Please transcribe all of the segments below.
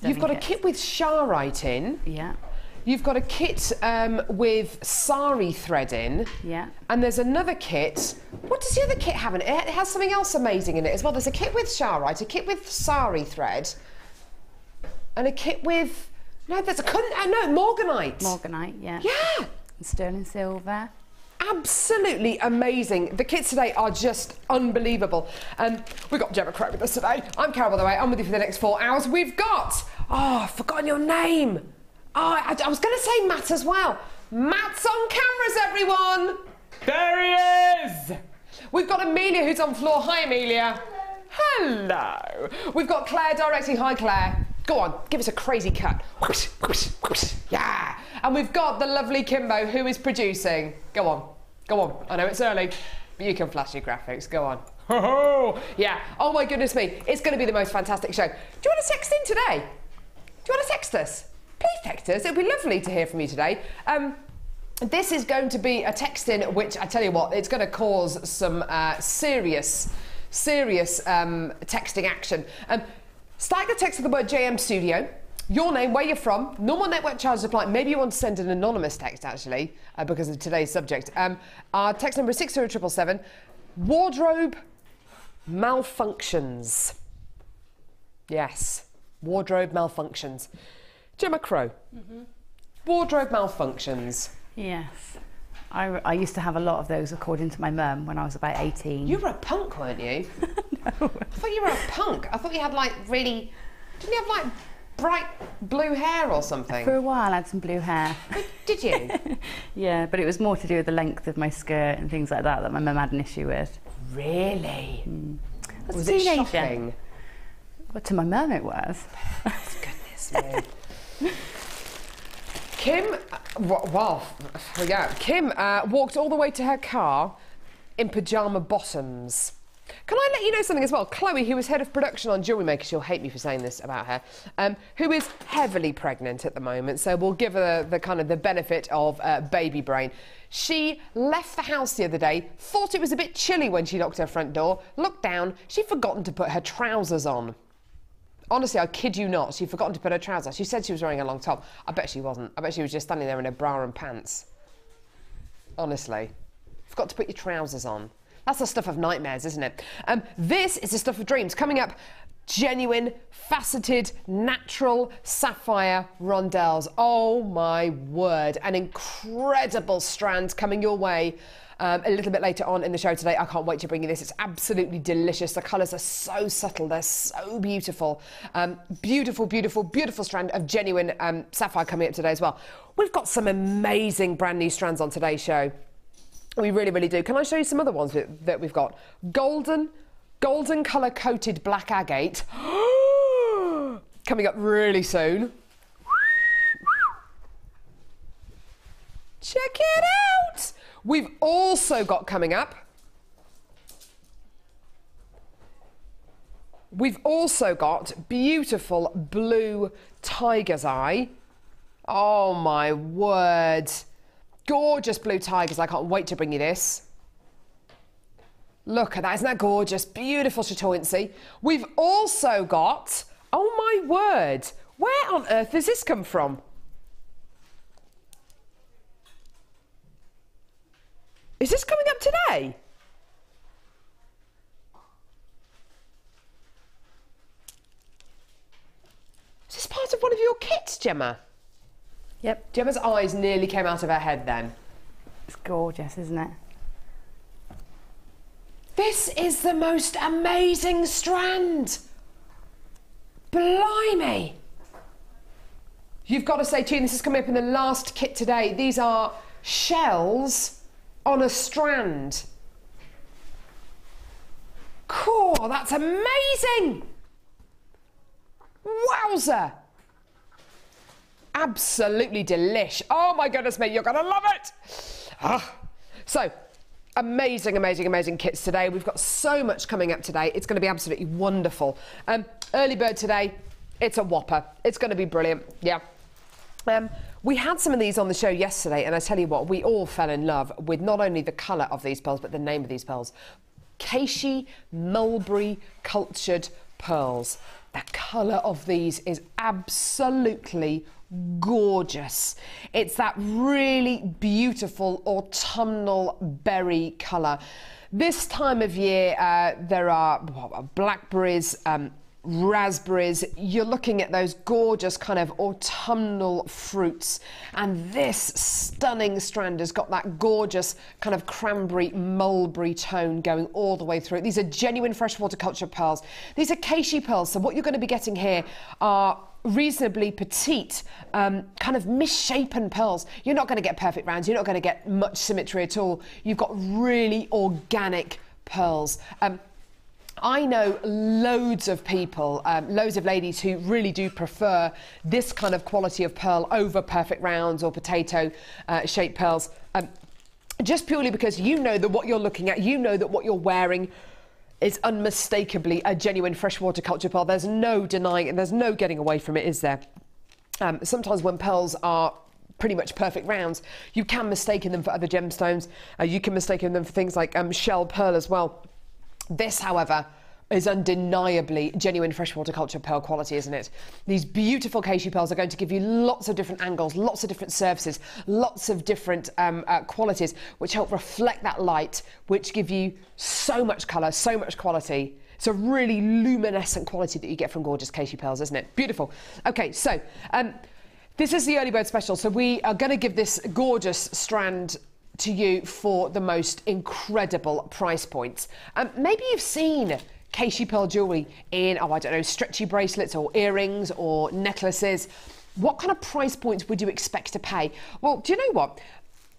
You've got a kit with Sharite in. Yeah. You've got a kit with sari thread in. Yeah. And there's another kit. What does the other kit have in it? It has something else amazing in it as well. There's a kit with Sharite, a kit with sari thread, and a kit with... No, there's a... No, Morganite. Morganite, yeah. Yeah. And sterling silver. Absolutely amazing. The kits today are just unbelievable. We've got Gemma Crow with us today. I'm Carol, by the way. I'm with you for the next 4 hours. We've got... Oh, I've forgotten your name. Oh, I was going to say Matt as well. Matt's on cameras, everyone. There he is. We've got Amelia who's on floor. Hi, Amelia. Hello. We've got Claire directing. Hi, Claire. Go on, give us a crazy cut. Whoosh, whoosh, whoosh. Yeah. And we've got the lovely Kimbo who is producing. Go on. Go on. I know it's early, but you can flash your graphics. Go on. Oh, yeah. Oh, my goodness me. It's going to be the most fantastic show. Do you want to text in today? Do you want to text us? Please text us. It'll be lovely to hear from you today. This is going to be a text-in which, I tell you what, it's going to cause some serious texting action. Start your text with the word JM Studio, your name, where you're from, normal network charges apply. Maybe you want to send an anonymous text, actually, because of today's subject. Our text number is 60777. Wardrobe malfunctions. Yes, wardrobe malfunctions. Gemma Crow. Wardrobe malfunctions. Yes. I used to have a lot of those, according to my mum, when I was about 18. You were a punk, weren't you? No. I thought you were a punk. I thought you had like really... Didn't you have like bright blue hair or something? For a while I had some blue hair. Did you? Yeah, but it was more to do with the length of my skirt and things like that my mum had an issue with. Really? Was a it teenager. shocking? Well, to my mum it was. Goodness me. Kim, Kim walked all the way to her car in pyjama bottoms. Can I let you know something as well? Chloe, who is head of production on Jewellery Maker, she'll hate me for saying this about her, who is heavily pregnant at the moment, so we'll give her the kind of the benefit of baby brain. She left the house the other day, thought it was a bit chilly when she knocked her front door, looked down, she'd forgotten to put her trousers on. Honestly, I kid you not, she'd forgotten to put her trousers on. She said she was wearing a long top. I bet she wasn't. I bet she was just standing there in her bra and pants. Honestly. Forgot to put your trousers on. That's the stuff of nightmares, isn't it? This is the stuff of dreams. Coming up, genuine, faceted, natural sapphire rondelles. Oh, my word. An incredible strand coming your way. A little bit later on in the show today. I can't wait to bring you this. It's absolutely delicious. The colours are so subtle. They're so beautiful. Beautiful, beautiful, beautiful strand of genuine sapphire coming up today as well. We've got some amazing brand new strands on today's show. We really, really do. Can I show you some other ones that we've got? Golden colour coated black agate. Coming up really soon. Check it out. We've also got coming up, we've also got beautiful blue tiger's eye. Oh my word. Gorgeous blue tigers. I can't wait to bring you this. Look at that. Isn't that gorgeous? Beautiful chatoyancy. We've also got, oh my word, where on earth does this come from? Is this coming up today? Is this part of one of your kits, Gemma? Yep. Gemma's eyes nearly came out of her head then. It's gorgeous, isn't it? This is the most amazing strand. Blimey. You've got to say, Tune, this is coming up in the last kit today. These are shells on a strand. Cool, that's amazing. Wowza. Absolutely delish. Oh my goodness me, you're gonna love it. So, amazing, amazing, amazing kits today. We've got so much coming up today. It's gonna be absolutely wonderful. Early bird today, it's a whopper. It's gonna be brilliant, yeah. We had some of these on the show yesterday, and I tell you what, we all fell in love with not only the colour of these pearls, but the name of these pearls. Casi mulberry cultured pearls. The colour of these is absolutely gorgeous. It's that really beautiful autumnal berry colour. This time of year, there are blackberries, raspberries. You're looking at those gorgeous kind of autumnal fruits, and this stunning strand has got that gorgeous kind of cranberry mulberry tone going all the way through. These are genuine freshwater culture pearls. These are Casi pearls, so what you're going to be getting here are reasonably petite, kind of misshapen pearls. You're not going to get perfect rounds, you're not going to get much symmetry at all. You've got really organic pearls. I know loads of people, loads of ladies who really do prefer this kind of quality of pearl over perfect rounds or potato shaped pearls, just purely because you know that what you're looking at, you know that what you're wearing is unmistakably a genuine freshwater culture pearl. There's no denying it, and there's no getting away from it, is there? Sometimes when pearls are pretty much perfect rounds, you can mistake them for other gemstones. You can mistake them for things like shell pearl as well. This, however, is undeniably genuine freshwater culture pearl quality, isn't it? These beautiful Casi pearls are going to give you lots of different angles, lots of different surfaces, lots of different qualities, which help reflect that light, which give you so much colour, so much quality. It's a really luminescent quality that you get from gorgeous Casi pearls, isn't it? Beautiful. Okay, so this is the early bird special, so we are going to give this gorgeous strand to you for the most incredible price points. Maybe you've seen Casi pearl jewellery in, oh, I don't know, stretchy bracelets or earrings or necklaces. What kind of price points would you expect to pay? Well, do you know what?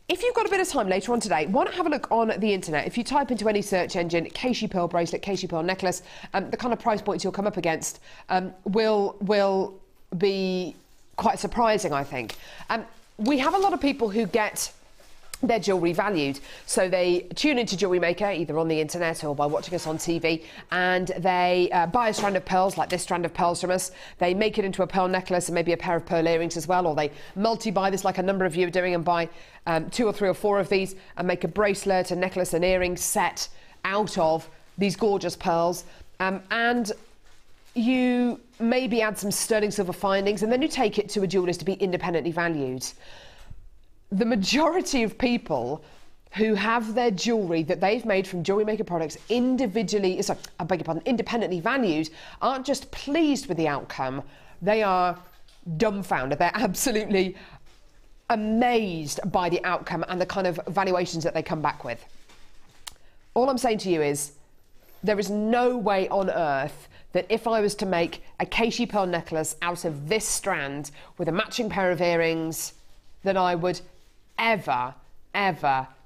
If you've got a bit of time later on today, why not have a look on the internet? If you type into any search engine, Casi pearl bracelet, Casi pearl necklace, the kind of price points you'll come up against will be quite surprising, I think. We have a lot of people who get their jewellery valued, so they tune into Jewellery Maker either on the internet or by watching us on TV, and they buy a strand of pearls like this strand of pearls from us. They make it into a pearl necklace and maybe a pair of pearl earrings as well, or they multi-buy this like a number of you are doing and buy 2 or 3 or 4 of these and make a bracelet, a necklace, an earring set out of these gorgeous pearls, and you maybe add some sterling silver findings, and then you take it to a jeweller's to be independently valued. The majority of people who have their jewellery that they've made from Jewellery Maker products individually, sorry, I beg your pardon, independently valued, aren't just pleased with the outcome, they are dumbfounded. They're absolutely amazed by the outcome and the kind of valuations that they come back with. All I'm saying to you is, there is no way on earth that if I was to make a Casi pearl necklace out of this strand with a matching pair of earrings, that I would ever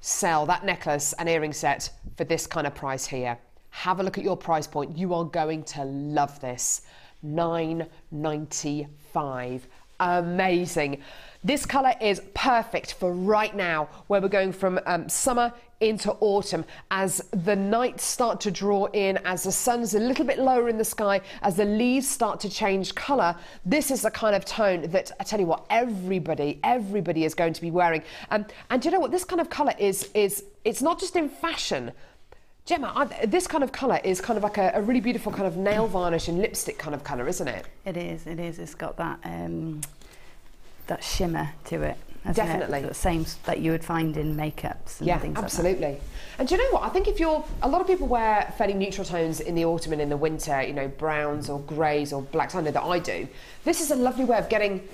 sell that necklace and earring set for this kind of price here. Have a look at your price point. You are going to love this. $9.95. Amazing. This colour is perfect for right now, where we're going from summer into autumn, as the nights start to draw in, as the sun's a little bit lower in the sky, as the leaves start to change colour. This is the kind of tone that, I tell you what, everybody is going to be wearing. And do you know what? This kind of colour it's not just in fashion. Gemma, this kind of colour is kind of like a really beautiful kind of nail varnish and lipstick kind of colour, isn't it? It is. It's got that that shimmer to it. Definitely. The same that you would find in makeups and things absolutely. like that. And do you know what? I think if a lot of people wear fairly neutral tones in the autumn and in the winter, you know, browns or greys or blacks. I know that I do. This is a lovely way of getting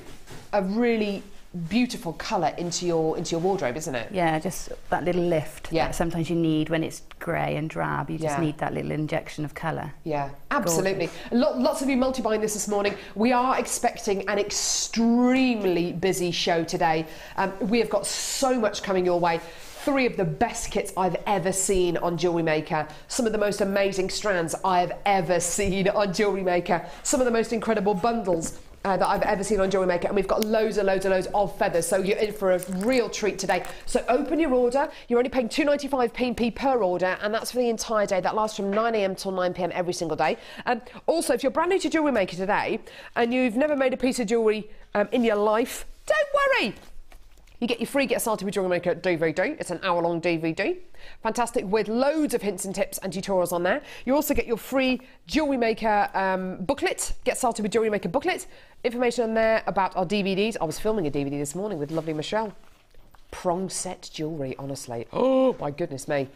a really beautiful colour into your wardrobe, isn't it? Yeah, just that little lift that sometimes you need when it's grey and drab. You just need that little injection of colour. Yeah, absolutely. Lots of you multi-buying this morning. We are expecting an extremely busy show today. We have got so much coming your way. 3 of the best kits I've ever seen on Jewellery Maker. Some of the most amazing strands I've ever seen on Jewellery Maker. Some of the most incredible bundles that I've ever seen on Jewellery Maker, and we've got loads of feathers, so you're in for a real treat today. So open your order. You're only paying £2.95p per order, and that's for the entire day. That lasts from 9 AM till 9 PM every single day. Also, if you're brand new to Jewellery Maker today and you've never made a piece of jewellery in your life, don't worry. You get your free Get Started with Jewellery Maker DVD. It's an hour-long DVD. Fantastic, with loads of hints and tips and tutorials on there. You also get your free Jewellery Maker booklet, Get Started with Jewellery Maker booklet. Information on there about our DVDs. I was filming a DVD this morning with lovely Michelle. Prong set jewellery, honestly. Oh, my goodness me.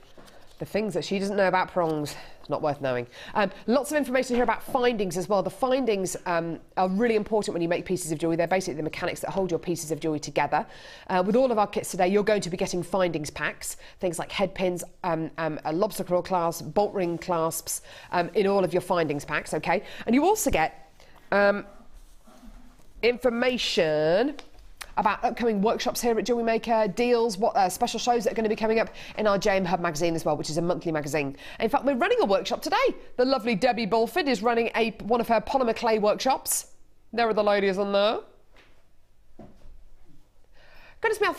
The things that she doesn't know about prongs, it's not worth knowing. Lots of information here about findings as well. The findings are really important when you make pieces of jewellery. They're basically the mechanics that hold your pieces of jewellery together. With all of our kits today, you're going to be getting findings packs, things like head pins, a lobster claw clasp, bolt ring clasps, in all of your findings packs, okay? And you also get information about upcoming workshops here at Jewellery Maker, deals, what special shows that are going to be coming up in our JM Hub magazine as well, which is a monthly magazine. In fact, we're running a workshop today. The lovely Debbie Bulford is running one of her polymer clay workshops. There are the ladies on there. Goodness me, I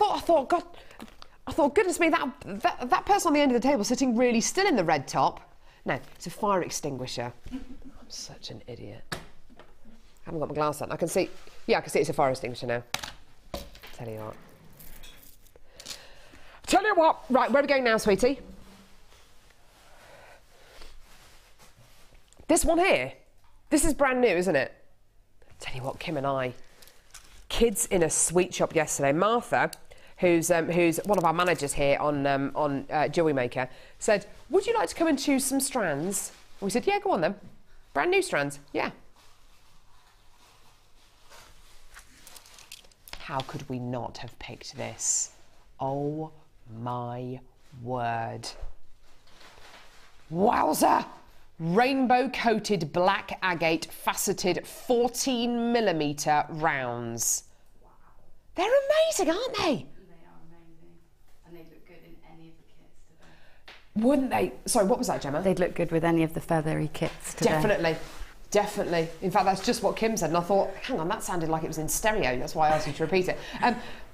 thought, goodness me, that person on the end of the table sitting really still in the red top. No, it's a fire extinguisher. I'm such an idiot. I haven't got my glass on. I can see, yeah, I can see it's a fire extinguisher now. Tell you what. Right, where are we going now, sweetie? This one here, this is brand new, isn't it? Tell you what, Kim and I, kids in a sweet shop yesterday. Martha, who's one of our managers here on Jewellery Maker, said, would you like to come and choose some strands? And we said, yeah, go on then. Brand new strands, yeah. How could we not have picked this? Oh my word. Wowza! Rainbow coated black agate faceted 14mm rounds. Wow. They're amazing, aren't they? They are amazing. And they look good in any of the kits today. Wouldn't they? Sorry, what was that, Gemma? They'd look good with any of the feathery kits today. Definitely. Definitely. In fact, that's just what Kim said, and I thought, hang on, that sounded like it was in stereo. That's why I asked you to repeat it.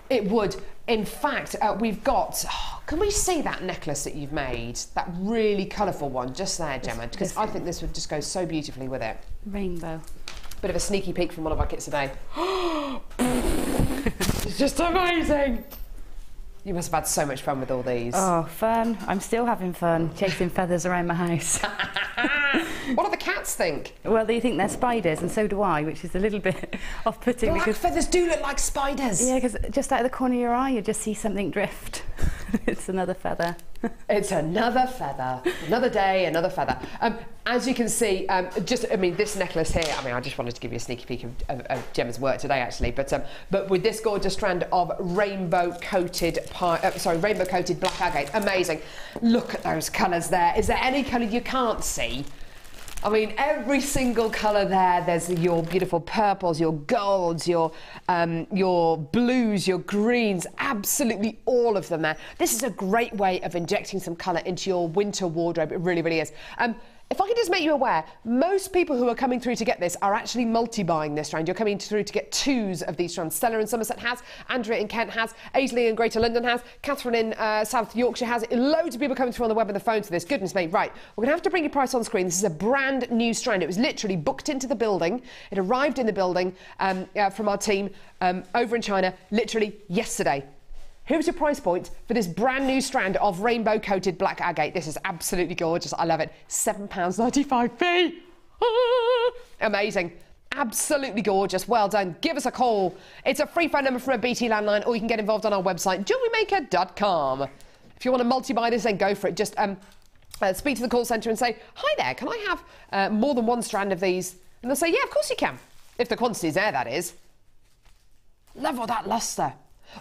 It would. In fact, we've got... Oh, can we see that necklace that you've made? That really colourful one just there, Gemma, because I think this would just go so beautifully with it. Rainbow. Bit of a sneaky peek from one of our kits today. It's just amazing. You must have had so much fun with all these. Oh, fun. I'm still having fun chasing feathers around my house. What do the cats think? Well, they think they're spiders, and so do I, which is a little bit off-putting. Black feathers do look like spiders. Yeah, because just out of the corner of your eye, you just see something drift. It's another feather. It's another feather. Another day, another feather. As you can see, this necklace here, I just wanted to give you a sneaky peek of Gemma's work today, actually, but with this gorgeous strand of rainbow-coated black agate, amazing. Look at those colours there. Is there any colour you can't see? I mean, every single colour there. There's your beautiful purples, your golds, your blues, your greens, absolutely all of them there. This is a great way of injecting some colour into your winter wardrobe. It really, really is. If I could just make you aware, most people who are coming through to get this are actually multi-buying this strand. You're coming through to get 2s of these strands. Stella in Somerset has, Andrea in Kent has, Aisley in Greater London has, Catherine in South Yorkshire has. Loads of people coming through on the web and the phone to this. Goodness me. Right, we're going to have to bring your price on screen. This is a brand new strand. It was literally booked into the building. It arrived in the building from our team over in China literally yesterday. Here's your price point for this brand new strand of rainbow coated black agate. This is absolutely gorgeous. I love it. £7.95p. Amazing. Absolutely gorgeous. Well done. Give us a call. It's a free phone number from a BT landline, or you can get involved on our website, JewelleryMaker.com. If you want to multi-buy this, then go for it. Just speak to the call centre and say, hi there, can I have more than one strand of these? And they'll say, yeah, of course you can. If the quantity's there, that is. Love all that lustre.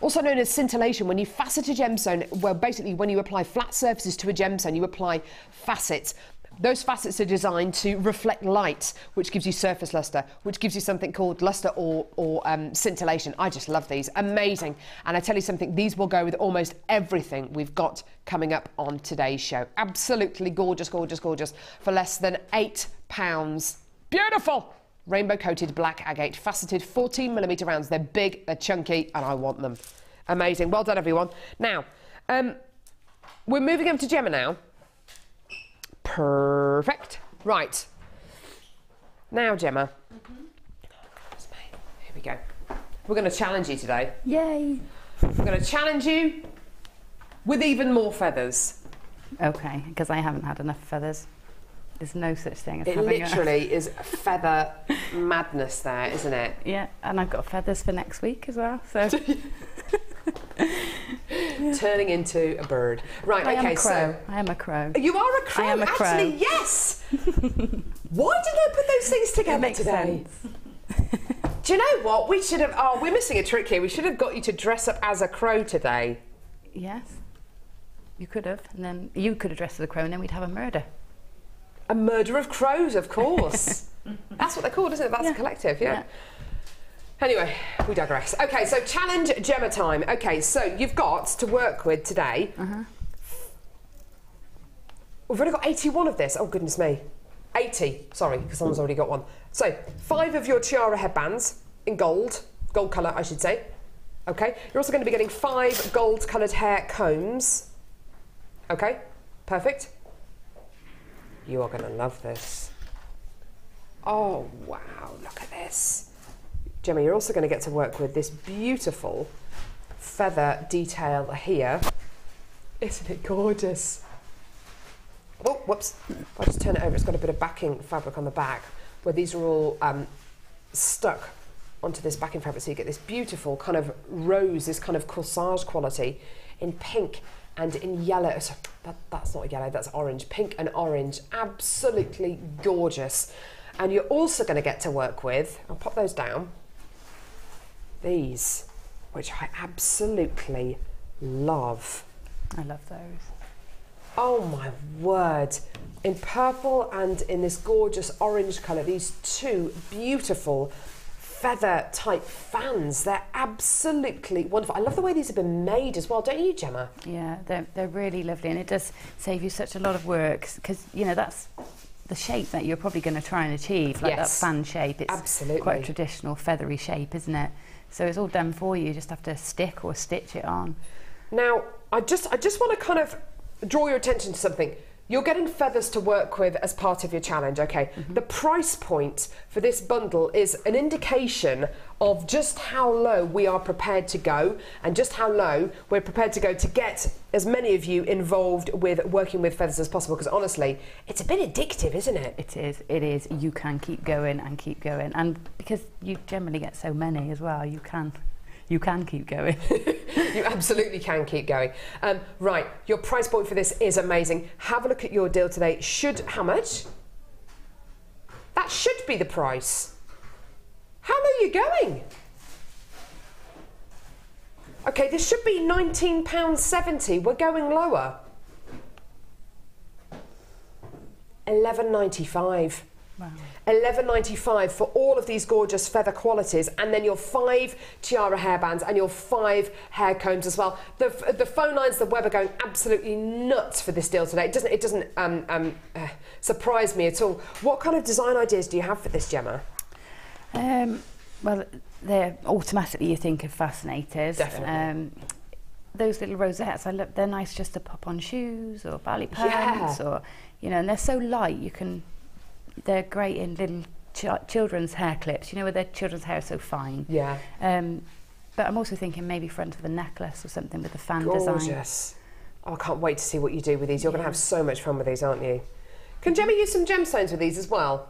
Also known as scintillation, when you facet a gemstone, well, basically when you apply flat surfaces to a gemstone, you apply facets. Those facets are designed to reflect light, which gives you surface lustre, which gives you something called lustre or scintillation. I just love these. Amazing. And I tell you something, these will go with almost everything we've got coming up on today's show. Absolutely gorgeous, gorgeous, gorgeous, for less than £8. Beautiful! Rainbow coated black agate, faceted 14mm rounds. They're big, they're chunky, and I want them. Amazing. Well done, everyone. Now, we're moving over to Gemma now. Perfect. Right. Now, Gemma. Here we go. We're going to challenge you today. Yay. I'm going to challenge you with even more feathers. Okay, because I haven't had enough feathers. There's no such thing as it having literally is feather madness there, isn't it? Yeah, and I've got feathers for next week as well, so... Turning into a bird. Right, I okay, am a crow. so... I am a crow. You are a crow? I am a crow. Actually, yes! Why did I put those things together today? Do you know what? We should have... Oh, we're missing a trick here. We should have got you to dress up as a crow today. Yes. You could have, and then you could have dressed as a crow, and then we'd have a murder. A murder of crows, of course. That's what they're called, isn't it? That's a collective, yeah. Anyway, we digress. Okay, so challenge Gemma time. Okay, so you've got to work with today. We've only got 81 of this. Oh, goodness me. 80, sorry, because someone's already got one. So 5 of your tiara headbands in gold colour, I should say. Okay, you're also going to be getting 5 gold coloured hair combs. Okay, perfect. You are going to love this. Oh, wow, look at this. Gemma, you're also going to get to work with this beautiful feather detail here. Isn't it gorgeous? Oh, whoops. If I just turn it over, it's got a bit of backing fabric on the back where these are all stuck onto this backing fabric, so you get this beautiful kind of rose, this kind of corsage quality in pink and in yellow. So that's not yellow, that's orange. Pink and orange, absolutely gorgeous. And you're also going to get to work with, I'll pop those down, these, which I absolutely love. I love those. Oh my word. In purple and in this gorgeous orange colour, these 2 beautiful feather type fans. They're absolutely wonderful. I love the way these have been made as well, don't you, Gemma? Yeah, they're really lovely, and it does save you such a lot of work, because, you know, that's the shape that you're probably going to try and achieve, like that fan shape. It's absolutely quite a traditional feathery shape, isn't it? So it's all done for you. You just have to stick or stitch it on. Now, I just want to kind of draw your attention to something. You're getting feathers to work with as part of your challenge, okay? The price point for this bundle is an indication of just how low we are prepared to go, and just how low we're prepared to go to get as many of you involved with working with feathers as possible, because honestly, it's a bit addictive, isn't it? It is. You can keep going and keep going, and because you generally get so many as well, you can keep going. You absolutely can keep going. Right, your price point for this is amazing. Have a look at your deal today. How much? That should be the price. How low are you going? Okay, this should be £19.70. We're going lower. £11.95. Wow. £11.95 for all of these gorgeous feather qualities, and then your 5 tiara hairbands and your 5 hair combs as well. The phone lines, the web are going absolutely nuts for this deal today. It doesn't surprise me at all. What kind of design ideas do you have for this, Gemma? Well, they're automatically, you think of fascinators. Definitely. Those little rosettes, they're nice just to pop on shoes or ballet pants, or, you know, and they're so light. They're great in little children's hair clips, you know, where their children's hair is so fine. Yeah. But I'm also thinking maybe front of a necklace or something with the fan design. Gorgeous. Oh, I can't wait to see what you do with these. You're going to have so much fun with these, aren't you? Can Gemma use some gemstones with these as well?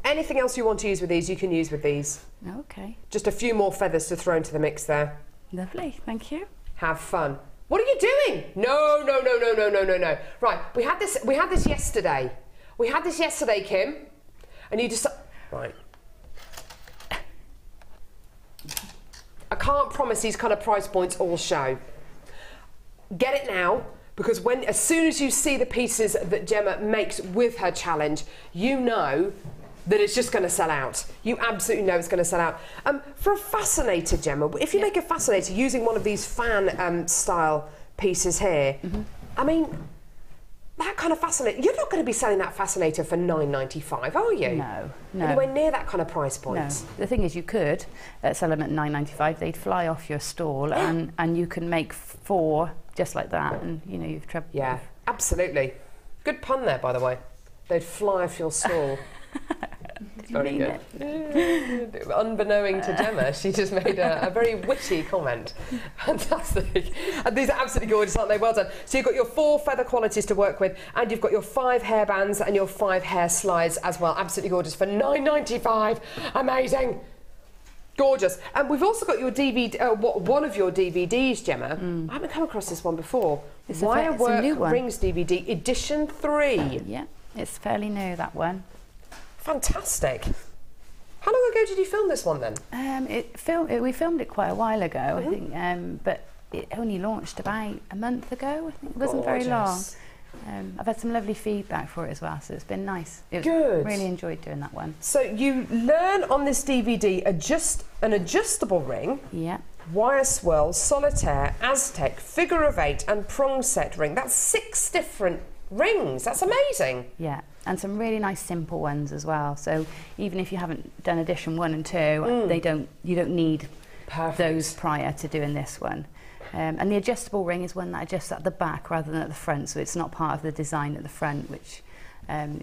Anything else you want to use with these, you can use with these. Okay. Just a few more feathers to throw into the mix there. Lovely, thank you. Have fun. What are you doing? No. Right, we had this yesterday. We had this yesterday, Kim, and you just... Right. I can't promise these kind of price points all show. Get it now, because as soon as you see the pieces that Gemma makes with her challenge, you know that it's just going to sell out. You absolutely know it's going to sell out. For a fascinator, Gemma, if you make a fascinator using one of these fan style pieces here, I mean... That kind of fascinator, you're not going to be selling that fascinator for £9.95, are you? No. Anywhere near that kind of price point. No. The thing is, you could sell them at £9.95. They'd fly off your stall, and you can make 4 just like that, and you know you've tried. Yeah, absolutely. Good pun there, by the way. They'd fly off your stall. Very good. Unbeknown to Gemma, she just made a very witty comment. Fantastic. And these are absolutely gorgeous, aren't they? Well done. So you've got your 4 feather qualities to work with, and you've got your 5 hairbands and your 5 hair slides as well. Absolutely gorgeous for £9.95. Amazing. Gorgeous. And we've also got your DVD, one of your DVDs, Gemma. I haven't come across this one before. It's Wirework a new one. Rings DVD, edition 3. Yeah, it's fairly new, that one. Fantastic. How long ago did you film this one then? We filmed it quite a while ago, I think, but it only launched about a month ago. I think it wasn't very long. I've had some lovely feedback for it as well, so it's been nice. Good. Really enjoyed doing that one. So you learn on this DVD an adjustable ring, Yeah. wire swirl, solitaire, Aztec, figure of 8 and prong set ring. That's 6 different rings. That's amazing. Yeah, and some really nice simple ones as well. So even if you haven't done edition 1 and 2, you don't need those prior to doing this one. And the adjustable ring is one that adjusts at the back rather than at the front, so it's not part of the design at the front, which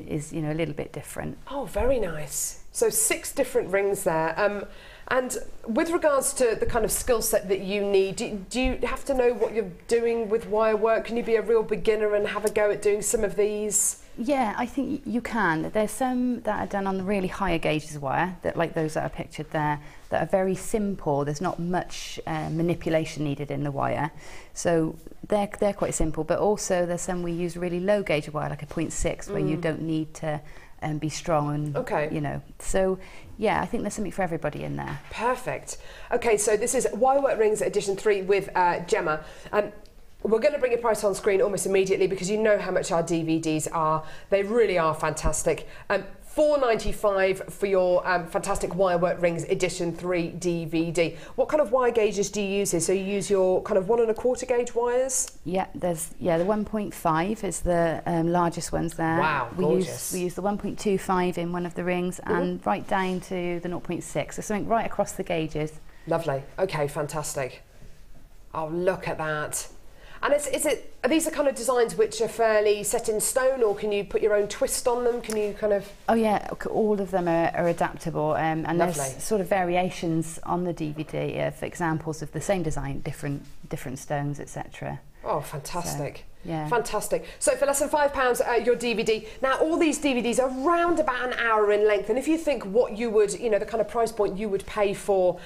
is a little bit different. Oh, very nice. So 6 different rings there. And with regards to the kind of skill set that you need, do you have to know what you're doing with wire work? Can you be a real beginner and have a go at doing some of these? Yeah, I think you can. There's some that are done on the really higher gauges of wire, like those that are pictured there, that are very simple. There's not much manipulation needed in the wire. So they're quite simple, but also there's some we use really low gauge of wire, like a 0.6, where you don't need to be strong and, So, yeah, I think there's something for everybody in there. Perfect. Okay, so this is Wirework Rings Edition 3 with Gemma. We're going to bring a price on screen almost immediately because you know how much our DVDs are. They really are fantastic. £4.95 for your fantastic Wirework Rings Edition 3 DVD. What kind of wire gauges do you use here? So you use your kind of 1 1/4 gauge wires? Yeah, the 1.5 is the largest ones there. Wow, gorgeous. We use the 1.25 in one of the rings and right down to the 0.6. So something right across the gauges. Lovely. Okay, fantastic. Oh, look at that. And are these the kind of designs which are fairly set in stone, or can you put your own twist on them? Can you kind of... Oh yeah, all of them are adaptable, and Lovely. There's sort of variations on the DVD of examples of the same design, different stones, etc. Oh, fantastic. So, yeah. Fantastic. So for less than £5, your DVD. Now, all these DVDs are around about an hour in length, and if you think what you would, the kind of price point you would pay for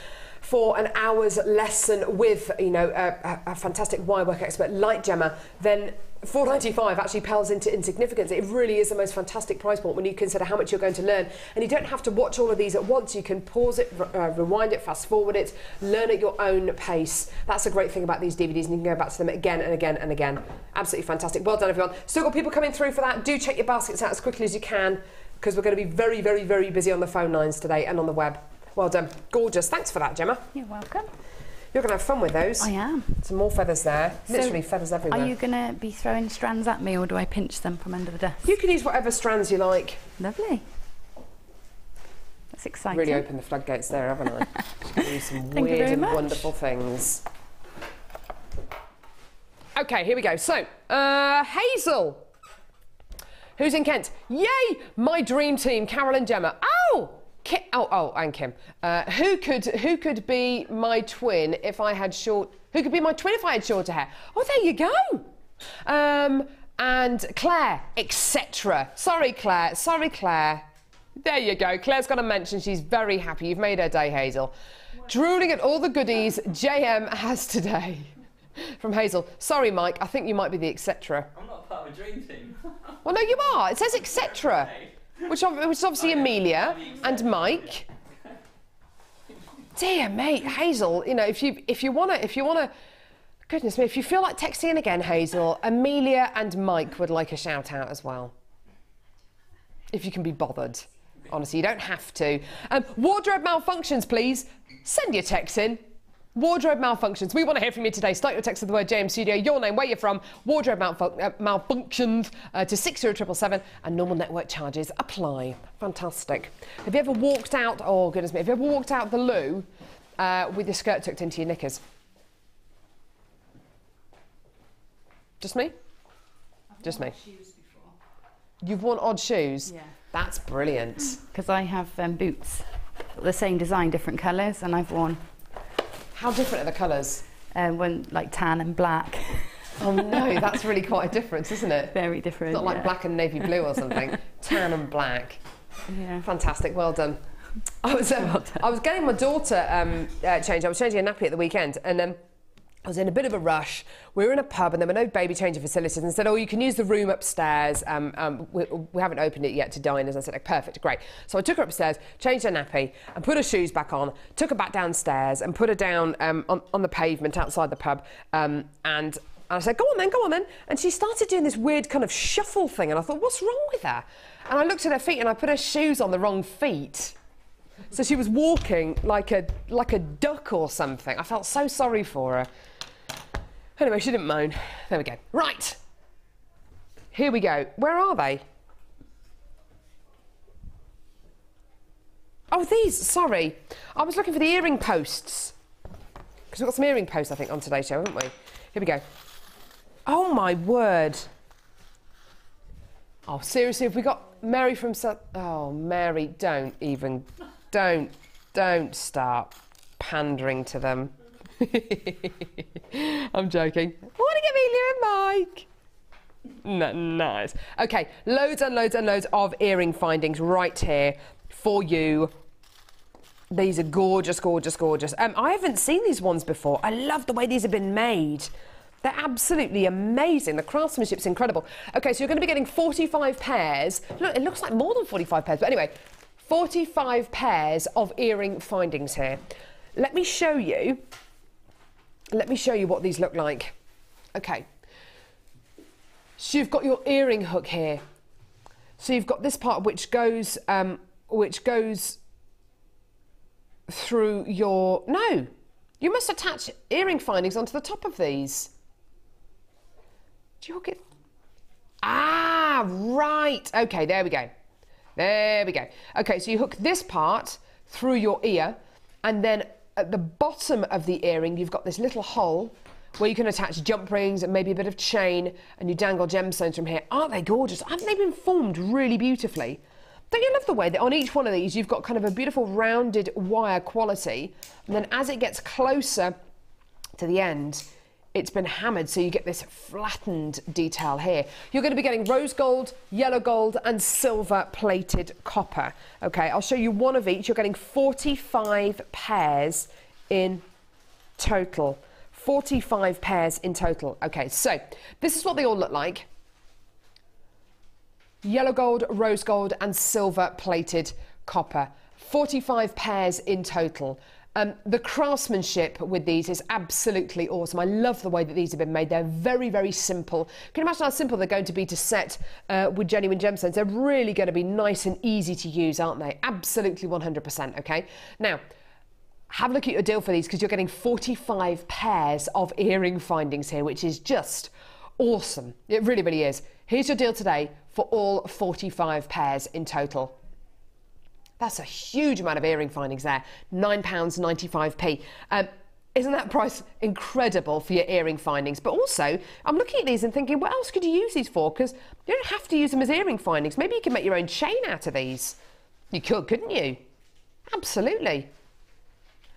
an hour's lesson with, a fantastic wirework expert like Gemma, then £4.95 actually pales into insignificance. It really is the most fantastic price point when you consider how much you're going to learn. And you don't have to watch all of these at once. You can pause it, rewind it, fast forward it, learn at your own pace. That's a great thing about these DVDs, and you can go back to them again and again and again. Absolutely fantastic. Well done, everyone. Still got people coming through for that. Do check your baskets out as quickly as you can, because we're going to be very, very, very busy on the phone lines today and on the web. Well done. Gorgeous. Thanks for that, Gemma. You're welcome. You're going to have fun with those. I am. Some more feathers there. Literally feathers everywhere. Are you going to be throwing strands at me, or do I pinch them from under the desk? You can use whatever strands you like. Lovely. That's exciting. Really opened the floodgates there, haven't I? Do some Thank you weird very and much. wonderful things. Okay, here we go. So, Hazel, who's in Kent. Yay! My dream team, Carol and Gemma. Ow! And Kim. Who could be my twin if I had short? Who could be my twin if I had shorter hair? Oh, there you go. And Claire, etc. Sorry, Claire. There you go. Claire's got a mention. She's very happy. You've made her day, Hazel. Drooling at all the goodies JM has today. From Hazel. Sorry, Mike. I think you might be the etc. I'm not part of a dream team. Well, no, you are. It says etc. Which is obviously Amelia and Mike. Dear mate, Hazel, if you wanna, goodness me, if you feel like texting in again, Hazel, Amelia and Mike would like a shout out as well. If you can be bothered. Honestly, you don't have to. Wardrobe malfunctions, please. Send your text in. Wardrobe malfunctions. We want to hear from you today. Start your text with the word JM Studio, your name, where you're from, wardrobe malfunctions to 60777, and normal network charges apply. Fantastic. Have you ever walked out, oh goodness me, have you ever walked out the loo with your skirt tucked into your knickers? Just me? Just me. Shoes before. You've worn odd shoes? Yeah. That's brilliant. Because I have boots, the same design, different colours, and I've worn How different are the colours? one like tan and black. Oh no, that's really quite a difference, isn't it? Very different. It's not like black and navy blue or something. Tan and black. Yeah. Fantastic, well done. I was getting my daughter changed. I was changing a nappy at the weekend, and I was in a bit of a rush. We were in a pub and there were no baby changing facilities, and said, oh, you can use the room upstairs. We haven't opened it yet to diners. I said, oh, perfect, great. So I took her upstairs, changed her nappy and put her shoes back on, took her back downstairs and put her down on the pavement outside the pub. And I said, go on then. And she started doing this weird kind of shuffle thing, and I thought, what's wrong with her? And I looked at her feet and I put her shoes on the wrong feet. So she was walking like a duck or something. I felt so sorry for her. Anyway, she didn't moan. There we go. Right. Here we go. Where are they? Oh, these. Sorry. I was looking for the earring posts. Because we've got some earring posts, I think, on today's show, haven't we? Here we go. Oh, my word. Oh, seriously, have we got Mary from... Oh, Mary, don't start pandering to them. I'm joking. I want to get Amelia and Mike. Nice. Okay, loads and loads and loads of earring findings right here for you. These are gorgeous, gorgeous, gorgeous. I haven't seen these ones before. I love the way these have been made. They're absolutely amazing. The craftsmanship's incredible. Okay, so you're going to be getting 45 pairs. Look, it looks like more than 45 pairs, but anyway, 45 pairs of earring findings here. Let me show you what these look like. Okay. So you've got your earring hook here. So you've got this part which goes through your... No, you must attach earring findings onto the top of these. Do you hook it? Ah, right. Okay, there we go. There we go. Okay, so you hook this part through your ear, and then at the bottom of the earring, you've got this little hole where you can attach jump rings and maybe a bit of chain, and you dangle gemstones from here. Aren't they gorgeous? Haven't they been formed really beautifully? Don't you love the way that on each one of these, you've got kind of a beautiful rounded wire quality, and then as it gets closer to the end, it's been hammered, so you get this flattened detail here. You're going to be getting rose gold, yellow gold and silver plated copper. Okay, I'll show you one of each. You're getting 45 pairs in total. 45 pairs in total. Okay, so this is what they all look like. Yellow gold, rose gold and silver plated copper. 45 pairs in total. The craftsmanship with these is absolutely awesome. I love the way that these have been made. They're very, very simple. Can you imagine how simple they're going to be to set with genuine gemstones? They're really going to be nice and easy to use, aren't they? Absolutely 100%, okay? Now, have a look at your deal for these, because you're getting 45 pairs of earring findings here, which is just awesome. It really, really is. Here's your deal today for all 45 pairs in total. That's a huge amount of earring findings there, £9.95p. Isn't that price incredible for your earring findings? But also, I'm looking at these and thinking, what else could you use these for? Because you don't have to use them as earring findings. Maybe you can make your own chain out of these. You could, couldn't you? Absolutely.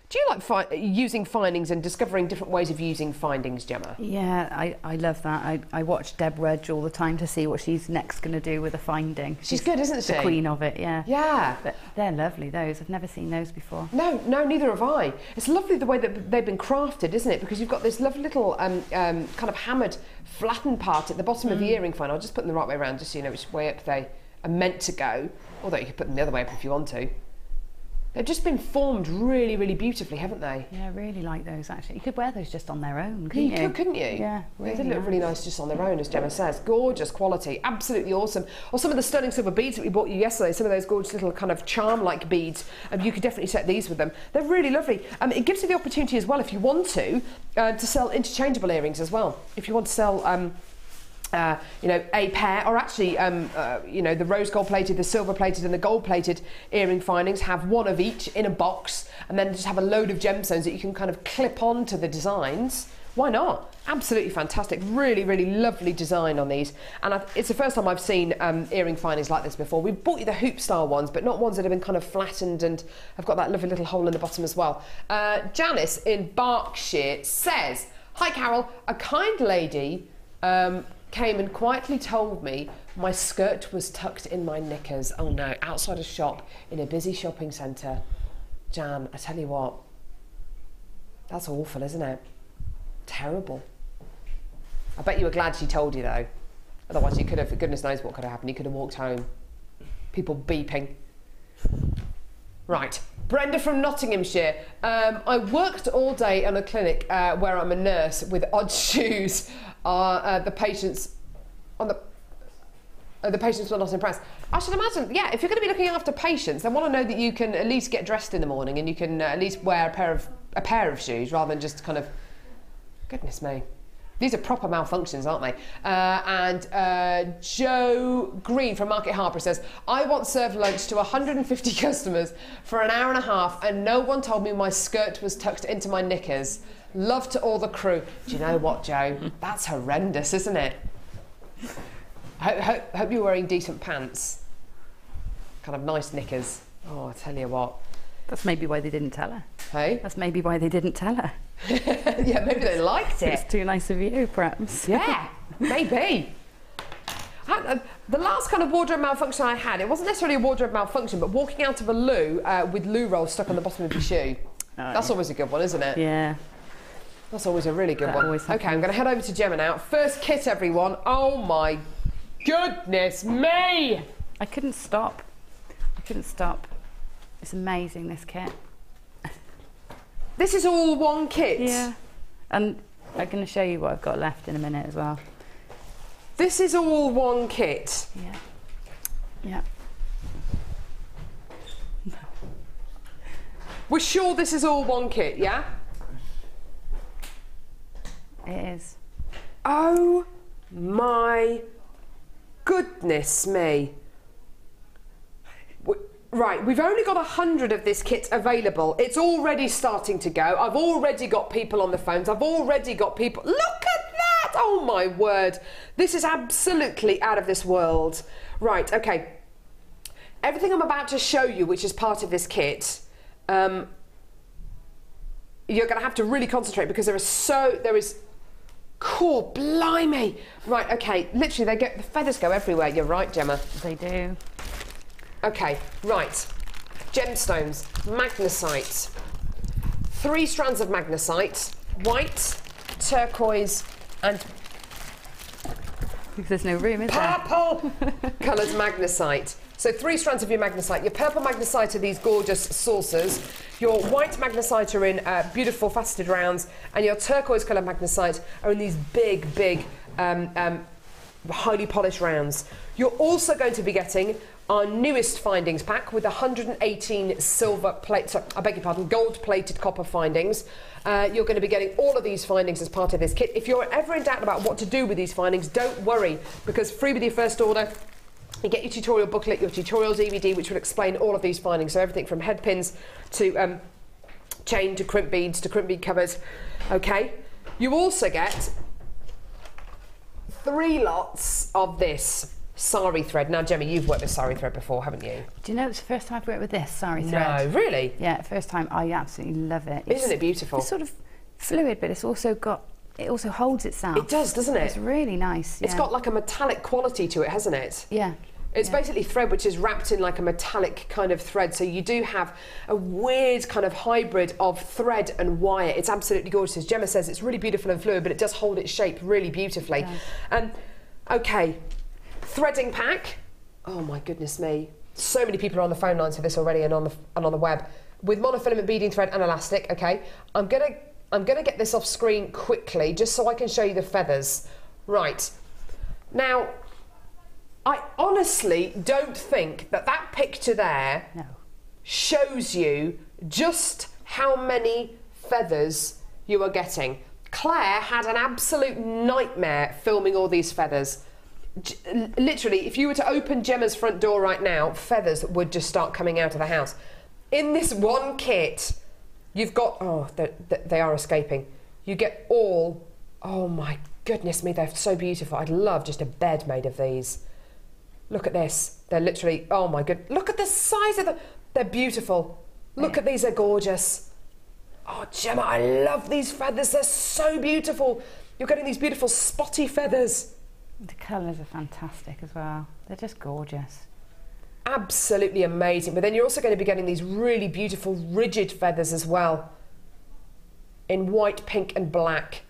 Do you like using findings and discovering different ways of using findings, Gemma? Yeah, I love that. I watch Deb Rudge all the time to see what she's next going to do with a finding. She's good, isn't she? The queen of it, yeah. Yeah. But they're lovely, those. I've never seen those before. No, neither have I. It's lovely the way that they've been crafted, isn't it? Because you've got this lovely little kind of hammered, flattened part at the bottom of the earring finder. I'll just put them the right way around, just so you know which way up they are meant to go. Although you could put them the other way up if you want to. They've just been formed really, really beautifully, haven't they? Yeah, I really like those, actually. You could wear those just on their own, couldn't you? You could, couldn't you? Yeah, really they look really nice just on their own, as Gemma says. Gorgeous quality, absolutely awesome. Or some of the stunning silver beads that we bought you yesterday, some of those gorgeous little kind of charm-like beads, you could definitely set these with them. They're really lovely. It gives you the opportunity as well, if you want to sell interchangeable earrings as well. If you want to sell... you know, a pair, or actually, you know, the rose gold plated, the silver plated and the gold plated earring findings, have one of each in a box, and then just have a load of gemstones that you can kind of clip onto the designs. Why not? Absolutely fantastic. Really, really lovely design on these. And it's the first time I've seen earring findings like this before. We bought you the hoop style ones, but not ones that have been kind of flattened and have got that lovely little hole in the bottom as well. Janice in Berkshire says, "Hi Carol, a kind lady came and quietly told me my skirt was tucked in my knickers." Oh no, outside a shop in a busy shopping centre. Jan, I tell you what, that's awful, isn't it? Terrible. I bet you were glad she told you though. Otherwise you could have, goodness knows what could have happened. You could have walked home. People beeping. Right. Brenda from Nottinghamshire. I worked all day in a clinic where I'm a nurse with odd shoes. The patients were not impressed. I should imagine, yeah, if you're going to be looking after patients, they want to know that you can at least get dressed in the morning and you can at least wear a pair of shoes rather than just kind of, goodness me. These are proper malfunctions, aren't they? And Joe Green from Market Harbour says, "I once served lunch to 150 customers for an hour and a half and no one told me my skirt was tucked into my knickers. Love to all the crew." Do you know what, Joe? That's horrendous, isn't it? Hope you're wearing decent pants. Kind of nice knickers. Oh, I tell you what. That's maybe why they didn't tell her. Hey? That's maybe why they didn't tell her. Yeah, maybe they liked it. It's too nice of you, perhaps. Yeah, maybe. The last kind of wardrobe malfunction I had, it wasn't necessarily a wardrobe malfunction, but walking out of a loo with loo rolls stuck on the bottom of your shoe. That's always a good one, isn't it? Yeah. That's always a really good one. Okay, I'm going to head over to Gemma now. First kit, everyone. Oh my goodness me! I couldn't stop. It's amazing, this kit. This is all one kit? Yeah. And I'm going to show you what I've got left in a minute as well. This is all one kit? Yeah. Yeah. We're sure this is all one kit, yeah? It is. Oh my goodness me. Right, we've only got 100 of this kit available. It's already starting to go. I've already got people on the phones. I've already got people. Look at that! Oh my word. This is absolutely out of this world. Right, okay. Everything I'm about to show you, which is part of this kit, you're going to have to really concentrate because there is cool, blimey. Right, okay, literally the feathers go everywhere. You're right, Gemma. They do. Okay, right. Gemstones, magnesite. 3 strands of magnesite, white, turquoise, and because there's no room, is there? purple coloured magnesite. So 3 strands of your magnesite. Your purple magnesite are these gorgeous saucers. Your white magnesite are in beautiful faceted rounds, and your turquoise coloured magnesite are in these big, highly polished rounds. You're also going to be getting our newest findings pack with 118 gold-plated copper findings. You're going to be getting all of these findings as part of this kit. If you're ever in doubt about what to do with these findings, don't worry, because free with your first order, you get your tutorial booklet, your tutorial DVD, which will explain all of these findings. So everything from head pins to chain to crimp beads to crimp bead covers. Okay. You also get 3 lots of this sari thread. Now, Gemma, you've worked with sari thread before, haven't you? Do you know it's the first time I've worked with this sari thread? No, really? Yeah, first time. I absolutely love it. Isn't it beautiful? It's sort of fluid, but it's also got. It also holds itself. It does, doesn't it? It's really nice. Yeah. It's got like a metallic quality to it, hasn't it? Yeah. It's basically thread which is wrapped in like a metallic kind of thread, so you do have a weird kind of hybrid of thread and wire. It's absolutely gorgeous. As Gemma says, it's really beautiful and fluid, but it does hold its shape really beautifully. Okay, threading pack. Oh my goodness me. So many people are on the phone lines for this already and on the web. With monofilament beading thread and elastic, okay. I'm gonna get this off screen quickly just so I can show you the feathers. Right. Now, I honestly don't think that picture there shows you just how many feathers you are getting. Claire had an absolute nightmare filming all these feathers. Literally, if you were to open Gemma's front door right now, feathers would just start coming out of the house. In this one kit, you've got, oh, they are escaping. You get all, oh my goodness me, they're so beautiful. I'd love just a bed made of these. Look at this. They're literally, oh my good, look at the size of them. They're beautiful. Look at these, they're gorgeous. Oh, Gemma, I love these feathers. They're so beautiful. You're getting these beautiful spotty feathers. The colours are fantastic as well. They're just gorgeous. Absolutely amazing. But then you're also going to be getting these really beautiful rigid feathers as well. In white, pink and black.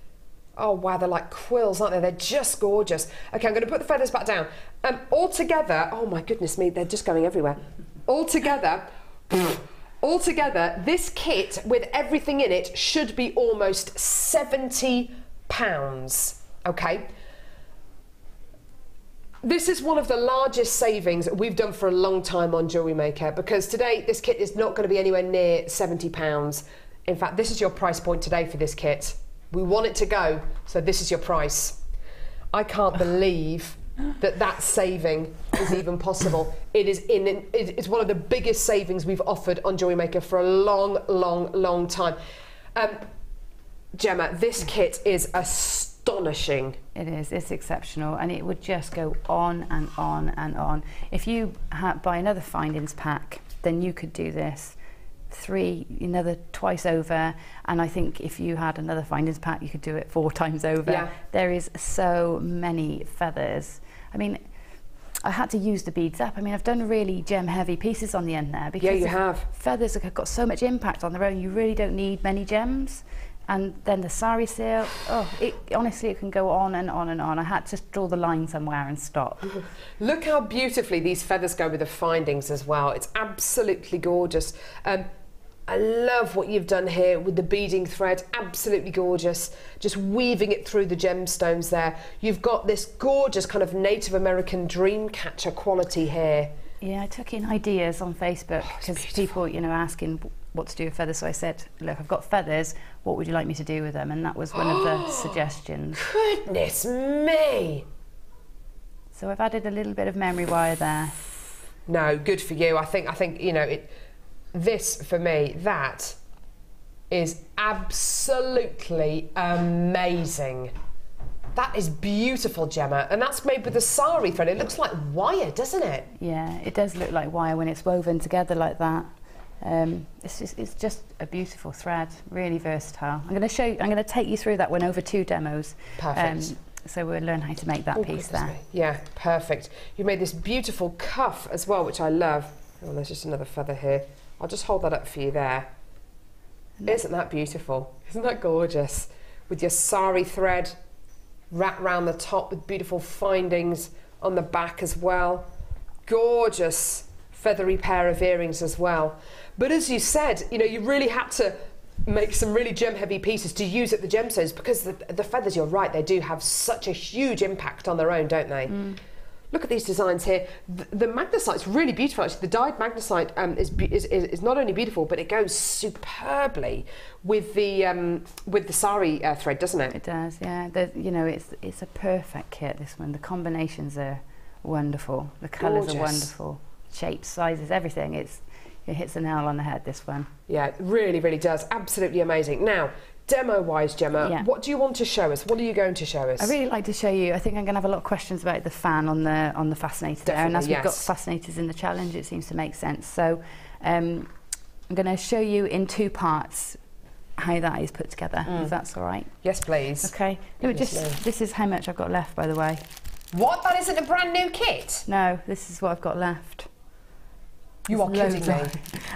Oh wow, they're like quills, aren't they? They're just gorgeous. Okay, I'm going to put the feathers back down. All together, oh my goodness me, they're just going everywhere. All together, this kit with everything in it should be almost £70. Okay. This is one of the largest savings we've done for a long time on Jewellery Maker, because today this kit is not going to be anywhere near £70. In fact, this is your price point today for this kit. We want it to go, so this is your price. I can't believe that saving is even possible. It's one of the biggest savings we've offered on Jewellery Maker for a long time. Gemma, this kit is astonishing. It is, it's exceptional, and it would just go on and on and on. If you buy another findings pack, then you could do this twice over, and I think if you had another findings pack you could do it 4 times over. Yeah. There is so many feathers. I mean, I had to use the beads up. I mean, I've done really gem heavy pieces on the end there, because yeah, you have. Feathers have got so much impact on their own, you really don't need many gems. And then the sari seal, honestly it can go on and on and on. I had to draw the line somewhere and stop. Look how beautifully these feathers go with the findings as well. It's absolutely gorgeous. I love what you've done here with the beading thread, absolutely gorgeous. Just weaving it through the gemstones there. You've got this gorgeous kind of Native American dream catcher quality here. Yeah, I took in ideas on Facebook because people, asking what to do with feathers. So I said, look, I've got feathers, what would you like me to do with them? And that was one of the suggestions. Goodness me! So I've added a little bit of memory wire there. No, good for you. I think this, for me, that is absolutely amazing. That is beautiful, Gemma. And that's made with the sari thread. It looks like wire, doesn't it? Yeah, it does look like wire when it's woven together like that. It's just a beautiful thread, really versatile. I'm going to take you through that one over 2 demos. Perfect. So we'll learn how to make that piece there. Me. Yeah, perfect. You made this beautiful cuff as well, which I love. Oh, there's just another feather here. I'll just hold that up for you there. Isn't that beautiful? Isn't that gorgeous? With your sari thread wrapped round the top with beautiful findings on the back as well. Gorgeous feathery pair of earrings as well. But as you said, you really had to make some really gem heavy pieces to use at the gemstones, because the feathers, you're right, they do have such a huge impact on their own, don't they? Mm. Look at these designs here. The magnesite's really beautiful. Actually, the dyed magnesite is not only beautiful, but it goes superbly with the sari thread, doesn't it? It does, yeah. It's a perfect kit. This one. The combinations are wonderful. The colours are wonderful. Shapes, sizes, everything. It hits the nail on the head. This one. Yeah, it really, really does. Absolutely amazing. Now, demo-wise, Gemma, what do you want to show us? What are you going to show us? I really like to show you. I think I'm going to have a lot of questions about the fan on the fascinator there, and as we've got fascinators in the challenge, it seems to make sense. So I'm going to show you in 2 parts how that is put together. If that's all right. Yes, please. Okay. This is how much I've got left, by the way. What? That isn't a brand new kit? No, this is what I've got left. You are kidding me.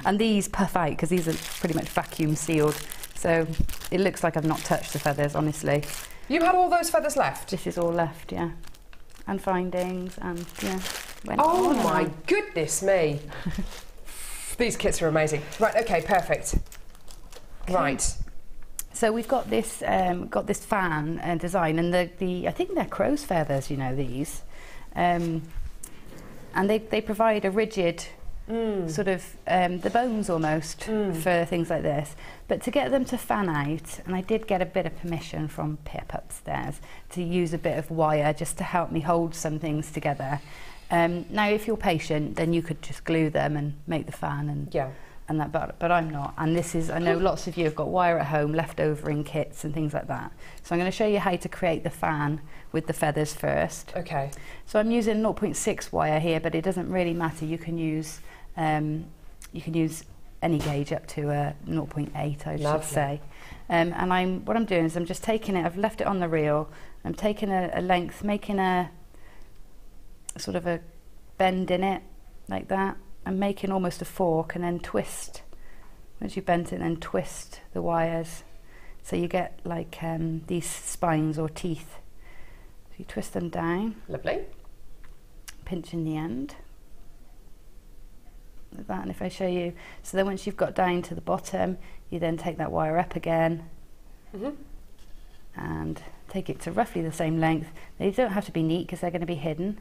And these puff out because these are pretty much vacuum sealed. So it looks like I've not touched the feathers, honestly. You had all those feathers left? This is all left, yeah. And findings, and yeah. Oh my goodness me. These kits are amazing. Right, okay, perfect. Okay. Right. So we've got this fan design, and I think they're crow's feathers, these. And they provide a rigid sort of the bones almost for things like this. But to get them to fan out, and I did get a bit of permission from Pip upstairs to use a bit of wire just to help me hold some things together. Now if you're patient, then you could just glue them and make the fan and and that, but I'm not. And this is, I know lots of you have got wire at home left over in kits and things like that. So I'm going to show you how to create the fan with the feathers first. Okay. So I'm using 0.6 wire here, but it doesn't really matter. You can use any gauge up to a 0.8, I should say. And what I'm doing is I'm just taking it, I've left it on the reel, I'm taking a length, making a sort of a bend in it, like that. I'm making almost a fork and then twist. Once you've bent it, then twist the wires. So you get like these spines or teeth. So you twist them down. Lovely. Pinch in the end. Like that, and if I show you, so then once you've got down to the bottom, you then take that wire up again and take it to roughly the same length. They don't have to be neat because they're going to be hidden.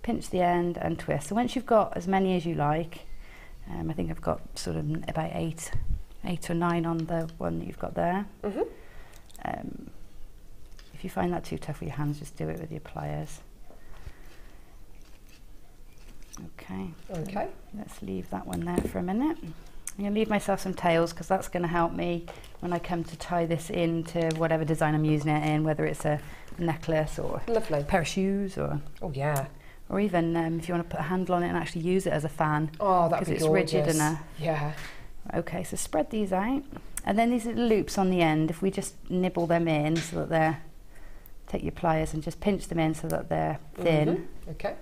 Pinch the end and twist. So once you've got as many as you like, I think I've got sort of about eight or 9 on the one that you've got there. If you find that too tough with your hands, just do it with your pliers. Okay. Okay. Let's leave that one there for a minute. I'm going to leave myself some tails because that's going to help me when I come to tie this into whatever design I'm using it in, whether it's a necklace or a pair of shoes or or even if you want to put a handle on it and actually use it as a fan. Oh, that would be it's gorgeous. rigid enough. Yeah. Okay, so spread these out, and then these little loops on the end, if we just nibble them in so that they're, take your pliers and just pinch them in so that they're thin. Okay.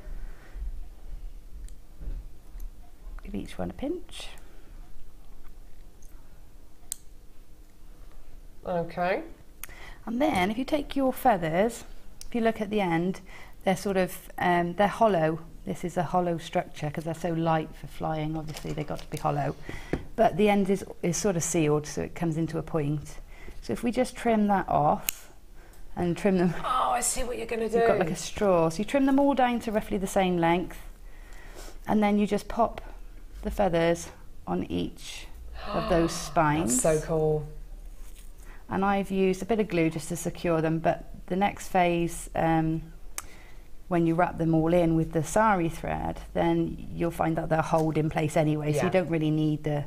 Give each one a pinch. Okay. And then if you take your feathers, if you look at the end, they're sort of, they're hollow. This is a hollow structure because they're so light for flying, obviously they've got to be hollow. But the end is sort of sealed, so it comes into a point. So if we just trim that off and trim them. Oh, I see what you're going to do. You've got like a straw. So you trim them all down to roughly the same length, and then you just pop the feathers on each of those spines. That's so cool. And I've used a bit of glue just to secure them, but the next phase, when you wrap them all in with the sari thread, then you'll find that they'll hold in place anyway, so you don't really need the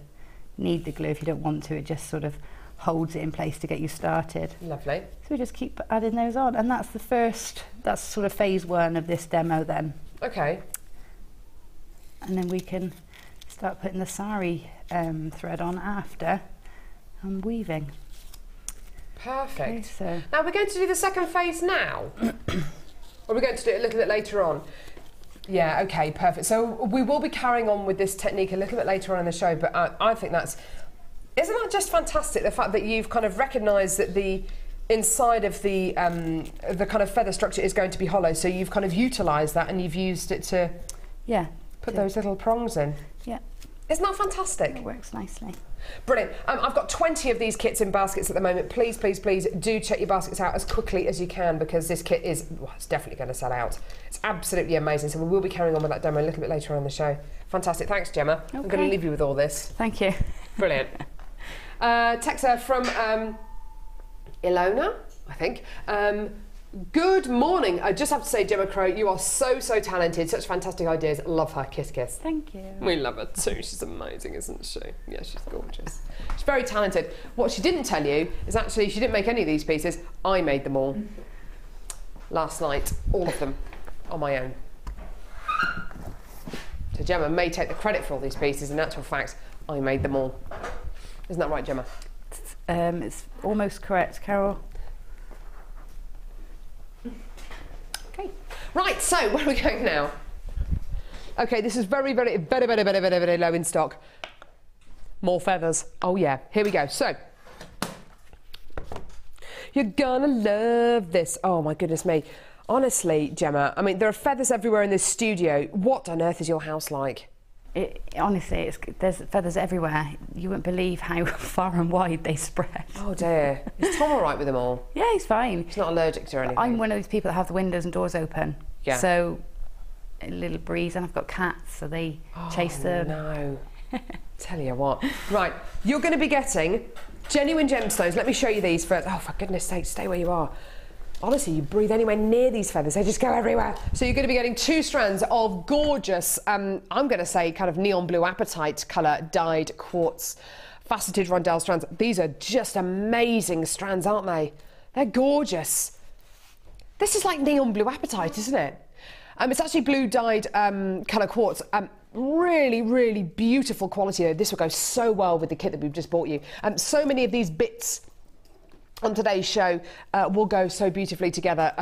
glue if you don't want to. It just sort of holds it in place to get you started. Lovely. So we just keep adding those on, and that's the first, that's sort of phase 1 of this demo then. Okay. And then we can start putting the sari thread on after and weaving. Perfect. Okay, so now we're going to do the second phase now. Or we're going to do it a little bit later on. Yeah, okay, perfect. So we will be carrying on with this technique a little bit later on in the show, but I think isn't that just fantastic, the fact that you've kind of recognised that the inside of the kind of feather structure is going to be hollow, so you've kind of utilised that and you've used it to put those little prongs in. Yeah. Isn't that fantastic? It works nicely. Brilliant. I've got 20 of these kits in baskets at the moment. Please, please, please do check your baskets out as quickly as you can, because this kit is, well, it's definitely going to sell out. It's absolutely amazing. So we will be carrying on with that demo a little bit later on in the show. Fantastic. Thanks, Gemma. Okay. I'm going to leave you with all this. Thank you. Brilliant. Text from Ilona, I think. Good morning. I just have to say, Gemma Crow, you are so, so talented. Such fantastic ideas. Love her. Kiss, kiss. Thank you. We love her too. She's amazing, isn't she? Yeah, she's gorgeous. She's very talented. What she didn't tell you is actually she didn't make any of these pieces. I made them all. Last night. All of them. On my own. So Gemma may take the credit for all these pieces. In actual fact, I made them all. Isn't that right, Gemma? It's almost correct, Carol. Okay. Right, so where are we going now? Okay, this is very, very, very, very, very, very, very low in stock. More feathers. Oh yeah, here we go. So, you're gonna love this. Oh my goodness me. Honestly, Gemma, I mean, there are feathers everywhere in this studio. What on earth is your house like? Honestly, there's feathers everywhere. You wouldn't believe how far and wide they spread. Oh dear. Is Tom all right with them all? Yeah, he's fine. He's not allergic to anything? I'm one of those people that have the windows and doors open. Yeah. So, a little breeze, and I've got cats, so they chase them. No. Tell you what. Right, you're going to be getting genuine gemstones. Let me show you these first. Oh, for goodness sake, stay where you are. Honestly, you breathe anywhere near these feathers, they just go everywhere. So you're going to be getting 2 strands of gorgeous, I'm going to say kind of neon blue apatite colour dyed quartz faceted rondelle strands. These are just amazing strands, aren't they? They're gorgeous. This is like neon blue apatite, isn't it? It's actually blue dyed colour quartz. Really, really beautiful quality though. This will go so well with the kit that we've just bought you. So many of these bits on today's show will go so beautifully together.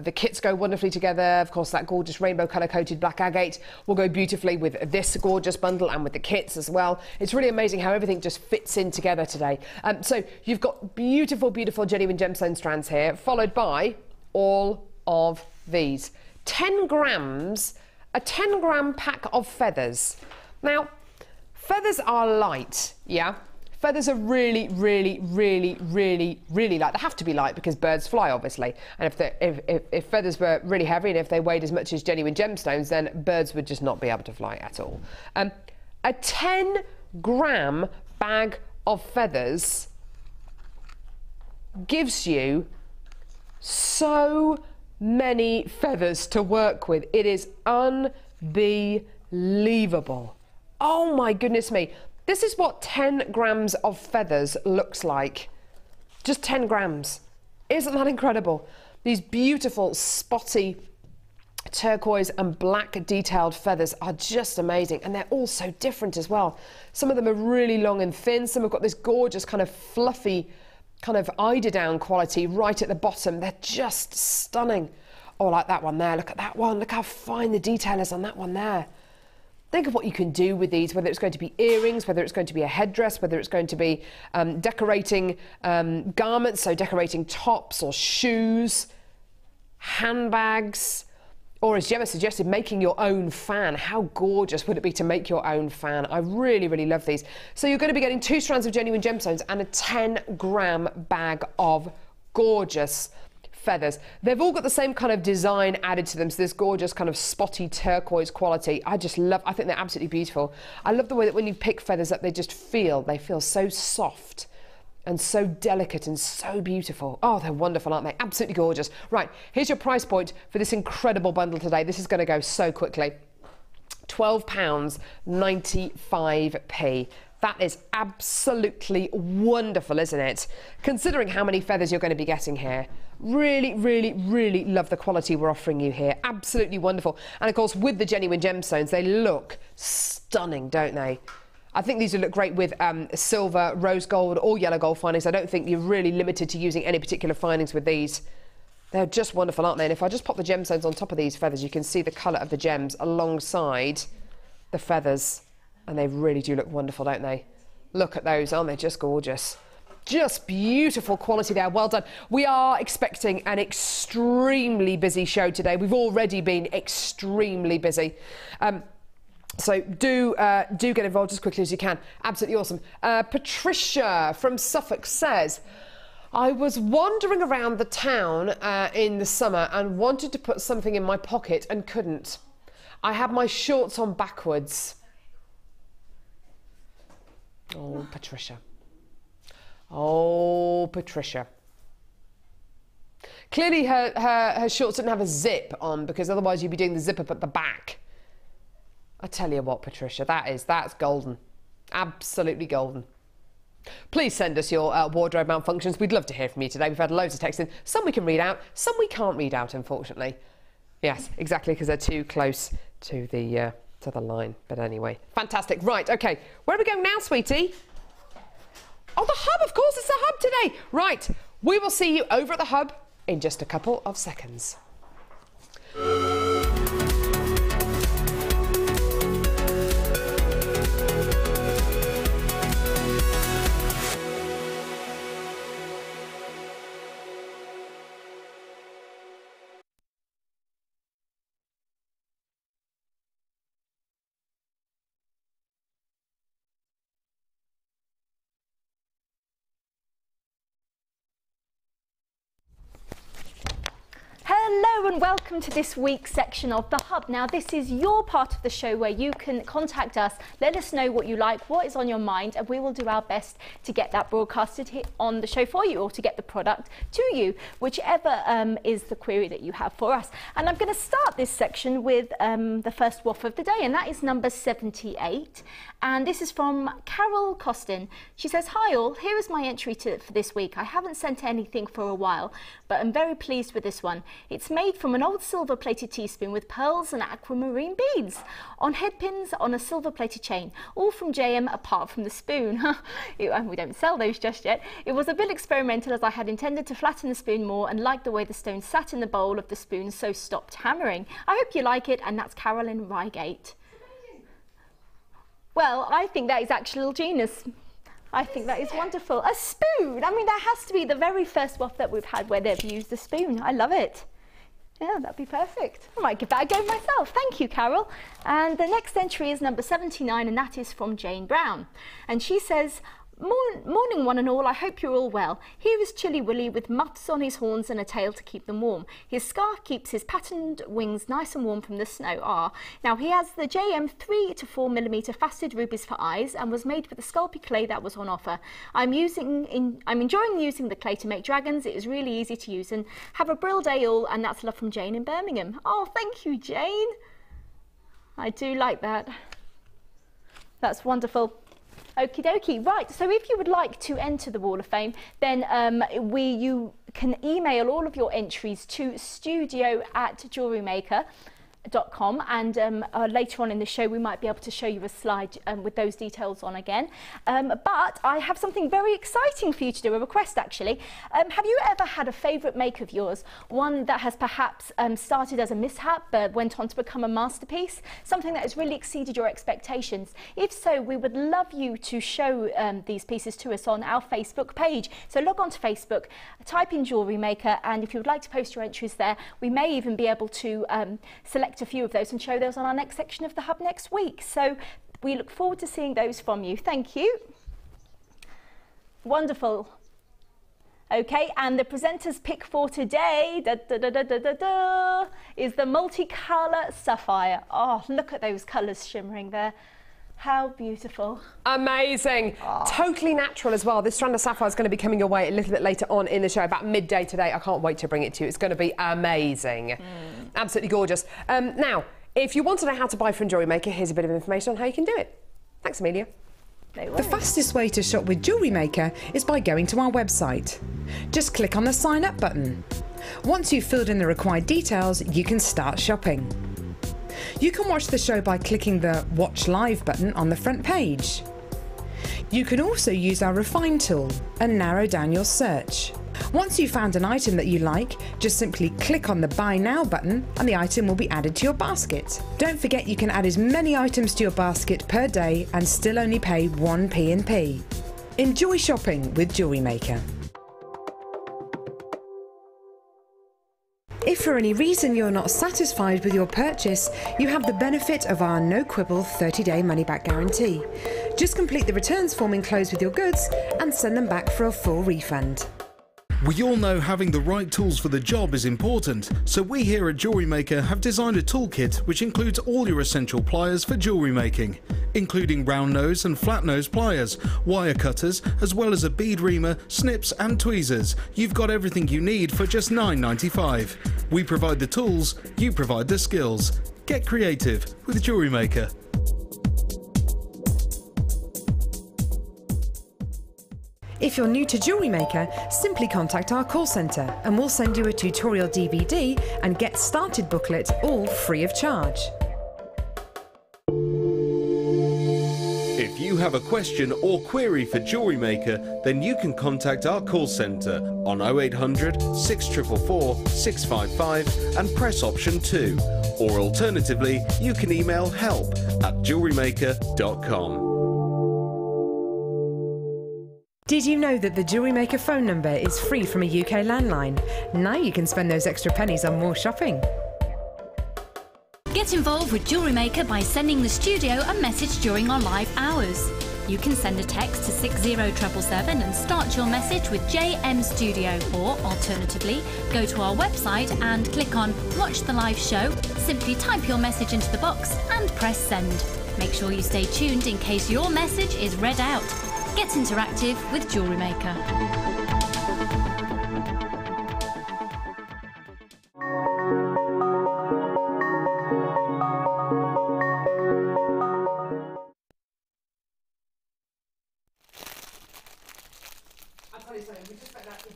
The kits go wonderfully together. Of course, that gorgeous rainbow colour coated black agate will go beautifully with this gorgeous bundle and with the kits as well. It's really amazing how everything just fits in together today. So you've got beautiful, beautiful genuine gemstone strands here, followed by all of these. 10 grams, a 10 gram pack of feathers. Now, feathers are light, yeah? Feathers are really, really, really, really, really light. They have to be light because birds fly, obviously. And if feathers were really heavy and if they weighed as much as genuine gemstones, then birds would just not be able to fly at all. A 10 gram bag of feathers gives you so many feathers to work with. It is unbelievable. Oh my goodness me. This is what 10 grams of feathers looks like. Just 10 grams. Isn't that incredible? These beautiful spotty turquoise and black detailed feathers are just amazing, and they're all so different as well. Some of them are really long and thin. Some have got this gorgeous kind of fluffy kind of eiderdown quality right at the bottom. They're just stunning. Oh, I like that one there. Look at that one. Look how fine the detail is on that one there. Think of what you can do with these, whether it's going to be earrings, whether it's going to be a headdress, whether it's going to be decorating garments, so decorating tops or shoes, handbags, or as Gemma suggested, making your own fan. How gorgeous would it be to make your own fan? I really, really love these. So you're going to be getting 2 strands of genuine gemstones and a 10 gram bag of gorgeous feathers. They've all got the same kind of design added to them, so this gorgeous kind of spotty turquoise quality. I think they're absolutely beautiful. I love the way that when you pick feathers up, they feel so soft and so delicate and so beautiful. Oh, they're wonderful, aren't they? Absolutely gorgeous. Right, here's your price point for this incredible bundle today. This is going to go so quickly. £12.95. That is absolutely wonderful, isn't it? Considering how many feathers you're going to be getting here. Really, really, really love the quality we're offering you here. Absolutely wonderful. And of course, with the genuine gemstones, they look stunning, don't they? I think these would look great with silver, rose gold, or yellow gold findings. I don't think you're really limited to using any particular findings with these. They're just wonderful, aren't they? And if I just pop the gemstones on top of these feathers, you can see the colour of the gems alongside the feathers. And they really do look wonderful, don't they? Look at those, aren't they just gorgeous? Just beautiful quality there, well done. We are expecting an extremely busy show today. We've already been extremely busy. So do get involved as quickly as you can. Absolutely awesome. Patricia from Suffolk says, I was wandering around the town in the summer and wanted to put something in my pocket and couldn't. I had my shorts on backwards. Oh, Patricia. Oh, Patricia. Clearly her shorts didn't have a zip on, because otherwise you'd be doing the zip up at the back. I tell you what, Patricia, that's golden. Absolutely golden. Please send us your wardrobe malfunctions. We'd love to hear from you today. We've had loads of texts in. Some we can read out, some we can't read out, unfortunately. Yes, exactly, because they're too close to the line. But anyway, fantastic. Right, okay. Where are we going now, sweetie? Oh, the hub, of course, it's the hub today. Right, we will see you over at the hub in just a couple of seconds. Hello and welcome to this week's section of The Hub. Now this is your part of the show where you can contact us, let us know what you like, what is on your mind, and we will do our best to get that broadcasted here on the show for you, or to get the product to you, whichever is the query that you have for us. And I'm going to start this section with the first waff of the day, and that is number 78. And this is from Carol Costin. She says, "Hi all, here is my entry for this week. I haven't sent anything for a while, but I'm very pleased with this one. It's made from an old silver-plated teaspoon with pearls and aquamarine beads on headpins on a silver-plated chain, all from JM apart from the spoon." We don't sell those just yet. "It was a bit experimental as I had intended to flatten the spoon more and liked the way the stone sat in the bowl of the spoon, so stopped hammering. I hope you like it," and that's Carol in Reigate. Well, I think that is actual genius. I think that is wonderful. A spoon! I mean, that has to be the very first waff that we've had where they've used a spoon. I love it. Yeah, that'd be perfect. I might give that a go myself. Thank you, Carol. And the next entry is number 79, and that is from Jane Brown. And she says, "Morning one and all, I hope you're all well. Here is Chilly Willy with muffs on his horns and a tail to keep them warm. His scarf keeps his patterned wings nice and warm from the snow." Now he has the JM 3 to 4mm faceted rubies for eyes and was made with the Sculpey clay that was on offer. I'm enjoying using the clay to make dragons. It is really easy to use, and have a brill day all, and that's love from Jane in Birmingham. Oh, thank you, Jane. I do like that. That's wonderful. Okie dokie. Right, so if you would like to enter the Wall of Fame, then you can email all of your entries to studio@JewelleryMaker.com, and later on in the show we might be able to show you a slide with those details on again. But I have something very exciting for you to do, a request actually. Have you ever had a favourite make of yours, one that has perhaps started as a mishap but went on to become a masterpiece, something that has really exceeded your expectations? If so, we would love you to show these pieces to us on our Facebook page. So log on to Facebook, type in Jewellery Maker, and if you would like to post your entries there, we may even be able to select a few of those and show those on our next section of the Hub next week. So we look forward to seeing those from you. Thank you. Wonderful. Okay, and the presenter's pick for today is the multicolour Sapphire. Oh, look at those colours shimmering there. How beautiful. Amazing. Oh. Totally natural as well. This strand of sapphire is going to be coming your way a little bit later on in the show, about midday today. I can't wait to bring it to you. It's going to be amazing. Absolutely gorgeous. Now, if you want to know how to buy from Jewellery Maker, here's a bit of information on how you can do it. Thanks, Amelia. The fastest way to shop with Jewellery Maker is by going to our website. Just click on the sign up button. Once you've filled in the required details, you can start shopping. You can watch the show by clicking the Watch Live button on the front page. You can also use our Refine tool and narrow down your search. Once you've found an item that you like, just simply click on the Buy Now button and the item will be added to your basket. Don't forget you can add as many items to your basket per day and still only pay 1 P&P. Enjoy shopping with Jewellery Maker. If for any reason you're not satisfied with your purchase, you have the benefit of our no quibble 30-day money-back guarantee. Just complete the returns form enclosed with your goods and send them back for a full refund. We all know having the right tools for the job is important, so we here at Jewellery Maker have designed a toolkit which includes all your essential pliers for jewellery making, including round nose and flat nose pliers, wire cutters, as well as a bead reamer, snips and tweezers. You've got everything you need for just $9.95. We provide the tools, you provide the skills. Get creative with Jewellery Maker. If you're new to Jewellery Maker, simply contact our call centre and we'll send you a tutorial DVD and Get Started booklet, all free of charge. If you have a question or query for Jewellery Maker, then you can contact our call centre on 0800 644 655 and press option 2. Or alternatively, you can email help@jewellerymaker.com. Did you know that the Jewellery Maker phone number is free from a UK landline? Now you can spend those extra pennies on more shopping. Get involved with Jewellery Maker by sending the studio a message during our live hours. You can send a text to 60777 and start your message with JM Studio, or alternatively, go to our website and click on Watch the Live Show, simply type your message into the box and press send. Make sure you stay tuned in case your message is read out. Get interactive with Jewellery Maker.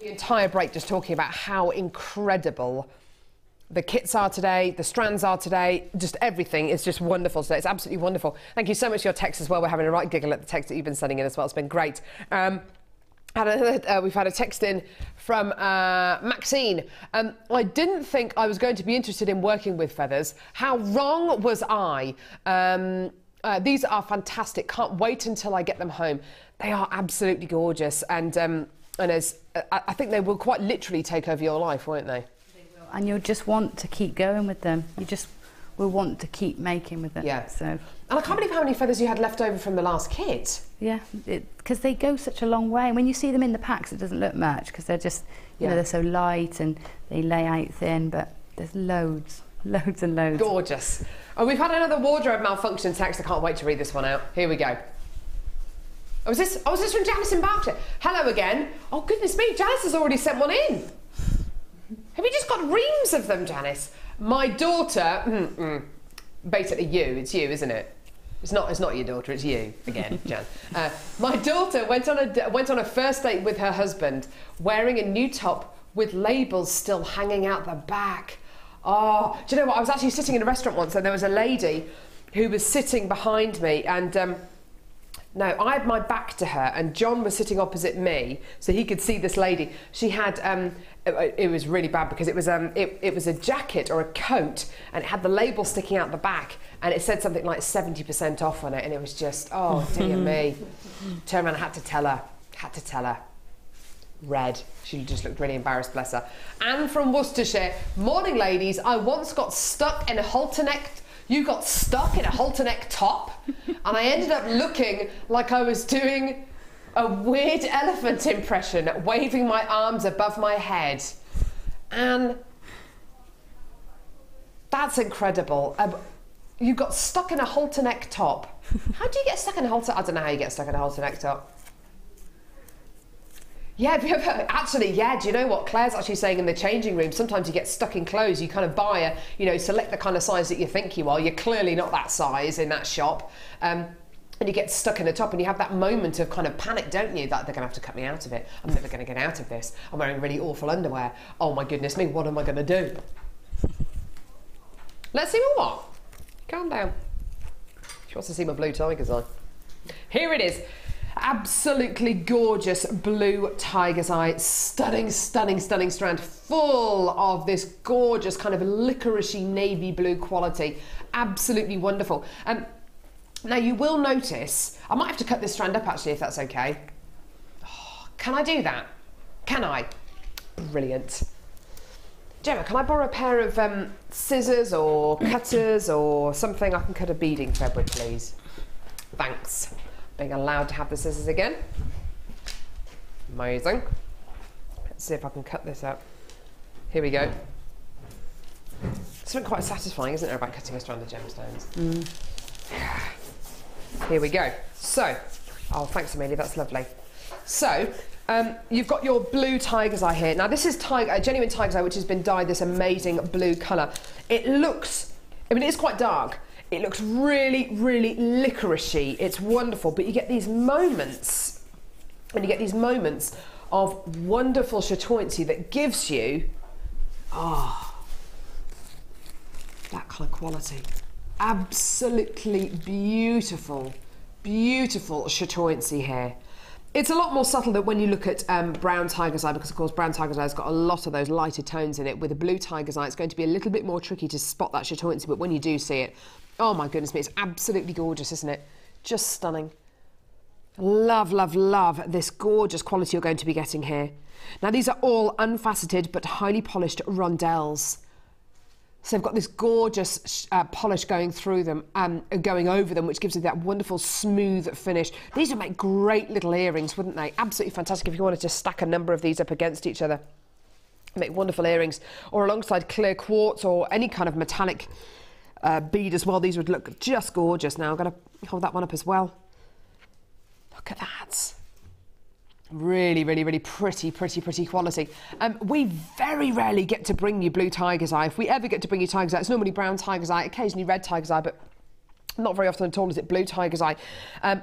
The entire break just talking about how incredible the kits are today, the strands are today, just everything is just wonderful today. It's absolutely wonderful. Thank you so much for your text as well. We're having a right giggle at the text that you've been sending in as well. It's been great. We've had a text in from Maxine. I didn't think I was going to be interested in working with feathers. How wrong was I? These are fantastic. Can't wait until I get them home. They are absolutely gorgeous, and as I think they will quite literally take over your life, won't they? They will, and you'll just want to keep going with them. You just will want to keep making with them. Yeah. So. And I can't believe how many feathers you had left over from the last kit. Yeah, because they go such a long way. When you see them in the packs, it doesn't look much because they're just, you know, they're so light and they lay out thin. But there's loads and loads. Gorgeous. And we've had another wardrobe malfunction text. I can't wait to read this one out. Here we go. Oh, is this from Janice in Berkshire? Hello again. Oh, goodness me, Janice has already sent one in. Have you just got reams of them, Janice? My daughter, basically it's you, isn't it? It's not your daughter, it's you again, Jan. My daughter went on a first date with her husband, wearing a new top with labels still hanging out the back. Oh, do you know what? I was actually sitting in a restaurant once, and there was a lady who was sitting behind me, and no, I had my back to her, and John was sitting opposite me, so he could see this lady. She had, it was really bad because it was a jacket or a coat, and it had the label sticking out the back, and it said something like 70% off on it, and it was just, oh dear me. Turned around, I had to tell her. Red. She just looked really embarrassed, bless her. Anne from Worcestershire. Morning, ladies. I once got stuck in a halter neck. You got stuck in a halter neck top, and I ended up looking like I was doing a weird elephant impression, waving my arms above my head. And that's incredible. You got stuck in a halter neck top. How do you get stuck in a halter? I don't know how you get stuck in a halter neck top. Yeah, actually, yeah, do you know what? Claire's actually saying in the changing room, sometimes you get stuck in clothes, you kind of buy select the kind of size that you think you are. You're clearly not that size in that shop. And you get stuck in a top, and you have that moment of kind of panic, don't you? That they're going to have to cut me out of it. I'm never going to get out of this. I'm wearing really awful underwear. Oh my goodness me, what am I going to do? Let's see what. Calm down. She wants to see my blue tiger's eye. Here it is. Absolutely gorgeous blue tiger's eye. Stunning, stunning, stunning strand. Full of this gorgeous kind of licoricey navy blue quality. Absolutely wonderful. Now you will notice, I might have to cut this strand up actually if that's okay. Oh, can I do that? Can I? Brilliant. Gemma, can I borrow a pair of scissors or cutters or something? I can cut a beading thread with, please. Thanks. Being allowed to have the scissors again. Amazing. Let's see if I can cut this up. Here we go. Something quite satisfying, isn't there, about cutting a strand of gemstones? Here we go. So, oh, thanks, Amelia, that's lovely. So, you've got your blue tiger's eye here. Now, this is a genuine tiger's eye, which has been dyed this amazing blue colour. It looks, I mean, it is quite dark. It looks really, really licoricey. It's wonderful, but you get these moments, and you get these moments of wonderful chatoyancy that gives you, that kind of quality. Absolutely beautiful, beautiful chatoyancy here. It's a lot more subtle than when you look at brown tiger's eye, because of course brown tiger's eye has got a lot of those lighter tones in it. With a blue tiger's eye, it's going to be a little bit more tricky to spot that chatoyancy, but when you do see it, oh my goodness me, it's absolutely gorgeous, isn't it? Just stunning. Love, love, love this gorgeous quality you're going to be getting here. Now these are all unfaceted but highly polished rondelles. So they've got this gorgeous polish going through them, going over them, which gives it that wonderful smooth finish. These would make great little earrings, wouldn't they? Absolutely fantastic if you wanted to stack a number of these up against each other. Make wonderful earrings, or alongside clear quartz or any kind of metallic bead as well. These would look just gorgeous. Now I'm going to hold that one up as well. Look at that. Really, really, really pretty quality. We very rarely get to bring you blue tiger's eye. If we ever get to bring you tiger's eye, it's normally brown tiger's eye, occasionally red tiger's eye, but not very often at all is it blue tiger's eye.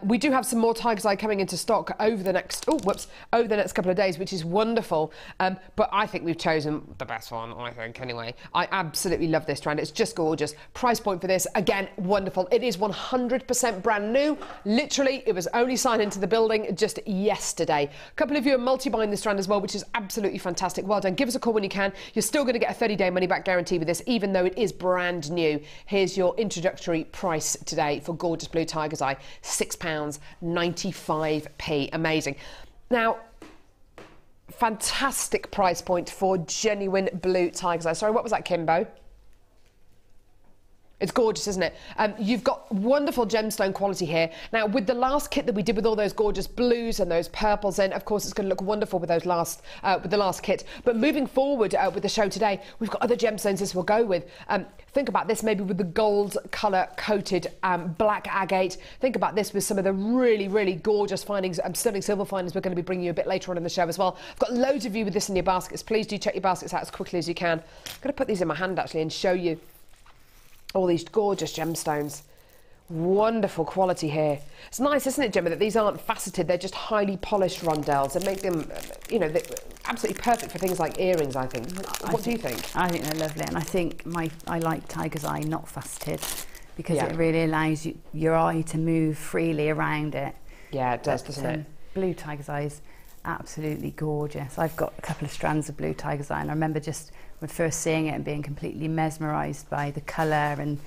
We do have some more tiger's eye coming into stock over the next couple of days, which is wonderful. But I think we've chosen the best one, I think, anyway. I absolutely love this strand. It's just gorgeous. Price point for this, again, wonderful. It is 100% brand new. Literally, it was only signed into the building just yesterday. A couple of you are multi-buying this strand as well, which is absolutely fantastic. Well done. Give us a call when you can. You're still going to get a 30-day money-back guarantee with this, even though it is brand new. Here's your introductory price today for gorgeous blue tiger's eye, £6.95. Amazing. Now, fantastic price point for genuine blue tiger's eye. Sorry, what was that, Kimbo? It's gorgeous, isn't it? You've got wonderful gemstone quality here. Now, with the last kit that we did with all those gorgeous blues and those purples in, of course, it's going to look wonderful with those with the last kit. But moving forward with the show today, we've got other gemstones this will go with. Think about this maybe with the gold colour coated black agate. Think about this with some of the really, really gorgeous findings, sterling silver findings we're going to be bringing you a bit later on in the show as well. I've got loads of you with this in your baskets. Please do check your baskets out as quickly as you can. I'm going to put these in my hand actually and show you all these gorgeous gemstones. Wonderful quality here. It's nice, isn't it, Gemma, that these aren't faceted, they're just highly polished rondelles that make them, you know, absolutely perfect for things like earrings, I think. What do you think? I think they're lovely, and I think I like tiger's eye not faceted because it really allows your eye to move freely around it. Yeah, it does, doesn't it? Blue tiger's eye is absolutely gorgeous. I've got a couple of strands of blue tiger's eye, and I remember just when first seeing it and being completely mesmerised by the colour and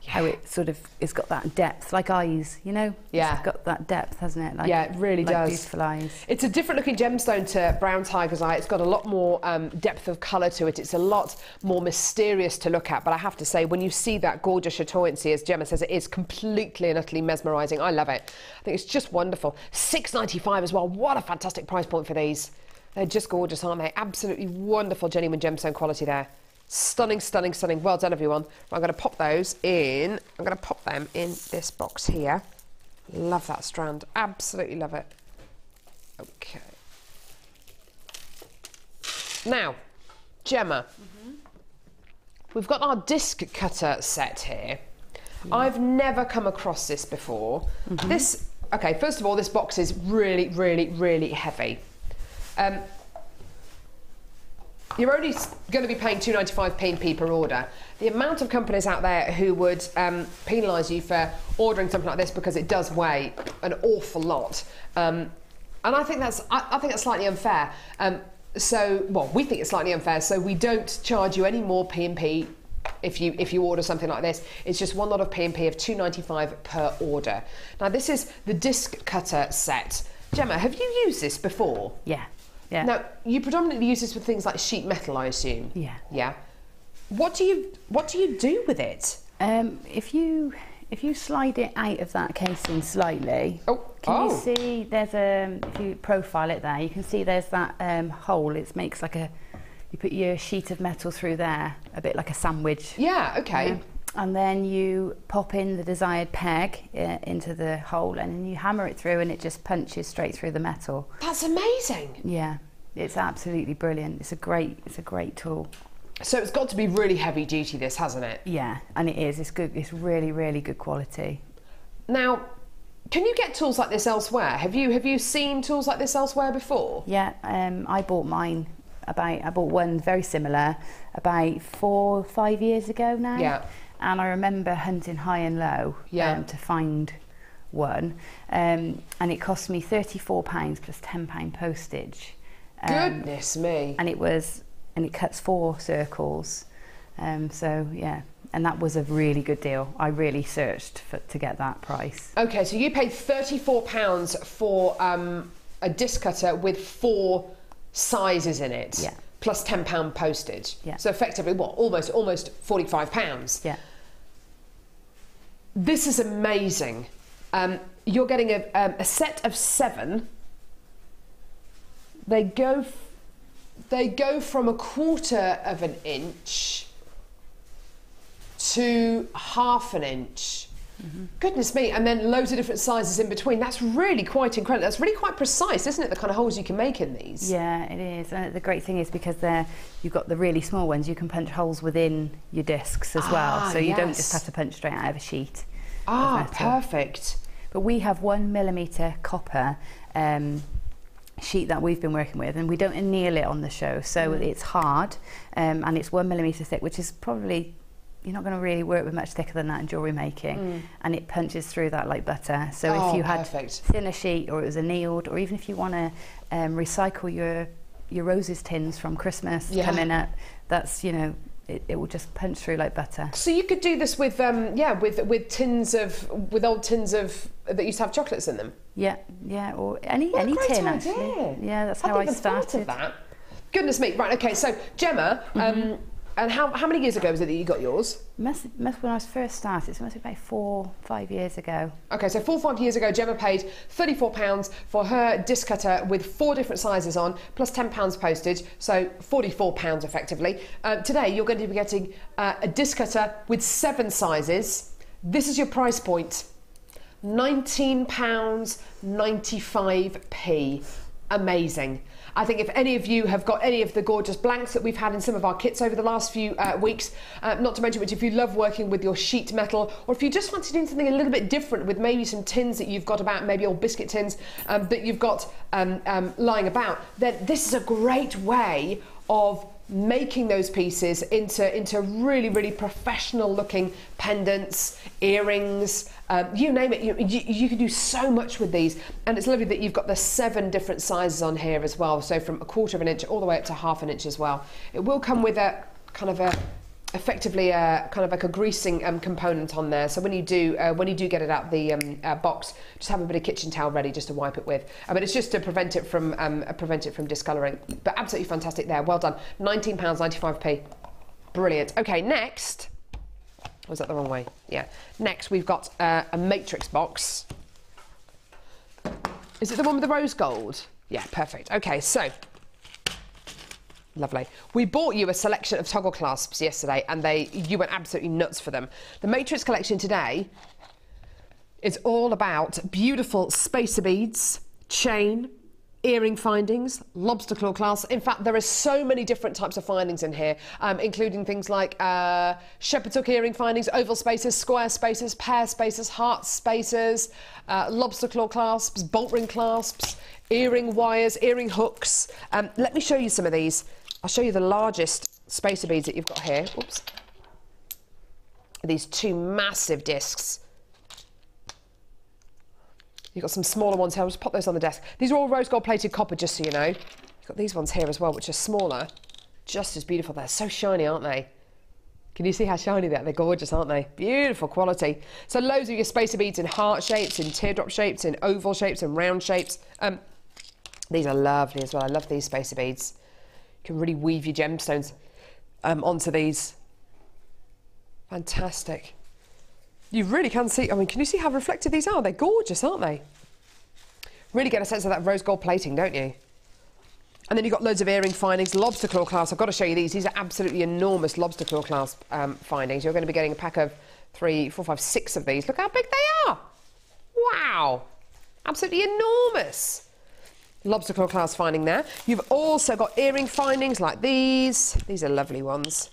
how it sort of, it's got that depth, like eyes, you know? Yeah. It's got that depth, hasn't it? Like, yeah, it really does. Beautiful eyes. It's a different looking gemstone to brown tiger's eye. It's got a lot more depth of colour to it. It's a lot more mysterious to look at. But I have to say, when you see that gorgeous chatoyancy, as Gemma says, it is completely and utterly mesmerising. I love it. I think it's just wonderful. £6.95 as well. What a fantastic price point for these. They're just gorgeous, aren't they? Absolutely wonderful genuine gemstone quality there. Stunning, stunning, stunning. Well done, everyone. I'm going to pop those in. I'm going to pop them in this box here. Love that strand. Absolutely love it. Okay. Now, Gemma, we've got our disc cutter set here. I've never come across this before. This, okay, first of all, this box is really, really, really heavy. You're only going to be paying £2.95 P&P per order. The amount of companies out there who would penalise you for ordering something like this because it does weigh an awful lot, and I think that's slightly unfair. Well, we think it's slightly unfair, so we don't charge you any more P&P if you order something like this. It's just one lot of P&P of £2.95 per order. Now, this is the disc cutter set. Gemma, have you used this before? Yeah. Yeah. Now, you predominantly use this with things like sheet metal, I assume. Yeah. Yeah. What do you do with it? If you slide it out of that casing slightly, can you see there's if you profile it there, you can see there's that hole. It makes like you put your sheet of metal through there, a bit like a sandwich. Yeah. Okay. And then you pop in the desired peg into the hole, and then you hammer it through, and it just punches straight through the metal. That's amazing. Yeah, it's absolutely brilliant. It's a great tool. So it's got to be really heavy duty, this, hasn't it? Yeah, and it is. It's good. It's really, really good quality. Now, can you get tools like this elsewhere? Have you seen tools like this elsewhere before? Yeah, I bought mine. I bought one very similar about 4 or 5 years ago now. Yeah. And I remember hunting high and low to find one, and it cost me £34 plus £10 postage. Goodness me! And it cuts 4 circles, so yeah, and that was a really good deal. I really searched to get that price. Okay, so you paid £34 for a disc cutter with 4 sizes in it. Yeah. plus £10 postage. Yeah. So effectively, what, almost £45. Yeah. This is amazing. You're getting a set of 7. They go from 1/4 of an inch to 1/2 inch. Goodness me, and then loads of different sizes in between. That's really quite incredible. That's really quite precise, isn't it, the kind of holes you can make in these? Yeah, it is. And the great thing is because you've got the really small ones, you can punch holes within your discs as well. So you don't just have to punch straight out of a sheet. Ah, perfect. But we have 1mm copper sheet that we've been working with, and we don't anneal it on the show, so it's hard, and it's 1mm thick, which is probably, you're not going to really work with much thicker than that in jewellery making, and it punches through that like butter. So if you had thinner sheet, or it was annealed, or even if you want to recycle your roses tins from Christmas coming up, that's, you know, it will just punch through like butter. So you could do this with with tins of old tins of that used to have chocolates in them. Yeah, or any tin actually. Yeah, that's how I started. That. Goodness me! Right, okay. So Gemma, and how many years ago was it that you got yours? Must when I was first started. So it must be about 4 or 5 years ago. Okay, so 4 or 5 years ago, Gemma paid £34 for her disc cutter with 4 different sizes on, plus £10 postage, so £44 effectively. Today, you're going to be getting a disc cutter with 7 sizes. This is your price point, £19.95p. Amazing. I think if any of you have got any of the gorgeous blanks that we've had in some of our kits over the last few weeks, not to mention which, if you love working with your sheet metal, or if you just want to do something a little bit different with maybe some tins that you've got about, maybe old biscuit tins that you've got lying about, then this is a great way of making those pieces into really, really professional looking pendants, earrings, you name it. You can do so much with these, and it's lovely that you've got the 7 different sizes on here as well, so from 1/4 of an inch all the way up to 1/2 an inch as well. It will come with a kind of effectively kind of like a greasing component on there, so when you do get it out the box, just have a bit of kitchen towel ready just to wipe it with, but it's just to prevent it from discolouring. But absolutely fantastic there, well done. £19.95p, brilliant. Okay, next, was that the wrong way? Yeah, next we've got a matrix box. Is it the one with the rose gold? Yeah, perfect. Okay, so lovely. We bought you a selection of toggle clasps yesterday, and you went absolutely nuts for them. The Matrix collection today is all about beautiful spacer beads, chain, earring findings, lobster claw clasps. In fact, there are so many different types of findings in here, including things like shepherd's hook earring findings, oval spacers, square spacers, pear spacers, heart spacers, lobster claw clasps, bolt ring clasps, earring wires, earring hooks. Let me show you some of these. I'll show you the largest spacer beads that you've got here. Oops. These 2 massive discs. You've got some smaller ones here. I'll just pop those on the desk. These are all rose gold plated copper, just so you know. You've got these ones here as well, which are smaller. Just as beautiful. They're so shiny, aren't they? Can you see how shiny they are? They're gorgeous, aren't they? Beautiful quality. So loads of your spacer beads in heart shapes, in teardrop shapes, in oval shapes, and round shapes. These are lovely as well. I love these spacer beads. You can really weave your gemstones onto these. Fantastic. You really can see, I mean, can you see how reflective these are? They're gorgeous, aren't they? Really get a sense of that rose gold plating, don't you? And then you've got loads of earring findings, lobster claw clasps. I've got to show you these. These are absolutely enormous lobster claw clasp findings. You're going to be getting a pack of 3, 4, 5, 6 of these. Look how big they are. Wow. Absolutely enormous. Lobster claw clasp finding there. You've also got earring findings like these. These are lovely ones.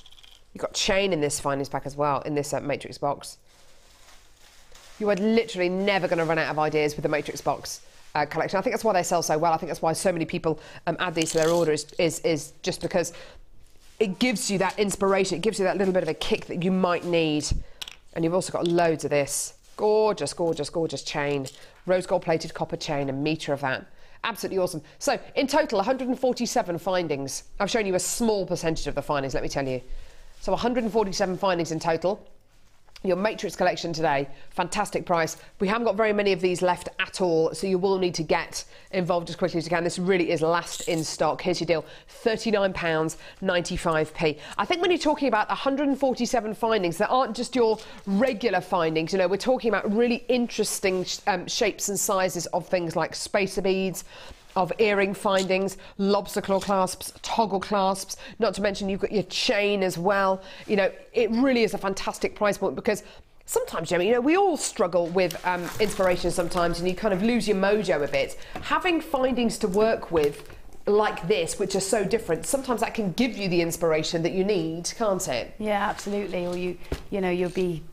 You've got chain in this findings pack as well, in this matrix box. You are literally never going to run out of ideas with the matrix box collection. I think that's why they sell so well. I think that's why so many people add these to their order, is just because it gives you that inspiration. It gives you that little bit of a kick that you might need. And you've also got loads of this. Gorgeous, gorgeous, gorgeous chain. Rose gold plated copper chain, a metre of that. Absolutely awesome. So in total, 147 findings. I've shown you a small percentage of the findings, let me tell you. So 147 findings in total. your matrix collection today. Fantastic price. We haven't got very many of these left at all, so you will need to get involved as quickly as you can. This really is last in stock. Here's your deal, £39.95p. I think when you're talking about 147 findings, that aren't just your regular findings. You know, we're talking about really interesting shapes and sizes of things like spacer beads, of earring findings, lobster claw clasps, toggle clasps, not to mention you've got your chain as well. You know, it really is a fantastic price point, because sometimes, Gemma, you know, we all struggle with inspiration sometimes, and you kind of lose your mojo a bit. Having findings to work with like this, which are so different, sometimes that can give you the inspiration that you need, can't it? Yeah, absolutely. Or you know, you'll be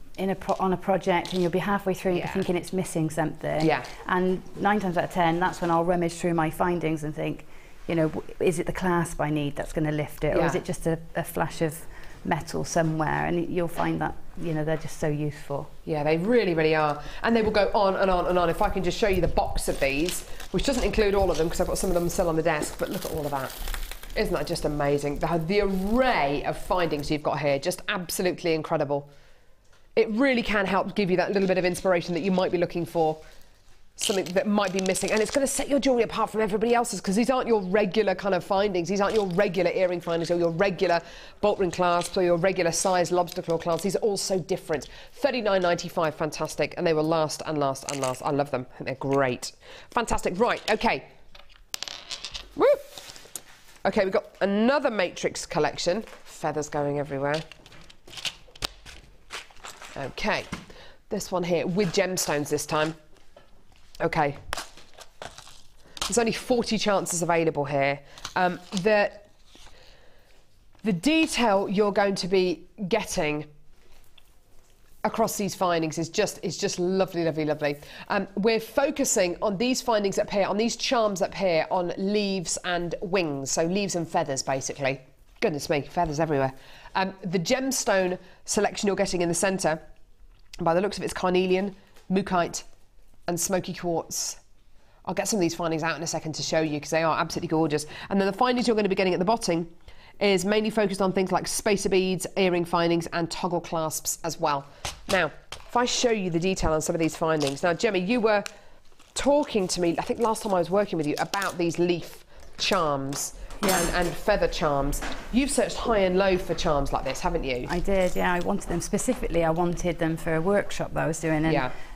on a project and you'll be halfway through and you're thinking it's missing something. Yeah. And 9 times out of 10, that's when I'll rummage through my findings and think, you know, is it the clasp I need that's going to lift it, or is it just a flash of metal somewhere? And you'll find that, you know, they're just so useful. Yeah, they really, really are. And they will go on and on and on. If I can just show you the box of these, which doesn't include all of them because I've got some of them still on the desk, but look at all of that. Isn't that just amazing? The array of findings you've got here, just absolutely incredible. It really can help give you that little bit of inspiration that you might be looking for, something that might be missing. And it's going to set your jewellery apart from everybody else's, because these aren't your regular kind of findings. These aren't your regular earring findings or your regular bolt ring clasps or your regular size lobster claw clasps. These are all so different. £39.95, fantastic. And they will last and last and last. I love them. I think they're great. Fantastic. Right, okay. Woo! Okay, we've got another matrix collection. Feathers going everywhere. Okay, this one here with gemstones this time. Okay, there's only 40 chances available here. The detail you're going to be getting across these findings is just lovely, lovely, lovely. We're focusing on these findings up here, on these charms up here, on leaves and wings, so leaves and feathers basically. Goodness me, feathers everywhere. The gemstone selection you're getting in the centre, by the looks of it, it's carnelian, mookaite and smoky quartz. I'll get some of these findings out in a second to show you because they are absolutely gorgeous. And then the findings you're going to be getting at the bottom is mainly focused on things like spacer beads, earring findings and toggle clasps as well. Now, if I show you the detail on some of these findings. Now, Gemma, you were talking to me, I think last time I was working with you, about these leaf charms. And feather charms. You've searched high and low for charms like this, haven't you? I did, yeah. I wanted them specifically. I wanted them for a workshop that I was doing,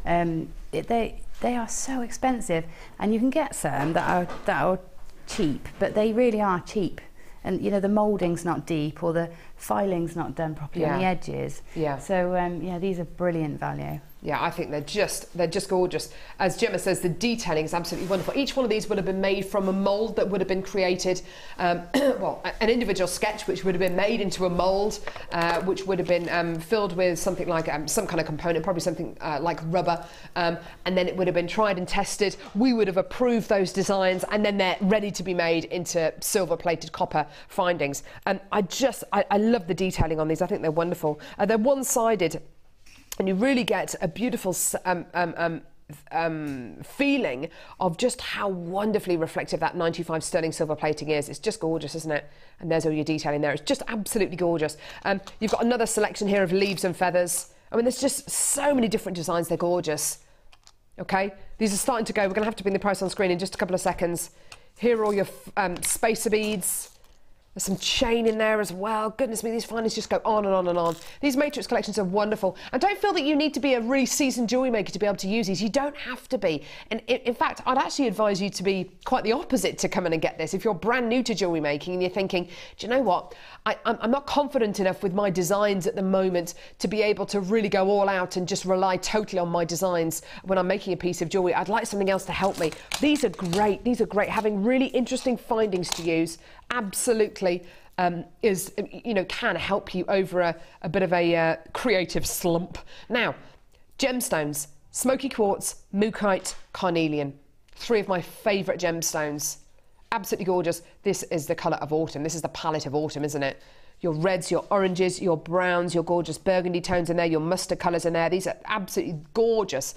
and they are so expensive. And you can get some that are cheap, but they really are cheap. And you know, the moulding's not deep, or the filing's not done properly on the edges. Yeah. So yeah, these are brilliant value. Yeah, I think they're just gorgeous. As Gemma says, the detailing is absolutely wonderful. Each one of these would have been made from a mould that would have been created, well, an individual sketch which would have been made into a mould, which would have been filled with something like some kind of component, probably something like rubber, and then it would have been tried and tested. We would have approved those designs, and then they're ready to be made into silver-plated copper findings. I love the detailing on these. I think they're wonderful. They're one-sided, and you really get a beautiful feeling of just how wonderfully reflective that 95 sterling silver plating is. It's just gorgeous, isn't it? And there's all your detailing there. It's just absolutely gorgeous. You've got another selection here of leaves and feathers. I mean, there's just so many different designs. They're gorgeous. Okay, these are starting to go. We're going to have to bring the price on screen in just a couple of seconds. Here are all your spacer beads. There's some chain in there as well. Goodness me, these findings just go on and on and on. These matrix collections are wonderful. And don't feel that you need to be a really seasoned jewellery maker to be able to use these. You don't have to be. And in fact, I'd actually advise you to be quite the opposite to come in and get this. If you're brand new to jewellery making and you're thinking, do you know what? I'm not confident enough with my designs at the moment to be able to really go all out and just rely totally on my designs when I'm making a piece of jewellery. I'd like something else to help me. These are great. These are great. Having really interesting findings to use absolutely is, you know, can help you over a bit of a creative slump. Now, gemstones, smoky quartz, mookaite, carnelian. 3 of my favourite gemstones. Absolutely gorgeous. This is the colour of autumn. This is the palette of autumn, isn't it? Your reds, your oranges, your browns, your gorgeous burgundy tones in there, your mustard colours in there. These are absolutely gorgeous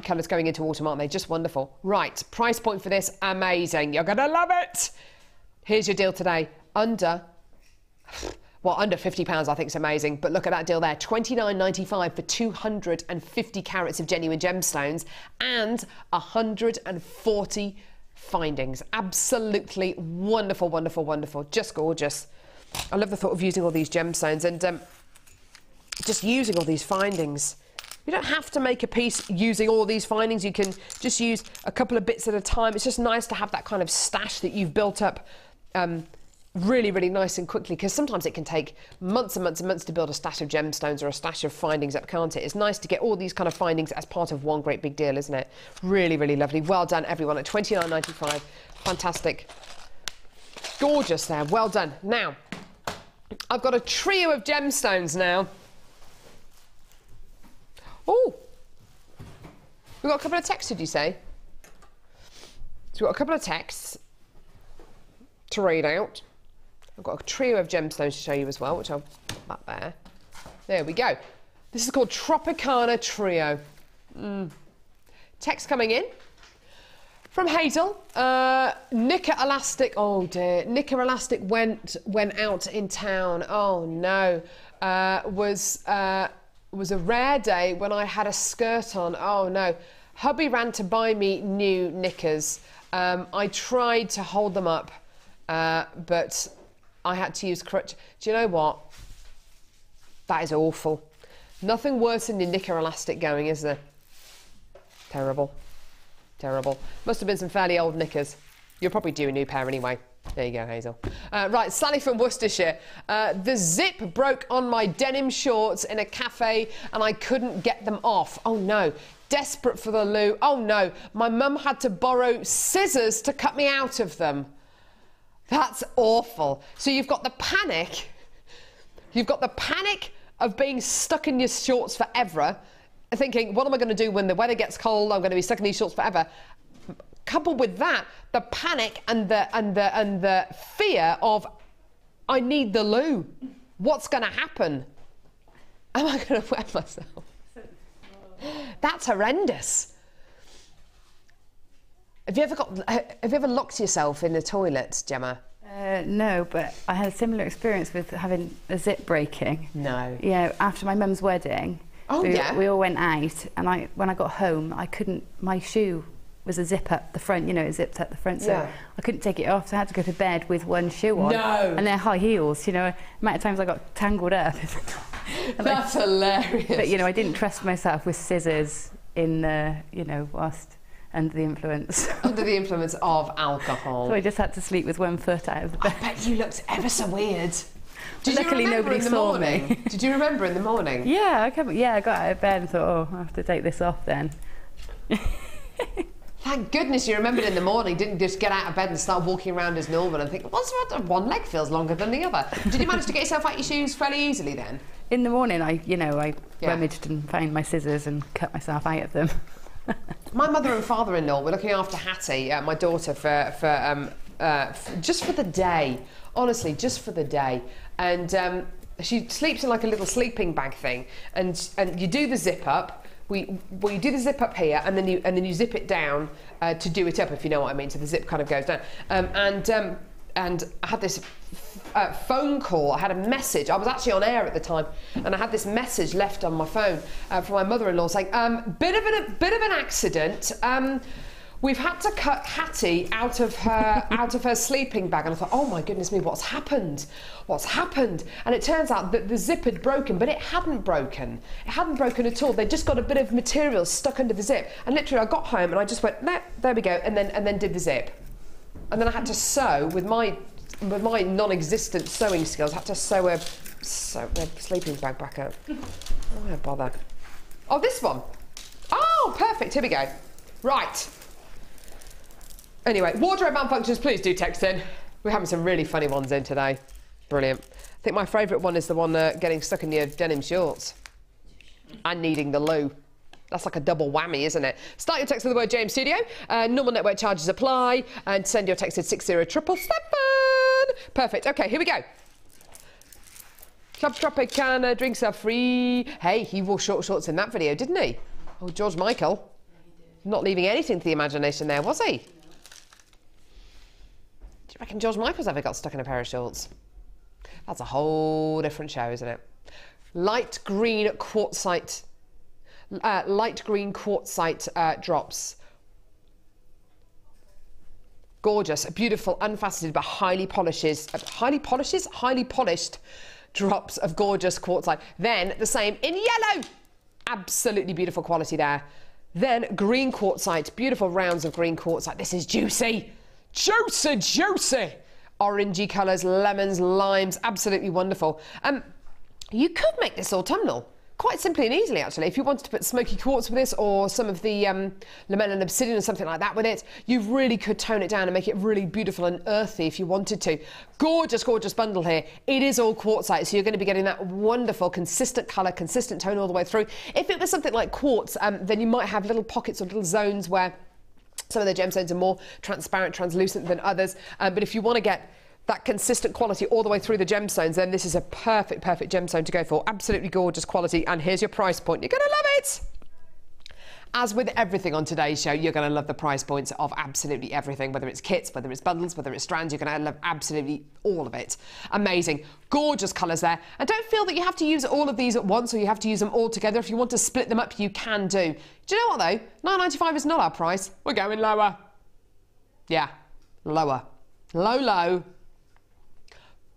colours going into autumn, aren't they? Just wonderful. Right, price point for this, amazing. You're going to love it. Here's your deal today. Under well, under £50, I think is amazing. But look at that deal there, $29.95 for 250 carats of genuine gemstones and 140 findings. Absolutely wonderful, wonderful, wonderful. Just gorgeous. I love the thought of using all these gemstones and just using all these findings. You don't have to make a piece using all these findings. You can just use a couple of bits at a time. It's just nice to have that kind of stash that you've built up really, really nice and quickly, because sometimes it can take months and months and months to build a stash of gemstones or a stash of findings up, can't it? It's nice to get all these kind of findings as part of one great big deal, isn't it? Really, really lovely. Well done, everyone, at $29.95. Fantastic. Gorgeous there. Well done. Now, I've got a trio of gemstones now. Oh, we've got a couple of texts, did you say? So we've got a couple of texts to read out. I've got a trio of gemstones to show you as well, which I'll put that there. There we go. This is called Tropicana Trio. Text coming in from Hazel. Knicker Elastic. Oh dear. Knicker Elastic went out in town. Oh no. Was a rare day when I had a skirt on. Oh no. Hubby ran to buy me new knickers. I tried to hold them up, but I had to use crutch. Do you know what? That is awful. Nothing worse than your knicker elastic going, is there? Terrible. Terrible. Must have been some fairly old knickers. You'll probably do a new pair anyway. There you go, Hazel. Right, Sally from Worcestershire. The zip broke on my denim shorts in a cafe and I couldn't get them off. Oh no. Desperate for the loo. Oh no. My mum had to borrow scissors to cut me out of them. That's awful. So you've got the panic. You've got the panic of being stuck in your shorts forever, thinking, what am I going to do when the weather gets cold? I'm going to be stuck in these shorts forever. Coupled with that, the panic and the fear of, I need the loo. What's going to happen? Am I going to wet myself? That's horrendous. Have you ever locked yourself in the toilet, Gemma? No, but I had a similar experience with having a zip breaking. No. Yeah, after my mum's wedding. Oh, we all went out, and when I got home, I couldn't. My shoe was a zip up the front, you know, it zipped up the front, so I couldn't take it off, so I had to go to bed with one shoe on. No. And they're high heels, you know. The amount of times I got tangled up. That's hilarious. But you know, I didn't trust myself with scissors in the, you know, whilst under the influence. Under the influence of alcohol. So I just had to sleep with one foot out of the bed. I bet you looked ever so weird. Luckily nobody saw me. Did you remember in the morning? Yeah, I got out of bed and thought, oh, I have to take this off then. Thank goodness you remembered in the morning, didn't just get out of bed and start walking around as normal and think, what's wrong? One leg feels longer than the other. Did you manage to get yourself out your shoes fairly easily then? In the morning, I rummaged and found my scissors and cut myself out of them. My mother and father-in-law were looking after Hattie, my daughter, for just for the day. Honestly, just for the day. And she sleeps in like a little sleeping bag thing, and you do the zip up. You do the zip up here, and then you zip it down to do it up, if you know what I mean. So the zip kind of goes down. And I had this phone call. I had a message. I was actually on air at the time, and I had this message left on my phone from my mother-in-law saying, "Bit of an accident. We've had to cut Hattie out of her sleeping bag." And I thought, oh my goodness me, what's happened? What's happened? And it turns out that the zip had broken, but it hadn't broken. It hadn't broken at all. They'd just got a bit of material stuck under the zip. And literally, I got home and I just went, no, there we go, and then did the zip. And then I had to sew with my non-existent sewing skills. I had to sew a sleeping bag back up. Oh, don't bother. Oh, this one. Oh, perfect. Here we go. Right. Anyway, wardrobe malfunctions, please do text in. We're having some really funny ones in today. Brilliant. I think my favourite one is the one getting stuck in your denim shorts and needing the loo. That's like a double whammy, isn't it? Start your text with the word JM Studio. Normal network charges apply, and send your text to 60777. Perfect. Okay, here we go. Club Tropicana, drinks are free. Hey, he wore short shorts in that video, didn't he? Oh, George Michael. Not leaving anything to the imagination there, was he? Do you reckon George Michael's ever got stuck in a pair of shorts? That's a whole different show, isn't it? Light green quartzite drops. Gorgeous, beautiful, unfaceted, but highly polished drops of gorgeous quartzite. Then the same in yellow. Absolutely beautiful quality there. Then green quartzite, beautiful rounds of green quartzite. This is juicy. Juicy, juicy. Orangey colours, lemons, limes, absolutely wonderful. You could make this autumnal quite simply and easily, actually. If you wanted to put smoky quartz with this, or some of the lamella and obsidian or something like that with it, you really could tone it down and make it really beautiful and earthy if you wanted to. Gorgeous, gorgeous bundle here. It is all quartzite, so you're going to be getting that wonderful, consistent colour, consistent tone all the way through. If it was something like quartz, then you might have little pockets or little zones where some of the gemstones are more transparent, translucent than others. But if you want to get that consistent quality all the way through the gemstones, then this is a perfect gemstone to go for. Absolutely gorgeous quality, and here's your price point. You're going to love it! As with everything on today's show, you're going to love the price points of absolutely everything, whether it's kits, whether it's bundles, whether it's strands. You're going to love absolutely all of it. Amazing. Gorgeous colours there. And don't feel that you have to use all of these at once, or you have to use them all together. If you want to split them up, you can do. Do you know what, though? £9.95 is not our price. We're going lower. Yeah, lower. Low.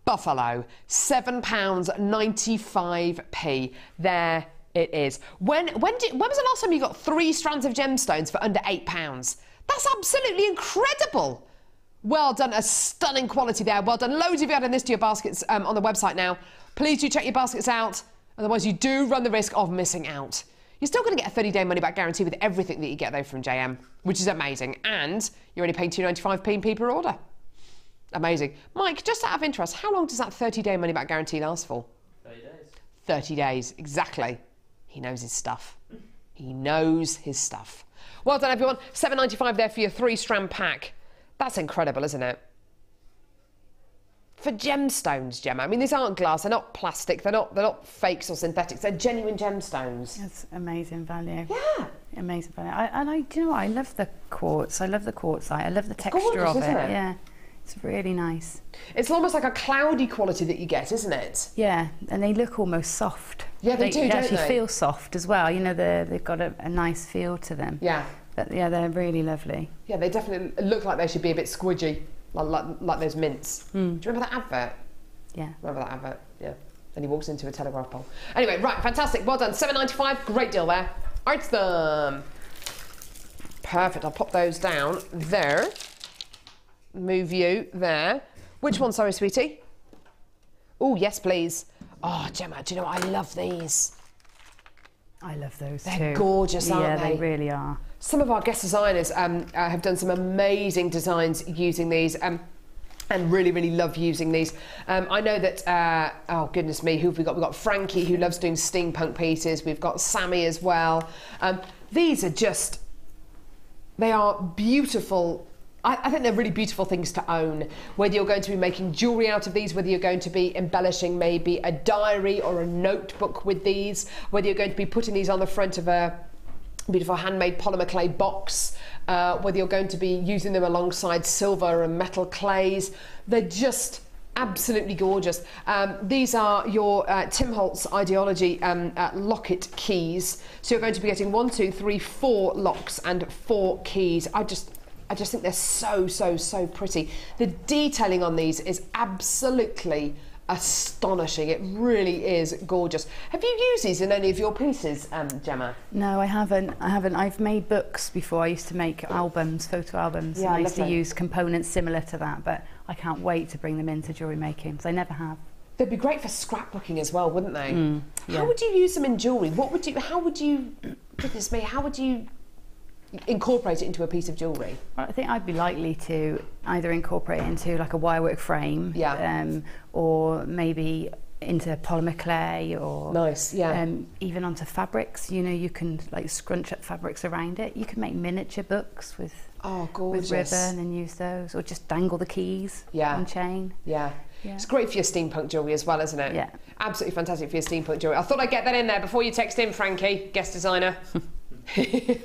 Buffalo, £7.95. There it is. When was the last time you got 3 strands of gemstones for under £8? That's absolutely incredible. Well done, a stunning quality there. Well done. Loads of you adding this to your baskets on the website now. Please do check your baskets out. Otherwise, you do run the risk of missing out. You're still going to get a 30-day money-back guarantee with everything that you get, though, from JM, which is amazing. And you're only paying £2.95p per order. Amazing. Mike, just out of interest, how long does that 30-day money-back guarantee last for? 30 days. 30 days, exactly. He knows his stuff. He knows his stuff. Well done, everyone. £7.95 there for your 3-strand pack. That's incredible, isn't it? For gemstones, Gemma. I mean, these aren't glass. They're not plastic. They're not fakes or synthetics. They're genuine gemstones. That's amazing value. Yeah. Amazing value. Do you know what? I love the quartz. I love the quartzite. I love the texture gorgeous, of it. Isn't it? Yeah. It's really nice. It's almost like a cloudy quality that you get, isn't it? Yeah, and they look almost soft. Yeah, they do, don't they? Actually feel soft as well. You know, they've got a nice feel to them. Yeah. But yeah, they're really lovely. Yeah, they definitely look like they should be a bit squidgy, like those mints. Do you remember that advert? Yeah. Remember that advert? Yeah. And he walks into a telegraph pole. Anyway, right, fantastic. Well done. £7.95. Great deal there. Awesome. Perfect. I'll pop those down there. Move you there. Which one, sorry, sweetie? Oh, yes, please. Oh, Gemma, do you know what? I love these. I love those too. They're gorgeous, aren't they? Yeah, they really are. Some of our guest designers have done some amazing designs using these and really, really love using these. I know that, oh goodness me, who have we got? We've got Frankie, who loves doing steampunk pieces. We've got Sammy as well. These are just, they are beautiful. I think they're really beautiful things to own. Whether you're going to be making jewellery out of these, whether you're going to be embellishing maybe a diary or a notebook with these, whether you're going to be putting these on the front of a beautiful handmade polymer clay box, whether you're going to be using them alongside silver and metal clays, they're just absolutely gorgeous. These are your Tim Holtz Ideology locket keys. So you're going to be getting 1, 2, 3, 4 locks and 4 keys. I just think they're so pretty. The detailing on these is absolutely astonishing. It really is gorgeous. Have you used these in any of your pieces, Gemma? No, I haven't. I've made books before. I used to make albums, photo albums. Yeah, and I used to lovely. use components similar to that, but I can't wait to bring them into jewellery making, because I never have. They'd be great for scrapbooking as well, wouldn't they? Yeah. How would you use them in jewellery? Goodness me, how would you incorporate it into a piece of jewellery? Well, I think I'd be likely to either incorporate it into like a wirework frame, or maybe into polymer clay, or nice, yeah. Even onto fabrics. You know, you can like scrunch up fabrics around it. You can make miniature books with gorgeous. with ribbon and use those, or just dangle the keys on chain. Yeah. It's great for your steampunk jewellery as well, isn't it? Yeah. Absolutely fantastic for your steampunk jewellery. I thought I'd get that in there before you text in, Frankie, guest designer.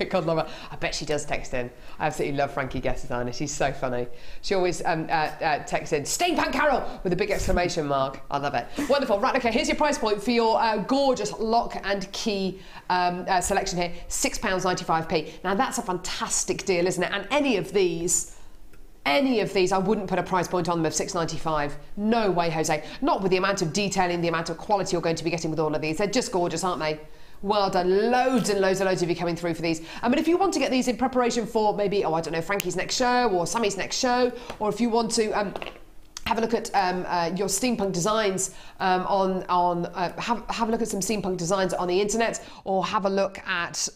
God love her. I bet she does text in. I absolutely love Frankie Guest Designer. She's so funny. She always texts in, Steampunk Carol, with a big exclamation mark. I love it. Wonderful. Right, okay, here's your price point for your gorgeous lock and key selection here. £6.95p. Now, that's a fantastic deal, isn't it? And any of these, I wouldn't put a price point on them of £6.95. No way, Jose. Not with the amount of detailing, the amount of quality you're going to be getting with all of these. They're just gorgeous, aren't they? Well done. Loads and loads and loads of you coming through for these. But if you want to get these in preparation for maybe, oh, I don't know, Frankie's next show or Sammy's next show, or if you want to have a look at your steampunk designs have a look at some steampunk designs on the internet, or have a look at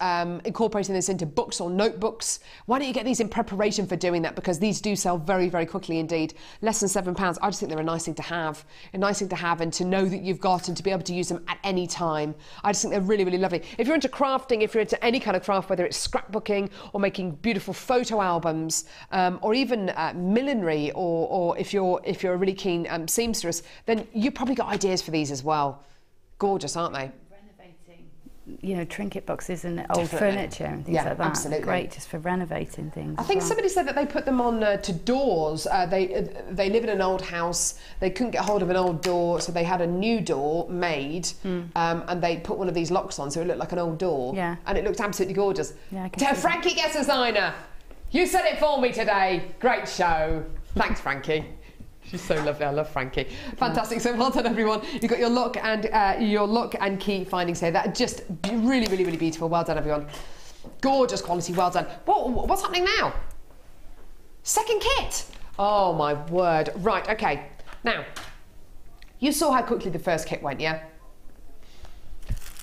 incorporating this into books or notebooks. Why don't you get these in preparation for doing that, because these do sell very, very quickly indeed. Less than £7. I just think they're a nice thing to have. A nice thing to have, and to know that you've got, and to be able to use them at any time. I just think they're really, really lovely. If you're into crafting, if you're into any kind of craft, whether it's scrapbooking or making beautiful photo albums, or even millinery, or if you're a really keen seamstress, then you've probably got ideas for these as well. Gorgeous, aren't they? Renovating, you know, trinket boxes and old furniture and things like that. Absolutely. Great, just for renovating things. I think somebody said that they put them on to doors. They live in an old house. They couldn't get hold of an old door, so they had a new door made, and they put one of these locks on, so it looked like an old door. Yeah. And it looked absolutely gorgeous. Yeah, Frankie Guest Designer, you said it for me today. Great show. Thanks, Frankie. She's so lovely. I love Frankie. Fantastic. So well done, everyone. You've got your lock and key findings here. That are just really, really, really beautiful. Well done, everyone. Gorgeous quality. Well done. What's happening now? Second kit. Oh my word. Right. Okay. Now, you saw how quickly the first kit went, yeah?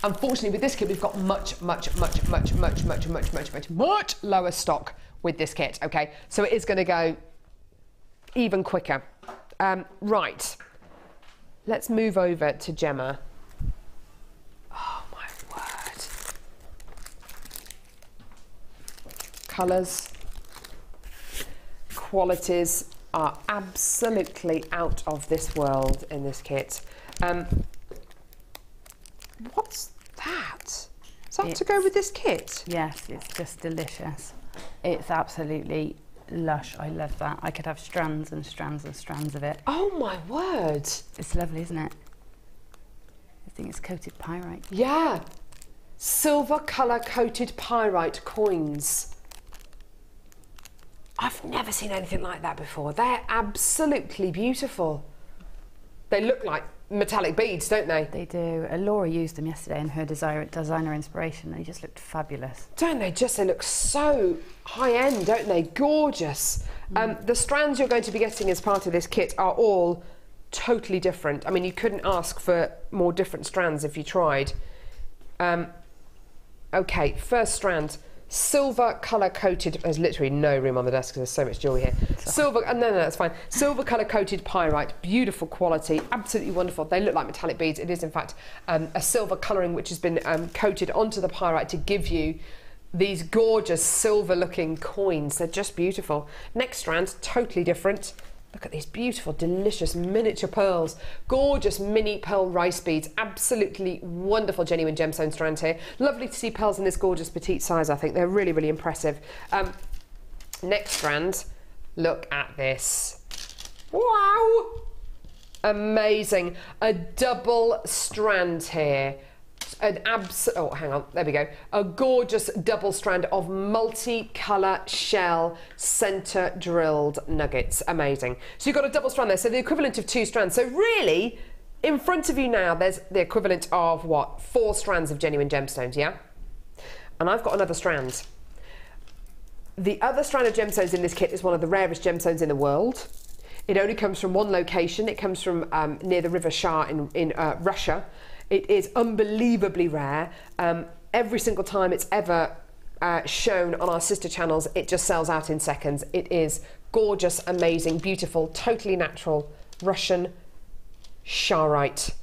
Unfortunately, with this kit, we've got much lower stock with this kit. Okay. So it is going to go even quicker. Right, let's move over to Gemma. Oh my word. Colours, qualities are absolutely out of this world in this kit. What's that? Is that to go with this kit? Yes, it's just delicious. It's absolutely lush. I love that. I could have strands and strands and strands of it. Oh my word. It's lovely, isn't it? I think it's coated pyrite. Yeah. Silver colour coated pyrite coins. I've never seen anything like that before. They're absolutely beautiful. They look like metallic beads, don't they? They do. Laura used them yesterday in her designer inspiration. They just looked fabulous. Don't they? They look so high-end, don't they? Gorgeous. The strands you're going to be getting as part of this kit are all totally different. I mean, you couldn't ask for more different strands if you tried. Okay, first strand. Silver colour coated. There's literally no room on the desk because there's so much jewellery here. Silver. No, that's fine. Silver colour coated pyrite. Beautiful quality. Absolutely wonderful. They look like metallic beads. It is in fact a silver colouring which has been coated onto the pyrite to give you these gorgeous silver looking coins. They're just beautiful. Next strand, totally different. Look at these beautiful, delicious miniature pearls. Gorgeous mini pearl rice beads. Absolutely wonderful genuine gemstone strand here. Lovely to see pearls in this gorgeous petite size, I think. They're really, really impressive. Next strand, look at this. Wow! Amazing. A double strand here. Oh, hang on, there we go. A gorgeous double strand of multi-colour shell centre drilled nuggets. Amazing. So you've got a double strand there, so the equivalent of 2 strands. So really, in front of you now, there's the equivalent of, what, 4 strands of genuine gemstones, yeah? And I've got another strand. The other strand of gemstones in this kit is one of the rarest gemstones in the world. It only comes from one location. It comes from near the River Shah in Russia. It is unbelievably rare. Every single time it's ever shown on our sister channels, it just sells out in seconds. It is gorgeous, amazing, beautiful, totally natural Russian Sharite.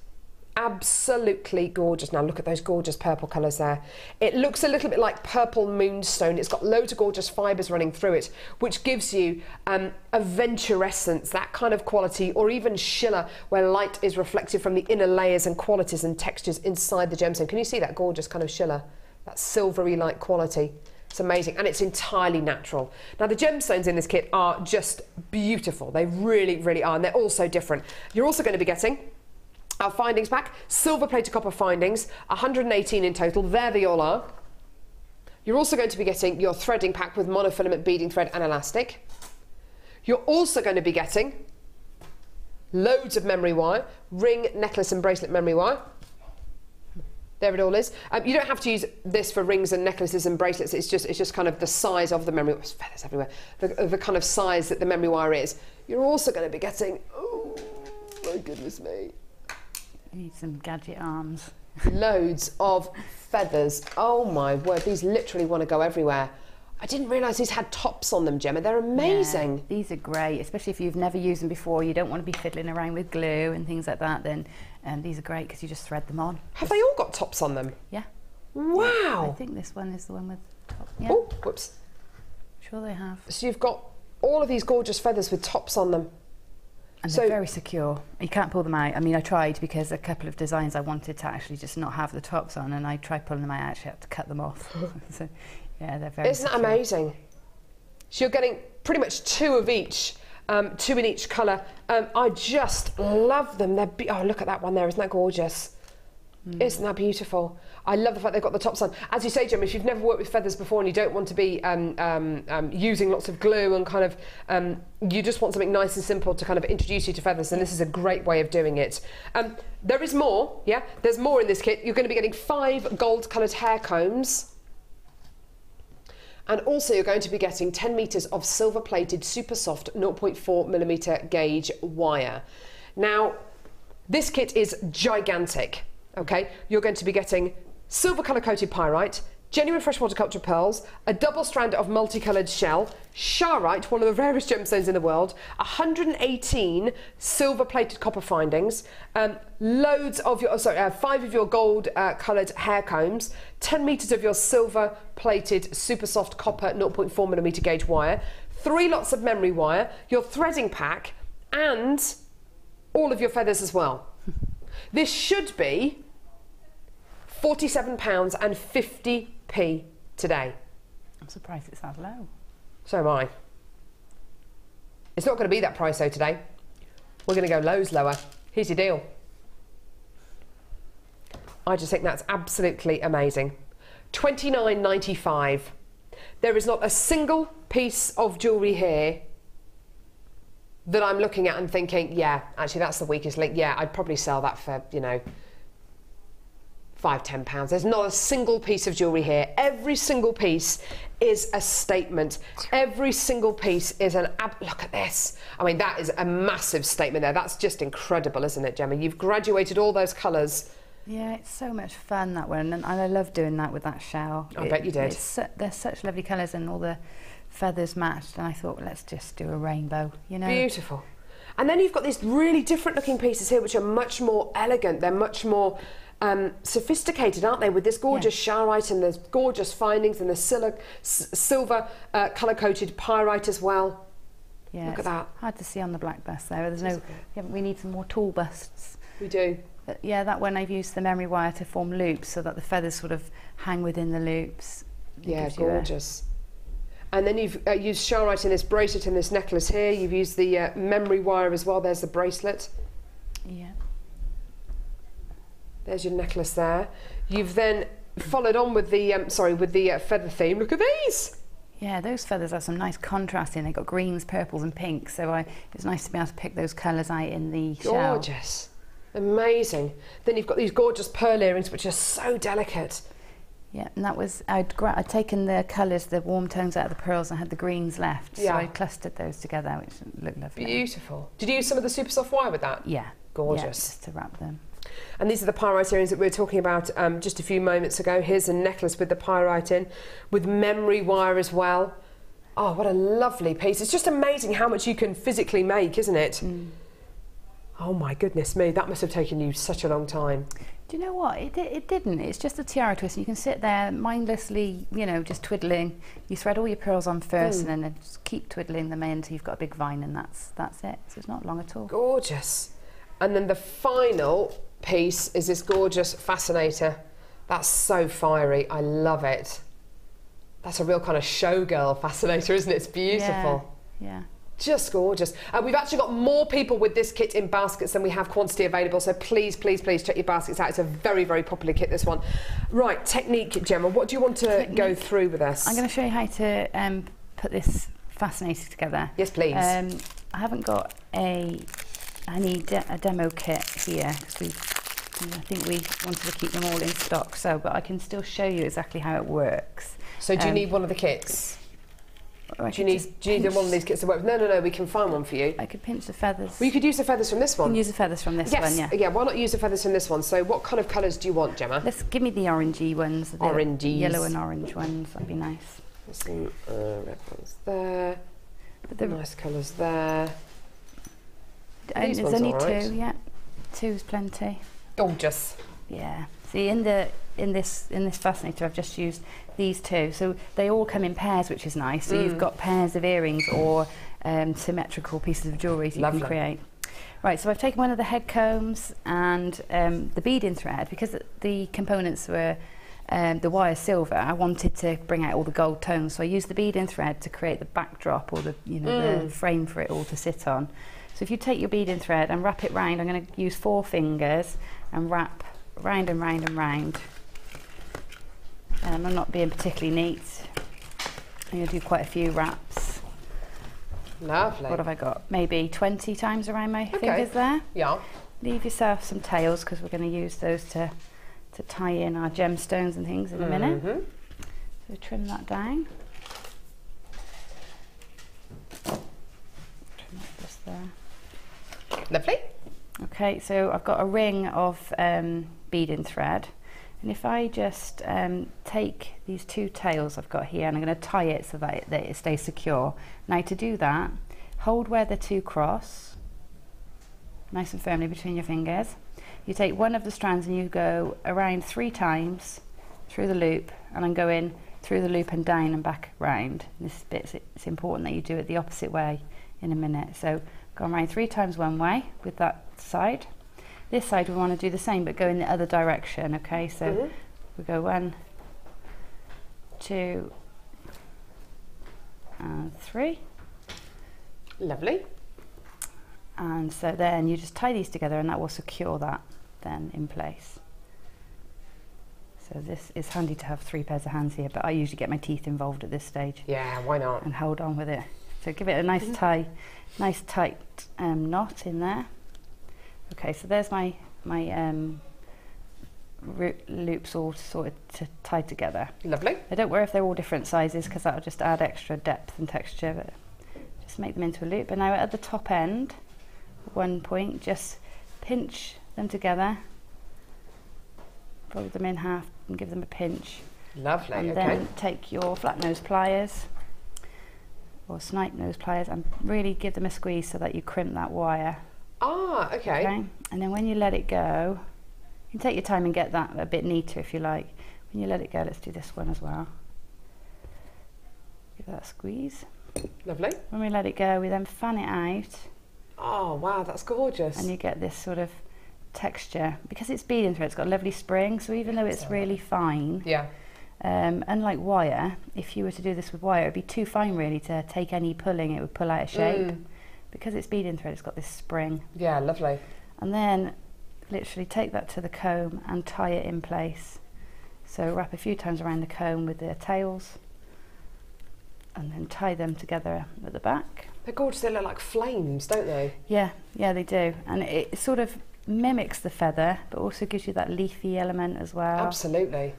Absolutely gorgeous. Now look at those gorgeous purple colours there. It looks a little bit like purple moonstone. It's got loads of gorgeous fibres running through it, which gives you a venturescence, that kind of quality, or even schiller, where light is reflected from the inner layers and qualities and textures inside the gemstone. Can you see that gorgeous kind of schiller? that silvery light quality. It's amazing, and it's entirely natural. Now the gemstones in this kit are just beautiful. They really, really are, and they're all so different. You're also going to be getting our findings pack, silver plated copper findings, 118 in total. There they all are. You're also going to be getting your threading pack with monofilament beading thread and elastic. You're also going to be getting loads of memory wire, ring, necklace and bracelet memory wire. There it all is. You don't have to use this for rings and necklaces and bracelets. It's just kind of the size of the memory. There's feathers everywhere. The kind of size that the memory wire is. You're also going to be getting, oh my goodness me, You need some gadget arms. loads of feathers. Oh my word, these literally want to go everywhere. I didn't realise these had tops on them, Gemma. They're amazing. Yeah, these are great, especially if you've never used them before. You don't want to be fiddling around with glue and things like that. Then these are great because you just thread them on. Have they all got tops on them? Yeah. Wow. I think this one is the one with top. Yeah. Oh, whoops. Sure they have. So you've got all of these gorgeous feathers with tops on them. And they're very secure. You can't pull them out. I mean, I tried because a couple of designs I wanted to actually just not have the tops on, and I tried pulling them out. I actually had to cut them off. So, yeah, they're very Isn't secure. that amazing? So you're getting pretty much two of each, two in each colour. I just love them. They're oh, look at that one there. Isn't that gorgeous? Isn't that beautiful? I love the fact they've got the tops on. As you say, Gemma, if you've never worked with feathers before and you don't want to be using lots of glue and kind of, you just want something nice and simple to kind of introduce you to feathers, then this is a great way of doing it. There is more, yeah? There's more in this kit. You're going to be getting 5 gold-coloured hair combs. And also you're going to be getting 10 metres of silver-plated, super soft 0.4mm gauge wire. Now, this kit is gigantic. Okay, you're going to be getting silver colour coated pyrite, genuine freshwater culture pearls, a double strand of multicoloured shell, charite, one of the rarest gemstones in the world, 118 silver plated copper findings, loads of your, 5 of your gold coloured hair combs, 10 metres of your silver plated super soft copper 0.4mm gauge wire, 3 lots of memory wire, your threading pack, and all of your feathers as well. This should be £47.50 today. I'm surprised it's that low. So am I. It's not going to be that price though today. We're going to go lows lower. Here's your deal. I just think that's absolutely amazing. £29.95. There is not a single piece of jewellery here that I'm looking at and thinking, yeah, actually that's the weakest link. Yeah, I'd probably sell that for, you know, £5–10. There's not a single piece of jewellery here. Every single piece is a statement. Every single piece is an look at this. I mean, that is a massive statement there. That's just incredible, isn't it, Gemma? You've graduated all those colours. Yeah, it's so much fun, that one, and I love doing that with that shell. I bet you did. They're such lovely colours, and all the feathers matched, and I thought, let's just do a rainbow, you know. Beautiful. And then you've got these really different looking pieces here which are much more elegant. They're much more sophisticated, aren't they, with this gorgeous charite and the gorgeous findings and the silver colour coated pyrite as well. Yeah, look at that. Hard to see on the black bust there. There's no, we need some more tall busts. We do. But yeah, that one I've used the memory wire to form loops so that the feathers sort of hang within the loops. Yeah, gorgeous. And then you've used charite in this bracelet and this necklace here. You've used the memory wire as well. There's the bracelet. Yeah. There's your necklace there. You've then followed on with the feather theme. Look at these. Yeah, those feathers have some nice contrast in. They've got greens, purples and pinks. So it's nice to be able to pick those colours out in the shell. Gorgeous. Amazing. Then you've got these gorgeous pearl earrings which are so delicate. Yeah, and that was, I'd taken the colours, the warm tones out of the pearls and had the greens left. Yeah. So I clustered those together, which looked lovely. Beautiful. Did you use some of the super soft wire with that? Yeah. Gorgeous. Yeah, just to wrap them. And these are the pyrite earrings that we were talking about just a few moments ago. Here's a necklace with the pyrite in, with memory wire as well. Oh, what a lovely piece. It's just amazing how much you can physically make, isn't it? Mm. Oh my goodness me, that must have taken you such a long time. Do you know what? It didn't. It's just a tiara twist. You can sit there mindlessly, you know, just twiddling. You thread all your pearls on first and then just keep twiddling them in until you've got a big vine, and that's it. So it's not long at all. Gorgeous. And then the final piece is this gorgeous fascinator. That's so fiery. I love it. That's a real kind of showgirl fascinator, isn't it? It's beautiful. Yeah. Just gorgeous. We've actually got more people with this kit in baskets than we have quantity available, so please, please, please check your baskets out. It's a very, very popular kit, this one. Right, technique, Gemma, what do you want to go through with us? I'm going to show you how to put this fascinator together. Yes, please. I haven't got a demo kit here, because I think we wanted to keep them all in stock, but I can still show you exactly how it works. So do you need one of the kits? Do you need one of these kits to work with? No, we can find one for you. I could pinch the feathers. Well, you could use the feathers from this one. You can use the feathers from this one, yeah. Yeah, why not use the feathers from this one? So what kind of colours do you want, Gemma? Give me the orangey ones. Orangey. Yellow and orange ones, that'd be nice. There's some red ones there. Nice colours there. There's only two, yeah. Two's plenty. Gorgeous. Yeah. See, in this fascinator, I've just used these two. So they all come in pairs, which is nice. So you've got pairs of earrings or symmetrical pieces of jewellery you can create. Right, so I've taken one of the head combs and the beading thread, because the components were the wire silver. I wanted to bring out all the gold tones, so I used the beading thread to create the backdrop or the frame for it all to sit on. So if you take your beading thread and wrap it round, I'm going to use 4 fingers and wrap round and round and round. I'm not being particularly neat. I'm going to do quite a few wraps. Lovely. What have I got? Maybe 20 times around my fingers there. Yeah. Leave yourself some tails, because we're going to use those to tie in our gemstones and things in a minute. So trim that down. Trim that just there. Lovely. Okay, so I've got a ring of beading thread, and if I just take these 2 tails I've got here, and I'm going to tie it so that it stays secure. Now to do that, hold where the 2 cross, nice and firmly between your fingers. You take one of the strands and you go around 3 times through the loop, and I'm going through the loop and down and back round. This bit, it's important that you do it the opposite way in a minute. So go around 3 times one way with that side. This side we want to do the same, but go in the other direction. Okay, so we go 1, 2, and 3. Lovely. And so then you just tie these together, and that will secure that then in place. So this is handy to have 3 pairs of hands here, but I usually get my teeth involved at this stage. Yeah, why not? And hold on with it. So give it a nice nice tight knot in there. Okay, so there's my loops all sorted tied together. Lovely. I don't worry if they're all different sizes, because that'll just add extra depth and texture, but just make them into a loop. And now at the top end, one point, just pinch them together, fold them in half and give them a pinch. Lovely. And then take your flat nose pliers or snipe nose pliers and really give them a squeeze so that you crimp that wire. Ah, okay. And then when you let it go, you can take your time and get that a bit neater if you like. When you let it go, let's do this one as well. Give that a squeeze. Lovely. When we let it go, we then fan it out. Oh wow, that's gorgeous. And you get this sort of texture. Because it's beading thread, it's got a lovely spring, so even though it's really fine, unlike wire, if you were to do this with wire, it would be too fine really to take any pulling, it would pull out of shape. Because it's beading thread, it's got this spring. Yeah, lovely. And then literally take that to the comb and tie it in place. So wrap a few times around the comb with the tails and then tie them together at the back. They're gorgeous, they look like flames, don't they? Yeah, they do. And it sort of mimics the feather, but also gives you that leafy element as well. Absolutely.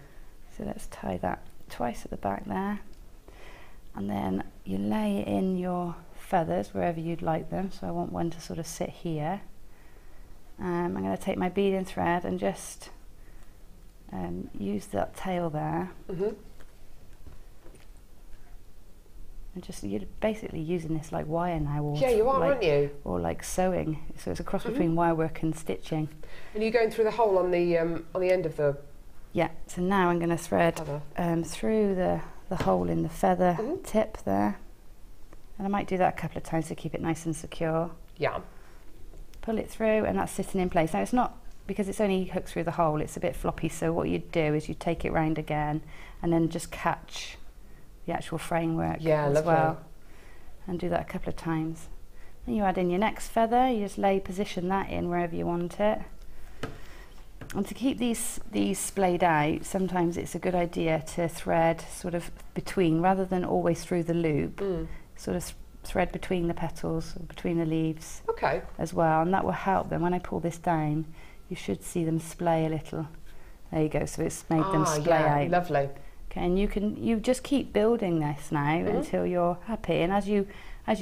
So let's tie that twice at the back there. And then you lay in your feathers wherever you'd like them. So I want one to sort of sit here. I'm going to take my beading thread and just use that tail there. And just, you're basically using this like wire now. Or yeah, you are, aren't you? Or like sewing. So it's a cross between wire work and stitching. And you're going through the hole on the end of the... Yeah, so now I'm going to thread through the hole in the feather tip there. And I might do that a couple of times to keep it nice and secure. Yeah. Pull it through and that's sitting in place. Now it's not because it's only hooked through the hole, it's a bit floppy, so what you'd do is you take it round again and then just catch the actual framework as well, and do that a couple of times. Then you add in your next feather, you just position that in wherever you want it. And to keep these splayed out, sometimes it's a good idea to thread sort of between, rather than always through the loop, sort of thread between the petals, or between the leaves as well, and that will help them. When I pull this down, you should see them splay a little. There you go, so it's made them splay out. Lovely. Okay, and you just keep building this now until you're happy, and as you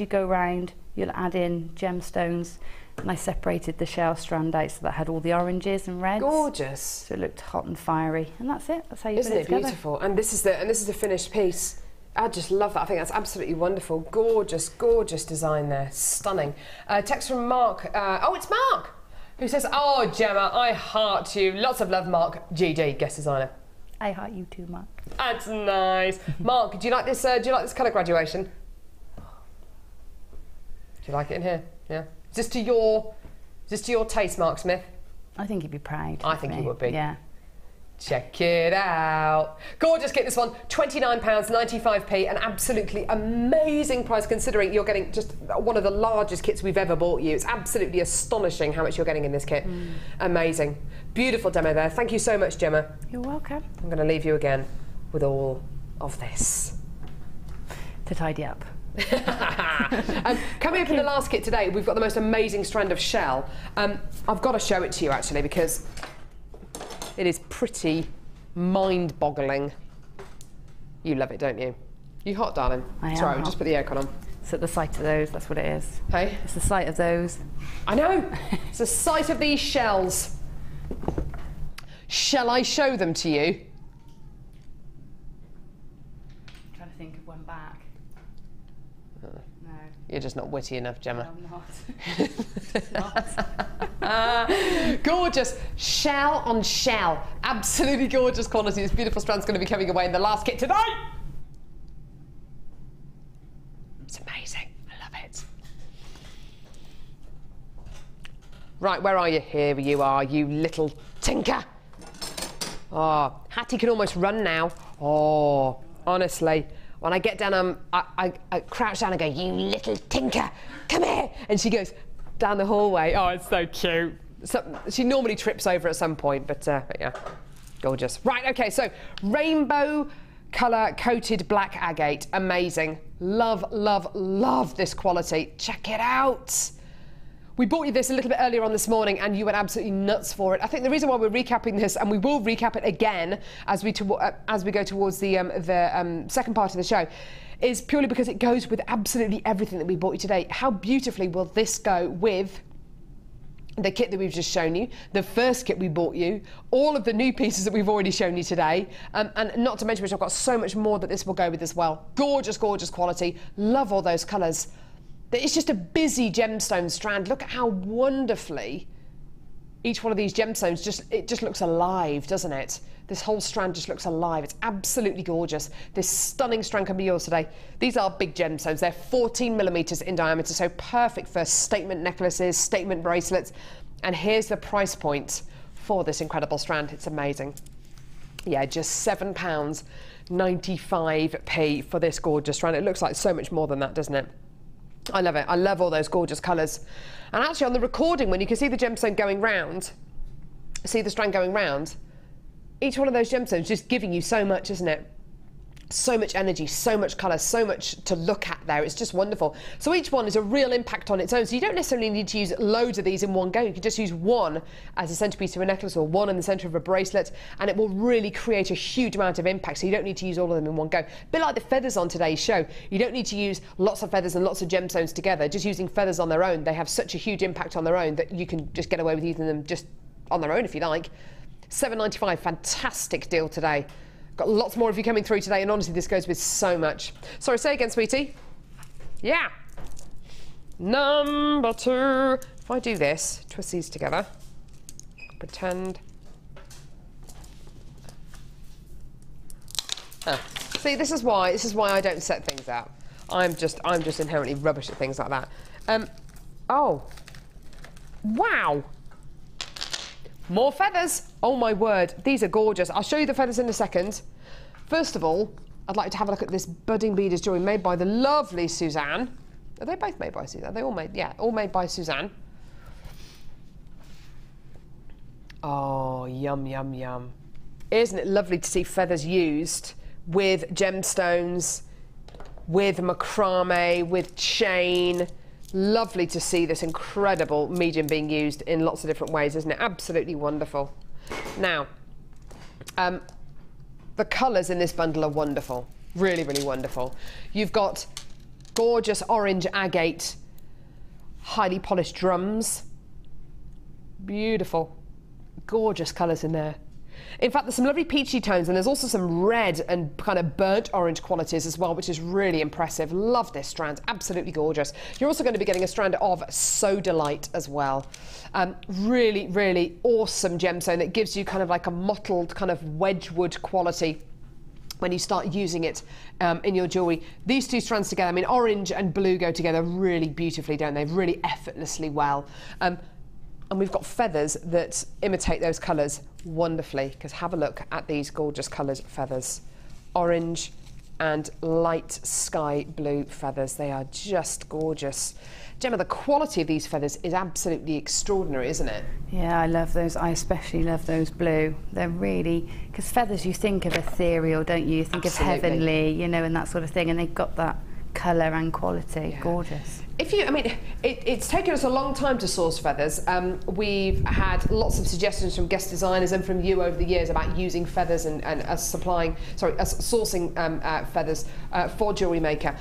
go round, you'll add in gemstones. And I separated the shell strand out so that had all the oranges and reds. Gorgeous. So it looked hot and fiery, and that's it. That's how you Isn't put it together. Beautiful? And this is the finished piece. I just love that. I think that's absolutely wonderful. Gorgeous, gorgeous design there. Stunning. Text from Mark. Oh, it's Mark, who says, "Oh, Gemma, I heart you. Lots of love, Mark. GD, guest designer." I heart you too, Mark. That's nice. Mark, do you like this? Do you like this colour graduation? Do you like it in here? Yeah. Is this to your taste, Mark Smith? I think he'd be proud. I think he would be. Yeah. Check it out. Gorgeous kit, this one. £29.95p, an absolutely amazing price considering you're getting just one of the largest kits we've ever bought you. It's absolutely astonishing how much you're getting in this kit. Amazing. Beautiful demo there. Thank you so much, Gemma. You're welcome. I'm going to leave you again with all of this. To tidy up. Coming up in the last kit today, we've got the most amazing strand of shell. I've got to show it to you actually because it is pretty mind-boggling. You love it, don't you? You hot, darling? I am. Sorry, hot. I'll just put the aircon on. It's at the sight of those, that's what it is. Hey? It's the sight of those. I know. It's the sight of these shells. Shall I show them to you? I'm trying to think of one back. No. You're just not witty enough, Gemma. No, I'm not. Gorgeous shell on shell. Absolutely gorgeous quality. This beautiful strand's going to be coming away in the last kit today. It's amazing. I love it. Right, where are you? Here you are, you little tinker. Oh, Hattie can almost run now. Oh, honestly. When I get down, I crouch down and go, "You little tinker, come here!" And she goes down the hallway. Oh, it's so cute. So, she normally trips over at some point, but yeah, gorgeous. Right, okay, so rainbow colour coated black agate, amazing. Love, love, love this quality. Check it out. We bought you this a little bit earlier on this morning and you went absolutely nuts for it. I think the reason why we're recapping this, and we will recap it again as we go towards the second part of the show, is purely because it goes with absolutely everything that we bought you today. How beautifully will this go with the kit that we've just shown you, the first kit we bought you, all of the new pieces that we've already shown you today, and not to mention which I've got so much more that this will go with as well. Gorgeous, gorgeous quality. Love all those colours. It's just a busy gemstone strand. Look at how wonderfully each one of these gemstones just looks alive, doesn't it? This whole strand just looks alive. It's absolutely gorgeous. This stunning strand can be yours today. These are big gemstones. They're 14mm in diameter, so perfect for statement necklaces, statement bracelets. And here's the price point for this incredible strand. It's amazing. Yeah, just £7.95p for this gorgeous strand. It looks like so much more than that, doesn't it? I love it. I love all those gorgeous colours. And actually on the recording, when you can see the gemstone going round, see the strand going round, each one of those gemstones just giving you so much, isn't it? So much energy, so much colour, so much to look at there. It's just wonderful. So each one is a real impact on its own. So you don't necessarily need to use loads of these in one go. You can just use one as a centrepiece of a necklace or one in the centre of a bracelet, and it will really create a huge amount of impact. So you don't need to use all of them in one go. A bit like the feathers on today's show. You don't need to use lots of feathers and lots of gemstones together. Just using feathers on their own, they have such a huge impact on their own that you can just get away with using them just on their own if you like. £7.95, fantastic deal today. Got lots more of you coming through today, and honestly, this goes with so much. Sorry, say again, sweetie. Yeah. Number 2. If I do this, twist these together, pretend. See, this is why I don't set things out. I'm just inherently rubbish at things like that. Oh. Wow. More feathers. Oh my word, these are gorgeous. I'll show you the feathers in a second. First of all, I'd like to have a look at this budding beaders jewellery made by the lovely Suzanne. Are they both made by Suzanne? Are they all made? Yeah, all made by Suzanne. Oh, yum, yum, yum. Isn't it lovely to see feathers used with gemstones, with macrame, with chain? Lovely to see this incredible medium being used in lots of different ways, isn't it? Absolutely wonderful. Now, the colours in this bundle are wonderful. Really, really wonderful. You've got gorgeous orange agate, highly polished drums. Beautiful. Gorgeous colours in there. In fact, there's some lovely peachy tones, and there's also some red and kind of burnt orange qualities as well, which is really impressive. Love this strand, absolutely gorgeous. You're also going to be getting a strand of Sodalite as well. Really, really awesome gemstone that gives you kind of like a mottled kind of Wedgwood quality when you start using it in your jewellery. These two strands together, I mean, orange and blue go together really beautifully, don't they? Really effortlessly well. And we've got feathers that imitate those colours wonderfully, because have a look at these gorgeous colours feathers. Orange and light sky blue feathers. They are just gorgeous. Gemma, the quality of these feathers is absolutely extraordinary, isn't it? Yeah, I love those. I especially love those blue. They're really, because feathers you think of ethereal, don't you? You think absolutely. Of heavenly, you know, and that sort of thing, and they've got that colour and quality. Yeah. Gorgeous. If you, I mean, it's taken us a long time to source feathers. We've had lots of suggestions from guest designers and from you over the years about using feathers and sourcing feathers for Jewellery Maker.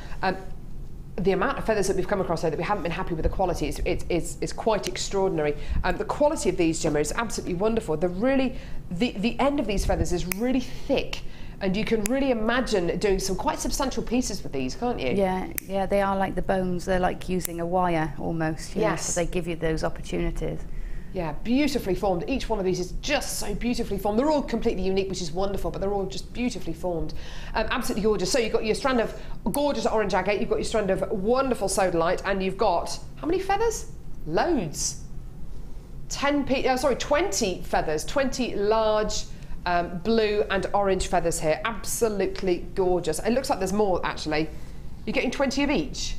The amount of feathers that we've come across there that we haven't been happy with the quality is quite extraordinary. The quality of these, Gemma, is absolutely wonderful. The end of these feathers is really thick, and you can really imagine doing some quite substantial pieces with these, can't you? Yeah, yeah, they are like the bones. They're like using a wire almost. You know, so they give you those opportunities. Yeah, beautifully formed. Each one of these is just so beautifully formed. They're all completely unique, which is wonderful, but they're all just beautifully formed. Absolutely gorgeous. So you've got your strand of gorgeous orange agate, you've got your strand of wonderful sodalite, and you've got, how many feathers? Loads. 20 feathers, 20 large blue and orange feathers here. Absolutely gorgeous. It looks like there's more, actually. You're getting 20 of each?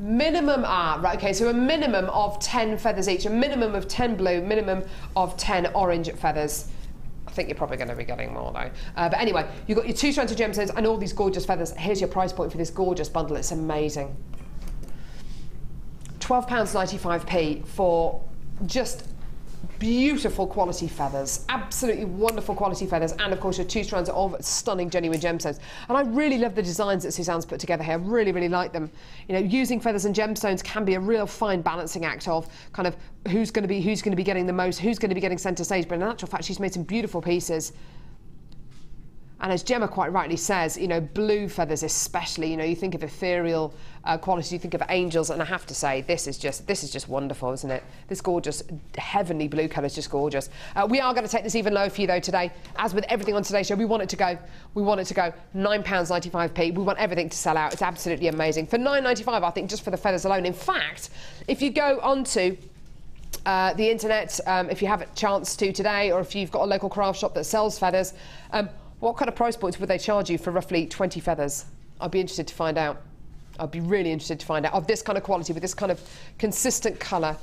Minimum, right, okay, so a minimum of 10 feathers each, a minimum of 10 blue, minimum of 10 orange feathers. I think you're probably going to be getting more though. But anyway, you've got your 2 strands of gemstones and all these gorgeous feathers. Here's your price point for this gorgeous bundle. It's amazing. £12.95p for just beautiful quality feathers, absolutely wonderful quality feathers, and of course your 2 strands of stunning genuine gemstones. And I really love the designs that Suzanne's put together here. I really, really like them. You know, using feathers and gemstones can be a real fine balancing act of kind of who's going to be getting the most, who's going to be getting centre stage. But in actual fact, she's made some beautiful pieces. And as Gemma quite rightly says, you know, blue feathers especially, you know, you think of ethereal quality, you think of angels, and I have to say, this is just wonderful, isn't it? This gorgeous, heavenly blue colour is just gorgeous. We are going to take this even lower for you though today. As with everything on today's show, we want it to go £9.95p. We want everything to sell out. It's absolutely amazing. For £9.95, I think, just for the feathers alone. In fact, if you go onto the internet, if you have a chance to today, or if you've got a local craft shop that sells feathers, what kind of price points would they charge you for roughly 20 feathers? I'd be interested to find out. I'd be really interested to find out. Of this kind of quality, with this kind of consistent colour.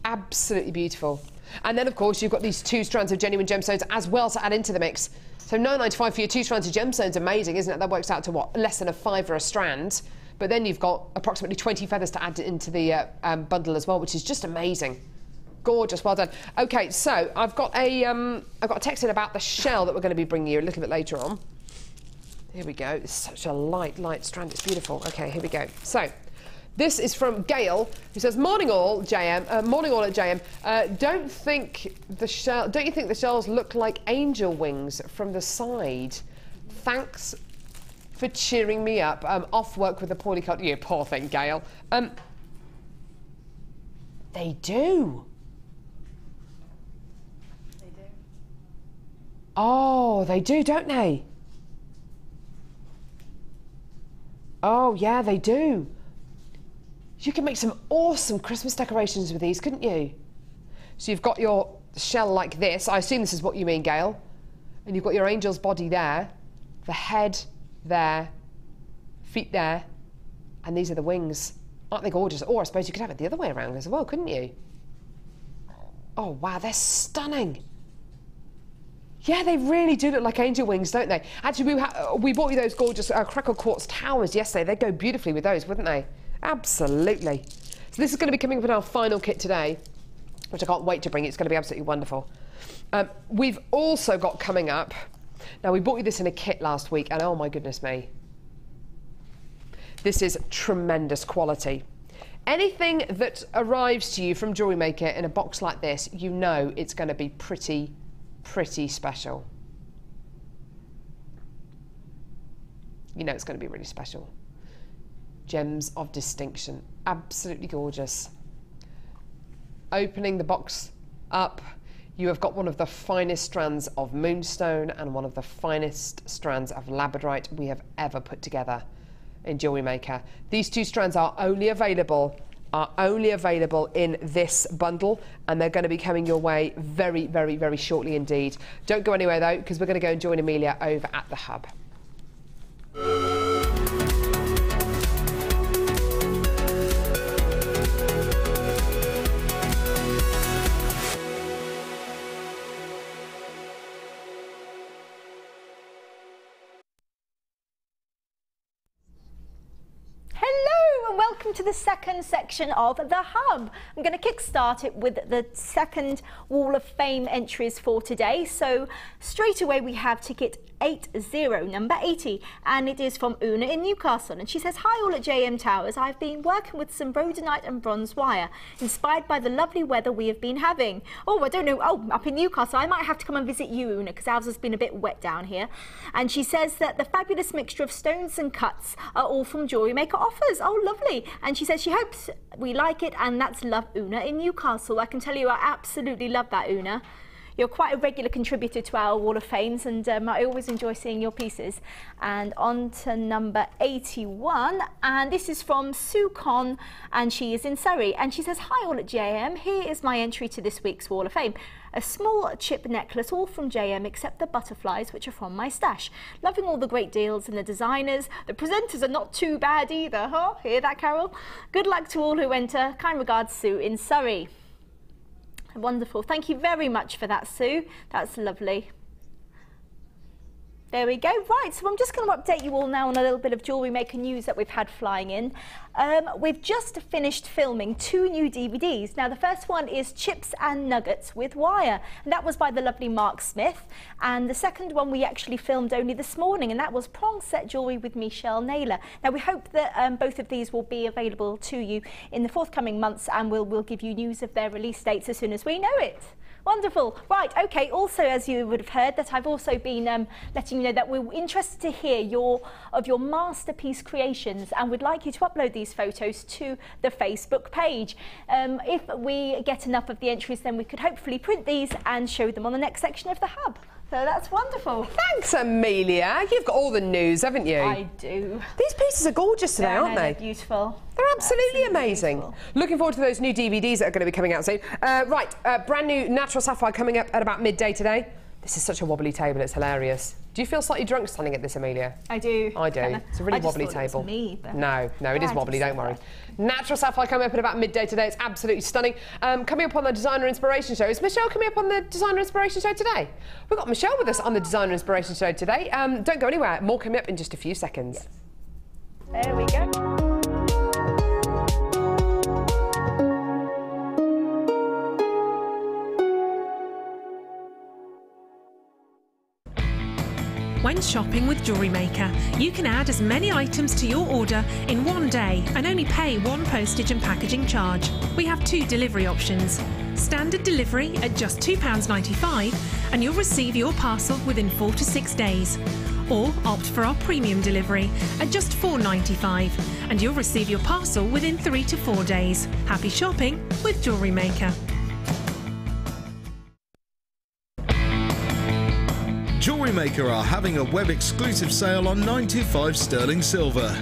Absolutely beautiful. And then, of course, you've got these 2 strands of genuine gemstones as well to add into the mix. So £9.95 for your 2 strands of gemstones, amazing, isn't it? That works out to, what, less than £5 a strand. But then you've got approximately 20 feathers to add into the bundle as well, which is just amazing. Gorgeous, well done. Okay, so I've got a text in about the shell that we're going to be bringing you a little bit later on. Here we go. It's such a light strand. It's beautiful. Okay, here we go. So this is from Gail, who says, "Morning all, JM. Morning all at JM. Don't you think the shells look like angel wings from the side? Thanks for cheering me up. Off work with a poorly cut." You poor thing, Gail. They do. Oh, they do, don't they? Oh, yeah, they do. You can make some awesome Christmas decorations with these, couldn't you? So you've got your shell like this. I assume this is what you mean, Gail. And you've got your angel's body there, the head there, feet there, and these are the wings. Aren't they gorgeous? Or I suppose you could have it the other way around as well, couldn't you? Oh, wow, they're stunning. Yeah, they really do look like angel wings, don't they? Actually, we bought you those gorgeous crackle quartz towers yesterday. They'd go beautifully with those, wouldn't they? Absolutely. So this is going to be coming up in our final kit today, which I can't wait to bring. It's going to be absolutely wonderful. We've also got coming up, now we bought you this in a kit last week, and oh my goodness me. This is tremendous quality. Anything that arrives to you from Jewellery Maker in a box like this, you know it's going to be pretty special. You know it's going to be really special. Gems of distinction, absolutely gorgeous. Opening the box up, you have got one of the finest strands of Moonstone and one of the finest strands of Labradorite we have ever put together in Jewellery Maker. These two strands are only available in this bundle, and they're going to be coming your way very shortly indeed. Don't go anywhere though, because we're going to go and join Amelia over at the hub. Welcome to the second section of the hub. I'm going to kickstart it with the second Wall of Fame entries for today. So straight away we have ticket 80, number 80, and it is from Una in Newcastle, and she says, hi all at JM Towers. I've been working with some rhodonite and bronze wire inspired by the lovely weather we have been having. Oh, I don't know, up in Newcastle I might have to come and visit you, Una, because ours has been a bit wet down here. And she says that the fabulous mixture of stones and cuts are all from Jewellery Maker offers. Oh, lovely. And she says she hopes we like it, and that's love, Una in Newcastle. I can tell you I absolutely love that, Una. You're quite a regular contributor to our Wall of Fames, and I always enjoy seeing your pieces. And on to number 81, and this is from Sue Con, and she is in Surrey. And she says, hi all at JM, here is my entry to this week's Wall of Fame. A small chip necklace, all from JM except the butterflies, which are from my stash. Loving all the great deals and the designers. The presenters are not too bad either, huh? Hear that, Carol? Good luck to all who enter. Kind regards, Sue in Surrey. Wonderful. Thank you very much for that, Sue. That's lovely. There we go. Right, so I'm just going to update you all now on a little bit of Jewellery Maker news that we've had flying in. We've just finished filming 2 new DVDs. Now, the first one is Chips and Nuggets with Wire, and that was by the lovely Mark Smith. And the second one we actually filmed only this morning, and that was Prong Set Jewellery with Michelle Naylor. Now, we hope that both of these will be available to you in the forthcoming months, and we'll give you news of their release dates as soon as we know it. Wonderful. Right, okay, also as you would have heard, that I've also been letting you know that we're interested to hear of your masterpiece creations, and we'd like you to upload these photos to the Facebook page. If we get enough of the entries, then we could hopefully print these and show them on the next section of the hub. So that's wonderful. Thanks, Amelia. You've got all the news, haven't you? I do. These pieces are gorgeous today, aren't they? They're beautiful. They're absolutely amazing. Beautiful. Looking forward to those new DVDs that are going to be coming out soon. Brand new Natural Sapphire coming up at about midday today. This is such a wobbly table, it's hilarious. Do you feel slightly drunk standing at this, Amelia? I do. I do. It's a really wobbly table. It was me, but no, it is wobbly, don't worry. Natural Sapphire coming up at about midday today. It's absolutely stunning. Coming up on the Designer Inspiration Show. Is Michelle coming up on the Designer Inspiration Show today? We've got Michelle with us on the Designer Inspiration Show today. Don't go anywhere. More coming up in just a few seconds. Yes. There we go. When shopping with Jewellery Maker, you can add as many items to your order in one day and only pay one postage and packaging charge. We have 2 delivery options. Standard delivery at just £2.95 and you'll receive your parcel within 4 to 6 days. Or opt for our premium delivery at just £4.95 and you'll receive your parcel within 3 to 4 days. Happy shopping with Jewellery Maker. Jewellery Maker are having a web exclusive sale on 925 sterling silver.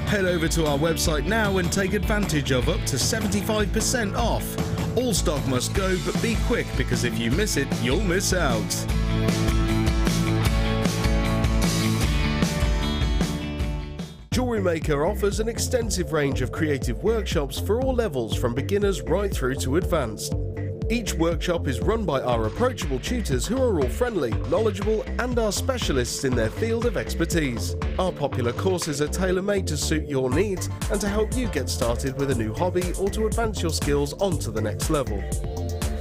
Head over to our website now and take advantage of up to 75% off. All stock must go, but be quick because if you miss it, you'll miss out. Jewellery Maker offers an extensive range of creative workshops for all levels, from beginners right through to advanced. Each workshop is run by our approachable tutors who are all friendly, knowledgeable and are specialists in their field of expertise. Our popular courses are tailor-made to suit your needs and to help you get started with a new hobby or to advance your skills onto the next level.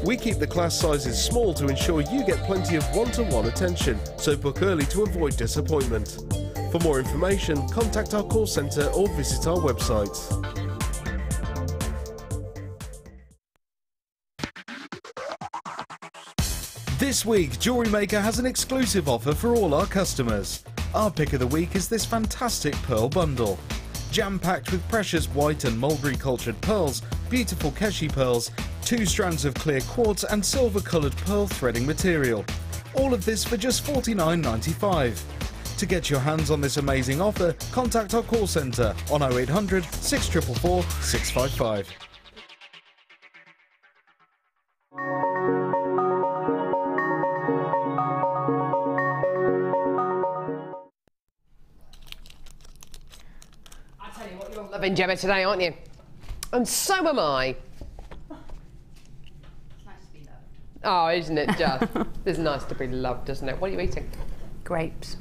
We keep the class sizes small to ensure you get plenty of one-to-one attention, so book early to avoid disappointment. For more information, contact our call centre or visit our website. This week, Jewellery Maker has an exclusive offer for all our customers. Our pick of the week is this fantastic pearl bundle. Jam-packed with precious white and mulberry cultured pearls, beautiful Casi pearls, 2 strands of clear quartz and silver-coloured pearl threading material. All of this for just $49.95. To get your hands on this amazing offer, contact our call centre on 0800 644 655. Loving Gemma today, aren't you? And so am I. It's nice to be loved. Oh, isn't it just? It's nice to be loved, isn't it? What are you eating? Grapes.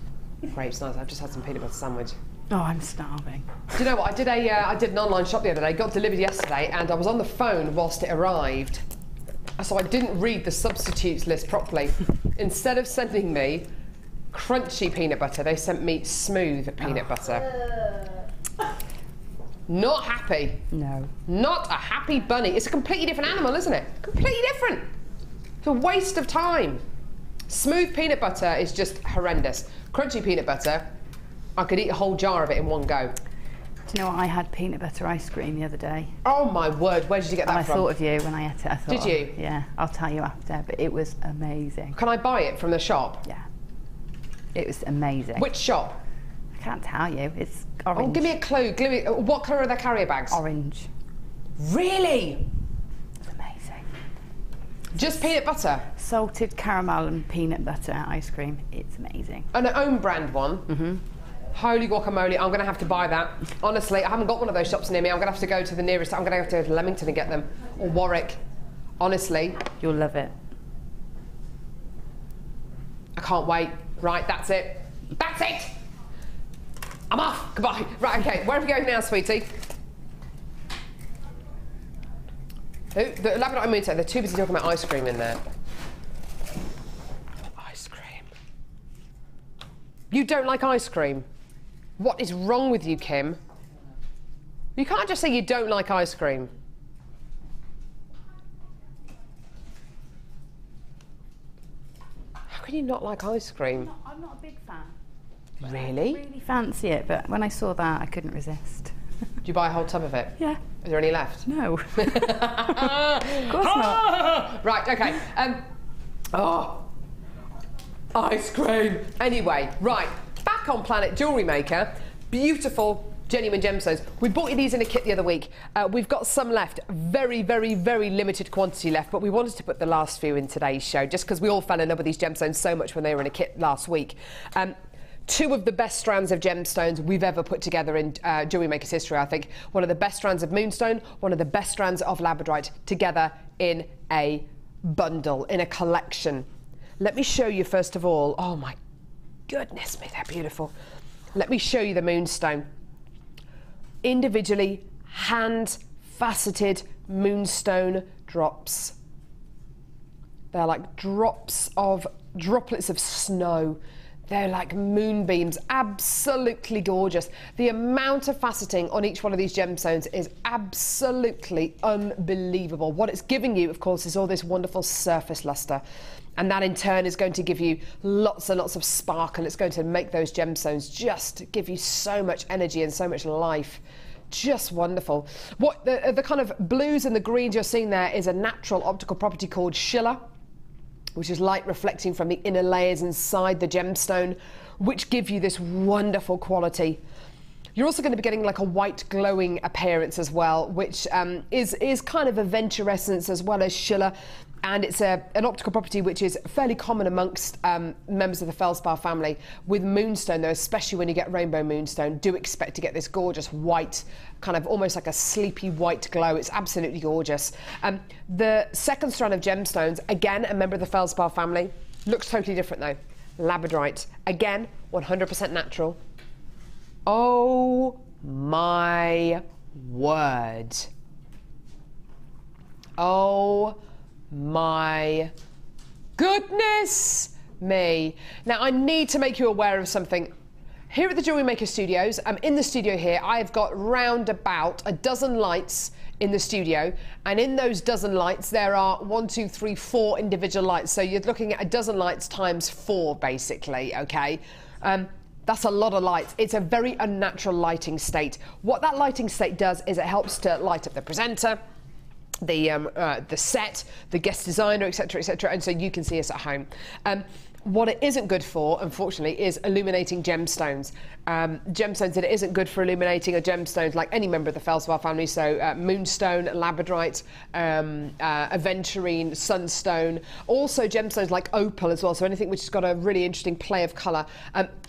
Grapes, nice. I've just had some peanut butter sandwich. Oh, I'm starving. Do you know what? I did an online shop the other day, got delivered yesterday, and I was on the phone whilst it arrived. So I didn't read the substitutes list properly. Instead of sending me crunchy peanut butter, they sent me smooth peanut butter. Not happy. No. Not a happy bunny. It's a completely different animal, isn't it? Completely different. It's a waste of time. Smooth peanut butter is just horrendous. Crunchy peanut butter, I could eat a whole jar of it in one go. Do you know what? I had peanut butter ice cream the other day. Oh my word, where did you get that from? I thought of you when I ate it. I thought, did you? Yeah, I'll tell you after, but it was amazing. Can I buy it from the shop? Yeah. It was amazing. Which shop? I can't tell you. It's orange. Oh, give me a clue. What colour are their carrier bags? Orange. Really? It's amazing. Just peanut butter? Salted caramel and peanut butter ice cream. It's amazing. An own brand one? Mm-hmm. Holy guacamole, I'm going to have to buy that. Honestly, I haven't got one of those shops near me. I'm going to have to go to the nearest. I'm going to have to go to Leamington and get them. Or Warwick. Honestly. You'll love it. I can't wait. Right, that's it. That's it! I'm off. Goodbye. Right, okay. Where are we going now, sweetie? The Labradorite and Moonstone, they're too busy talking about ice cream in there. Ice cream. You don't like ice cream? What is wrong with you, Kim? You can't just say you don't like ice cream. How can you not like ice cream? I'm not a big fan. Really? I really fancy it, but when I saw that, I couldn't resist. Do you buy a whole tub of it? Yeah. Is there any left? No. Of course not. Right, okay. Ice cream. Anyway, right, back on Planet Jewellery Maker. Beautiful, genuine gemstones. We bought you these in a kit the other week. We've got some left, very, very, very limited quantity left, but we wanted to put the last few in today's show just because we all fell in love with these gemstones so much when they were in a kit last week. 2 of the best strands of gemstones we've ever put together in Jewellery Maker's history, I think. One of the best strands of Moonstone, one of the best strands of Labradorite, together in a bundle, in a collection. Let me show you first of all, oh my goodness me, they're beautiful. Let me show you the Moonstone. Individually hand-faceted Moonstone drops. They're like droplets of snow. They're like moonbeams, absolutely gorgeous. The amount of faceting on each one of these gemstones is absolutely unbelievable. What it's giving you, of course, is all this wonderful surface luster. And that in turn is going to give you lots and lots of sparkle. It's going to make those gemstones just give you so much energy and so much life. Just wonderful. What the kind of blues and the greens you're seeing there is a natural optical property called schiller, which is light reflecting from the inner layers inside the gemstone, which give you this wonderful quality. You're also going to be getting like a white glowing appearance as well, which is kind of aventurescence as well as Schiller. And it's an optical property which is fairly common amongst members of the Feldspar family. With Moonstone, though, especially when you get Rainbow Moonstone, do expect to get this gorgeous white, kind of almost like a sleepy white glow. It's absolutely gorgeous. The second strand of gemstones, again, a member of the Feldspar family, looks totally different though. Labradorite, again, 100% natural. Oh my word. Oh my goodness me. Now I need to make you aware of something. Here at the Jewellery Maker Studios, in the studio here, I've got round about a dozen lights in the studio, and in those dozen lights there are 1, 2, 3, 4 individual lights. So you're looking at a dozen lights times 4 basically, okay? That's a lot of lights. It's a very unnatural lighting state. What that lighting state does is it helps to light up the presenter, the set, the guest designer, etc., and so you can see us at home. What it isn't good for, unfortunately, is illuminating gemstones. Gemstones that it isn't good for illuminating are gemstones like any member of the Feldspar family, so Moonstone, Labradorite, Aventurine, Sunstone, also gemstones like Opal as well, so anything which has got a really interesting play of colour.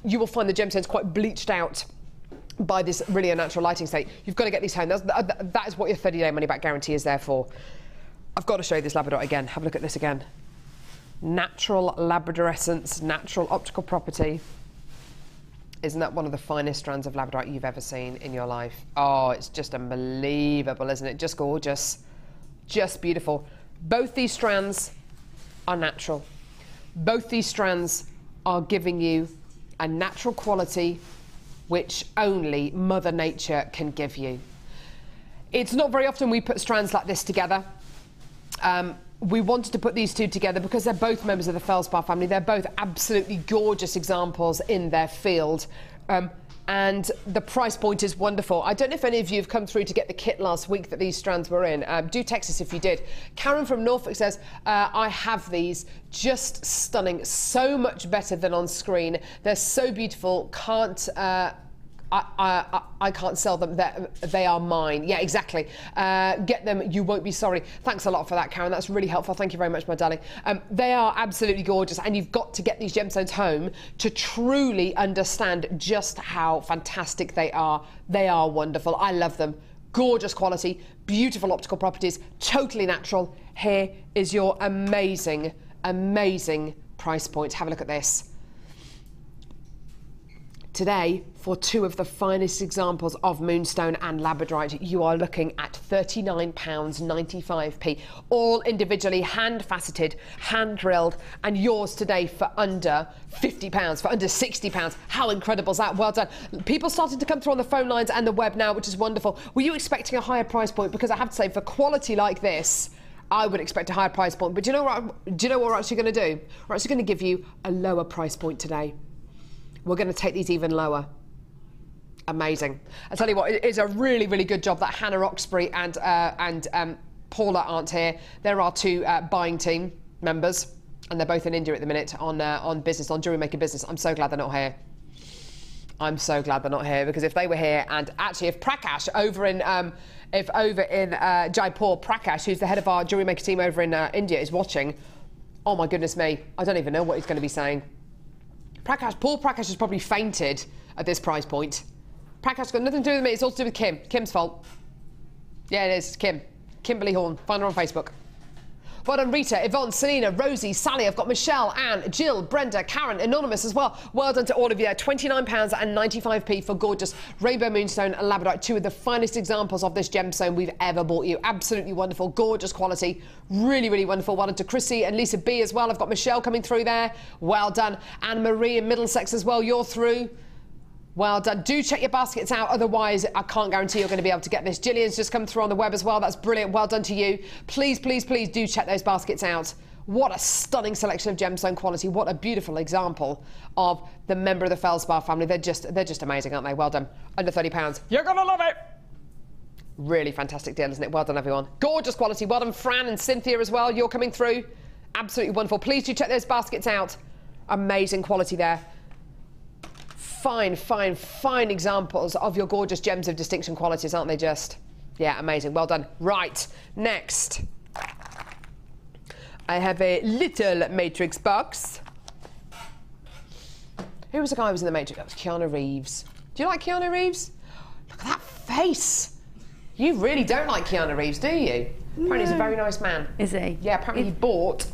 You will find the gemstones quite bleached out by this really unnatural lighting state. You've got to get these home. That is what your 30-day money-back guarantee is there for. I've got to show you this Labradorite again. Have a look at this again. Natural labradorescence, natural optical property. Isn't that one of the finest strands of Labradorite you've ever seen in your life? Oh, it's just unbelievable, isn't it? Just gorgeous. Just beautiful. Both these strands are natural. Both these strands are giving you a natural quality which only Mother Nature can give you. It's not very often we put strands like this together. We wanted to put these two together because they're both members of the Feldspar family. They're both absolutely gorgeous examples in their field. And the price point is wonderful. I don't know if any of you have come through to get the kit last week that these strands were in. Do text us if you did. Karen from Norfolk says, I have these. Just stunning. So much better than on screen. They're so beautiful. I can't sell them. They are mine. Yeah, exactly. Get them. You won't be sorry. Thanks a lot for that, Karen. That's really helpful. Thank you very much, my darling. They are absolutely gorgeous, and you've got to get these gemstones home to truly understand just how fantastic they are. They are wonderful. I love them. Gorgeous quality, beautiful optical properties, totally natural. Here is your amazing, amazing price point. Have a look at this. Today, for two of the finest examples of Moonstone and Labradorite, you are looking at £39.95p, all individually hand-faceted, hand-drilled, and yours today for under £50, for under £60. How incredible is that? Well done. People started to come through on the phone lines and the web now, which is wonderful. Were you expecting a higher price point? Because I have to say, for quality like this, I would expect a higher price point. But do you know what we're actually going to do? We're actually going to give you a lower price point today. We're going to take these even lower. Amazing. I tell you what, it is a really, really good job that Hannah Roxbury and Paula aren't here. They're our two buying team members, and they're both in India at the minute on business, on Jewellery Maker business. I'm so glad they're not here. I'm so glad they're not here, because if they were here, and actually if Prakash over in Jaipur, Prakash, who's the head of our Jewellery Maker team over in India, is watching, oh my goodness me, I don't even know what he's going to be saying. Paul Prakash has probably fainted at this price point. Prakash's got nothing to do with me, it's all to do with Kim. Kim's fault. Yeah, it is, Kim. Kimberly Horn. Find her on Facebook. Well done, Rita, Yvonne, Selena, Rosie, Sally. I've got Michelle, Anne, Jill, Brenda, Karen, Anonymous as well. Well done to all of you there. £29.95p for gorgeous Rainbow Moonstone and Labradorite, two of the finest examples of this gemstone we've ever bought you. Absolutely wonderful, gorgeous quality. Really, really wonderful. Well done to Chrissy and Lisa B as well. I've got Michelle coming through there. Well done. Anne-Marie in Middlesex as well. You're through. Well done. Do check your baskets out, otherwise I can't guarantee you're going to be able to get this. Gillian's just come through on the web as well. That's brilliant. Well done to you. Please, please, please do check those baskets out. What a stunning selection of gemstone quality. What a beautiful example of the member of the Feldspar family. They're just amazing, aren't they? Well done. Under £30. You're going to love it. Really fantastic deal, isn't it? Well done, everyone. Gorgeous quality. Well done, Fran and Cynthia as well. You're coming through. Absolutely wonderful. Please do check those baskets out. Amazing quality there. fine, fine, fine examples of your gorgeous gems of distinction qualities, aren't they just? Yeah, amazing. Well done. Right, next. I have a little matrix box. Who was the guy who was in the Matrix? That was Keanu Reeves. Do you like Keanu Reeves? Look at that face. You really don't like Keanu Reeves, do you? No. Apparently he's a very nice man. Is he? Yeah, apparently he bought,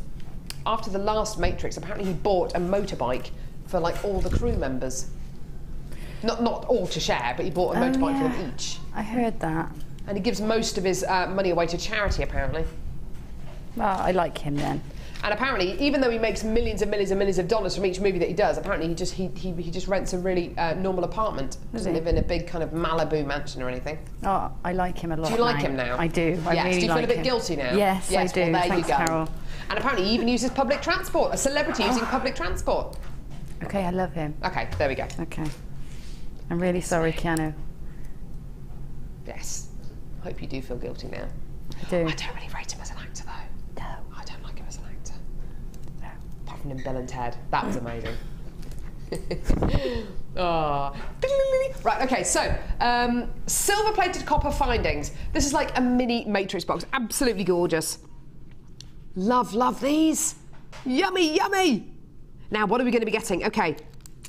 after the last Matrix, apparently he bought a motorbike for like all the crew members. Not all to share, but he bought a motorbike for them each. I heard that. And he gives most of his money away to charity, apparently. Well, I like him then. And apparently, even though he makes millions and millions and millions of dollars from each movie that he does, apparently he just rents a really normal apartment. Doesn't live in a big kind of Malibu mansion or anything. Oh, I like him a lot. Do you like him now? I do. I really do you feel like a bit him. guilty now? Yes, I do. Well, there Thanks, you go. Carol. And apparently he even uses public transport. A celebrity using public transport. Okay, I love him. Okay, there we go. Okay. I'm really sorry, Keanu. Yes. I hope you do feel guilty now. I do. I don't really rate him as an actor, though. No. I don't like him as an actor. No. Apart from in Bill and Ted. That was amazing. Oh. Right, okay, so silver-plated copper findings. This is like a mini matrix box. Absolutely gorgeous. Love these. Yummy, yummy. Now, what are we going to be getting? Okay,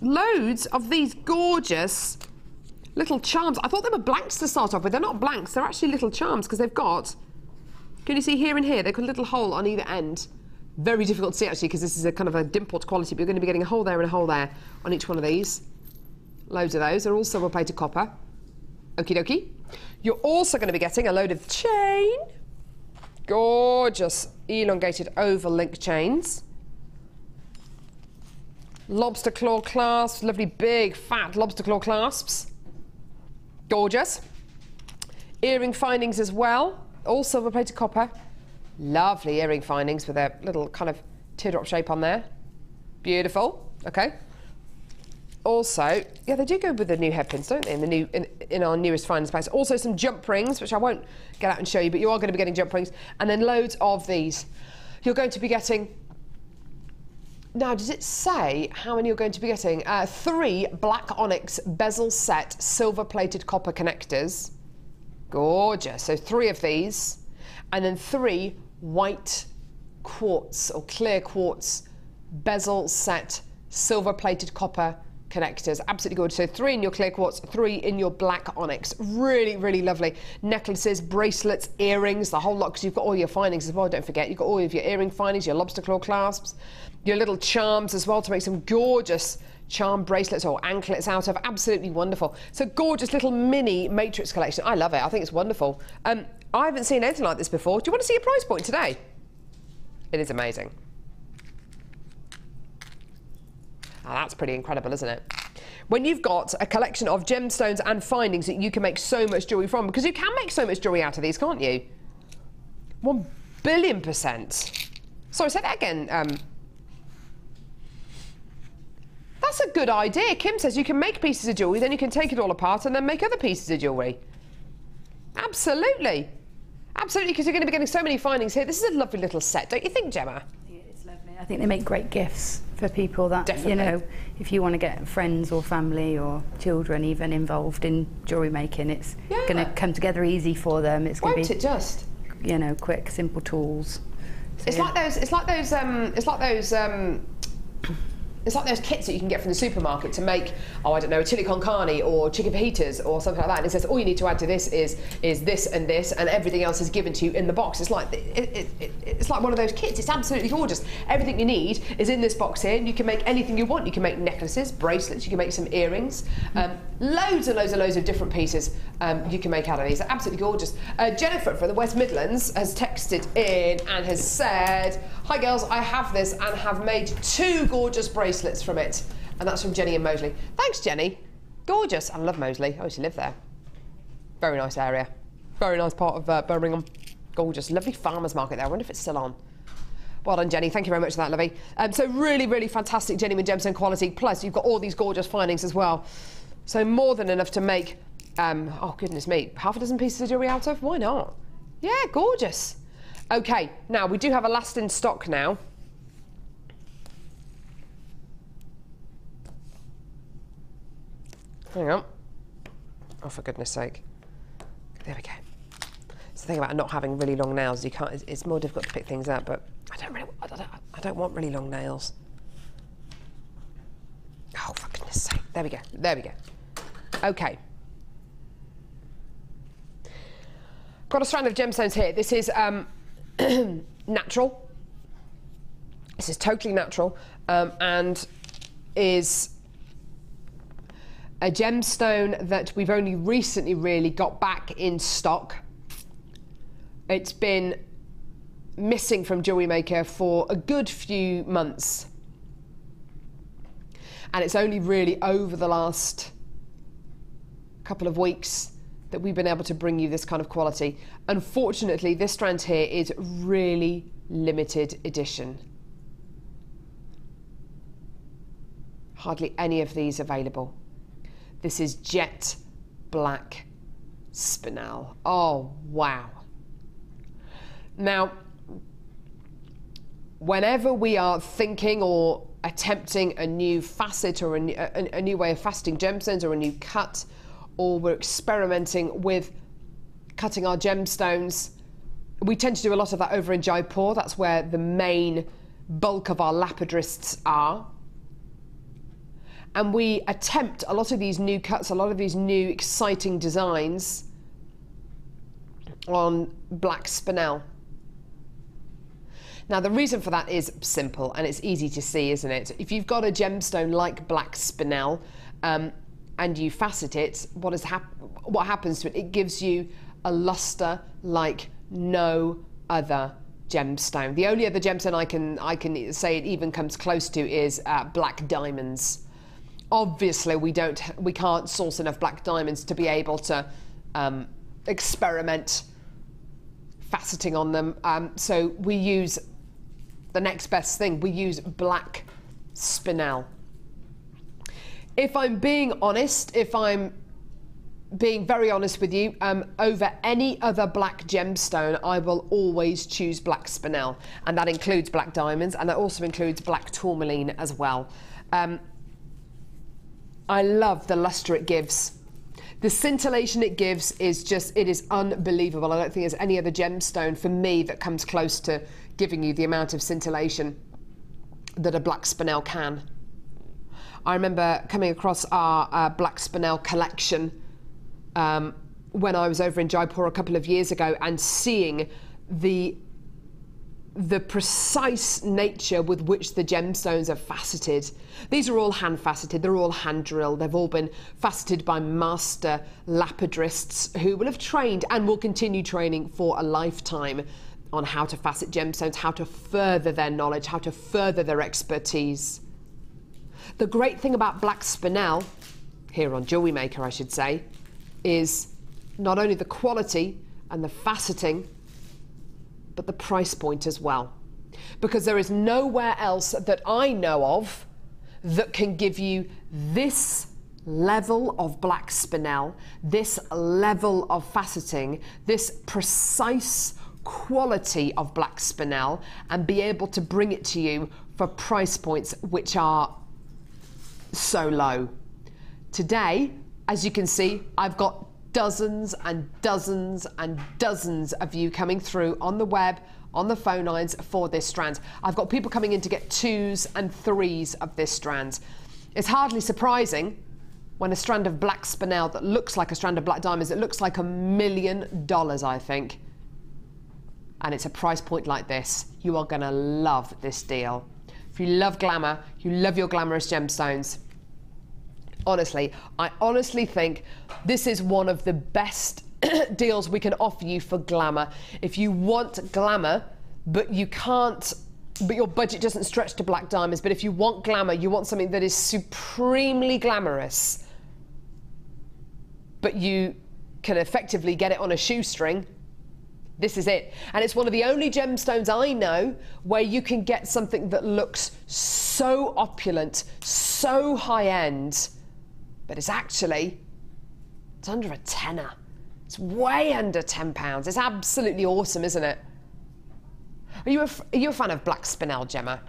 loads of these gorgeous little charms. I thought they were blanks to start off with. They're not blanks, they're actually little charms because they've got, can you see here and here? They've got a little hole on either end. Very difficult to see actually because this is a kind of a dimpled quality, but you're going to be getting a hole there and a hole there on each one of these. Loads of those. They're all silver-plated copper. Okie dokie. You're also going to be getting a load of chain. Gorgeous elongated oval link chains. Lobster claw clasps, lovely big fat lobster claw clasps. Gorgeous. Earring findings as well, all silver-plated copper. Lovely earring findings with a little kind of teardrop shape on there. Beautiful, okay. Also, yeah, they do go with the new hairpins, don't they, in our newest find space. Also some jump rings, which I won't get out and show you, but you are going to be getting jump rings. And then loads of these. You're going to be getting, now does it say how many you're going to be getting? 3 black onyx bezel set silver-plated copper connectors. Gorgeous, so 3 of these. And then 3 white quartz or clear quartz bezel set silver-plated copper connectors. Absolutely gorgeous. So 3 in your clear quartz, 3 in your black onyx. Really, really lovely. Necklaces, bracelets, earrings, the whole lot, because you've got all your findings as well, don't forget. You've got all of your earring findings, your lobster claw clasps, your little charms as well to make some gorgeous charm bracelets or anklets out of. Absolutely wonderful. So gorgeous little mini matrix collection. I love it. I think it's wonderful. I haven't seen anything like this before. Do you want to see a price point today? It is amazing. Oh, that's pretty incredible, isn't it? When you've got a collection of gemstones and findings that you can make so much jewellery from, because you can make so much jewellery out of these, can't you? 1,000,000,000%. Sorry, say that again. That's a good idea. Kim says you can make pieces of jewellery, then you can take it all apart and then make other pieces of jewellery. Absolutely. Absolutely, because you're going to be getting so many findings here. This is a lovely little set, don't you think, Gemma? It's lovely. I think they make great gifts for people that, Definitely. you know, if you want to get friends or family or children even involved in jewellery making, it's going to come together easy for them. It's going to be, Won't it just? you know, quick, simple tools. So, It's like those kits that you can get from the supermarket to make, oh, I don't know, a chili con carne or chicken fajitas or something like that. And it says all you need to add to this is this, and everything else is given to you in the box. It's like it's like one of those kits. It's absolutely gorgeous. Everything you need is in this box here, and you can make anything you want. You can make necklaces, bracelets. You can make some earrings, loads and loads of different pieces you can make out of these. They're absolutely gorgeous. Jennifer from the West Midlands has texted in and has said, "Hi girls, I have this and have made 2 gorgeous bracelets from it." And that's from Jenny and Moseley. Thanks, Jenny. Gorgeous. I love Moseley. I used to live there. Very nice area. Very nice part of Birmingham. Gorgeous. Lovely farmers market there. I wonder if it's still on. Well done, Jenny. Thank you very much for that, lovey. So really, really fantastic genuine gemstone quality. Plus, you've got all these gorgeous findings as well. So more than enough to make, oh goodness me, 6 pieces of jewellery out of? Why not? Yeah, gorgeous. Okay, now we do have a last in stock now. Hang on. Oh, for goodness sake. There we go. It's the thing about not having really long nails. You can't. It's more difficult to pick things up. But I don't want really long nails. Oh, for goodness sake. There we go. There we go. Okay. Got a strand of gemstones here. This is natural. This is totally natural, and is a gemstone that we've only recently really got back in stock. It's been missing from Jewellery Maker for a good few months. And it's only really over the last couple of weeks that we've been able to bring you this kind of quality. Unfortunately, this strand here is really limited edition. Hardly any of these available. This is jet black spinel. Oh, wow. Now, whenever we are thinking or attempting a new facet or a new way of faceting gemstones or a new cut, or we're experimenting with cutting our gemstones, we tend to do a lot of that over in Jaipur. That's where the main bulk of our lapidarists are. And we attempt a lot of these new cuts, a lot of these new exciting designs on black spinel. Now, the reason for that is simple, and it's easy to see, isn't it? If you've got a gemstone like black spinel and you facet it, what happens to it? It gives you a luster like no other gemstone. The only other gemstone I can say it even comes close to is black diamonds. Obviously, we can't source enough black diamonds to be able to experiment faceting on them. So we use the next best thing. We use black spinel. If I'm being honest, if I'm being very honest with you, over any other black gemstone, I will always choose black spinel, and that includes black diamonds, and that also includes black tourmaline as well. I love the luster it gives. The scintillation it gives is just, it is unbelievable. I don't think there's any other gemstone for me that comes close to giving you the amount of scintillation that a black spinel can. I remember coming across our black spinel collection when I was over in Jaipur a couple of years ago and seeing the precise nature with which the gemstones are faceted. These are all hand faceted, they're all hand drilled, they've all been faceted by master lapidarists who will have trained and will continue training for a lifetime on how to facet gemstones, how to further their knowledge, how to further their expertise. The great thing about black spinel, here on Jewellery Maker I should say, is not only the quality and the faceting, but the price point as well. Because there is nowhere else that I know of that can give you this level of black spinel, this level of faceting, this precise quality of black spinel, and be able to bring it to you for price points which are so low. Today, as you can see, I've got dozens and dozens and dozens of you coming through on the web, on the phone lines for this strand. I've got people coming in to get 2s and 3s of this strand. It's hardly surprising when a strand of black spinel that looks like a strand of black diamonds, it looks like $1 million, I think. And it's a price point like this. You are gonna love this deal. If you love glamour, you love your glamorous gemstones, honestly, I honestly think this is one of the best deals we can offer you for glamour. If you want glamour, but you can't, but your budget doesn't stretch to black diamonds, but if you want glamour, you want something that is supremely glamorous, but you can effectively get it on a shoestring, this is it. And it's one of the only gemstones I know where you can get something that looks so opulent, so high-end, but it's under a tenner. It's way under £10. It's absolutely awesome, isn't it? Are you a fan of black spinel, Gemma?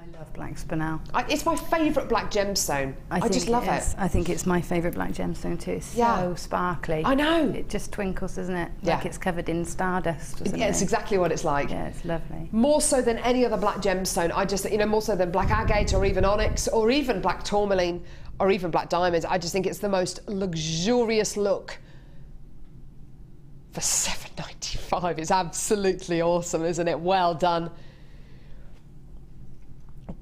I love black spinel. It's my favourite black gemstone. I just love it. I think it's my favourite black gemstone too. It's so sparkly. I know. It just twinkles, doesn't it? Yeah. Like it's covered in stardust. Yeah, it's exactly what it's like. Yeah, it's lovely. More so than any other black gemstone. I just, you know, more so than black agate or even onyx or even black tourmaline or even black diamonds. I just think it's the most luxurious look. For $7.95, it's absolutely awesome, isn't it? Well done.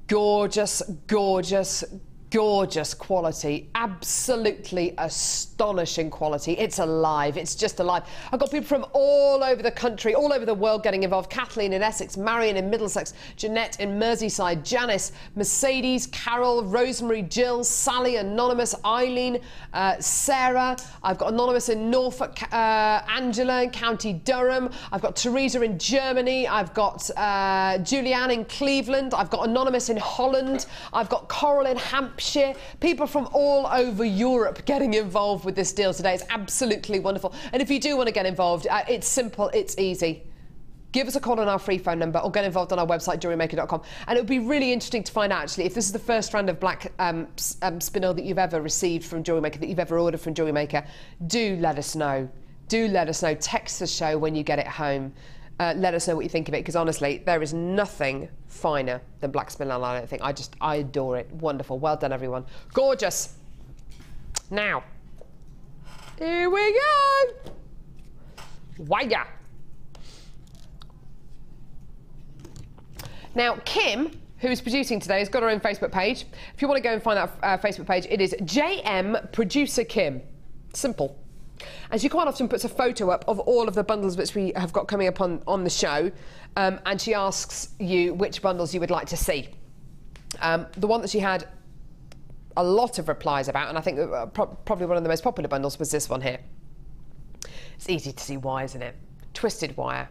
Gorgeous, gorgeous, gorgeous quality. Absolutely astonishing quality. It's alive. It's just alive. I've got people from all over the country, all over the world getting involved. Kathleen in Essex, Marion in Middlesex, Jeanette in Merseyside, Janice, Mercedes, Carol, Rosemary, Jill, Sally, Anonymous, Eileen, Sarah. I've got Anonymous in Norfolk, Angela in County Durham. I've got Teresa in Germany. I've got Julianne in Cleveland. I've got Anonymous in Holland. I've got Coral in Hampshire. People from all over Europe getting involved with this deal today. It's absolutely wonderful. And if you do want to get involved, it's simple, it's easy. Give us a call on our free phone number or get involved on our website, JewelleryMaker.com. And it would be really interesting to find out, actually, if this is the first strand of black spinel that you've ever received from Jewellery Maker, that you've ever ordered from Jewellery Maker, do let us know. Do let us know. Text the show when you get it home. Let us know what you think of it, because honestly, there is nothing finer than black spinel, I don't think. I adore it. Wonderful. Well done, everyone. Gorgeous. Now, here we go. Wire. Now, Kim, who's producing today, has got her own Facebook page. If you want to go and find that Facebook page, it is JM Producer Kim. Simple. And she quite often puts a photo up of all of the bundles which we have got coming up on the show, and she asks you which bundles you would like to see. The one that she had a lot of replies about, and I think probably one of the most popular bundles, was this one here. It's easy to see why, isn't it? Twisted wire.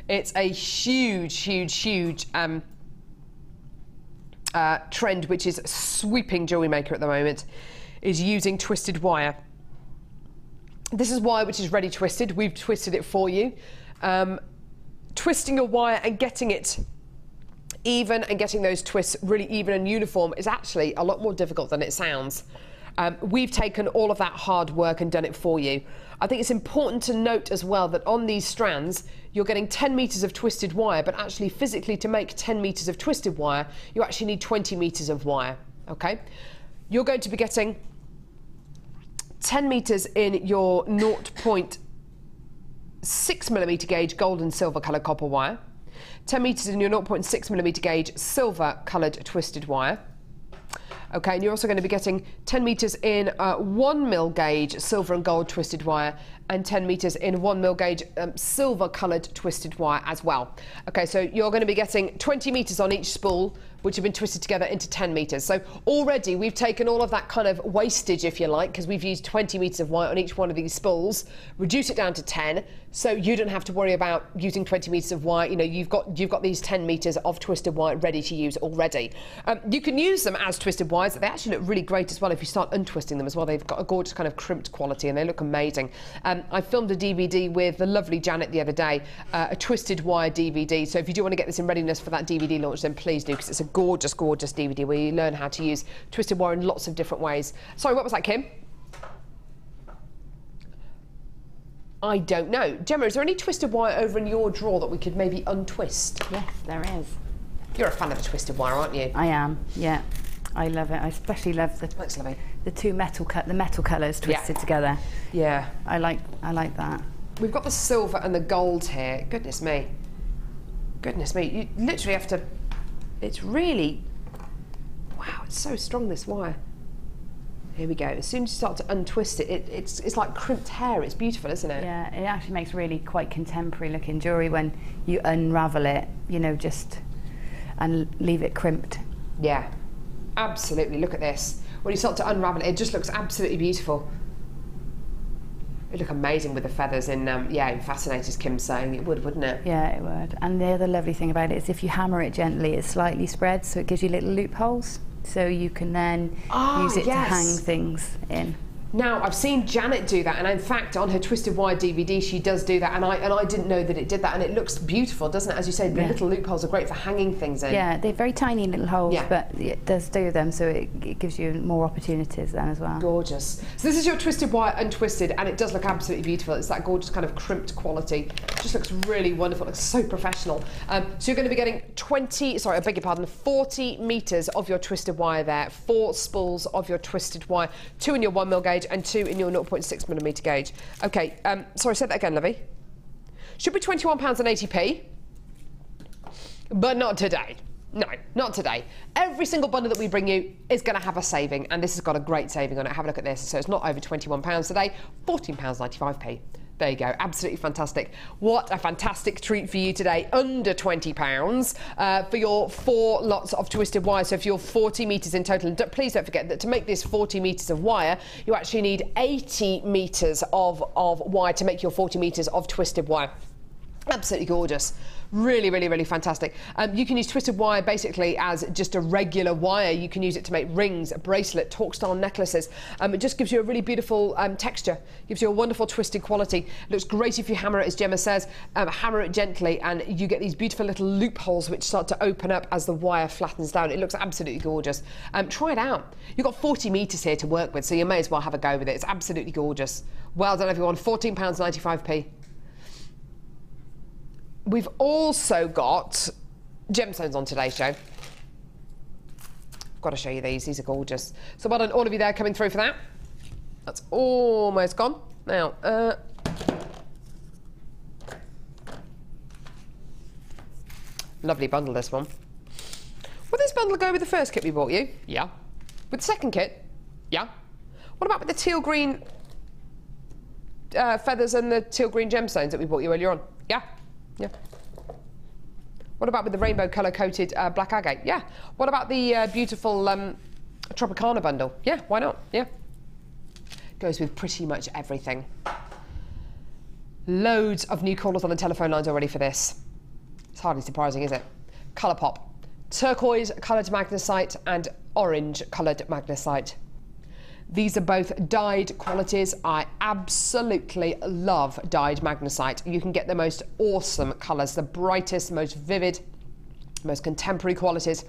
It's a huge, huge, huge trend which is sweeping Jewellery Maker at the moment, is using twisted wire. This is wire which is ready twisted. We've twisted it for you. Twisting a wire and getting it even and getting those twists really even and uniform is actually a lot more difficult than it sounds. We've taken all of that hard work and done it for you. I think it's important to note as well that on these strands, you're getting 10 meters of twisted wire, but actually physically to make 10 meters of twisted wire, you actually need 20 meters of wire, okay? You're going to be getting 10 meters in your 0.6mm gauge gold and silver coloured copper wire, 10 meters in your 0.6mm gauge silver coloured twisted wire. Okay, and you're also going to be getting 10 meters in 1mm gauge silver and gold twisted wire, and 10 meters in 1mm gauge silver coloured twisted wire as well. Okay, so you're going to be getting 20 meters on each spool, which have been twisted together into 10 meters. So already we've taken all of that kind of wastage, if you like, because we've used 20 meters of wire on each one of these spools, reduce it down to 10, so you don't have to worry about using 20 meters of wire. You know, you've got these 10 meters of twisted wire ready to use already. You can use them as twisted wires. They actually look really great as well if you start untwisting them as well. They've got a gorgeous kind of crimped quality and they look amazing. I filmed a DVD with the lovely Janet the other day, a twisted wire DVD. So if you do want to get this in readiness for that DVD launch, then please do, because it's a gorgeous, gorgeous DVD where you learn how to use twisted wire in lots of different ways. Sorry, what was that, Kim? I don't know. Gemma, is there any twisted wire over in your drawer that we could maybe untwist? Yes, there is. You're a fan of the twisted wire, aren't you? I am, yeah. I love it. I especially love the two metal colours twisted together. Yeah. I like that. We've got the silver and the gold here. Goodness me. Goodness me. You literally have to... It's really... Wow, it's so strong, this wire. Here we go. As soon as you start to untwist it, it's like crimped hair. It's beautiful, isn't it? Yeah, it actually makes really quite contemporary looking jewellery when you unravel it, you know, and leave it crimped. Yeah, absolutely. Look at this. When you start to unravel it, it just looks absolutely beautiful. It'd look amazing with the feathers in, yeah, fascinators, Kim's saying. It would, wouldn't it? Yeah, it would. And the other lovely thing about it is if you hammer it gently, it slightly spreads, so it gives you little loopholes. So you can then use it to hang things in. Now, I've seen Janet do that, and in fact, on her Twisted Wire DVD, she does do that, and I didn't know that it did that, and it looks beautiful, doesn't it? As you say, the little loopholes are great for hanging things in. Yeah, they're very tiny little holes, but it does do them, so it gives you more opportunities then as well. Gorgeous. So this is your Twisted Wire Untwisted, and it does look absolutely beautiful. It's that gorgeous kind of crimped quality. It just looks really wonderful. It looks so professional. So you're going to be getting 40 metres of your twisted wire there, 4 spools of your twisted wire, 2 in your 1mm gauge and 2 in your 0.6mm gauge. Okay, sorry, say that again, Lovey. Should be £21.80p, but not today. No, not today. Every single bundle that we bring you is going to have a saving, and this has got a great saving on it. Have a look at this. So it's not over £21 today, £14.95p. There you go, absolutely fantastic. What a fantastic treat for you today, under £20 for your 4 lots of twisted wire. So if you're 40 metres in total, and please don't forget that to make this 40 metres of wire, you actually need 80 metres of wire to make your 40 metres of twisted wire. Absolutely gorgeous. Really, really, really fantastic. You can use twisted wire basically as just a regular wire. You can use it to make rings, a bracelet, torque-style necklaces. It just gives you a really beautiful texture. Gives you a wonderful twisted quality. It looks great if you hammer it, as Gemma says. Hammer it gently, and you get these beautiful little loopholes which start to open up as the wire flattens down. It looks absolutely gorgeous. Try it out. You've got 40 metres here to work with, so you may as well have a go with it. It's absolutely gorgeous. Well done, everyone. £14.95p. We've also got gemstones on today's show. I've got to show you these. These are gorgeous. So well done, all of you there coming through for that. That's almost gone. Now, lovely bundle, this one. Will this bundle go with the first kit we bought you? Yeah. With the second kit? Yeah. What about with the teal green feathers and the teal green gemstones that we bought you earlier on? Yeah. Yeah. What about with the rainbow colour coated black agate? Yeah. What about the beautiful Tropicana bundle? Yeah, why not? Yeah. Goes with pretty much everything. Loads of new callers on the telephone lines already for this. It's hardly surprising, is it? Colour pop. Turquoise coloured magnesite and orange coloured magnesite. These are both dyed qualities. I absolutely love dyed magnesite. You can get the most awesome colours, the brightest, most vivid, most contemporary qualities,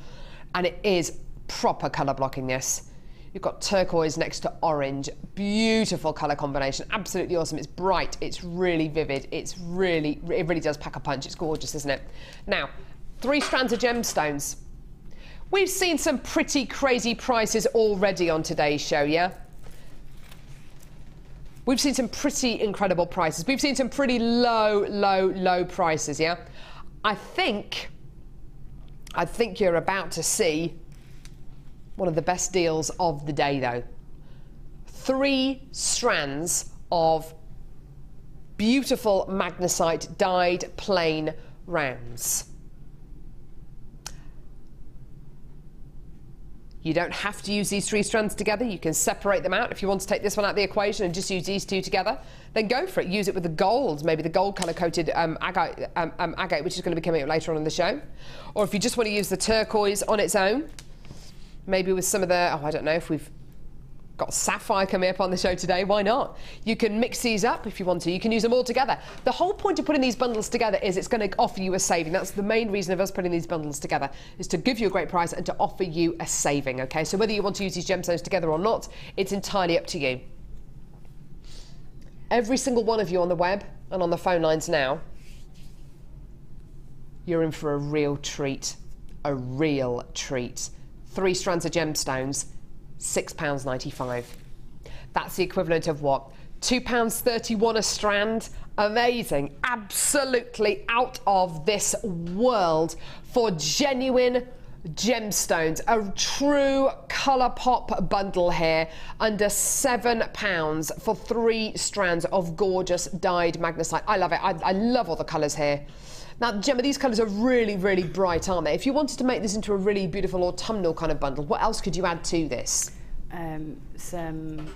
and it is proper colour blocking this. You've got turquoise next to orange. Beautiful colour combination. Absolutely awesome. It's bright. It's really vivid. It really does pack a punch. It's gorgeous, isn't it? Now, 3 strands of gemstones. We've seen some pretty crazy prices already on today's show, yeah? We've seen some pretty incredible prices. We've seen some pretty low prices, yeah? I think you're about to see one of the best deals of the day, though. 3 strands of beautiful magnesite dyed plain rounds. You don't have to use these 3 strands together. You can separate them out. If you want to take this one out of the equation and just use these 2 together, then go for it. Use it with the gold, maybe the gold colour-coated agate, which is going to be coming up later on in the show. Or if you just want to use the turquoise on its own, maybe with some of the, I don't know if we've got sapphire coming up on the show today, why not? You can mix these up if you want to. You can use them all together. The whole point of putting these bundles together is it's going to offer you a saving. That's the main reason of us putting these bundles together, is to give you a great price and to offer you a saving, okay? So whether you want to use these gemstones together or not, it's entirely up to you. Every single one of you on the web and on the phone lines now, you're in for a real treat. A real treat. 3 strands of gemstones, £6.95. That's the equivalent of what? £2.31 a strand. Amazing. Absolutely out of this world for genuine gemstones. A true colour pop bundle here, under £7 for 3 strands of gorgeous dyed magnesite. I love it. I love all the colours here. Now, Gemma, these colours are really, really bright, aren't they? If you wanted to make this into a really beautiful autumnal kind of bundle, what else could you add to this? Some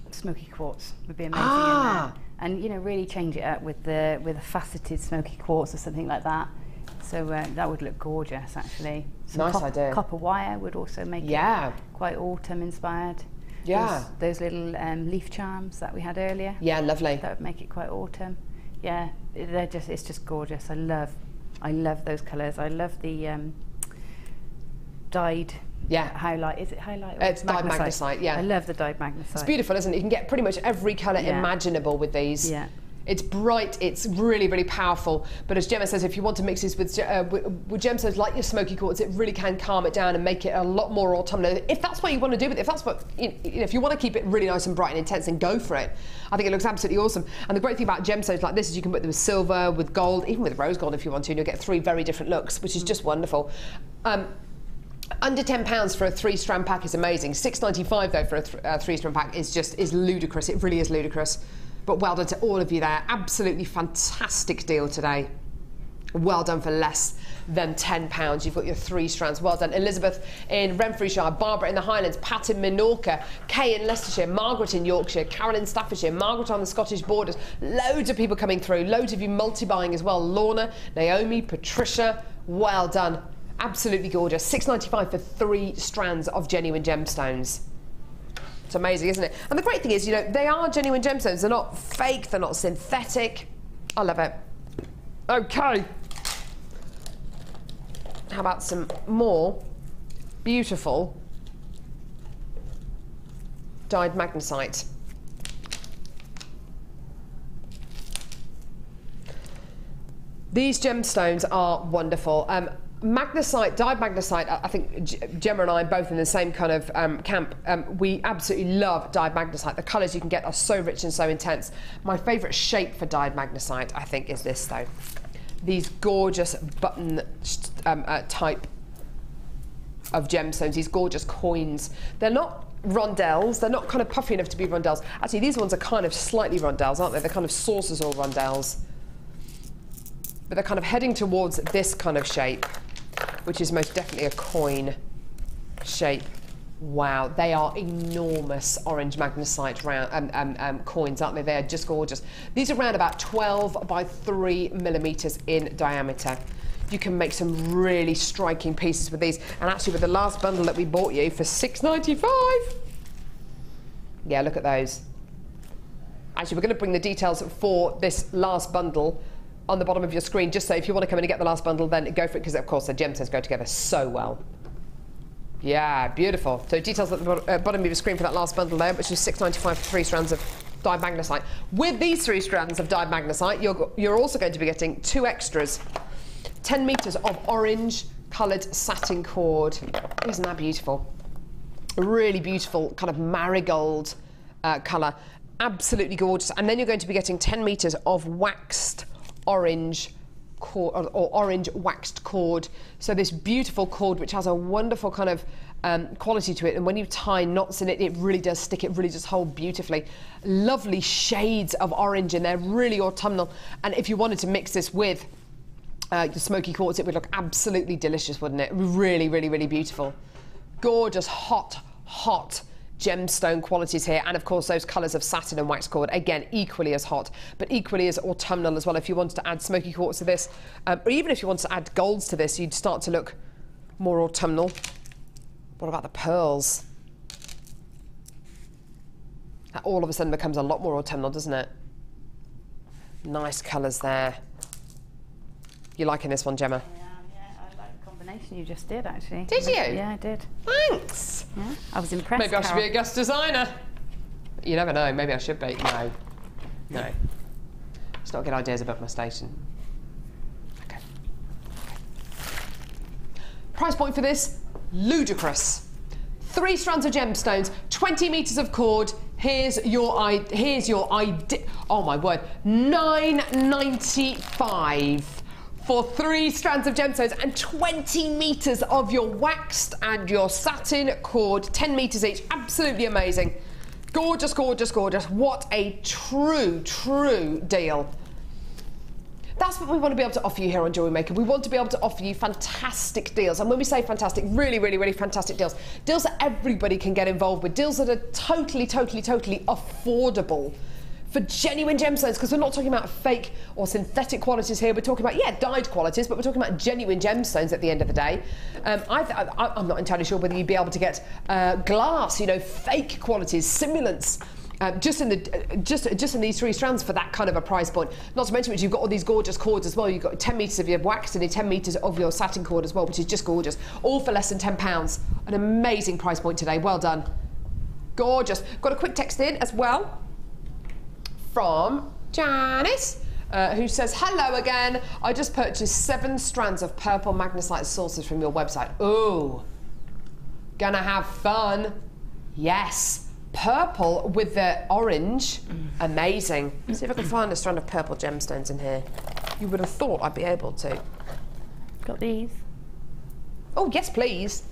smoky quartz would be amazing in there. And, you know, really change it up with a faceted smoky quartz or something like that. So that would look gorgeous, actually. Some nice idea. Copper wire would also make it quite autumn inspired. Yeah. Those little leaf charms that we had earlier. Yeah, lovely. That would make it quite autumn. Yeah, it's just gorgeous. I love those colours. I love the dyed highlight. Is it highlight? Or It's dyed magnesite, yeah. I love the dyed magnesite. It's beautiful, isn't it? You can get pretty much every colour imaginable with these. Yeah. It's bright, it's really, really powerful. But as Gemma says, if you want to mix these with gemstones like your smoky quartz, it really can calm it down and make it a lot more autumnal. If that's what you want to do with it, if that's what, if you want to keep it really nice and bright and intense, then go for it. I think it looks absolutely awesome. And the great thing about gemstones like this is you can put them with silver, with gold, even with rose gold if you want to, and you'll get 3 very different looks, which is just wonderful. Under £10 for a 3-strand pack is amazing. $6.95 though for a 3-strand pack is ludicrous. It really is ludicrous. But well done to all of you there. Absolutely fantastic deal today. Well done for less than £10. You've got your 3 strands. Well done. Elizabeth in Renfrewshire, Barbara in the Highlands, Pat in Minorca, Kay in Leicestershire, Margaret in Yorkshire, Carol in Staffordshire, Margaret on the Scottish borders. Loads of people coming through. Loads of you multi-buying as well. Lorna, Naomi, Patricia. Well done. Absolutely gorgeous. $6.95 for 3 strands of genuine gemstones. It's amazing, isn't it? And the great thing is, you know, they are genuine gemstones. They're not fake, they're not synthetic. I love it. Okay. How about some more beautiful dyed magnesite? These gemstones are wonderful. Magnesite, dyed magnesite, I think Gemma and I are both in the same kind of camp. We absolutely love dyed magnesite. The colours you can get are so rich and so intense. My favourite shape for dyed magnesite, I think, is this though. These gorgeous button type of gemstones, these gorgeous coins. They're not rondelles, they're not kind of puffy enough to be rondelles. Actually, these ones are kind of slightly rondelles, aren't they? They're kind of saucers or rondelles. But they're kind of heading towards this kind of shape, which is most definitely a coin shape. Wow, they are enormous orange magnesite round, coins, aren't they? They're just gorgeous. These are around about 12 by 3 millimetres in diameter. You can make some really striking pieces with these. And actually with the last bundle that we bought you for $6.95. Yeah, look at those. Actually, we're going to bring the details for this last bundle on the bottom of your screen, just so if you want to come in and get the last bundle, then go for it, because of course the gemstones go together so well. Yeah, beautiful. So details at the bottom of your screen for that last bundle there, which is $6.95 for 3 strands of dyed magnesite. With these 3 strands of dyed magnesite, you're also going to be getting 2 extras. 10 metres of orange coloured satin cord. Isn't that beautiful? A really beautiful kind of marigold colour. Absolutely gorgeous. And then you're going to be getting 10 metres of waxed orange cord, or orange waxed cord. So this beautiful cord which has a wonderful kind of quality to it, and when you tie knots in it, it really does stick, it really does hold beautifully. Lovely shades of orange in there, really autumnal. And if you wanted to mix this with your smoky quartz, it would look absolutely delicious, wouldn't it? Really, really, really beautiful. Gorgeous, hot gemstone qualities here, and of course those colours of satin and wax cord, again equally as hot but equally as autumnal as well. If you wanted to add smoky quartz to this, or even if you wanted to add golds to this, you'd start to look more autumnal. What about the pearls? That all of a sudden becomes a lot more autumnal, doesn't it? Nice colours there. You liking this one, Gemma? You just did, actually. Did you? Yeah, I did. Thanks. Yeah, I was impressed. Maybe I should be a guest designer. You never know. Maybe I should be. No. Let's not get ideas above my station. Okay. Price point for this: ludicrous. 3 strands of gemstones, 20 metres of cord. Here's your idea. Oh my word! $9.95. For 3 strands of gemstones and 20 metres of your waxed and your satin cord, 10 metres each. Absolutely amazing. Gorgeous, gorgeous, gorgeous. What a true deal. That's what we want to be able to offer you here on Jewellery Maker. We want to be able to offer you fantastic deals. And when we say fantastic, really, really, really fantastic deals. Deals that everybody can get involved with. Deals that are totally affordable for genuine gemstones, because we're not talking about fake or synthetic qualities here. We're talking about, yeah, dyed qualities, but we're talking about genuine gemstones at the end of the day. I'm not entirely sure whether you'd be able to get glass, you know, fake qualities, simulants, just in these 3 strands for that kind of a price point. Not to mention which you've got all these gorgeous cords as well. You've got 10 metres of your wax and 10 metres of your satin cord as well, which is just gorgeous. All for less than £10. An amazing price point today. Well done. Gorgeous. Got a quick text in as well from Janice, who says, hello again. I just purchased 7 strands of purple magnesite sources from your website. Ooh, gonna have fun. Yes, purple with the orange. Amazing. Let's see if I can find a strand of purple gemstones in here. You would have thought I'd be able to. Got these. Oh, yes, please.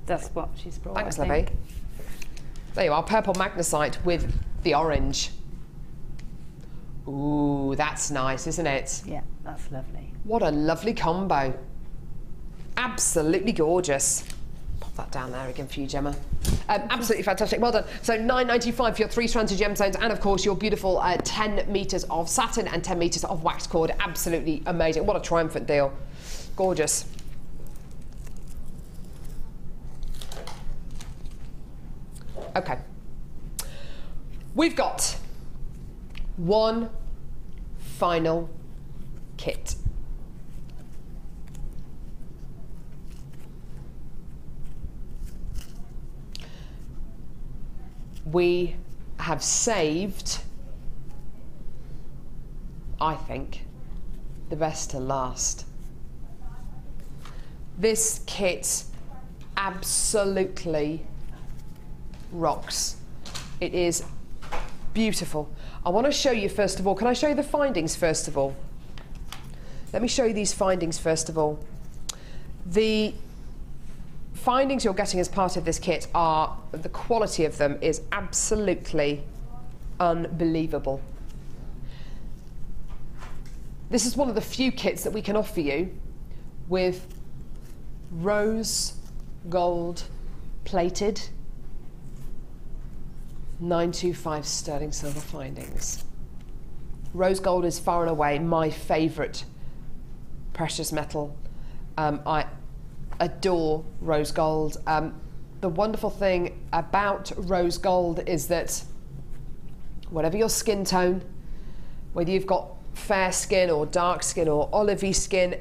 That's what she's brought. Thanks, Libby. There you are, purple magnesite with the orange. Ooh, that's nice, isn't it? Yeah, that's lovely. What a lovely combo. Absolutely gorgeous. Pop that down there again for you, Gemma. Absolutely fantastic. Well done. So £9.95 for your 3 strands of gemstones, and of course your beautiful 10 metres of satin and 10 metres of wax cord. Absolutely amazing. What a triumphant deal. Gorgeous. Okay. We've got one final kit. We have saved, I think, the best to last. This kit absolutely rocks. It is beautiful. I want to show you first of all, can I show you the findings first of all? Let me show you these findings first of all. The findings you're getting as part of this kit are, the quality of them is absolutely unbelievable. This is one of the few kits that we can offer you with rose gold plated 925 sterling silver findings. Rose gold is far and away my favourite precious metal. I adore rose gold. The wonderful thing about rose gold is that whatever your skin tone, whether you've got fair skin or dark skin or olivey skin,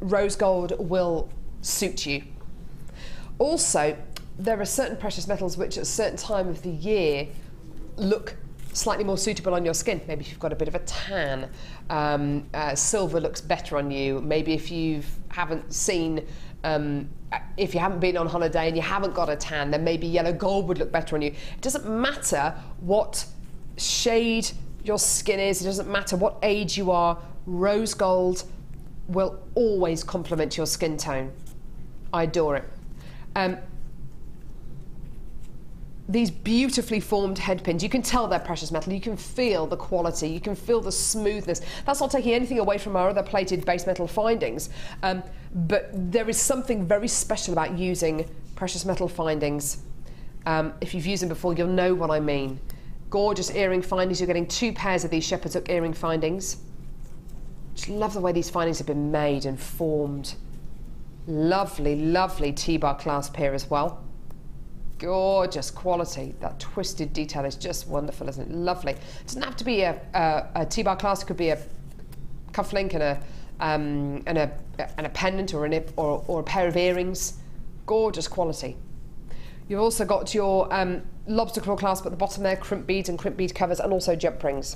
rose gold will suit you. Also, there are certain precious metals which at a certain time of the year look slightly more suitable on your skin. Maybe if you've got a bit of a tan, silver looks better on you. Maybe if you haven't seen, if you haven't been on holiday and you haven't got a tan, then maybe yellow gold would look better on you. It doesn't matter what shade your skin is, it doesn't matter what age you are, rose gold will always complement your skin tone. I adore it. These beautifully formed head pins, you can tell they're precious metal, you can feel the quality, you can feel the smoothness. That's not taking anything away from our other plated base metal findings, but there is something very special about using precious metal findings. If you've used them before, you'll know what I mean. Gorgeous earring findings, you're getting 2 pairs of these shepherd's hook earring findings. Just love the way these findings have been made and formed. Lovely, lovely T-bar clasp here as well. Gorgeous quality. That twisted detail is just wonderful, isn't it? Lovely. It doesn't have to be a T-bar clasp. It could be a cufflink and a pendant or a pair of earrings. Gorgeous quality. You've also got your lobster claw clasp at the bottom there, crimp beads and crimp bead covers, and also jump rings.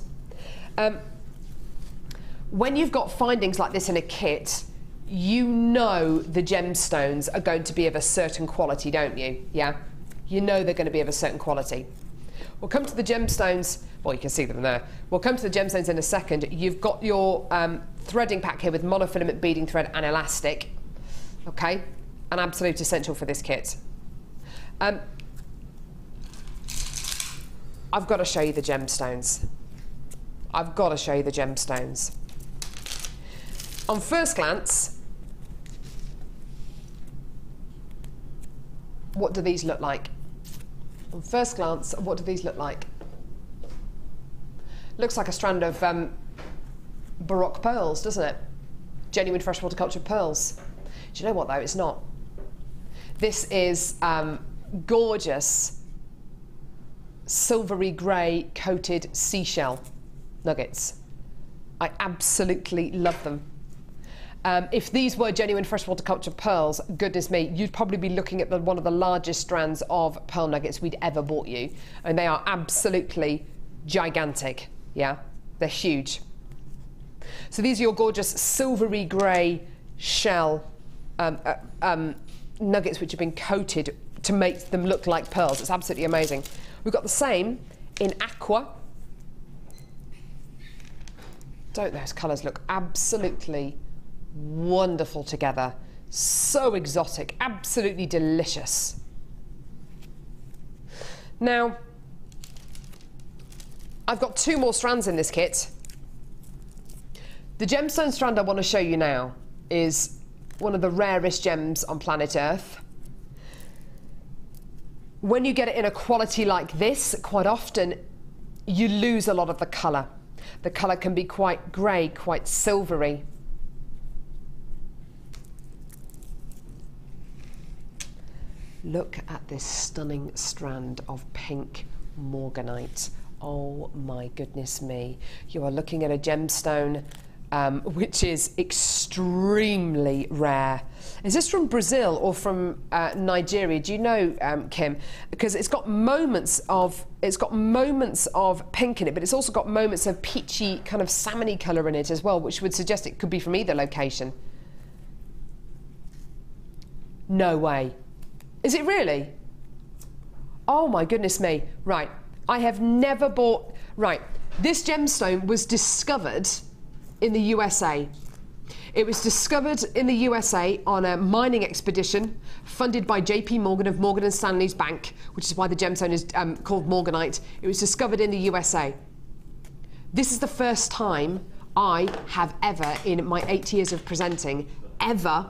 When you've got findings like this in a kit, you know the gemstones are going to be of a certain quality, don't you? Yeah? You know they're going to be of a certain quality. We'll come to the gemstones, well, you can see them there. We'll come to the gemstones in a second. You've got your threading pack here with monofilament beading thread and elastic. Okay? An absolute essential for this kit. I've got to show you the gemstones. I've got to show you the gemstones. On first glance, what do these look like? On first glance, what do these look like? Looks like a strand of Baroque pearls, doesn't it? Genuine freshwater cultured pearls. Do you know what though? It's not. This is gorgeous silvery grey coated seashell nuggets. I absolutely love them. If these were genuine freshwater cultured pearls, goodness me, you'd probably be looking at one of the largest strands of pearl nuggets we'd ever bought you. And they are absolutely gigantic, yeah? They're huge. So these are your gorgeous silvery grey shell nuggets which have been coated to make them look like pearls. It's absolutely amazing. We've got the same in aqua. Don't those colours look absolutely wonderful together? So exotic, absolutely delicious. Now, I've got 2 more strands in this kit. The gemstone strand I want to show you now is one of the rarest gems on planet Earth. When you get it in a quality like this, quite often you lose a lot of the colour. The colour can be quite grey, quite silvery. Look at this stunning strand of pink Morganite. Oh my goodness me. You are looking at a gemstone which is extremely rare. Is this from Brazil or from Nigeria? Do you know, Kim? Because it's got moments of pink in it, but it's also got moments of peachy kind of salmony colour in it as well, which would suggest it could be from either location. No way. Is it really? Oh my goodness me. Right. I have never bought... Right. This gemstone was discovered in the USA. It was discovered in the USA on a mining expedition funded by JP Morgan of Morgan & Stanley's bank, which is why the gemstone is called Morganite. It was discovered in the USA. This is the first time I have ever, in my 8 years of presenting, ever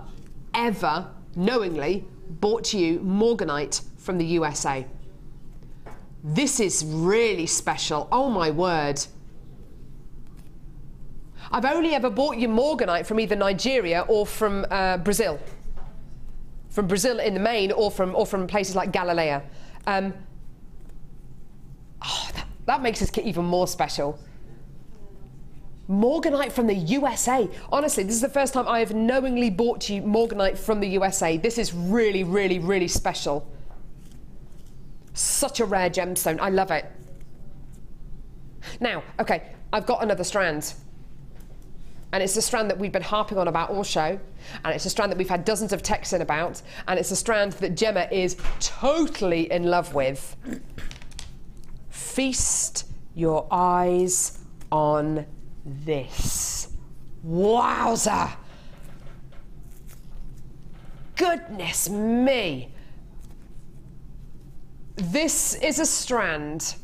knowingly bought you Morganite from the USA. This is really special. Oh my word. I've only ever bought you Morganite from either Nigeria or from Brazil. From Brazil in the main, or from places like Galilea. That makes this kit even more special. Morganite from the USA. Honestly, this is the first time I have knowingly bought you Morganite from the USA. This is really, really, really special. Such a rare gemstone. I love it. Now, okay, I've got another strand. And it's a strand that we've been harping on about all show. And it's a strand that we've had dozens of texts in about. And it's a strand that Gemma is totally in love with. Feast your eyes on this. Wowza! Goodness me! This is a strand.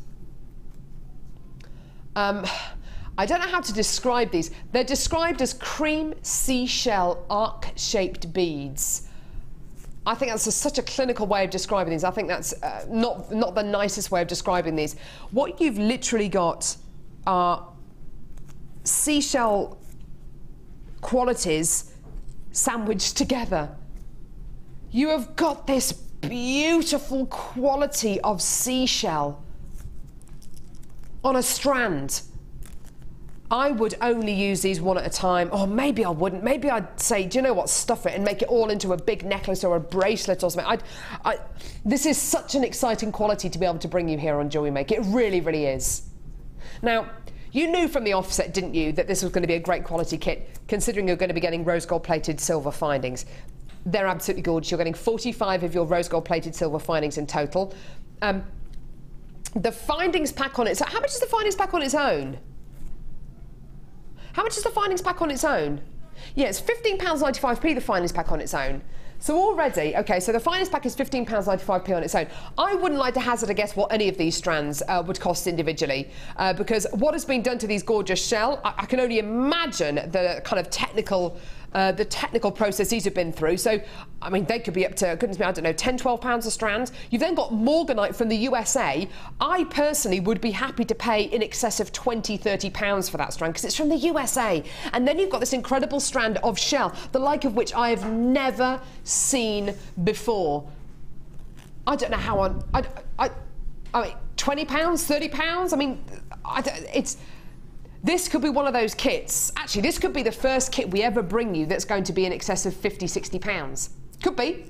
I don't know how to describe these. They're described as cream seashell arc-shaped beads. I think that's such a clinical way of describing these. I think that's not the nicest way of describing these. What you've literally got are seashell qualities sandwiched together. You have got this beautiful quality of seashell on a strand. I would only use these one at a time, or maybe I wouldn't. Maybe I'd say, do you know what, stuff it and make it all into a big necklace or a bracelet or something. This is such an exciting quality to be able to bring you here on Jewellery Maker. It really, really is. Now, you knew from the offset, didn't you, that this was going to be a great quality kit, considering you're going to be getting rose gold plated silver findings. They're absolutely gorgeous. You're getting 45 of your rose gold plated silver findings in total. The findings pack on it, so how much is the findings pack on its own? How much is the findings pack on its own? Yeah, it's £15.95p, the findings pack on its own. So already, okay, so the findings pack is £15.95p on its own. I wouldn't like to hazard a guess what any of these strands would cost individually, because what has been done to these gorgeous shell, I can only imagine the kind of technical the technical process these have been through. So, I mean, they could be up to, goodness me, I don't know, 10, 12 pounds a strand. You've then got Morganite from the USA. I personally would be happy to pay in excess of 20, 30 pounds for that strand because it's from the USA. And then you've got this incredible strand of shell, the like of which I have never seen before. I don't know how on, I mean, 20 pounds, 30 pounds? I mean, this could be one of those kits. Actually, this could be the first kit we ever bring you that's going to be in excess of 50, 60 pounds. Could be.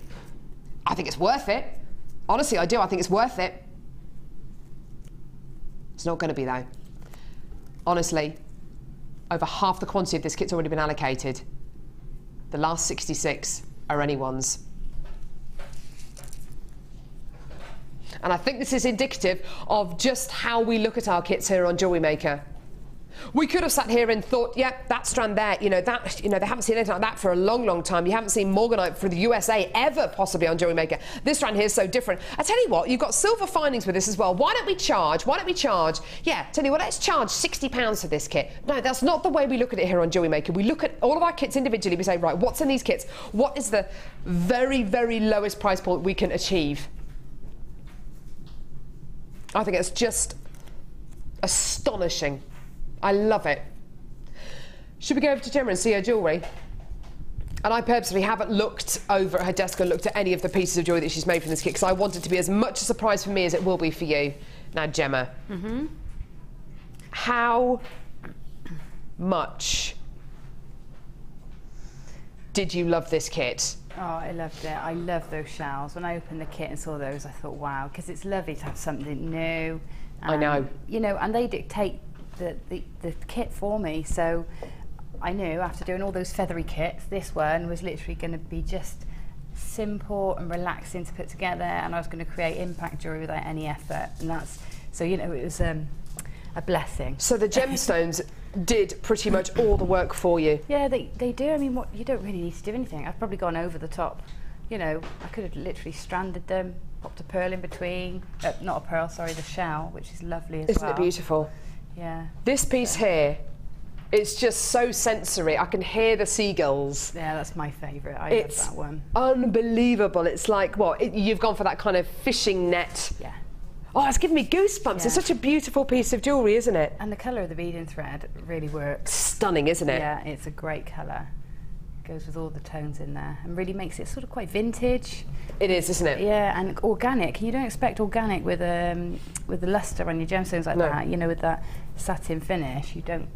I think it's worth it. Honestly, I do. I think it's worth it. It's not going to be, though. Honestly, over half the quantity of this kit's already been allocated. The last 66 are anyone's. And I think this is indicative of just how we look at our kits here on Jewellery Maker. We could have sat here and thought, yeah, that strand there, they haven't seen anything like that for a long, long time. You haven't seen Morganite for the USA ever possibly on Jewellery Maker. This strand here is so different. I tell you what, you've got silver findings with this as well. Why don't we charge? Yeah, tell you what, let's charge £60 for this kit. No, that's not the way we look at it here on Jewellery Maker. We look at all of our kits individually. We say, right, what's in these kits? What is the very, very lowest price point we can achieve? I think it's just astonishing. I love it. Should we go over to Gemma and see her jewellery? And I purposely haven't looked over at her desk and looked at any of the pieces of jewellery that she's made from this kit because I want it to be as much a surprise for me as it will be for you. Now, Gemma, how much did you love this kit? Oh, I loved it. I love those shells. When I opened the kit and saw those, I thought, wow, because it's lovely to have something new. I know. And they dictate the kit for me, so I knew after doing all those feathery kits, this one was literally going to be just simple and relaxing to put together, and I was going to create impact jewellery without any effort, and that's, so it was a blessing. So the gemstones did pretty much all the work for you? Yeah, they do. I mean, you don't really need to do anything. I've probably gone over the top. I could have literally stranded them, popped a pearl in between, not a pearl, sorry, the shell, which is lovely as well. Isn't it beautiful? Yeah. This piece here, it's just so sensory. I can hear the seagulls. Yeah, that's my favourite. I love that one. Unbelievable. It's like, you've gone for that kind of fishing net. Yeah. Oh, it's giving me goosebumps. Yeah. It's such a beautiful piece of jewellery, isn't it? And the colour of the bead and thread really works. Stunning, isn't it? Yeah, it's a great colour. Goes with all the tones in there and really makes it sort of quite vintage. It is, isn't it? Yeah, and organic. And you don't expect organic with the lustre on your gemstones like that. With that satin finish, you don't.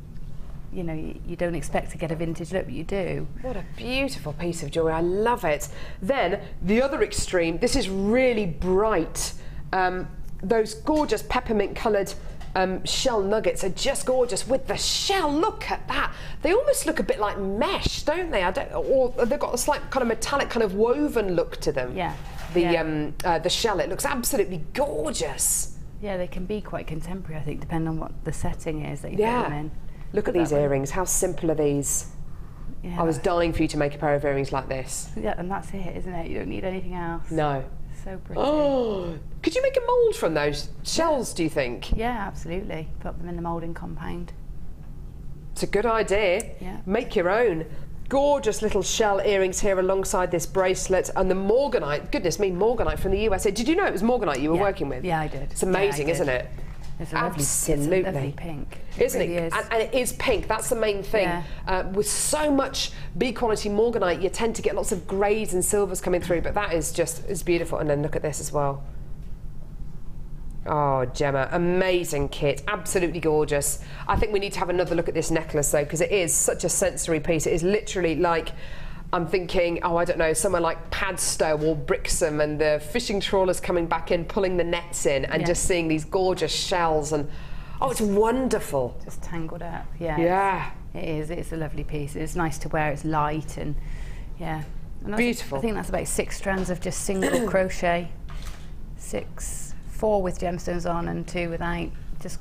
You don't expect to get a vintage look, but you do. What a beautiful piece of jewellery. I love it. Then the other extreme. This is really bright. Those gorgeous peppermint coloured shell nuggets are just gorgeous with the shell. Look at that. They almost look a bit like mesh, don't they? Or they've got a slight kind of metallic, kind of woven look to them. Yeah. The shell. It looks absolutely gorgeous. Yeah, they can be quite contemporary, I think, depending on what the setting is that you put them in. Look at these earrings. How simple are these? Yeah. I was dying for you to make a pair of earrings like this. Yeah, and that's it, isn't it? You don't need anything else. No. So pretty. Oh, could you make a mould from those shells, do you think? Yeah, absolutely. Put them in the moulding compound. It's a good idea. Yeah. Make your own. Gorgeous little shell earrings here alongside this bracelet, and the Morganite. Goodness me, Morganite from the USA. Did you know it was Morganite you were working with? Yeah, I did. It's amazing, isn't it? It's a absolutely lovely pink. Isn't it? Really is. And it is pink, that's the main thing. Yeah. With so much B quality Morganite, you tend to get lots of greys and silvers coming through, but that is beautiful. And then look at this as well. Oh, Gemma, amazing kit, absolutely gorgeous. I think we need to have another look at this necklace though, because it is such a sensory piece. It is literally like, I'm thinking, I don't know, somewhere like Padstow or Brixham, and the fishing trawlers coming back in, pulling the nets in, and just seeing these gorgeous shells, and it's wonderful. Just tangled up, yeah. Yeah. It is, it's a lovely piece. It's nice to wear, it's light, and And beautiful. I think that's about 6 strands of just single crochet. 4 with gemstones on and 2 without, just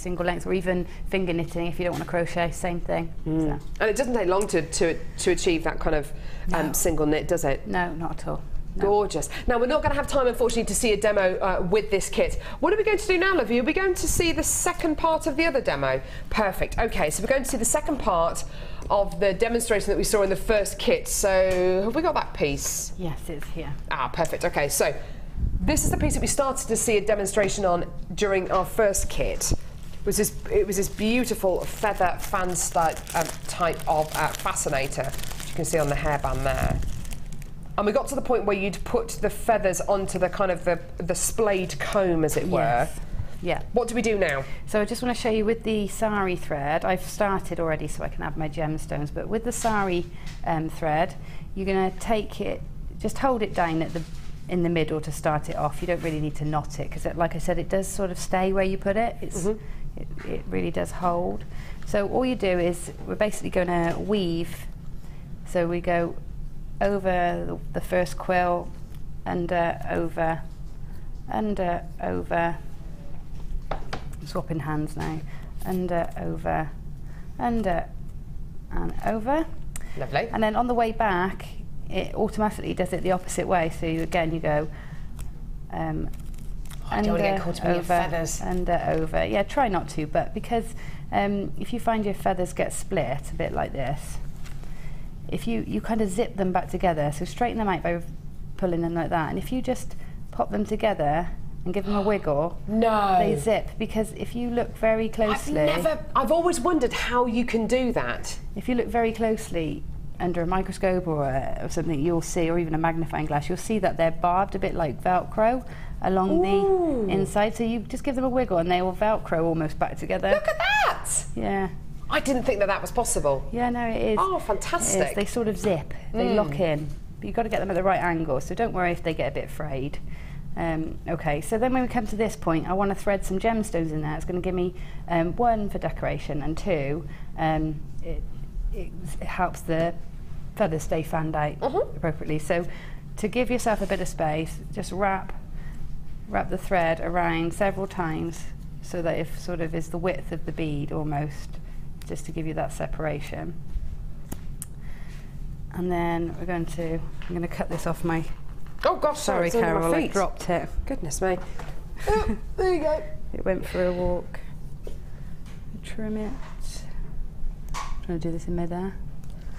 single lengths, or even finger knitting if you don't want to crochet, same thing. Mm. So. And it doesn't take long to achieve that kind of single knit, does it? No, not at all. Gorgeous. Now, we're not going to have time, unfortunately, to see a demo with this kit. What are we going to do now, Lovey? Are we going to see the second part of the other demo? Perfect. OK, so we're going to see the second part of the demonstration that we saw in the first kit. So, have we got that piece? Yes, it's here. Ah, perfect. OK, so this is the piece that we started to see a demonstration on during our first kit. It was this beautiful feather fan type of fascinator, which you can see on the hairband there. And we got to the point where you'd put the feathers onto the kind of the splayed comb, as it were. Yes. Yeah. What do we do now? So I just want to show you with the sari thread. I've started already so I can add my gemstones, but with the sari thread, you're going to take it, just hold it down in the middle to start it off. You don't really need to knot it because, like I said, it does sort of stay where you put it. It really does hold. So all you do is we're basically going to weave. So we go over the first quill, under, over, under, over. I'm swapping hands now. Under, over, under, and over. Lovely. And then on the way back, it automatically does it the opposite way. So you go. I don't want to get caught up in your feathers. Under, over. Yeah, try not to, but because if you find your feathers get split a bit like this, if you kind of zip them back together, so straighten them out by pulling them like that, and if you just pop them together and give them a wiggle, they zip, because if you look very closely... I've always wondered how you can do that. If you look very closely under a microscope or something, you'll see, or even a magnifying glass, you'll see that they're barbed a bit like Velcro along the inside, so you just give them a wiggle and they will Velcro almost back together. Look at that! Yeah. I didn't think that was possible. Yeah, no, it is. Oh, fantastic. It is. They sort of zip, they lock in, but you've got to get them at the right angle, so don't worry if they get a bit frayed. Okay, so then when we come to this point, I want to thread some gemstones in there. It's going to give me one for decoration, and two, it helps the feathers stay fanned out appropriately. So to give yourself a bit of space, just wrap the thread around several times so that it sort of is the width of the bead almost, just to give you that separation. And then I'm going to cut this off my... Oh gosh, sorry Carol, I dropped it. Goodness me. Oh, there you go. It went for a walk. Trim it. I'm trying to do this in midair.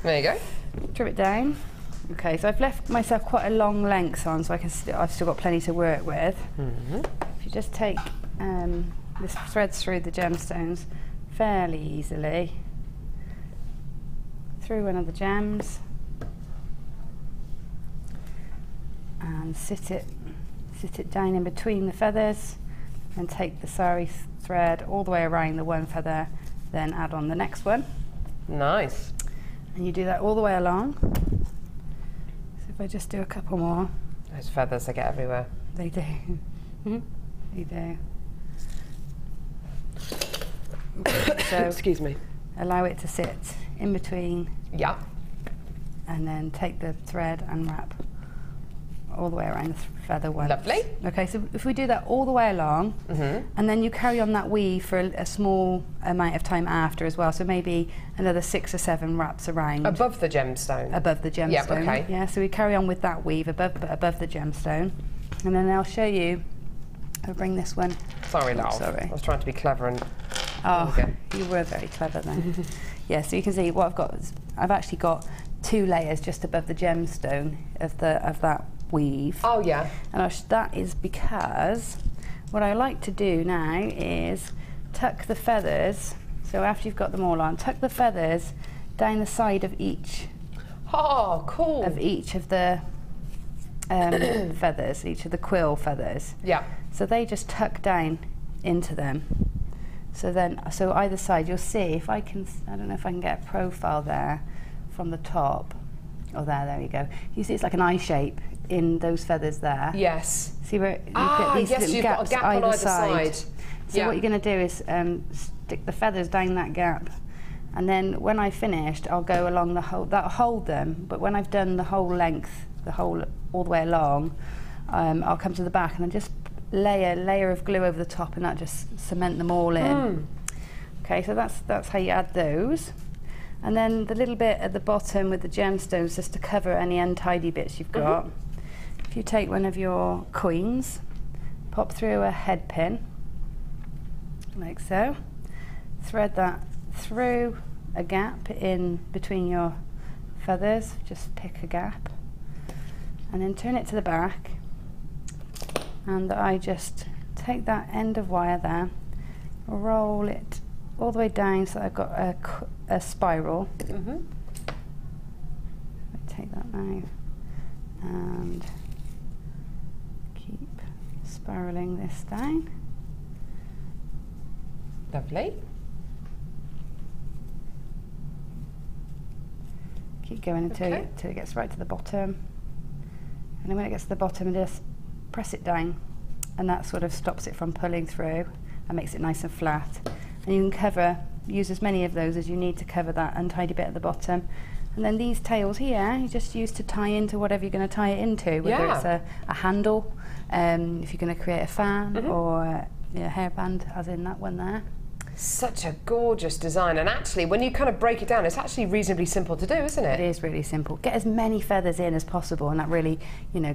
There you go. Trim it down. Okay, so I've left myself quite a long length on, so I've still got plenty to work with. If you just take this threads through the gemstones fairly easily, through one of the gems, and sit it down in between the feathers, and take the sari thread all the way around the one feather, then add on the next one. Nice. And you do that all the way along. So if I just do a couple more. Those feathers, they get everywhere. They do. They do. Okay, so excuse me. Allow it to sit in between. Yeah. And then take the thread and wrap all the way around the feather once. Lovely. Okay, so if we do that all the way along, and then you carry on that weave for a small amount of time after as well, so maybe another 6 or 7 wraps around. Above the gemstone? Above the gemstone. Yep, okay. Yeah, so we carry on with that weave above the gemstone, and then I'll show you. I'll bring this one. Sorry, love. Sorry. I was trying to be clever and... Oh, you were very clever then. Yeah, so you can see what I've got is I've actually got 2 layers just above the gemstone of that weave. Oh yeah. And that is because what I like to do now is tuck the feathers. So after you've got them all on, tuck the feathers down the side of each. Oh, cool. Of each of the feathers, each of the quill feathers. Yeah. So they just tuck down into them. So either side, you'll see if I don't know if I can get a profile there from the top. Oh, there you go. You see it's like an eye shape in those feathers there. Yes. See where you get these little you've gaps got a gap on either side. So what you're going to do is stick the feathers down that gap, and then when I've finished, I'll go along the whole. That'll hold them. But when I've done the whole length, all the way along, I'll come to the back and then just lay a layer of glue over the top, and that just cement them all in. Okay, so that's how you add those. And then the little bit at the bottom with the gemstones, just to cover any untidy bits you've got. if you take one of your coins, pop through a head pin, like so, thread that through a gap in between your feathers, just pick a gap, and then turn it to the back, and I just take that end of wire there, roll it all the way down so I've got a spiral. Take that now and keep spiraling this down. Lovely. Keep going until it gets right to the bottom, and then when it gets to the bottom, just press it down, and that sort of stops it from pulling through and makes it nice and flat. And you can use as many of those as you need to cover that untidy bit at the bottom. And then these tails here, you just use to tie into whatever you're going to tie it into, whether it's a handle, if you're going to create a fan, or a hairband, as in that one there. Such a gorgeous design, and actually when you kind of break it down, it's actually reasonably simple to do, isn't it? It is really simple. Get as many feathers in as possible, and that really,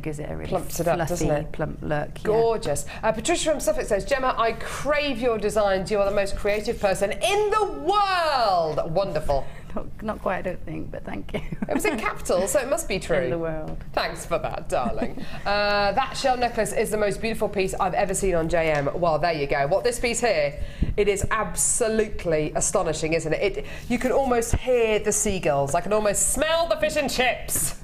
gives it a really plumps it up, doesn't it? Plump look. Gorgeous. Patricia from Suffolk says, Gemma, I crave your designs. You are the most creative person in the world. Wonderful. Not quite, I don't think, but thank you. It was in capitals, so it must be true. In the world. Thanks for that, darling. That shell necklace is the most beautiful piece I've ever seen on JM. Well, there you go. What this piece here, it is absolutely astonishing, isn't it? You can almost hear the seagulls. I can almost smell the fish and chips.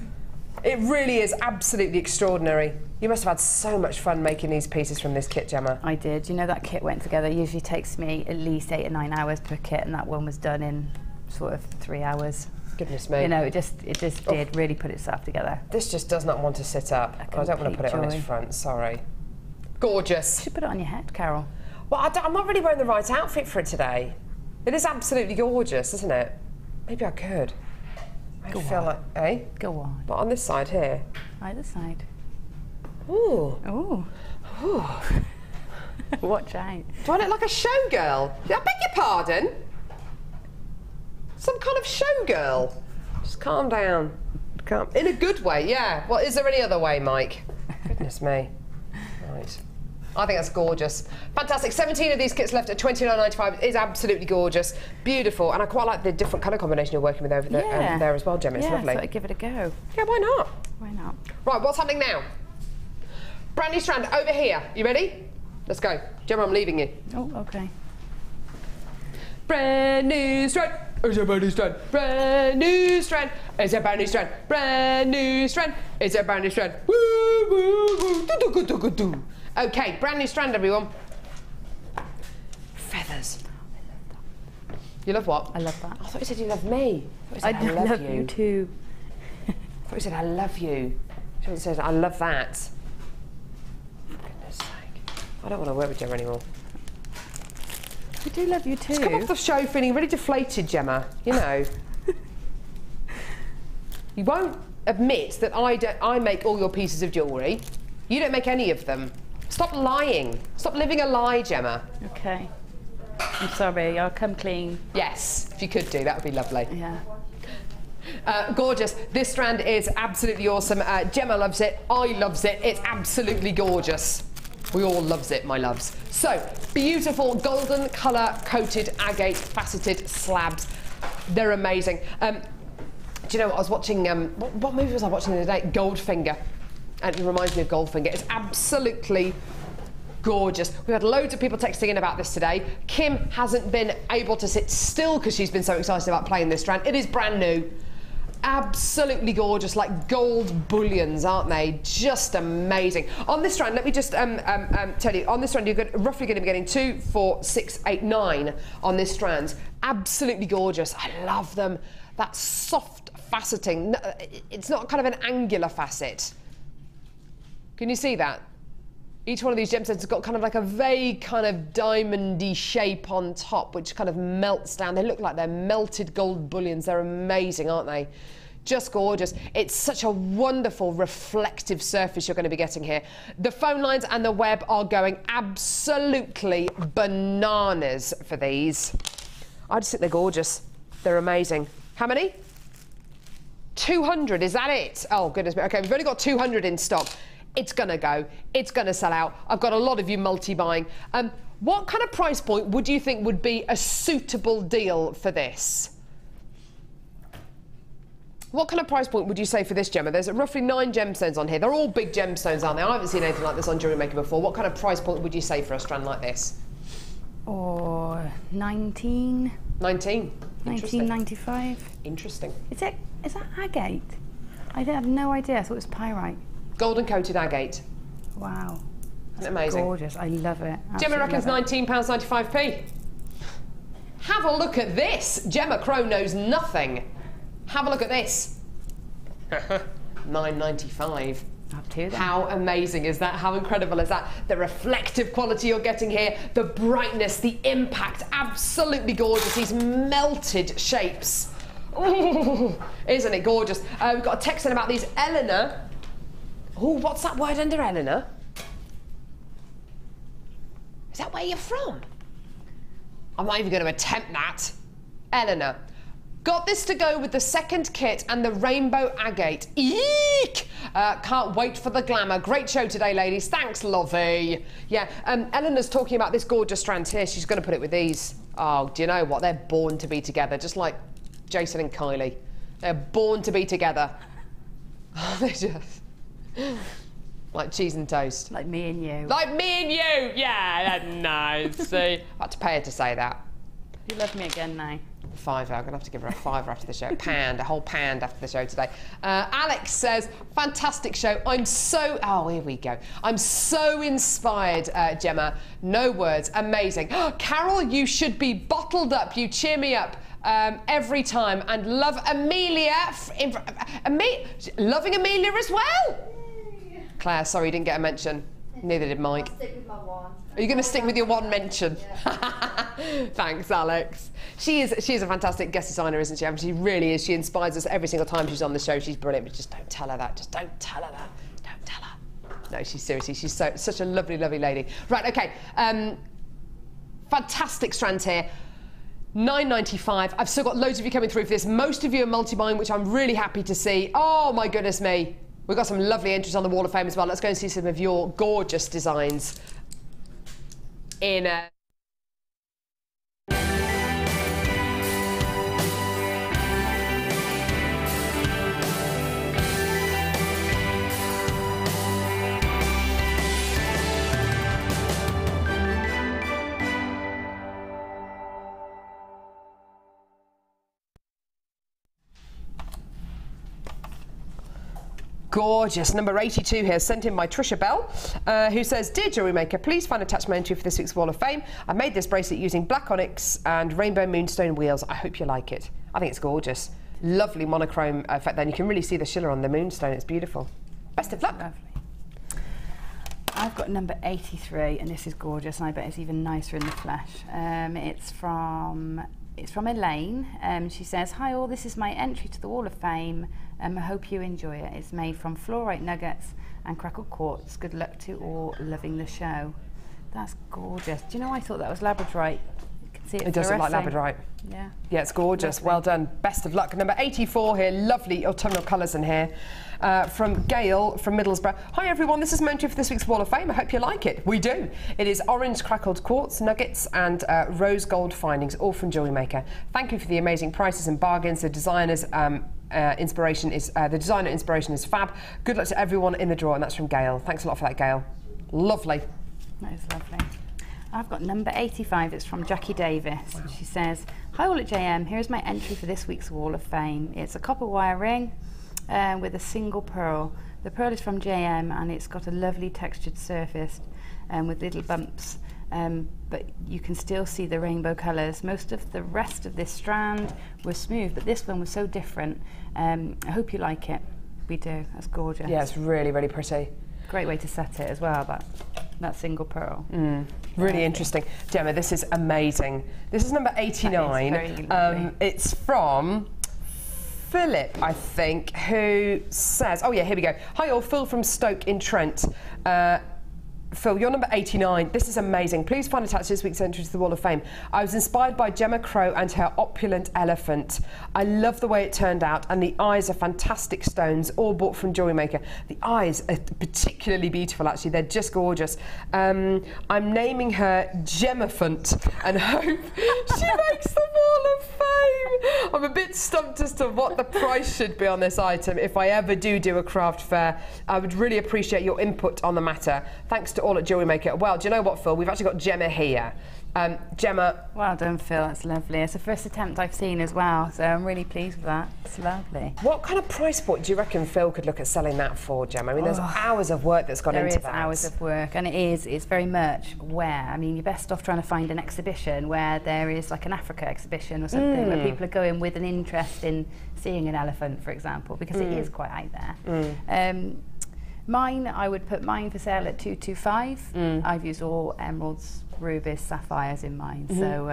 It really is absolutely extraordinary. You must have had so much fun making these pieces from this kit, Gemma. I did. That kit went together. It usually takes me at least 8 or 9 hours per kit, and that one was done in sort of 3 hours. Goodness me. It just did really put itself together. This just does not want to sit up. I don't want to put it on its front, sorry. Gorgeous. You should put it on your head, Carol. Well, I'm not really wearing the right outfit for it today. It is absolutely gorgeous, isn't it? Maybe I could. I feel like, eh? Go on. But on this side here. Either side. Ooh. Ooh. Ooh. Watch out. Do I look like a showgirl? I beg your pardon? Some kind of showgirl. Just calm down. In a good way, yeah. Well, is there any other way, Mike? Goodness me. Right. I think that's gorgeous. Fantastic. 17 of these kits left at $29.95. It is absolutely gorgeous. Beautiful. And I quite like the different colour combination you're working with over there as well, Gemma. It's lovely. Yeah, I'd give it a go. Yeah, why not? Why not? Right, what's happening now? Brand new strand over here. You ready? Let's go. Gemma, I'm leaving you. Oh, okay. Brand new strand. It's a brand new strand. Brand new strand. It's a brand new strand. Brand new strand. It's a brand new strand. Woo, woo, woo. Do, do, do, do, do. Okay, brand new strand, everyone. Feathers. You love what? I love that. I thought you said you loved me. I love you too. I thought you said I love you. She says I love that. For goodness sake. I don't want to work with Gemma anymore. I do love you too. Just come off the show feeling really deflated, Gemma. You know. You won't admit that I make all your pieces of jewellery. You don't make any of them. Stop lying. Stop living a lie, Gemma. Okay. I'm sorry, I'll come clean. Yes, if you could do, that would be lovely. Yeah. Gorgeous. This strand is absolutely awesome. Gemma loves it. I loves it. It's absolutely gorgeous. We all loves it, my loves. So, beautiful golden colour coated agate faceted slabs. They're amazing. Do you know what I was watching? What movie was I watching the other day? Goldfinger. And it reminds me of Goldfinger. It's absolutely gorgeous. We've had loads of people texting in about this today. Kim hasn't been able to sit still because she's been so excited about playing this strand. It is brand new. Absolutely gorgeous, like gold bullions, aren't they? Just amazing. On this strand, let me just tell you, on this strand, you're roughly going to be getting 2, 4, 6, 8, 9 on this strand. Absolutely gorgeous. I love them. That soft faceting. It's not kind of an angular facet. Can you see that? Each one of these gemstones has got kind of like a vague kind of diamondy shape on top, which kind of melts down. They look like they're melted gold bullions. They're amazing, aren't they? Just gorgeous. It's such a wonderful reflective surface you're going to be getting here. The phone lines and the web are going absolutely bananas for these. I just think they're gorgeous. They're amazing. How many? 200, is that it? Oh, goodness me. Okay, we've only got 200 in stock. It's going to go. It's going to sell out. I've got a lot of you multi-buying. What kind of price point would you think would be a suitable deal for this? What kind of price point would you say for this, Gemma? There's roughly 9 gemstones on here. They're all big gemstones, aren't they? I haven't seen anything like this on Jewellery Maker before. What kind of price point would you say for a strand like this? Or 19. 19. 1995. Interesting. Is that agate? I have no idea. I thought it was pyrite. Golden coated agate. Wow. Isn't it amazing? Gorgeous. I love it. Gemma reckons £19.95p. Have a look at this. Gemma Crow knows nothing. Have a look at this. £9.95. Up to them. How amazing is that? How incredible is that? The reflective quality you're getting here, the brightness, the impact, absolutely gorgeous. These melted shapes. Ooh, isn't it gorgeous? We've got a text in about these. Eleanor. Oh, what's that word under Eleanor? Is that where you're from? I'm not even going to attempt that. Eleanor. Got this to go with the second kit and the rainbow agate. Eek! Can't wait for the glamour. Great show today, ladies. Thanks, Lovey. Yeah, Eleanor's talking about this gorgeous strand here. She's going to put it with these. Oh, do you know what? They're born to be together, just like Jason and Kylie. They're born to be together. Oh, they're just like cheese and toast. Like me and you. Like me and you! Yeah, that's nice. See? I had to pay her to say that. You love me again now. £5. I'm gonna have to give her a £5 after the show. A whole pound after the show today. Alex says, fantastic show. Oh, here we go. I'm so inspired, Gemma. No words, amazing. Carol, you should be bottled up. You cheer me up every time. And love Amelia. Loving Amelia as well. Claire, sorry you didn't get a mention. Neither did Mike. I'll stick with my one. Are you going to stick with your one mention? Yeah. Thanks, Alex. She is a fantastic guest designer, isn't she? I mean, she really is. She inspires us every single time she's on the show. She's brilliant, but just don't tell her that. Just don't tell her that. Don't tell her. No, she's such a lovely, lovely lady. Right, okay. Fantastic strands here. £9.95. I've still got loads of you coming through for this. Most of you are multi-buying, which I'm really happy to see. Oh, my goodness me. We've got some lovely entries on the Wall of Fame as well. Let's go and see some of your gorgeous designs in gorgeous. Number 82 here, sent in by Trisha Bell, who says, Dear Jewellery Maker, please find attached my entry for this week's Wall of Fame. I made this bracelet using black onyx and rainbow moonstone wheels. I hope you like it. I think it's gorgeous. Lovely monochrome effect there, and you can really see the shimmer on the moonstone. It's beautiful. Best of luck. Lovely. I've got number 83, and this is gorgeous, and I bet it's even nicer in the flesh. It's from Elaine. She says, hi all, this is my entry to the Wall of Fame. I hope you enjoy it. It's made from fluorite nuggets and crackled quartz. Good luck to all loving the show. That's gorgeous. Do you know, I thought that was Labradorite. You can see it does look like Labradorite. Yeah. Yeah, it's gorgeous. Lovely. Well done. Best of luck. Number 84 here. Lovely autumnal colours in here. From Gail from Middlesbrough. Hi everyone, this is my entry for this week's Wall of Fame. I hope you like it. We do. It is orange crackled quartz, nuggets and rose gold findings, all from Jewellery Maker. Thank you for the amazing prices and bargains. The designer's inspiration is fab. Good luck to everyone in the draw, and that's from Gail. Thanks a lot for that, Gail. Lovely. That is lovely. I've got number 85. It's from Jackie Davis. Wow. She says, hi all at JM, here's my entry for this week's Wall of Fame. It's a copper wire ring with a single pearl. The pearl is from JM and it's got a lovely textured surface with little bumps, but you can still see the rainbow colours. Most of the rest of this strand was smooth, but this one was so different. I hope you like it. We do. That's gorgeous. Yeah, it's really, really pretty. Great way to set it as well, that single pearl. Really interesting. Gemma, this is amazing. This is number 89. That is very lovely. It's from Philip, I think, who says, oh yeah, here we go. Hi all, Phil from Stoke in Trent. Phil, you're number 89. This is amazing. Please find attached this week's entry to the Wall of Fame. I was inspired by Gemma Crow and her opulent elephant. I love the way it turned out, and the eyes are fantastic stones, all bought from Jewellery Maker. The eyes are particularly beautiful, actually. They're just gorgeous. I'm naming her Gemmaphant and hope she makes the Wall of Fame. I'm a bit stumped as to what the price should be on this item. If I ever do a craft fair, I would really appreciate your input on the matter. Thanks to all at Jewellery Maker. Well, do you know what, Phil? We've actually got Gemma here. Gemma. Well done, Phil. That's lovely. It's the first attempt I've seen as well, so I'm really pleased with that. It's lovely. What kind of price point do you reckon Phil could look at selling that for, Gemma? I mean, there's hours of work that's gone into that. There is hours of work, and it's very much where. I mean, you're best off trying to find an exhibition where there is like an Africa exhibition or something, where people are going with an interest in seeing an elephant, for example, because it is quite out there. Mine, I would put mine for sale at 225. I've used all emeralds, rubies, sapphires in mine, so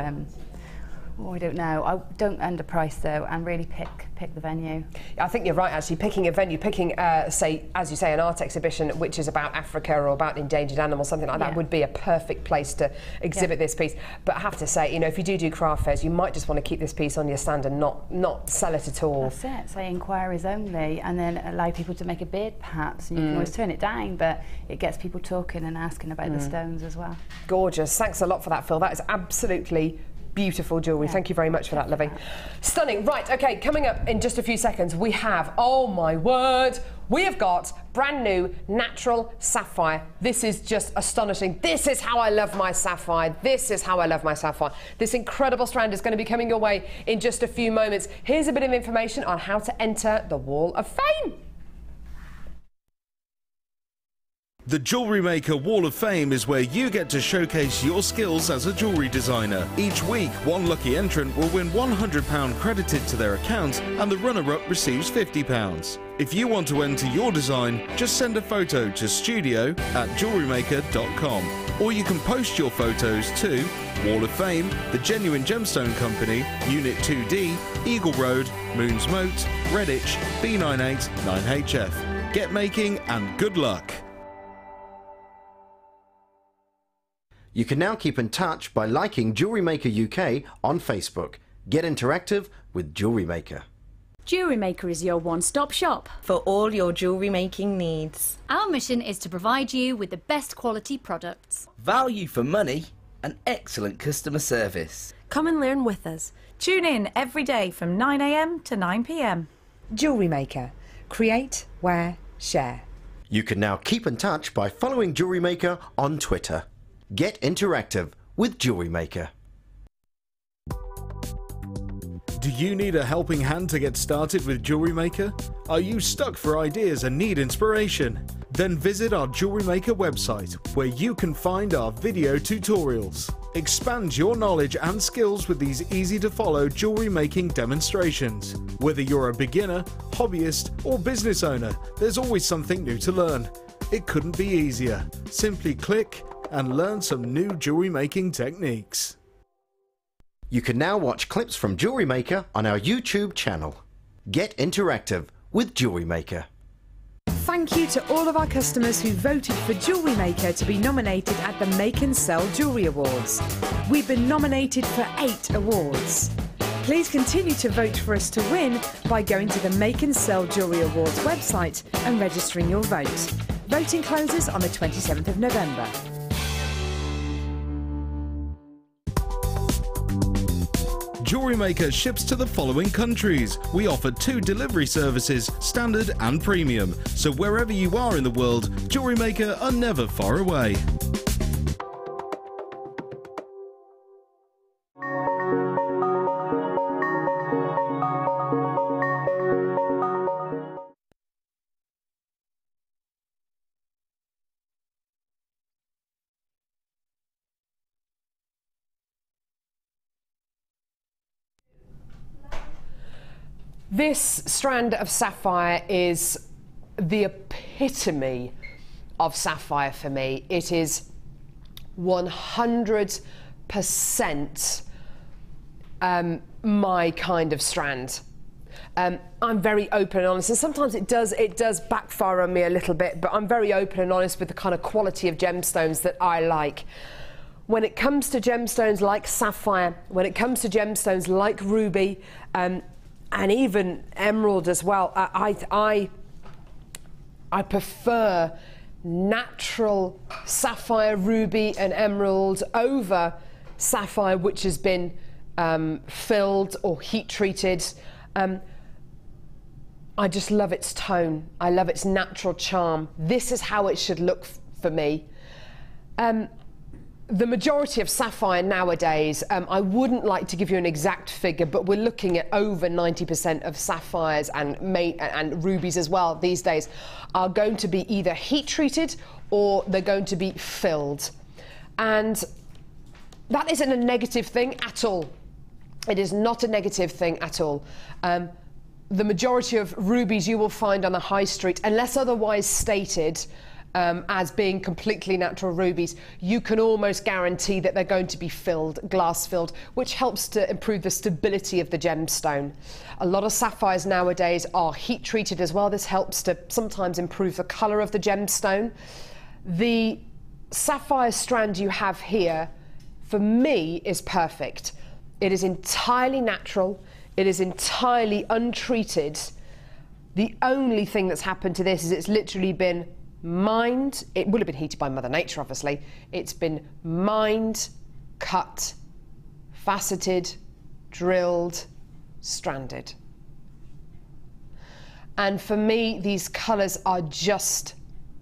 I don't know. I don't underprice though, and really pick the venue. I think you're right, actually. Picking a venue, picking, say, as you say, an art exhibition which is about Africa or about endangered animals, something like that, would be a perfect place to exhibit this piece. But I have to say, you know, if you do craft fairs, you might just want to keep this piece on your stand and not sell it at all. That's it. Say inquiries only, and then allow people to make a bid, perhaps. And you can always turn it down, but it gets people talking and asking about the stones as well. Gorgeous. Thanks a lot for that, Phil. That is absolutely beautiful jewellery. Thank you very much for that, lovely. Stunning. Right, okay, coming up in just a few seconds, we have, oh my word, we have got brand new natural sapphire. This is just astonishing. This is how I love my sapphire. This is how I love my sapphire. This incredible strand is going to be coming your way in just a few moments. Here's a bit of information on how to enter the Wall of Fame. The Jewellery Maker Wall of Fame is where you get to showcase your skills as a jewellery designer. Each week, one lucky entrant will win £100 credited to their account, and the runner-up receives £50. If you want to enter your design, just send a photo to studio@jewellerymaker.com, or you can post your photos to Wall of Fame, The Genuine Gemstone Company, Unit 2D, Eagle Road, Moons Moat, Redditch, B98 9HF. Get making and good luck! You can now keep in touch by liking Jewellery Maker UK on Facebook. Get interactive with Jewellery Maker. Jewellery Maker is your one-stop shop for all your jewellery making needs. Our mission is to provide you with the best quality products, value for money, and excellent customer service. Come and learn with us. Tune in every day from 9 AM to 9 PM. Jewellery Maker. Create, wear, share. You can now keep in touch by following Jewellery Maker on Twitter. Get interactive with Jewellery Maker. Do you need a helping hand to get started with Jewellery Maker? Are you stuck for ideas and need inspiration? Then visit our Jewellery Maker website, where you can find our video tutorials. Expand your knowledge and skills with these easy-to-follow jewellery making demonstrations. Whether you're a beginner, hobbyist, or business owner, there's always something new to learn. It couldn't be easier. Simply click and learn some new jewellery making techniques. You can now watch clips from Jewellery Maker on our YouTube channel. Get interactive with Jewellery Maker. Thank you to all of our customers who voted for Jewellery Maker to be nominated at the Make and Sell Jewellery Awards. We've been nominated for 8 awards. Please continue to vote for us to win by going to the Make and Sell Jewellery Awards website and registering your vote. Voting closes on the 27th of November. Jewellery Maker ships to the following countries. We offer 2 delivery services, standard and premium. So wherever you are in the world, Jewellery Maker are never far away. This strand of sapphire is the epitome of sapphire for me. It is 100% my kind of strand. I'm very open and honest, and sometimes it does backfire on me a little bit, but I'm very open and honest with the kind of quality of gemstones that I like. When it comes to gemstones like sapphire, when it comes to gemstones like ruby, and even emerald as well, I prefer natural sapphire, ruby and emerald over sapphire which has been filled or heat treated. I just love its tone. I love its natural charm. This is how it should look for me. The majority of sapphire nowadays, I wouldn't like to give you an exact figure, but we're looking at over 90% of sapphires and rubies as well these days are going to be either heat treated or they're going to be filled. And that isn't a negative thing at all. It is not a negative thing at all. The majority of rubies you will find on the high street, unless otherwise stated, as being completely natural rubies, you can almost guarantee that they're going to be filled, glass filled, which helps to improve the stability of the gemstone. A lot of sapphires nowadays are heat treated as well. This helps to sometimes improve the colour of the gemstone. The sapphire strand you have here, for me, is perfect. It is entirely natural. It is entirely untreated. The only thing that's happened to this is it's literally been mined. It would have been heated by Mother Nature, obviously. It's been mined, cut, faceted, drilled, stranded. And for me, these colours are just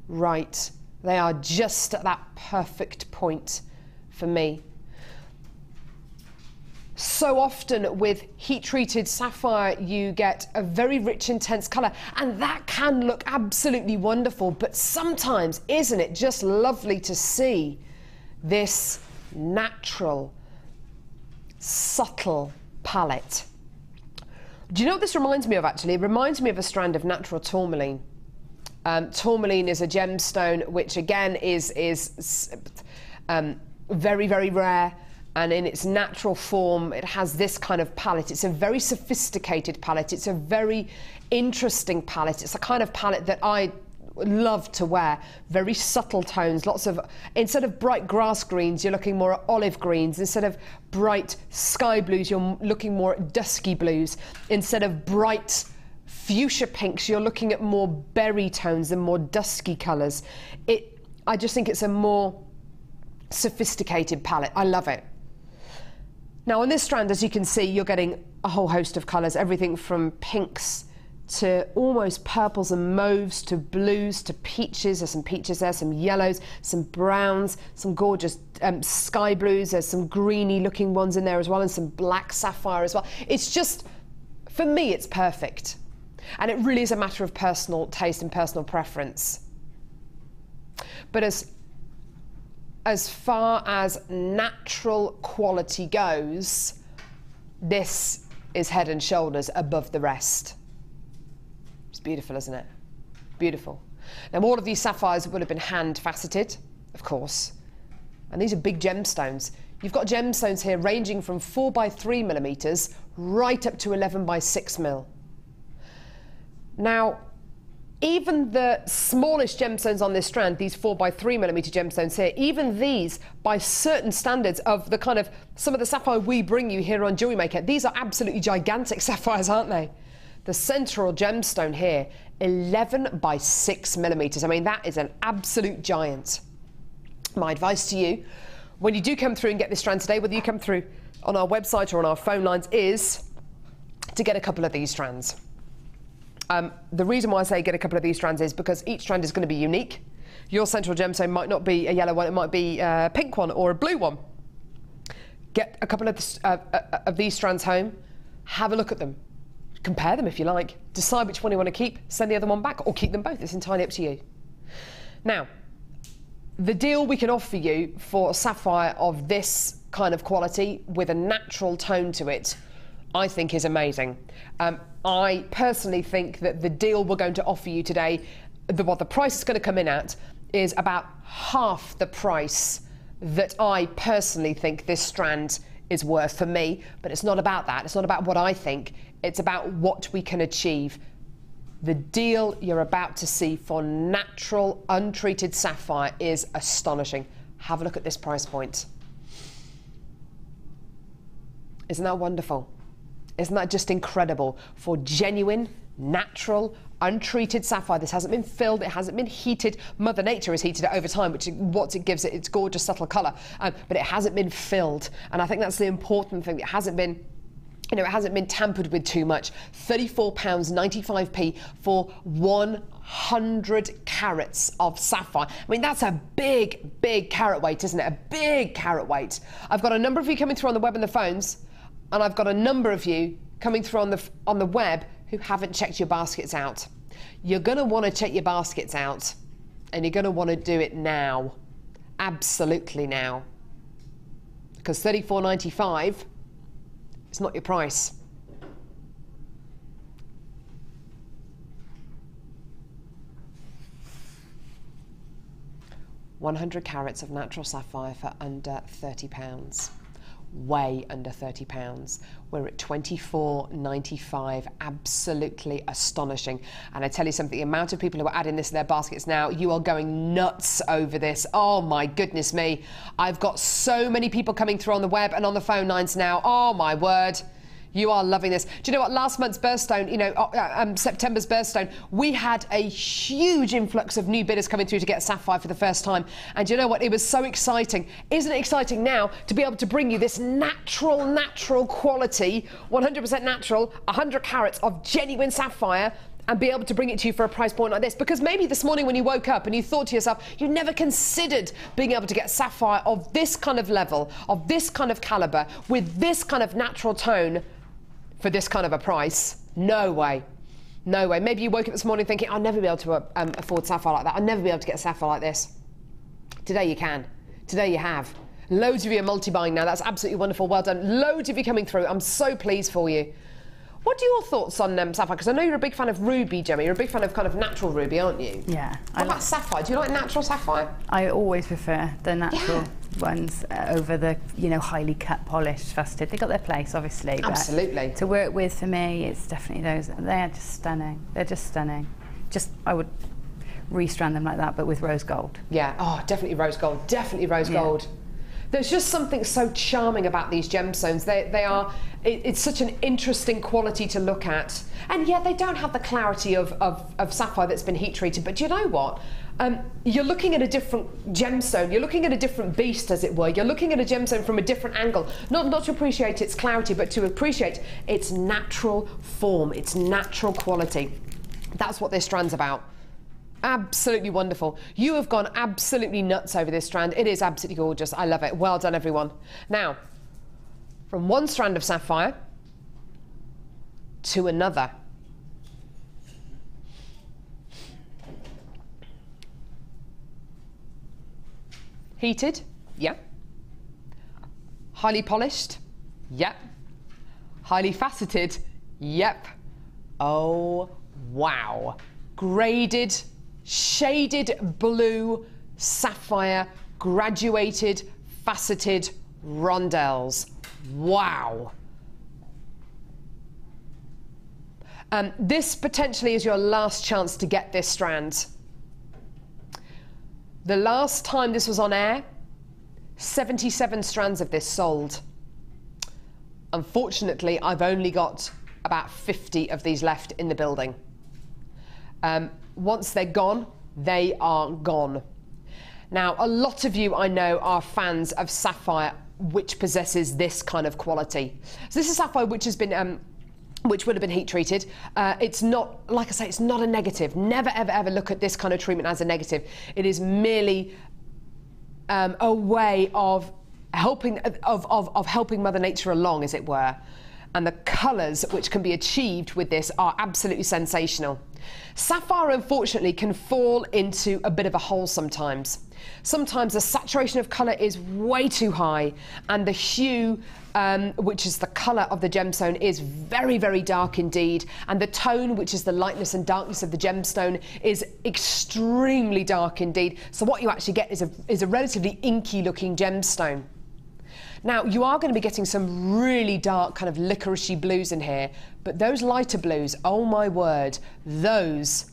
right. They are just at that perfect point for me. So often with heat-treated sapphire, you get a very rich, intense colour, and that can look absolutely wonderful, but sometimes, isn't it just lovely to see this natural, subtle palette? Do you know what this reminds me of, actually? It reminds me of a strand of natural tourmaline. Tourmaline is a gemstone which, again, is very, very rare. And in its natural form, it has this kind of palette. It's a very sophisticated palette. It's a very interesting palette. It's a kind of palette that I love to wear. Very subtle tones, lots of, instead of bright grass greens, you're looking more at olive greens. Instead of bright sky blues, you're looking more at dusky blues. Instead of bright fuchsia pinks, you're looking at more berry tones and more dusky colours. I just think it's a more sophisticated palette. I love it. Now on this strand, as you can see, you're getting a whole host of colours, everything from pinks to almost purples and mauves to blues to peaches. There's some peaches there, some yellows, some browns, some gorgeous sky blues. There's some greeny looking ones in there as well, and some black sapphire as well. It's just, for me, it's perfect. And it really is a matter of personal taste and personal preference. But as far as natural quality goes, this is head and shoulders above the rest. It's beautiful, isn't it? Beautiful. Now, all of these sapphires would have been hand faceted, of course. And these are big gemstones. You've got gemstones here ranging from 4 by 3 millimeters right up to 11 by 6 mil. Now, even the smallest gemstones on this strand, these 4 by 3 millimeter gemstones here, even these, by certain standards of the kind of, some of the sapphire we bring you here on Jewellery Maker, these are absolutely gigantic sapphires, aren't they? The central gemstone here, 11 by 6 millimeters. I mean, that is an absolute giant. My advice to you, when you do come through and get this strand today, whether you come through on our website or on our phone lines, is to get a couple of these strands. The reason why I say get a couple of these strands is because each strand is going to be unique. Your central gemstone might not be a yellow one, it might be a pink one or a blue one. Get a couple of these strands home, have a look at them, compare them if you like, decide which one you want to keep, send the other one back, or keep them both. It's entirely up to you. Now, the deal we can offer you for a sapphire of this kind of quality with a natural tone to it, I think is amazing. I personally think that the deal we're going to offer you today, what the price is going to come in at, is about half the price that I personally think this strand is worth for me, but it's not about that. It's not about what I think. It's about what we can achieve. The deal you're about to see for natural, untreated sapphire is astonishing. Have a look at this price point. Isn't that wonderful? Isn't that just incredible? For genuine, natural, untreated sapphire. This hasn't been filled, it hasn't been heated. Mother Nature has heated it over time, which is what it gives it its gorgeous subtle colour, but it hasn't been filled. And I think that's the important thing. It hasn't been, you know, it hasn't been tampered with too much. £34.95p for 100 carats of sapphire. I mean, that's a big, big carat weight, isn't it? A big carat weight. I've got a number of you coming through on the web and the phones, and I've got a number of you coming through on the web who haven't checked your baskets out. You're going to want to check your baskets out, and you're going to want to do it now. Absolutely now. Because $34.95 is not your price. £100 carats of natural sapphire for under £30. Way under £30. We're at $24.95. Absolutely astonishing. And I tell you something, the amount of people who are adding this to their baskets now, you are going nuts over this. Oh my goodness me. I've got so many people coming through on the web and on the phone lines now. Oh my word. You are loving this. Do you know what? Last month's birthstone, you know, September's birthstone, we had a huge influx of new bidders coming through to get sapphire for the first time. And you know what? It was so exciting. Isn't it exciting now to be able to bring you this natural quality, 100% natural, 100 carats of genuine sapphire, and be able to bring it to you for a price point like this? Because maybe this morning when you woke up and you thought to yourself, you never considered being able to get sapphire of this kind of level, of this kind of calibre, with this kind of natural tone, for this kind of a price. No way. No way. Maybe you woke up this morning thinking, I'll never be able to afford sapphire like that. I'll never be able to get sapphire like this. Today you can. Today you have. Loads of you are multi-buying now. That's absolutely wonderful. Well done. Loads of you coming through. I'm so pleased for you. What are your thoughts on sapphire? Because I know you're a big fan of ruby, Gemma. You're a big fan of kind of natural ruby, aren't you? Yeah. What about sapphire? Do you like natural sapphire? I always prefer the natural ones over the, you know, highly cut, polished, faceted. They got their place, obviously. Absolutely. To work with, for me, it's definitely those. They're just stunning. They're just stunning. Just, I would restrand them like that, but with rose gold. Yeah. Oh, definitely rose gold. Definitely rose gold. There's just something so charming about these gemstones. They are, it's such an interesting quality to look at. And yet they don't have the clarity of sapphire that's been heat treated. But do you know what? You're looking at a different gemstone. You're looking at a different beast, as it were. You're looking at a gemstone from a different angle. Not to appreciate its clarity, but to appreciate its natural form, its natural quality. That's what this strand's about. Absolutely wonderful. You have gone absolutely nuts over this strand. It is absolutely gorgeous. I love it. Well done, everyone. Now, from one strand of sapphire to another. Heated? Yep. Highly polished? Yep. Highly faceted? Yep. Oh, wow. Graded, shaded blue, sapphire, graduated, faceted rondelles. Wow. This potentially is your last chance to get this strand. The last time this was on air, 77 strands of this sold. Unfortunately, I've only got about 50 of these left in the building. Once they're gone, they are gone. Now, a lot of you I know are fans of sapphire which possesses this kind of quality. So this is sapphire which has been which would have been heat treated. It's not, like I say, it's not a negative. Never ever look at this kind of treatment as a negative. It is merely a way of helping helping Mother Nature along, as it were. And the colours which can be achieved with this are absolutely sensational. Sapphire, unfortunately, can fall into a bit of a hole sometimes. Sometimes the saturation of colour is way too high, and the hue, which is the colour of the gemstone, is very, very dark indeed. And the tone, which is the lightness and darkness of the gemstone, is extremely dark indeed. So what you actually get is a relatively inky looking gemstone. Now, you are going to be getting some really dark kind of licoricey blues in here, but those lighter blues, oh my word, those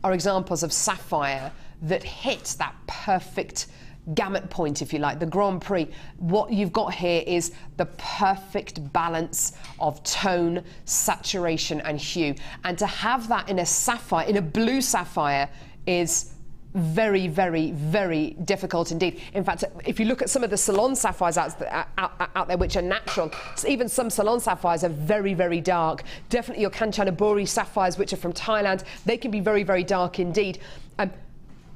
are examples of sapphire that hit that perfect gamut point, if you like, the Grand Prix. What you've got here is the perfect balance of tone, saturation and hue. And to have that in a sapphire, in a blue sapphire, is very, very, very difficult indeed. In fact, if you look at some of the salon sapphires out there, which are natural, even some salon sapphires are very, very dark. Definitely your Kanchanaburi sapphires, which are from Thailand, they can be very, very dark indeed.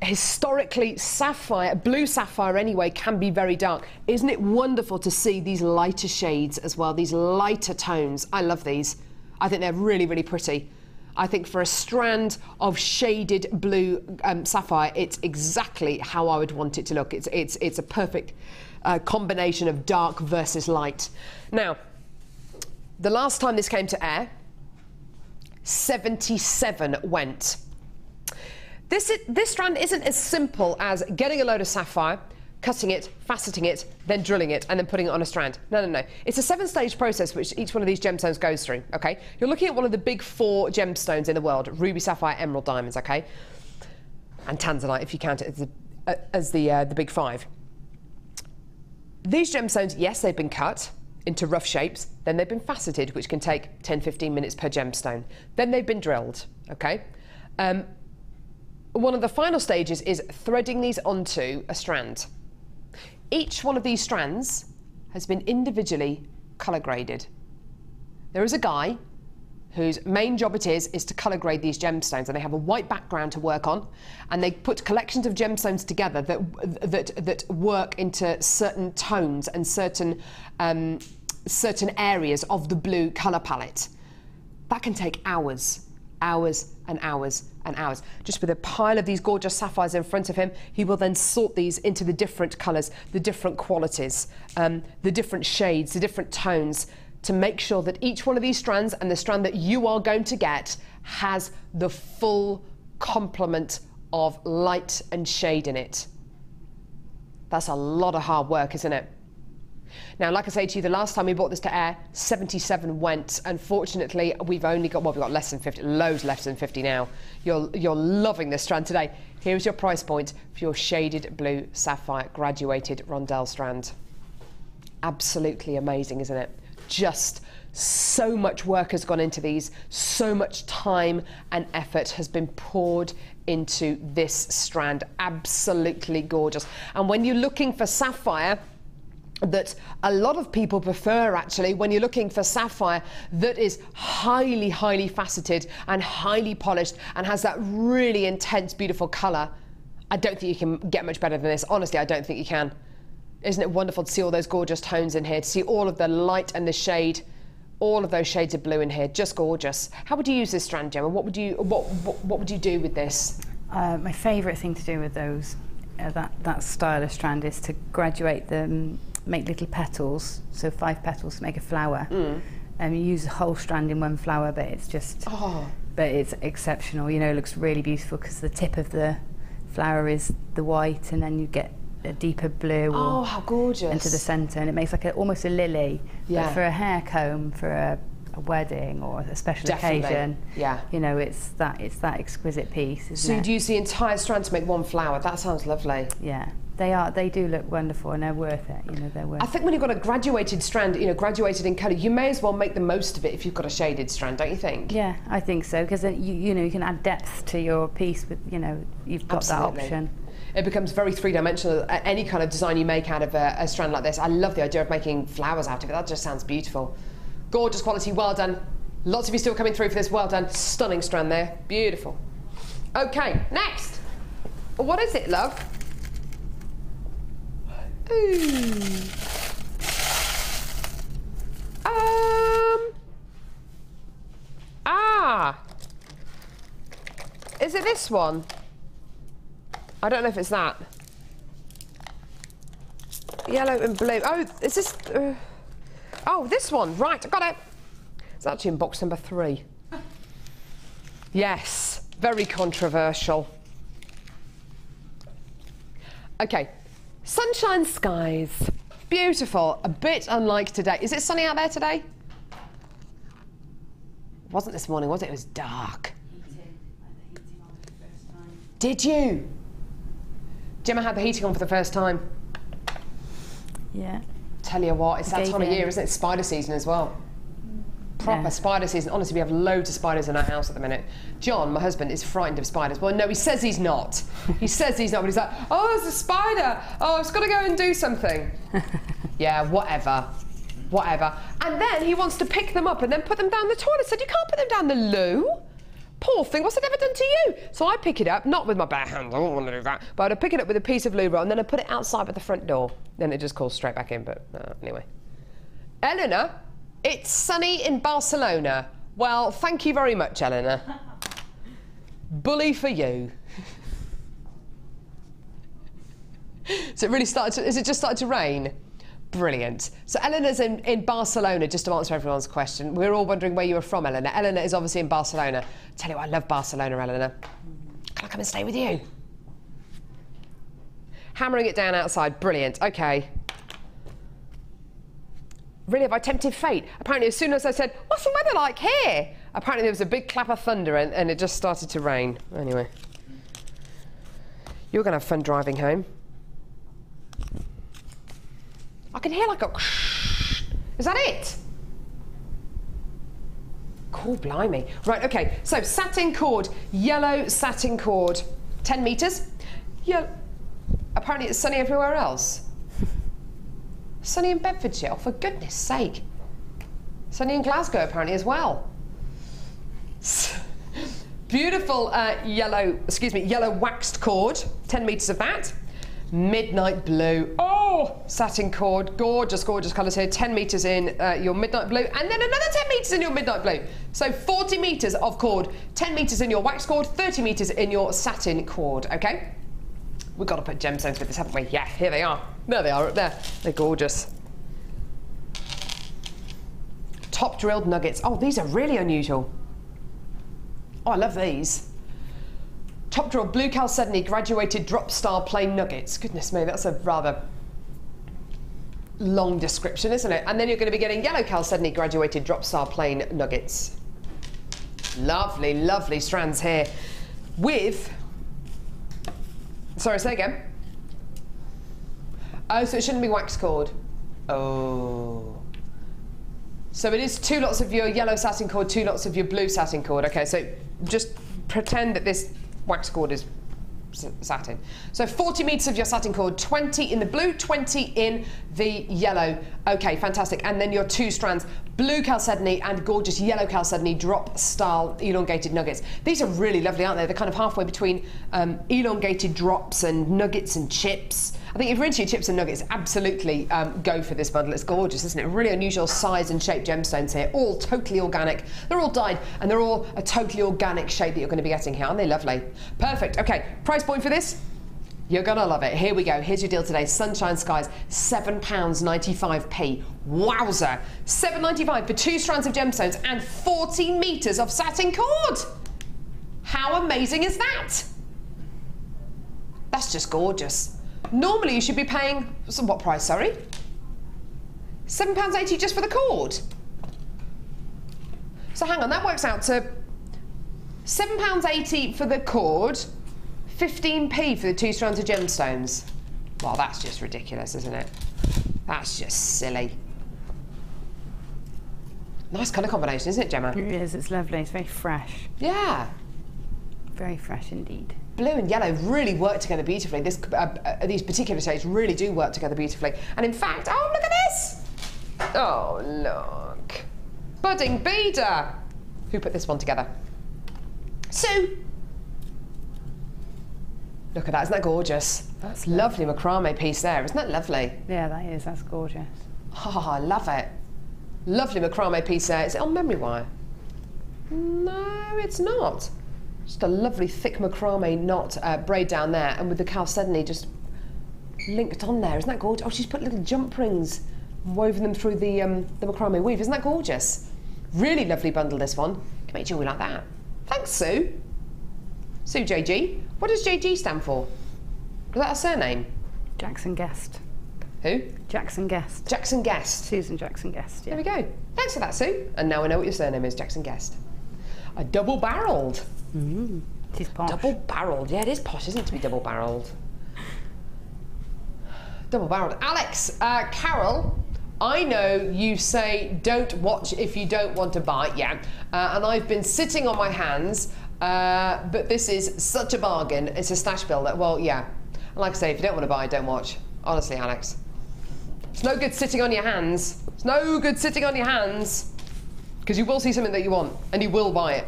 Historically, sapphire, blue sapphire anyway, can be very dark. Isn't it wonderful to see these lighter shades as well, these lighter tones? I love these. I think they're really, really pretty. I think for a strand of shaded blue sapphire, it's exactly how I would want it to look. It's a perfect combination of dark versus light. Now, the last time this came to air, 77 went. This strand isn't as simple as getting a load of sapphire, cutting it, faceting it, then drilling it, and then putting it on a strand. No, no, no. It's a 7-stage process which each one of these gemstones goes through, okay? You're looking at one of the big 4 gemstones in the world: ruby, sapphire, emerald, diamonds, okay? And tanzanite, if you count it as the big 5. These gemstones, yes, they've been cut into rough shapes, then they've been faceted, which can take 10-15 minutes per gemstone. Then they've been drilled, okay? One of the final stages is threading these onto a strand. Each one of these strands has been individually colour graded. There is a guy whose main job it is to colour grade these gemstones, and they have a white background to work on, and they put collections of gemstones together that work into certain tones and certain areas of the blue colour palette. That can take hours. Hours and hours and hours. Just with a pile of these gorgeous sapphires in front of him, he will then sort these into the different colours, the different qualities, the different shades, the different tones, to make sure that each one of these strands and the strand that you are going to get has the full complement of light and shade in it. That's a lot of hard work, isn't it? Now, like I say to you, the last time we brought this to air, 77 went. Unfortunately, we've only got, well, we've got less than 50, loads less than 50 now. You're loving this strand today. Here's your price point for your shaded blue sapphire graduated rondelle strand. Absolutely amazing, isn't it? Just so much work has gone into these, so much time and effort has been poured into this strand. Absolutely gorgeous. And when you're looking for sapphire, that a lot of people prefer, actually, when you're looking for sapphire that is highly, highly faceted and highly polished and has that really intense, beautiful colour, I don't think you can get much better than this. Honestly, I don't think you can. Isn't it wonderful to see all those gorgeous tones in here, to see all of the light and the shade, all of those shades of blue in here? Just gorgeous. How would you use this strand, Gemma? What would you do with this? My favourite thing to do with those, that style of strand, is to graduate them, make little petals, so 5 petals to make a flower. And you use the whole strand in one flower, but it's just, but it's exceptional. You know, it looks really beautiful because the tip of the flower is the white, and then you get a deeper blue. Oh, how gorgeous! Into the centre, and it makes like almost a lily. Yeah. But for a hair comb, for a wedding or a special occasion, yeah, you know, it's that exquisite piece. Isn't so it? you use the entire strand to make one flower. That sounds lovely. Yeah. They do look wonderful, and they're worth it. You know, they're worth it. I think when you've got a graduated strand, you know, graduated in colour, you may as well make the most of it if you've got a shaded strand, don't you think? Yeah, I think so, because you know, you can add depth to your piece with, you know, you've got Absolutely. that option. It becomes very three-dimensional. Any kind of design you make out of a strand like this. I love the idea of making flowers out of it. That just sounds beautiful. Gorgeous quality, well done. Lots of you still coming through for this, well done. Stunning strand there, beautiful. Okay, next. What is it, love? Ooh. Is it this one? I don't know if it's that. Yellow and blue. Oh, is this... oh, this one. Right, I got it. It's actually in box number 3. Yes, very controversial. Okay, Sunshine Skies. Beautiful. A bit unlike today. Is it sunny out there today? It wasn't this morning, was it? It was dark. Did you? Gemma had the heating on for the first time. Yeah. Tell you what, it's that time of year, isn't it? Spider season as well. Proper spider season. Honestly, we have loads of spiders in our house at the minute. John, my husband, is frightened of spiders. Well, no, he says he's not. He says he's not, but he's like, oh, there's a spider. Oh, I've got to go and do something. Yeah, whatever. Whatever. And then he wants to pick them up and then put them down the toilet. I said, you can't put them down the loo. Poor thing, what's it ever done to you? So I pick it up, not with my bare hands, I don't want to do that, but I'd pick it up with a piece of loo roll and then I put it outside by the front door. Then it just calls straight back in, but anyway. Eleanor, it's sunny in Barcelona. Well, thank you very much, Eleanor. Bully for you. So it really started to, is it just started to rain? Brilliant. So Eleanor's in Barcelona, just to answer everyone's question. We're all wondering where you were from, Eleanor. Eleanor is obviously in Barcelona. Tell you what, I love Barcelona, Eleanor. Can I come and stay with you? Hammering it down outside. Brilliant. Okay. Really, have I tempted fate? Apparently, as soon as I said, what's the weather like here? Apparently, there was a big clap of thunder and it just started to rain. Anyway. You're going to have fun driving home. I can hear like a... Is that it? Cool, blimey. Right, okay, so satin cord, yellow satin cord, 10 metres. Yeah. Apparently it's sunny everywhere else. Sunny in Bedfordshire, oh, for goodness sake. Sunny in Glasgow apparently as well. Beautiful yellow waxed cord, 10 metres of that. Midnight blue, oh, satin cord, gorgeous, gorgeous colours here, 10 metres in your midnight blue, and then another 10 metres in your midnight blue. So 40 metres of cord, 10 metres in your wax cord, 30 metres in your satin cord, okay? We've got to put gemstones with this, haven't we? Yeah, here they are. There they are, up there. They're gorgeous. Top drilled nuggets. Oh, these are really unusual. Oh, I love these. Top drilled blue chalcedony graduated drop style plain nuggets. Goodness me, that's a rather long description, isn't it? And then you're going to be getting yellow chalcedony graduated drop style plain nuggets. Lovely, lovely strands here with... Sorry, say again. Oh, so it shouldn't be wax cord. Oh. So it is 2 lots of your yellow satin cord, 2 lots of your blue satin cord. Okay, so just pretend that this wax cord is satin. So 40 metres of your satin cord, 20 in the blue, 20 in the yellow. Okay, fantastic. And then your 2 strands, blue chalcedony and gorgeous yellow chalcedony drop style elongated nuggets. These are really lovely, aren't they? They're kind of halfway between elongated drops and nuggets and chips. I think if you're into your chips and nuggets, absolutely go for this bundle. It's gorgeous, isn't it? Really unusual size and shape gemstones here, all totally organic. They're all dyed and they're all a totally organic shape that you're going to be getting here. Aren't they lovely? Perfect. Okay, price point for this? You're going to love it. Here we go. Here's your deal today. Sunshine Skies, £7.95p. Wowzer. £7.95 for 2 strands of gemstones and 40 metres of satin cord. How amazing is that? That's just gorgeous. Normally you should be paying, what price, sorry? £7.80 just for the cord. So hang on, that works out to £7.80 for the cord, 15p for the 2 strands of gemstones. Well, that's just ridiculous, isn't it? That's just silly. Nice colour combination, isn't it, Gemma? It is, it's lovely, it's very fresh. Yeah. Very fresh indeed. Blue and yellow really work together beautifully. These particular shades really do work together beautifully. And in fact, oh, look at this! Oh, look. Budding beader. Who put this one together? Sue. Look at that, isn't that gorgeous? That's lovely macrame piece there, isn't that lovely? Yeah, that is, that's gorgeous. Oh, I love it. Lovely macrame piece there. Is it on memory wire? No, it's not. Just a lovely thick macrame knot braid down there, and with the chalcedony just linked on there. Isn't that gorgeous? Oh, she's put little jump rings and woven them through the macrame weave. Isn't that gorgeous? Really lovely bundle, this one. Can make jewellery like that. Thanks, Sue. Sue JG. What does JG stand for? Is that a surname? Jackson Guest. Who? Jackson Guest. Jackson Guest. Susan Jackson Guest, yeah. There we go. Thanks for that, Sue. And now I know what your surname is, Jackson Guest. A double-barrelled. She's posh. Double-barrelled. Yeah, it is posh, isn't it, to be double-barrelled? Double-barrelled. Alex, Carol, I know you say don't watch if you don't want to buy. Yeah. And I've been sitting on my hands, but this is such a bargain. It's a stash builder. Well, yeah. And like I say, if you don't want to buy, don't watch. Honestly, Alex. It's no good sitting on your hands. It's no good sitting on your hands. Because you will see something that you want, and you will buy it.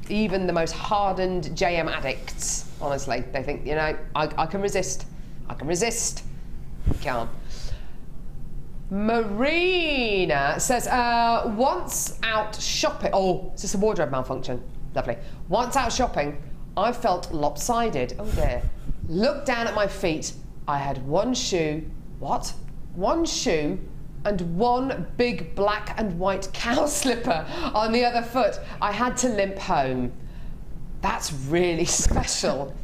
Even the most hardened JM addicts, honestly, they think, you know, I can resist. I can resist. You can't. Marina says, once out shopping... Oh, is this a wardrobe malfunction? Lovely. Once out shopping, I felt lopsided. Oh, dear. Looked down at my feet. I had one shoe... What? One shoe and one big black and white cow slipper on the other foot. I had to limp home. That's really special.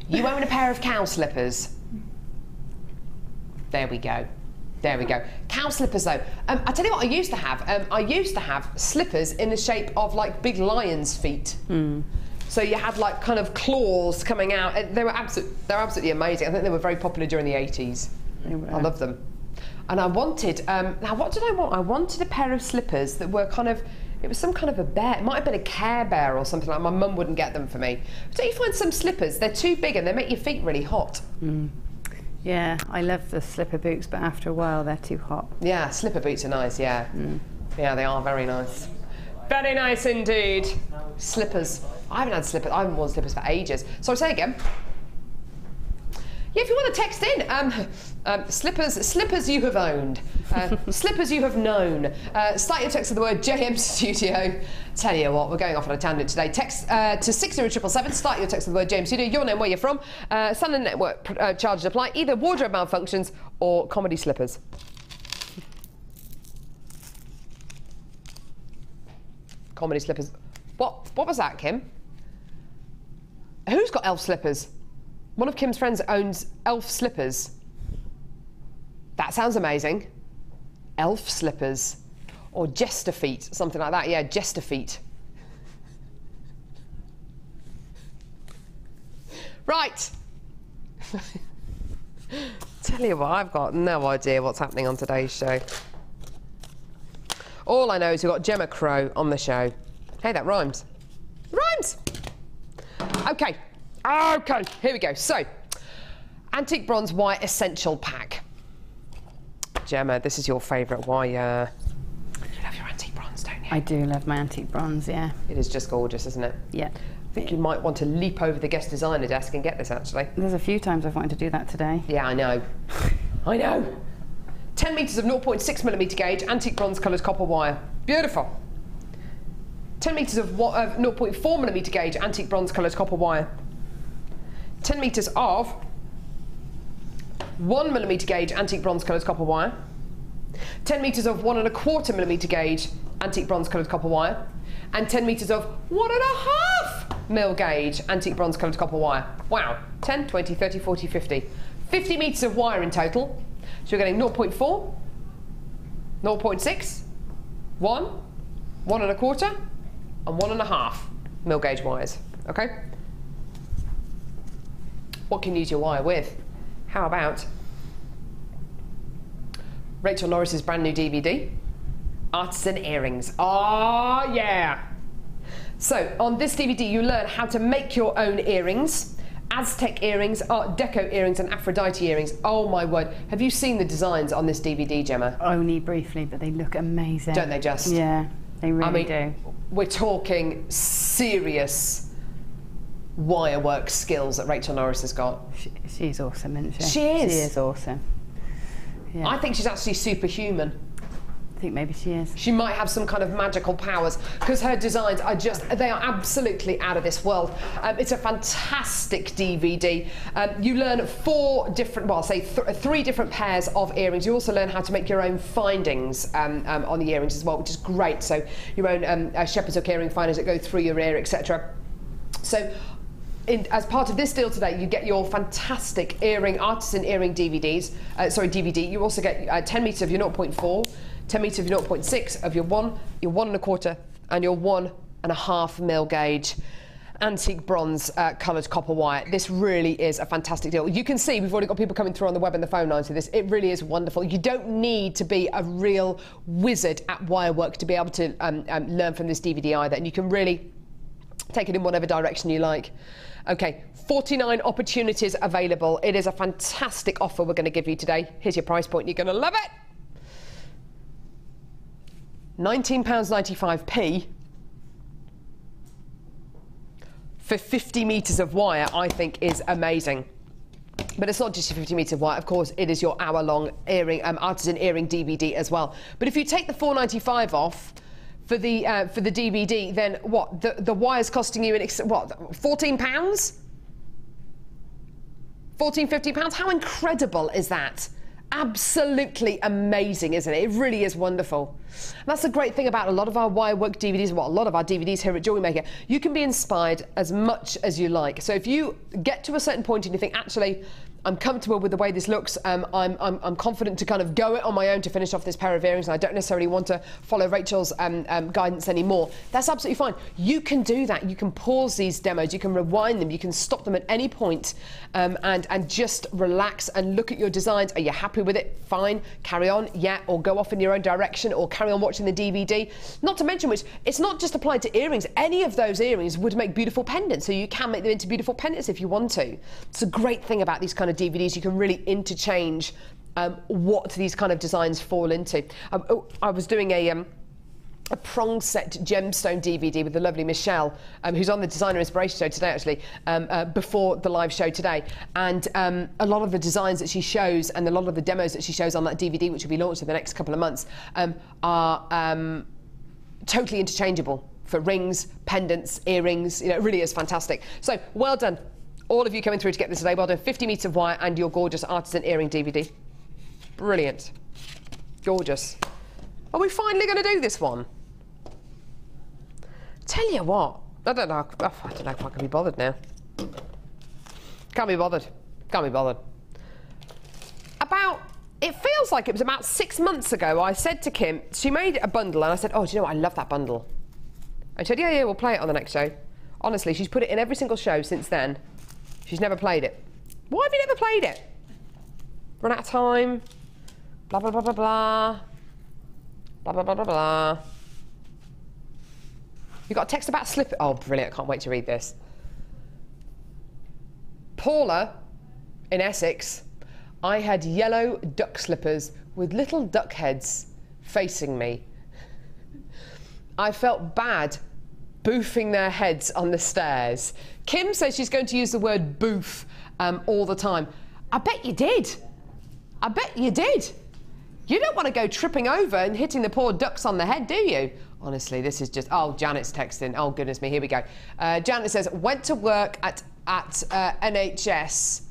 You own a pair of cow slippers. There we go. There we go. Cow slippers, though. I tell you what I used to have. I used to have slippers in the shape of, like, big lion's feet. So you had, like, kind of claws coming out. They were absolutely amazing. I think they were very popular during the 80s. I love them. And I wanted, now what did I want? I wanted a pair of slippers that were kind of, it was some kind of a bear. It might have been a Care Bear or something like that. My mum wouldn't get them for me. But don't you find some slippers, they're too big and they make your feet really hot? Yeah, I love the slipper boots, but after a while they're too hot. Yeah, slipper boots are nice, yeah. Yeah, they are very nice. Very nice indeed. Slippers. I haven't worn slippers for ages. Sorry, say again. Yeah, if you want to text in, slippers you have owned, slippers you have known. Start your text with the word JM Studio. Tell you what, we're going off on a tangent today. Text to 60777. Start your text with the word JM Studio. Your name, where you're from. Standard network charges apply. Either wardrobe malfunctions or comedy slippers. Comedy slippers. What was that, Kim? Who's got elf slippers? One of Kim's friends owns elf slippers. That sounds amazing. Elf slippers. Or jester feet, something like that. Yeah, jester feet. Right. Tell you what, I've got no idea what's happening on today's show. All I know is we've got Gemma Crow on the show. Hey, that rhymes. Rhymes! Okay. Okay, here we go. So, Antique Bronze Wire Essential Pack. Gemma, this is your favourite wire. You love your antique bronze, don't you? I do love my antique bronze, yeah. It is just gorgeous, isn't it? Yeah. I think you might want to leap over the guest designer desk and get this, actually. There's a few times I've wanted to do that today. Yeah, I know. I know. 10 metres of 0.6mm gauge, antique bronze coloured copper wire. Beautiful. 10 metres of 0.4mm gauge, antique bronze coloured copper wire. 10 metres of 1mm gauge antique bronze coloured copper wire. 10 metres of 1¼ gauge antique bronze coloured copper wire. And 10 metres of 1.5mm gauge antique bronze coloured copper wire. Wow. 10, 20, 30, 40, 50. 50 metres of wire in total. So you're getting 0.4, 0.6, 1, 1¼ and 1.5mm gauge wires. Okay? What can you use your wire with? How about Rachel Norris's brand new DVD, Artisan Earrings. Oh yeah! So on this DVD you learn how to make your own earrings, Aztec earrings, Art Deco earrings and Aphrodite earrings. Oh my word, have you seen the designs on this DVD, Gemma? Only briefly, but they look amazing. Don't they just? Yeah, they really do. We're talking serious wire work skills that Rachel Norris has got. She's awesome, isn't she? She is. She is awesome. Yeah. I think she's actually superhuman. I think maybe she is. She might have some kind of magical powers because her designs are they are absolutely out of this world. It's a fantastic DVD. You learn 4 different, well, I'll say 3 different pairs of earrings. You also learn how to make your own findings on the earrings as well, which is great. So your own shepherd's hook earring findings that go through your ear, etc. So as part of this deal today, you get your fantastic artisan earring DVDs. DVD. You also get 10 metres of your 0.4, 10 metres of your 0.6 of your 1, your 1 1/4, and your 1.5 mil gauge antique bronze coloured copper wire. This really is a fantastic deal. You can see we've already got people coming through on the web and the phone lines with this. It really is wonderful. You don't need to be a real wizard at wire work to be able to learn from this DVD either, and you can really take it in whatever direction you like. Okay, 49 opportunities available. It is a fantastic offer we're going to give you today. Here's your price point. You're going to love it. £19.95p for 50 metres of wire, I think is amazing. But it's not just your 50 metres of wire, of course, it is your hour-long earring, artisan earring DVD as well. But if you take the £4.95 off for the DVD, then what? The wire's costing you, what, £14? £14.50? How incredible is that? Absolutely amazing, isn't it? It really is wonderful. And that's the great thing about a lot of our wire work DVDs, a lot of our DVDs here at Jewellery Maker. You can be inspired as much as you like. So if you get to a certain point and you think, actually, I'm comfortable with the way this looks, I'm confident to kind of go it on my own to finish off this pair of earrings, and I don't necessarily want to follow Rachel's guidance anymore, that's absolutely fine. You can do that. You can pause these demos, you can rewind them, you can stop them at any point, and just relax and look at your designs. Are you happy with it? Fine. Carry on, yeah, or go off in your own direction, or carry on watching the DVD. Not to mention which, it's not just applied to earrings. Any of those earrings would make beautiful pendants, so you can make them into beautiful pendants if you want to. It's a great thing about these kind of DVDs. You can really interchange what these kind of designs fall into. I was doing a prong set gemstone DVD with the lovely Michelle, who's on the Designer Inspiration show today, actually, before the live show today. And a lot of the designs that she shows and a lot of the demos that she shows on that DVD, which will be launched in the next couple of months, are totally interchangeable for rings, pendants, earrings. You know, it really is fantastic. So, well done. All of you coming through to get this today. Well done. 50 metres of wire and your gorgeous artisan earring DVD. Brilliant. Gorgeous. Are we finally going to do this one? Tell you what, I don't know if I can be bothered now. Can't be bothered. Can't be bothered. It feels like it was about 6 months ago, I said to Kim, she made a bundle, and I said, oh, do you know what, I love that bundle. And she said, yeah, we'll play it on the next show. Honestly, she's put it in every single show since then. She's never played it. Why have you never played it? Run out of time. Blah, blah, blah, blah, blah. Blah, blah, blah, blah, blah. You got a text about slip. Oh, brilliant. I can't wait to read this. Paula, in Essex, I had yellow duck slippers with little duck heads facing me. I felt bad boofing their heads on the stairs. Kim says she's going to use the word boof all the time. I bet you did. I bet you did. You don't want to go tripping over and hitting the poor ducks on the head, do you? Honestly, this is just... Oh, Janet's texting. Oh, goodness me. Here we go. Janet says, went to work at NHS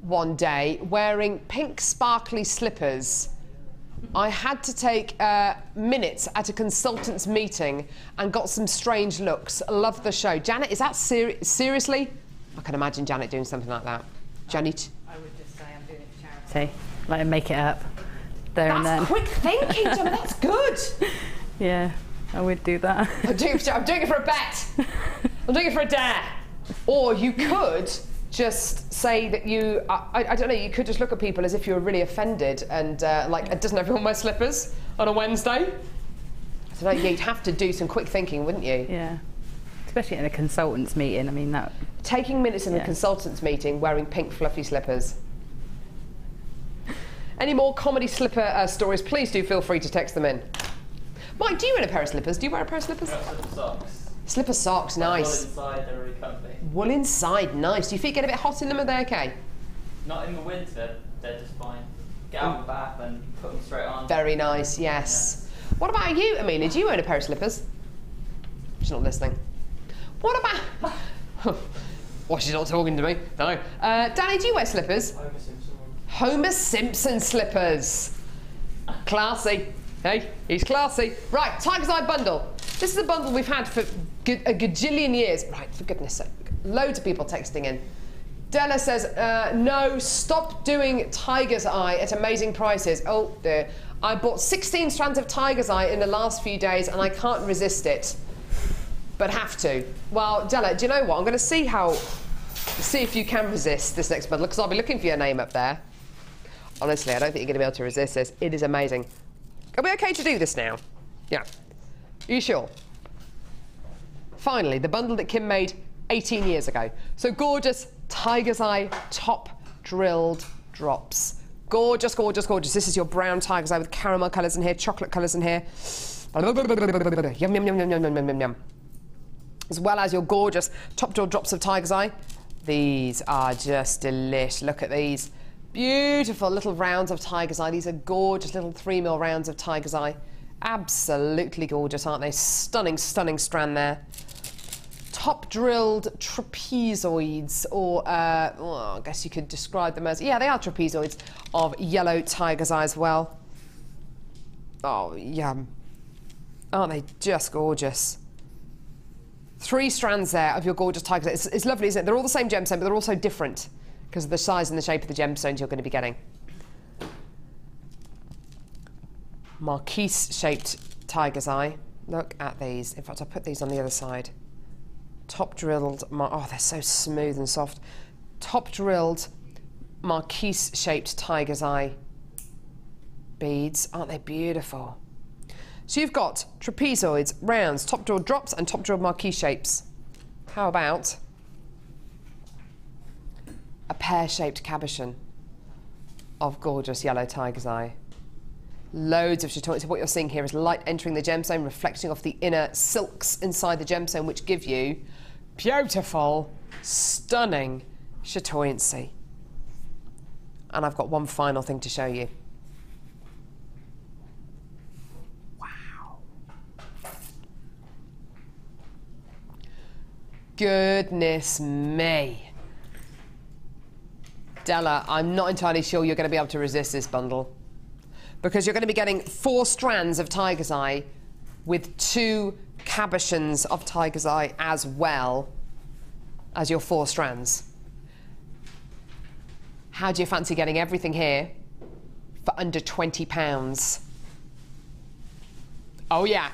one day wearing pink sparkly slippers. I had to take minutes at a consultant's meeting and got some strange looks. Love the show. Janet, is that seriously? I can imagine Janet doing something like that. Janet? I would just say I'm doing it for charity. Let him make it up. There and then. That's quick thinking, Gemma. That's good. Yeah, I would do that. I'm doing it for a bet. I'm doing it for a dare. Or you could just say that you, I don't know, you could just look at people as if you were really offended and like, doesn't everyone wear slippers on a Wednesday? I don't know, you'd have to do some quick thinking, wouldn't you? Yeah, especially in a consultant's meeting, I mean that... Taking minutes in a consultant's meeting wearing pink fluffy slippers. Any more comedy slipper stories, please do feel free to text them in. Mike, do you wear a pair of slippers? Do you wear a pair of slippers? Slipper socks. Slipper socks, nice. Wool inside, they're really comfy. Wool inside, nice. Do your feet get a bit hot in them? Are they okay? Not in the winter, they're just fine. Get out of the bath and put them straight on. Very nice, yes. Yeah. What about you, Amelia? Do you own a pair of slippers? She's not listening. What about... Well, she's not talking to me. No. Danny, do you wear slippers? Homer Simpson. Homer Simpson slippers. Classy. Hey, he's classy. Right, Tiger's Eye bundle. This is a bundle we've had for a gajillion years. Right, for goodness sake. Loads of people texting in. Della says, no, stop doing tiger's eye at amazing prices. Oh dear. I bought 16 strands of tiger's eye in the last few days and I can't resist it. But have to. Well, Della, do you know what? I'm going to see if you can resist this next bundle, because I'll be looking for your name up there. Honestly, I don't think you're going to be able to resist this. It is amazing. Are we okay to do this now? Yeah. Are you sure? Finally, the bundle that Kim made 18 years ago. So gorgeous tiger's eye top drilled drops. Gorgeous, gorgeous, gorgeous. This is your brown tiger's eye with caramel colours in here, chocolate colours in here. Yum, yum, yum, yum, yum, yum, yum, yum. As well as your gorgeous top drilled drops of tiger's eye. These are just delish. Look at these. Beautiful little rounds of tiger's eye. These are gorgeous little 3mm rounds of tiger's eye. Absolutely gorgeous, aren't they? Stunning, stunning strand there. Top drilled trapezoids, or well, I guess you could describe them as, yeah, they are trapezoids of yellow tiger's eye as well. Oh, yum. Aren't they just gorgeous? 3 strands there of your gorgeous tiger's eye. It's lovely, isn't it? They're all the same gemstone, but they're also different because of the size and the shape of the gemstones you're going to be getting. Marquise-shaped tiger's eye. Look at these. In fact, I'll put these on the other side. Top drilled, oh, they're so smooth and soft. Top drilled marquise-shaped tiger's eye beads. Aren't they beautiful? So you've got trapezoids, rounds, top drilled drops, and top drilled marquise shapes. How about a pear-shaped cabochon of gorgeous yellow tiger's eye? Loads of chatoyance. So what you're seeing here is light entering the gemstone, reflecting off the inner silks inside the gemstone, which give you beautiful, stunning chatoyancy. And I've got one final thing to show you. Wow. Goodness me. Della, I'm not entirely sure you're going to be able to resist this bundle, because you're going to be getting 4 strands of tiger's eye with 2 cabochons of tiger's eye as well as your 4 strands. How do you fancy getting everything here for under £20? Oh yeah,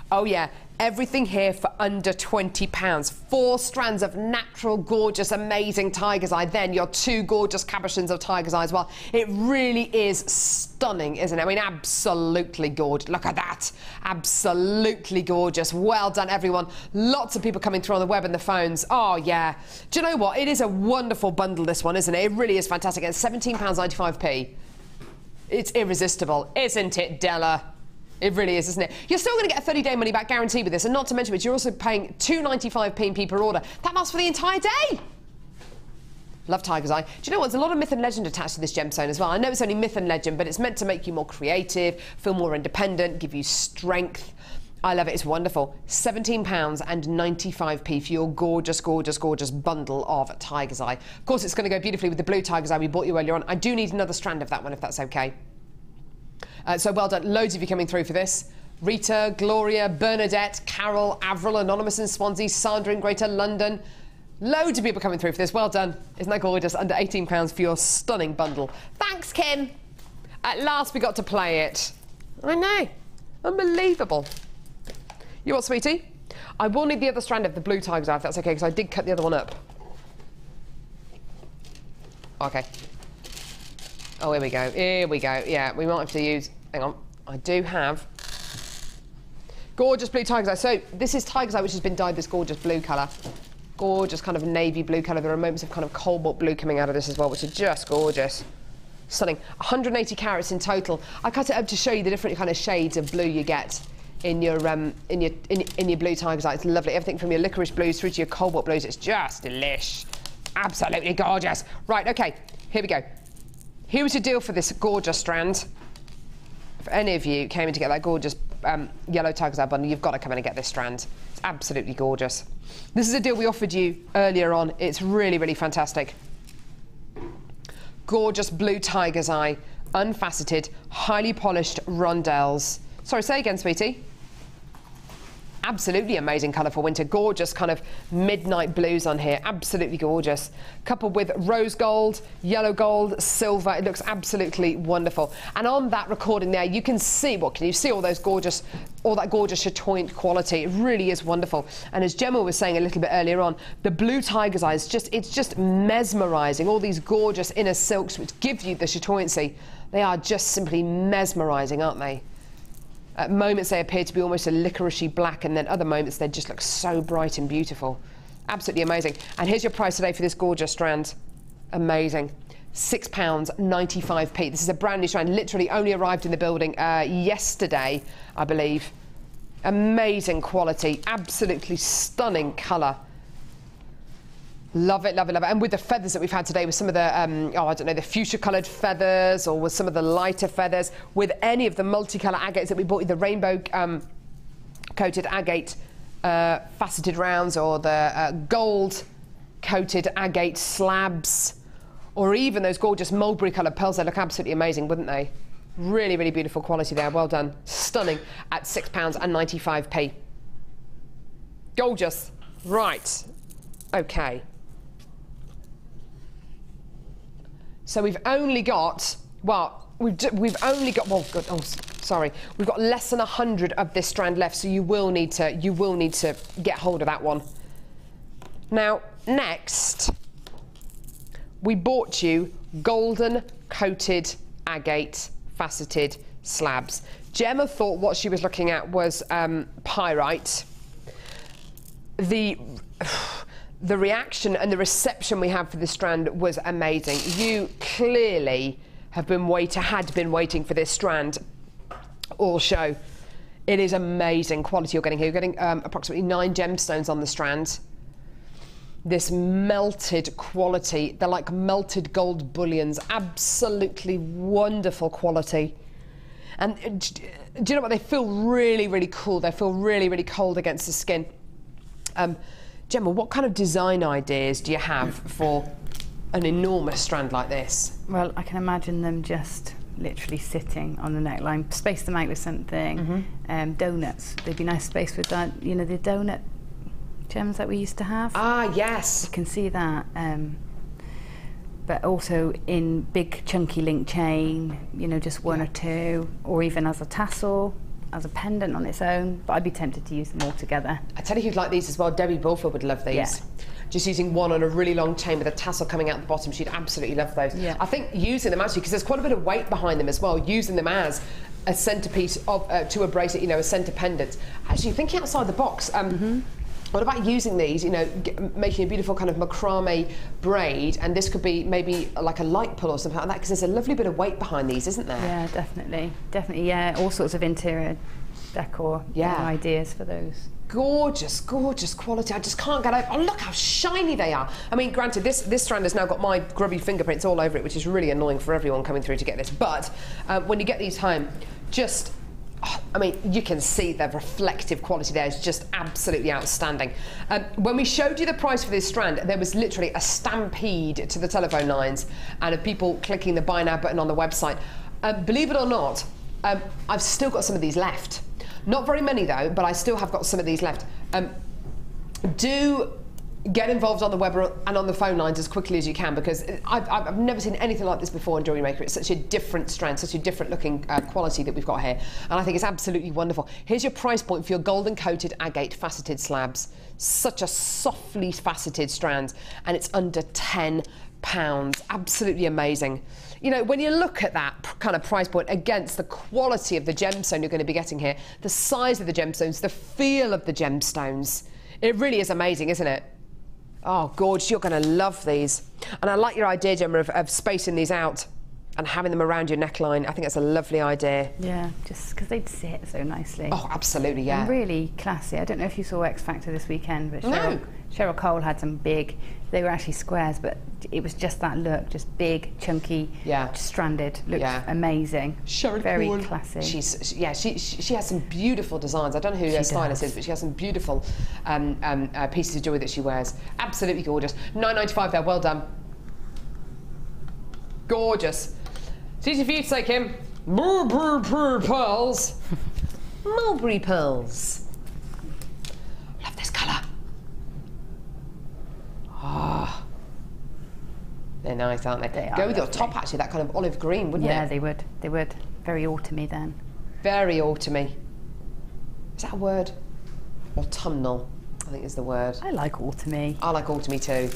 oh yeah, everything here for under £20. 4 strands of natural, gorgeous, amazing tiger's eye, then your 2 gorgeous cabochons of tiger's eye as well. It really is stunning, isn't it? I mean, absolutely gorgeous. Look at that. Absolutely gorgeous. Well done, everyone. Lots of people coming through on the web and the phones. Oh, yeah. Do you know what? It is a wonderful bundle, this one, isn't it? It really is fantastic. It's £17.95p. It's irresistible, isn't it, Della? It really is, isn't it? You're still going to get a 30-day money-back guarantee with this, and not to mention, but you're also paying £2.95p per order. That lasts for the entire day. Love tiger's eye. Do you know what? There's a lot of myth and legend attached to this gemstone as well. I know it's only myth and legend, but it's meant to make you more creative, feel more independent, give you strength. I love it. It's wonderful. £17.95p for your gorgeous, gorgeous, gorgeous bundle of tiger's eye. Of course, it's going to go beautifully with the blue tiger's eye we bought you earlier on. I do need another strand of that one, if that's okay. So well done. Loads of you coming through for this. Rita, Gloria, Bernadette, Carol, Avril, Anonymous in Swansea, Sandra in Greater London. Loads of people coming through for this. Well done. Isn't that gorgeous? Under £18 for your stunning bundle. Thanks, Kim. At last we got to play it. I know. Unbelievable. You what, sweetie? I will need the other strand of the blue tiger's eye, if that's okay, because I did cut the other one up. Okay. Oh, here we go. Here we go. Yeah, we might have to use... Hang on. I do have gorgeous blue tiger's eye. So this is tiger's eye, which has been dyed this gorgeous blue colour. Gorgeous kind of navy blue colour. There are moments of kind of cobalt blue coming out of this as well, which are just gorgeous. Stunning. 180 carats in total. I cut it up to show you the different kind of shades of blue you get in your blue tiger's eye. It's lovely. Everything from your licorice blues through to your cobalt blues. It's just delish. Absolutely gorgeous. Right, okay. Here we go. Here was your deal for this gorgeous strand. If any of you came in to get that gorgeous yellow tiger's eye bundle, you've got to come in and get this strand. It's absolutely gorgeous. This is a deal we offered you earlier on. It's really, really fantastic. Gorgeous blue tiger's eye, unfaceted, highly polished rondelles. Sorry, say again, sweetie. Absolutely amazing colour for winter. Gorgeous kind of midnight blues on here. Absolutely gorgeous. Coupled with rose gold, yellow gold, silver. It looks absolutely wonderful. And on that recording there, you can see, what can you see? All that gorgeous chatoyant quality. It really is wonderful. And as Gemma was saying a little bit earlier on, the blue tiger's eye is it's just mesmerising. All these gorgeous inner silks which give you the chatoyancy. They are just simply mesmerising, aren't they? At moments they appear to be almost a licoricey black, and then other moments they just look so bright and beautiful. Absolutely amazing. And here's your price today for this gorgeous strand. Amazing. £6.95. This is a brand new strand, literally only arrived in the building yesterday, I believe. Amazing quality, absolutely stunning colour. Love it, love it, love it. And with the feathers that we've had today, with some of the, I don't know, the fuchsia coloured feathers, or with some of the lighter feathers, with any of the multicolour agates that we bought you, the rainbow coated agate faceted rounds, or the gold coated agate slabs, or even those gorgeous mulberry coloured pearls. They look absolutely amazing, wouldn't they? Really, really beautiful quality there. Well done. Stunning at £6.95. Gorgeous. Right. Okay. So we've only got, well, we've only got, well, good, oh, sorry, we've got less than 100 of this strand left, so you will need to get hold of that one. Now, next, we bought you golden coated agate faceted slabs. Gemma thought what she was looking at was pyrite. The reaction and the reception we have for this strand was amazing. You clearly had been waiting for this strand all show. It is amazing quality you're getting here. You're getting approximately 9 gemstones on the strand. This melted quality, they're like melted gold bullions. Absolutely wonderful quality. And do you know what? They feel really, really cool. They feel really, really cold against the skin. Gemma, what kind of design ideas do you have for an enormous strand like this? Well, I can imagine them just literally sitting on the neckline. Space them out with something. Donuts. They'd be nice space with that. You know, the donut gems that we used to have. Ah, yes. You can see that. But also in big chunky link chain, you know, just one or two, or even as a tassel, as a pendant on its own, but I'd be tempted to use them all together. I tell you who'd like these as well, Debbie Bulford would love these. Yeah. Just using one on a really long chain with a tassel coming out the bottom, she'd absolutely love those. Yeah. I think using them actually, because there's quite a bit of weight behind them as well, using them as a centrepiece of, to a bracelet, you know, a centre pendant. Actually, thinking outside the box, what about using these, you know, making a beautiful kind of macrame braid, and this could be maybe like a light pull or something like that, because there's a lovely bit of weight behind these, isn't there? Yeah, definitely. Definitely, yeah. All sorts of interior decor ideas for those. Gorgeous, gorgeous quality. I just can't get over. Oh, look how shiny they are. I mean, granted, this strand has now got my grubby fingerprints all over it, which is really annoying for everyone coming through to get this. But when you get these home, just... I mean, you can see the reflective quality there is just absolutely outstanding. When we showed you the price for this strand, there was literally a stampede to the telephone lines and of people clicking the buy now button on the website. Believe it or not, I've still got some of these left. Not very many though, but I still have got some of these left. Do get involved on the web and on the phone lines as quickly as you can, because I've never seen anything like this before in Jewellery Maker. It's such a different strand, such a different looking quality that we've got here, and I think it's absolutely wonderful. Here's your price point for your golden coated agate faceted slabs. Such a softly faceted strand, and it's under £10. Absolutely amazing. You know, when you look at that kind of price point against the quality of the gemstone you're going to be getting here, the size of the gemstones, the feel of the gemstones, it really is amazing, isn't it? Oh, gorgeous, you're going to love these. And I like your idea, Gemma, of spacing these out and having them around your neckline. I think that's a lovely idea. Yeah, just because they'd sit so nicely. Oh, absolutely, yeah. And really classy. I don't know if you saw X Factor this weekend, but Cheryl Cole had some big, they were actually squares, but it was just that look, just big, chunky, stranded. Looked amazing. Very classy. She has some beautiful designs. I don't know who her stylist is, but she has some beautiful pieces of jewellery that she wears. Absolutely gorgeous. £9.95 there, well done. Gorgeous. It's easy for you to say, Kim. Mulberry pearls. Mulberry pearls. nice, aren't they? They Go are with your lovely. top, actually, that kind of olive green, wouldn't Yeah, it? they would. They would. Very autumny then. Very autumny. Is that a word? Autumnal, I think is the word. I like autumny. I like autumny too.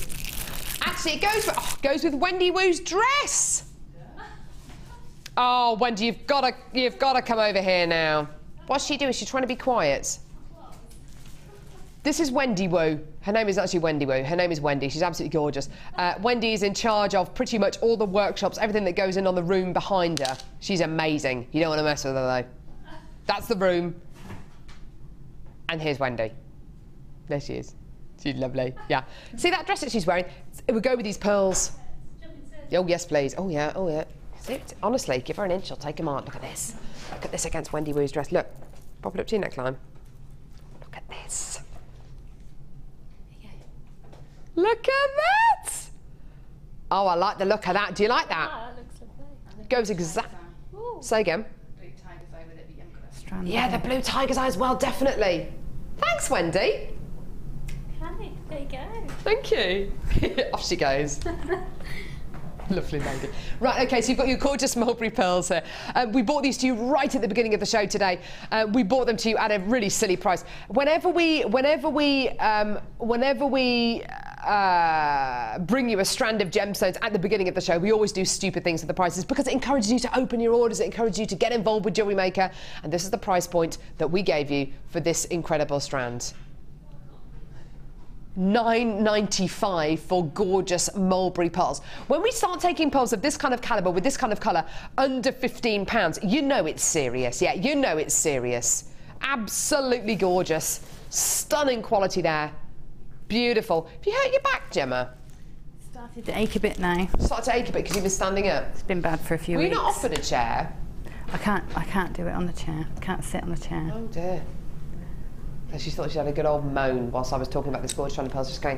Actually, it goes with Wendy Woo's dress. Oh, Wendy, you've got to come over here now. What's she doing? She's trying to be quiet. This is Wendy Woo. Her name is actually Wendy Woo. Her name is Wendy. She's absolutely gorgeous. Wendy is in charge of pretty much all the workshops, everything that goes in on the room behind her. She's amazing. You don't want to mess with her though. That's the room. And here's Wendy. There she is. She's lovely. Yeah. See that dress that she's wearing? It would go with these pearls. Oh yes, please. Oh yeah. Oh yeah. See, honestly, give her an inch. She'll take them on. Look at this. Look at this against Wendy Woo's dress. Look. Pop it up to your neckline. Look at this. Look at that! Oh, I like the look of that. Do you like that? That looks lovely. Goes exact. Say again. Yeah, the blue tiger's eye as well, definitely. Thanks, Wendy. Hi, there you go. Thank you. Off she goes. Lovely lady. Right, okay, so you've got your gorgeous mulberry pearls here. We bought these to you right at the beginning of the show today. We bought them to you at a really silly price. Whenever we bring you a strand of gemstones at the beginning of the show, we always do stupid things with the prices because it encourages you to open your orders, it encourages you to get involved with Jewellery Maker, and this is the price point that we gave you for this incredible strand. $9.95 for gorgeous mulberry pearls. When we start taking pearls of this kind of calibre with this kind of colour under £15, you know it's serious. Yeah, you know it's serious. Absolutely gorgeous. Stunning quality there. Beautiful. Have you hurt your back, Gemma? Started to ache a bit now. Started to ache a bit because you've been standing up. It's been bad for a few weeks. weeks. Were you not offered a chair? I can't do it on the chair. I can't sit on the chair. Oh dear. She thought she had a good old moan whilst I was talking about this gorgeous strand of pearls, just going.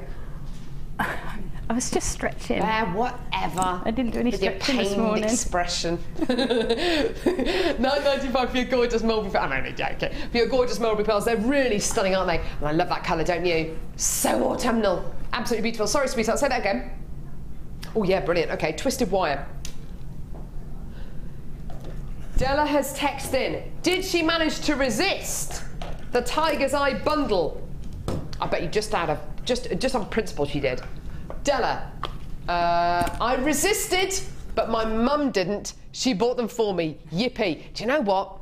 I was just stretching. Whatever. I didn't do any stretching this pained morning. Expression. $9.95 for your gorgeous mulberry pearls. I'm only joking. For your gorgeous mulberry pearls, they're really stunning, aren't they? And I love that colour, don't you? So autumnal. Absolutely beautiful. Sorry, sweetheart, say that again. Oh yeah, brilliant. Okay, twisted wire. Della has texted in. Did she manage to resist the Tiger's Eye bundle? I bet you just on principle she did. Della, I resisted, but my mum didn't. She bought them for me. Yippee. Do you know what?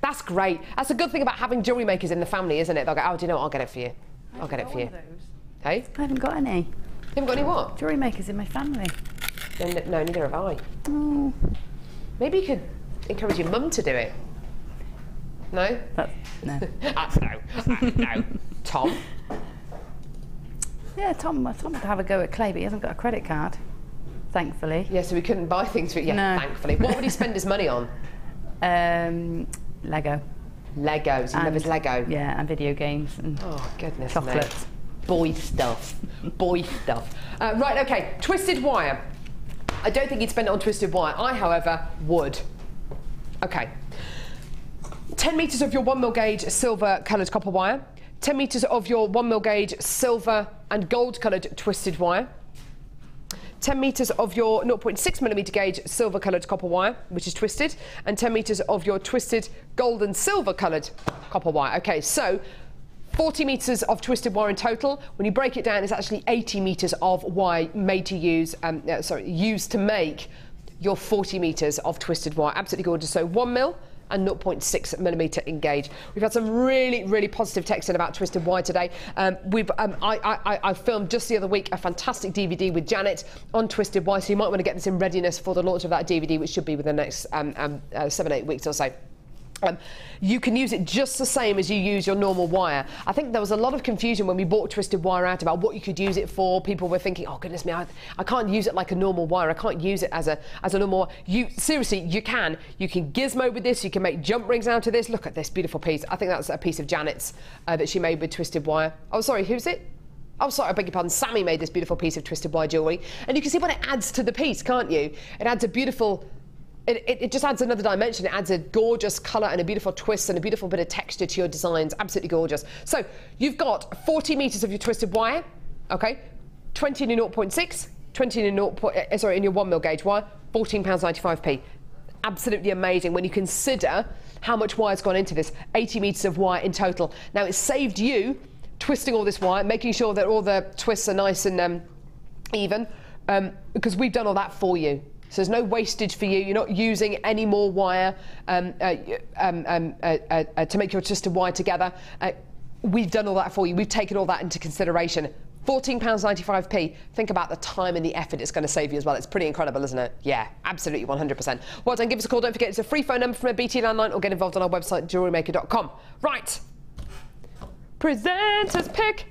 That's great. That's a good thing about having jewellery makers in the family, isn't it? They'll go, oh, do you know what? I'll get it for you. I'll get it for you. Hey? I haven't got any. You haven't got any what? Jewellery makers in my family. No, neither have I. Oh. Maybe you could encourage your mum to do it. No? No. No. Tom? Yeah, Tom would have a go at clay, but he hasn't got a credit card, thankfully. Yeah, so we couldn't buy things for it. Yeah, No. thankfully. What would he spend his money on? Lego. Legos. He loves Lego. Yeah, and video games and goodness chocolate. Me. Boy stuff. Boy stuff. Right, okay. Twisted wire. I don't think he'd spend it on twisted wire. I, however, would. Okay. 10 metres of your 1mm gauge silver coloured copper wire. 10 metres of your 1mm gauge silver and gold coloured twisted wire. 10 metres of your 0.6mm gauge silver coloured copper wire, which is twisted, and 10 metres of your twisted gold and silver coloured copper wire. Okay, so 40 metres of twisted wire in total. When you break it down, it's actually 80 metres of wire made to use, used to make your 40 metres of twisted wire. Absolutely gorgeous. So 1mm and 0.6mm in gauge. We've had some really, really positive text in about twisted wire today. I filmed just the other week a fantastic DVD with Janet on twisted wire, so you might want to get this in readiness for the launch of that DVD, which should be within the next 7-8 weeks or so. You can use it just the same as you use your normal wire. I think there was a lot of confusion when we bought twisted wire out about what you could use it for. People were thinking, oh goodness me, I can't use it like a normal wire. I can't use it as a normal wire. Seriously, you can. You can gizmo with this. You can make jump rings out of this. Look at this beautiful piece. I think that's a piece of Janet's that she made with twisted wire. Oh, sorry, who's it? Oh, sorry, I beg your pardon. Sammy made this beautiful piece of twisted wire jewellery. And you can see what it adds to the piece, can't you? It adds a beautiful... It just adds another dimension. It adds a gorgeous colour and a beautiful twist and a beautiful bit of texture to your designs. Absolutely gorgeous. So you've got 40 metres of your twisted wire, okay? 20 in your 0.6, 20 in your in your 1mm gauge wire, £14.95p. Absolutely amazing when you consider how much wire's gone into this. 80 metres of wire in total. Now it's saved you twisting all this wire, making sure that all the twists are nice and even, because we've done all that for you. So there's no wastage for you. You're not using any more wire to make your twisted wire together. We've done all that for you. We've taken all that into consideration. £14.95p. Think about the time and the effort it's going to save you as well. It's pretty incredible, isn't it? Yeah, absolutely, 100%. Well done. Give us a call. Don't forget, it's a free phone number from a BT landline, or get involved on our website, JewelleryMaker.com. Right. Presenter's pick.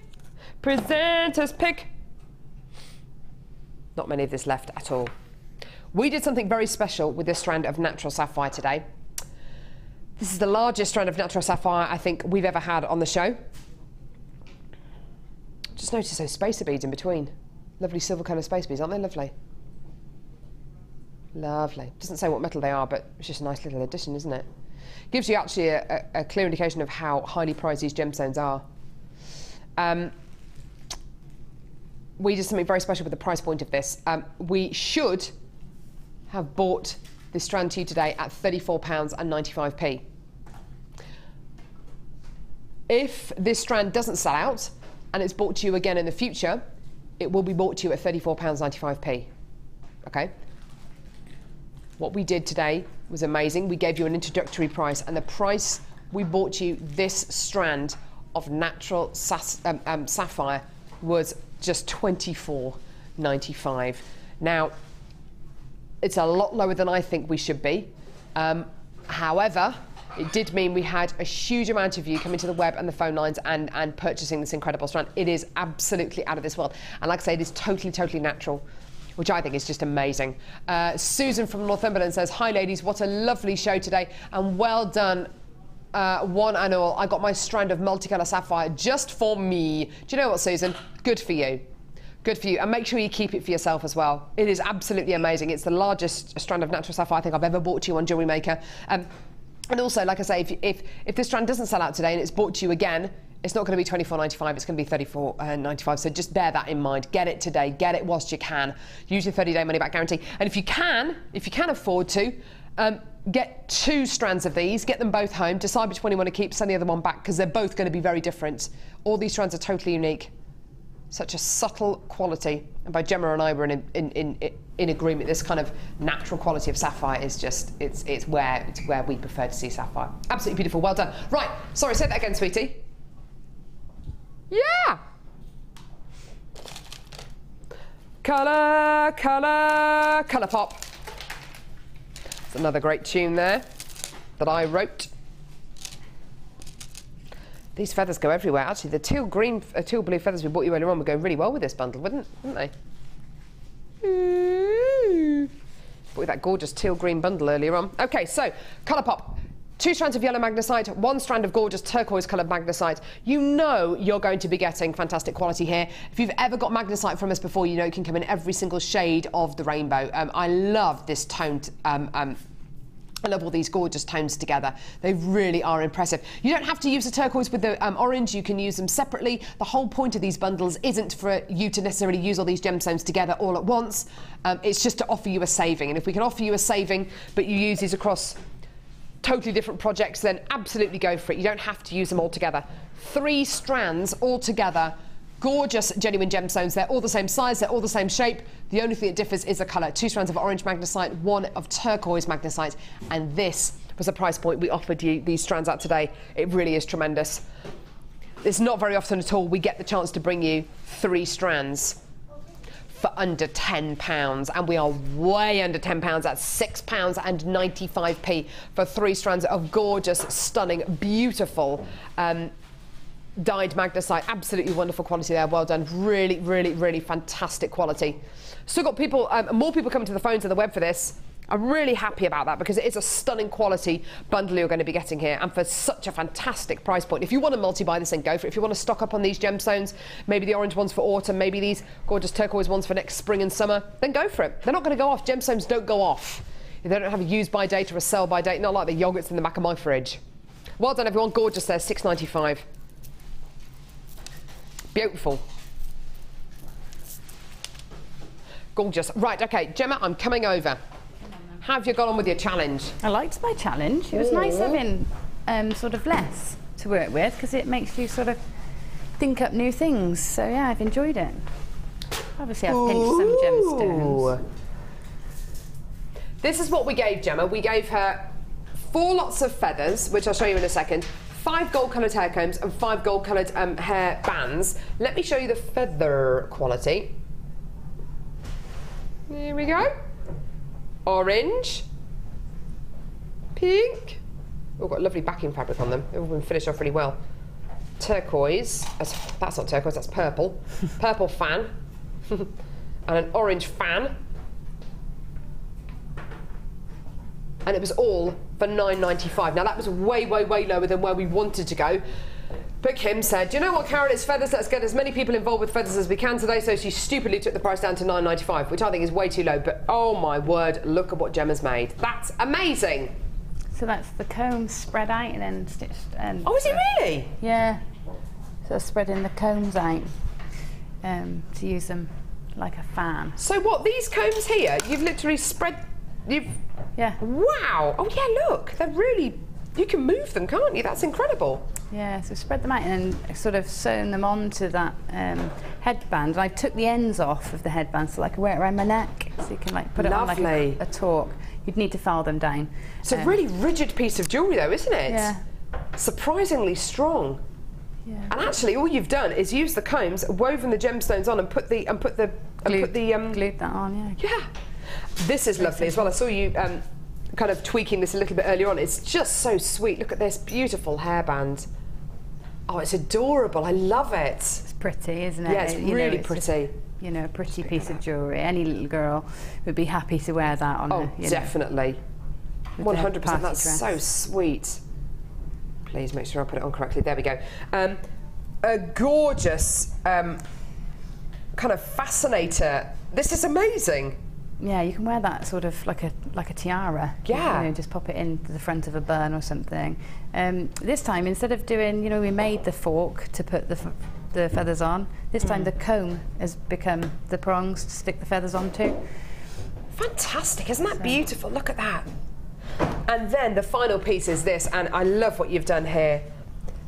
Presenter's pick. Not many of this left at all. We did something very special with this strand of natural sapphire today. This is the largest strand of natural sapphire I think we've ever had on the show. Just notice those spacer beads in between. Lovely silver colour spacer beads, aren't they lovely? Lovely. Doesn't say what metal they are, but it's just a nice little addition, isn't it? Gives you actually a clear indication of how highly prized these gemstones are. We did something very special with the price point of this. We should have bought this strand to you today at £34.95p. If this strand doesn't sell out and it's bought to you again in the future, it will be bought to you at £34.95p. Okay? What we did today was amazing. We gave you an introductory price, and the price we bought you this strand of natural sapphire was just £24.95. Now, it's a lot lower than I think we should be. However, it did mean we had a huge amount of you coming to the web and the phone lines and purchasing this incredible strand. It is absolutely out of this world. And like I say, it is totally, totally natural, which I think is just amazing. Susan from Northumberland says, "Hi ladies, what a lovely show today, and well done, one and all. I got my strand of multicolour sapphire just for me." Do you know what, Susan? Good for you. Good for you. And make sure you keep it for yourself as well. It is absolutely amazing. It's the largest strand of natural sapphire I think I've ever bought to you on Jewellery Maker. And also, like I say, if this strand doesn't sell out today and it's bought to you again, it's not going to be £24.95, it's going to be £34.95. So just bear that in mind. Get it today. Get it whilst you can. Use your 30-day money-back guarantee. And if you can afford to, get 2 strands of these. Get them both home. Decide which one you want to keep. Send the other one back, because they're both going to be very different. All these strands are totally unique. Such a subtle quality. And by Gemma and I were in agreement. This kind of natural quality of sapphire is just it's where we prefer to see sapphire. Absolutely beautiful. Well done. Right. Sorry. Say that again, sweetie. Yeah. Colour, colour, colour pop. It's another great tune there that I wrote. These feathers go everywhere. Actually, the teal green, teal blue feathers we bought you earlier on would go really well with this bundle, wouldn't they? Bought you that gorgeous teal green bundle earlier on. Okay, so colour pop. 2 strands of yellow magnesite, 1 strand of gorgeous turquoise coloured magnesite. You know you're going to be getting fantastic quality here. If you've ever got magnesite from us before, you know it can come in every single shade of the rainbow. I love this toned. I love all these gorgeous tones together. They really are impressive. You don't have to use the turquoise with the orange. You can use them separately. The whole point of these bundles isn't for you to necessarily use all these gemstones together all at once. It's just to offer you a saving. And if we can offer you a saving, but you use these across totally different projects, then absolutely go for it. You don't have to use them all together. 3 strands all together. Gorgeous genuine gemstones. They're all the same size, they're all the same shape. The only thing that differs is the colour. 2 strands of orange magnesite, 1 of turquoise magnesite, and this was the price point we offered you these strands at today. It really is tremendous. It's not very often at all we get the chance to bring you 3 strands for under £10, and we are way under £10 at £6.95 for 3 strands of gorgeous, stunning, beautiful dyed magnesite. Absolutely wonderful quality there. Well done. Really, really, really fantastic quality. Still got people, more people coming to the phones and the web for this. I'm really happy about that, because it is a stunning quality bundle you're going to be getting here, and for such a fantastic price point. If you want to multi-buy this, then go for it. If you want to stock up on these gemstones, maybe the orange ones for autumn, maybe these gorgeous turquoise ones for next spring and summer, then go for it. They're not going to go off. Gemstones don't go off. If they don't have a use by date or a sell by date, not like the yogurts in the back of my fridge. Well done, everyone. Gorgeous there. £6.95. Beautiful. Gorgeous. Right, okay, Gemma, I'm coming over. How have you got on with your challenge? I liked my challenge. It was nice having sort of less to work with because it makes you sort of think up new things. So yeah, I've enjoyed it. Obviously, I've pinched some gemstones. This is what we gave Gemma. We gave her 4 lots of feathers, which I'll show you in a second, 5 gold-coloured hair combs and 5 gold-coloured hair bands. Let me show you the feather quality. Here we go. Orange, pink. Oh, got lovely backing fabric on them. They've all been finished off really well. Turquoise. That's not turquoise, that's purple. Purple fan. And an orange fan. And it was all for $9.95. Now that was way, way, way lower than where we wanted to go. But Kim said, you know what, Karen, it's feathers, let's get as many people involved with feathers as we can today, so she stupidly took the price down to $9.95, which I think is way too low, but oh my word, look at what Gemma's made. That's amazing. So that's the comb spread out and then stitched. Oh, is it really? Yeah. So spreading the combs out to use them like a fan. So what, these combs here, you've literally spread, Yeah. Wow. Oh yeah, look, they're really, you can move them, can't you? That's incredible. Yeah, so spread them out and then sort of sewn them onto that headband. And I took the ends off of the headband so I can wear it around my neck. So you can like put it on like a torque. You'd need to file them down. It's a really rigid piece of jewellery though, isn't it? Yeah. Surprisingly strong. Yeah. And actually all you've done is use the combs, woven the gemstones on and glued that on, yeah. Yeah. This is lovely as well. I saw you kind of tweaking this a little bit earlier on. It's just so sweet. Look at this beautiful hairband. Oh, it's adorable. I love it. It's pretty, isn't it? Yeah, it's really pretty. Just, you know, a pretty piece of jewellery. Any little girl would be happy to wear that on her. Definitely. 100%. That's so sweet. Please make sure I put it on correctly. There we go. A gorgeous kind of fascinator. This is amazing. Yeah, you can wear that sort of like a tiara. Yeah. You know, just pop it into the front of a bun or something. This time, instead of doing, you know, we made the fork to put the feathers on. This time the comb has become the prongs to stick the feathers onto. Fantastic, isn't that beautiful? Look at that. And then the final piece is this, and I love what you've done here.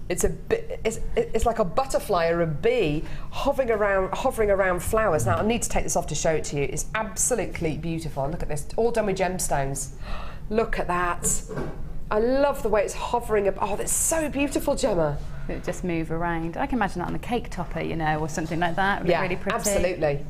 It's like a butterfly or a bee hovering around flowers. Now I need to take this off to show it to you. It's absolutely beautiful. Look at this, all done with gemstones. Look at that. I love the way it's hovering. Oh, that's so beautiful, Gemma. It just move around. I can imagine that on a cake topper, you know, or something like that. Yeah, really pretty. Absolutely.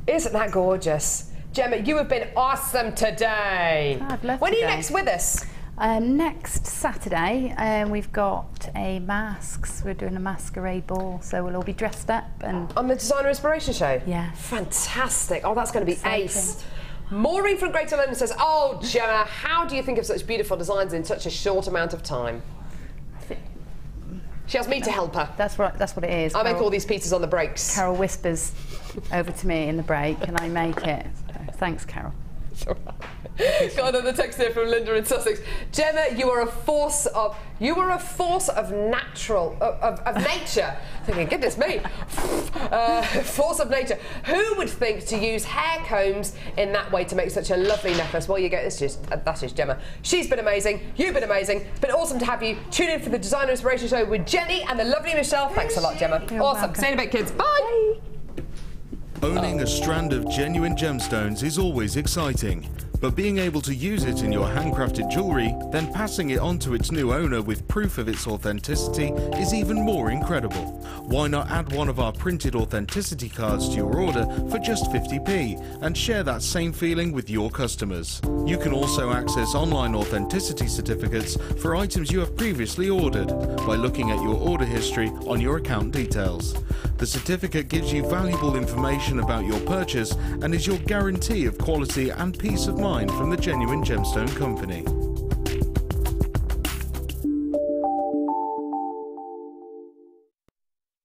Isn't that gorgeous? Gemma, you have been awesome today. Oh, I'd love when to are you go. next with us? Next Saturday, we've got a masks. We're doing a masquerade ball, so we'll all be dressed up and on the Designer Inspiration Show. Yeah, fantastic. Oh, that's going to be exciting. Ace. Maureen from Greater London says, "Oh, Gemma, how do you think of such beautiful designs in such a short amount of time?" She asked me to help her. That's right. That's what it is. I make all these pieces on the breaks. Carol whispers over to me in the break, and I make it. So, thanks, Carol. Got another text here from Linda in Sussex. Gemma, you are a force of nature. Thinking, goodness me, force of nature. Who would think to use hair combs in that way to make such a lovely necklace? Well, you get this. That is Gemma. She's been amazing. You've been amazing. It's been awesome to have you. Tune in for the Designer Inspiration Show with Jenny and the lovely Michelle. Thanks a lot, Gemma. You're awesome. welcome. See you in a bit, kids. Bye. Owning a strand of genuine gemstones is always exciting, but being able to use it in your handcrafted jewellery, then passing it on to its new owner with proof of its authenticity is even more incredible. Why not add one of our printed authenticity cards to your order for just 50p and share that same feeling with your customers? You can also access online authenticity certificates for items you have previously ordered by looking at your order history on your account details. The certificate gives you valuable information about your purchase and is your guarantee of quality and peace of mind from the Genuine Gemstone Company.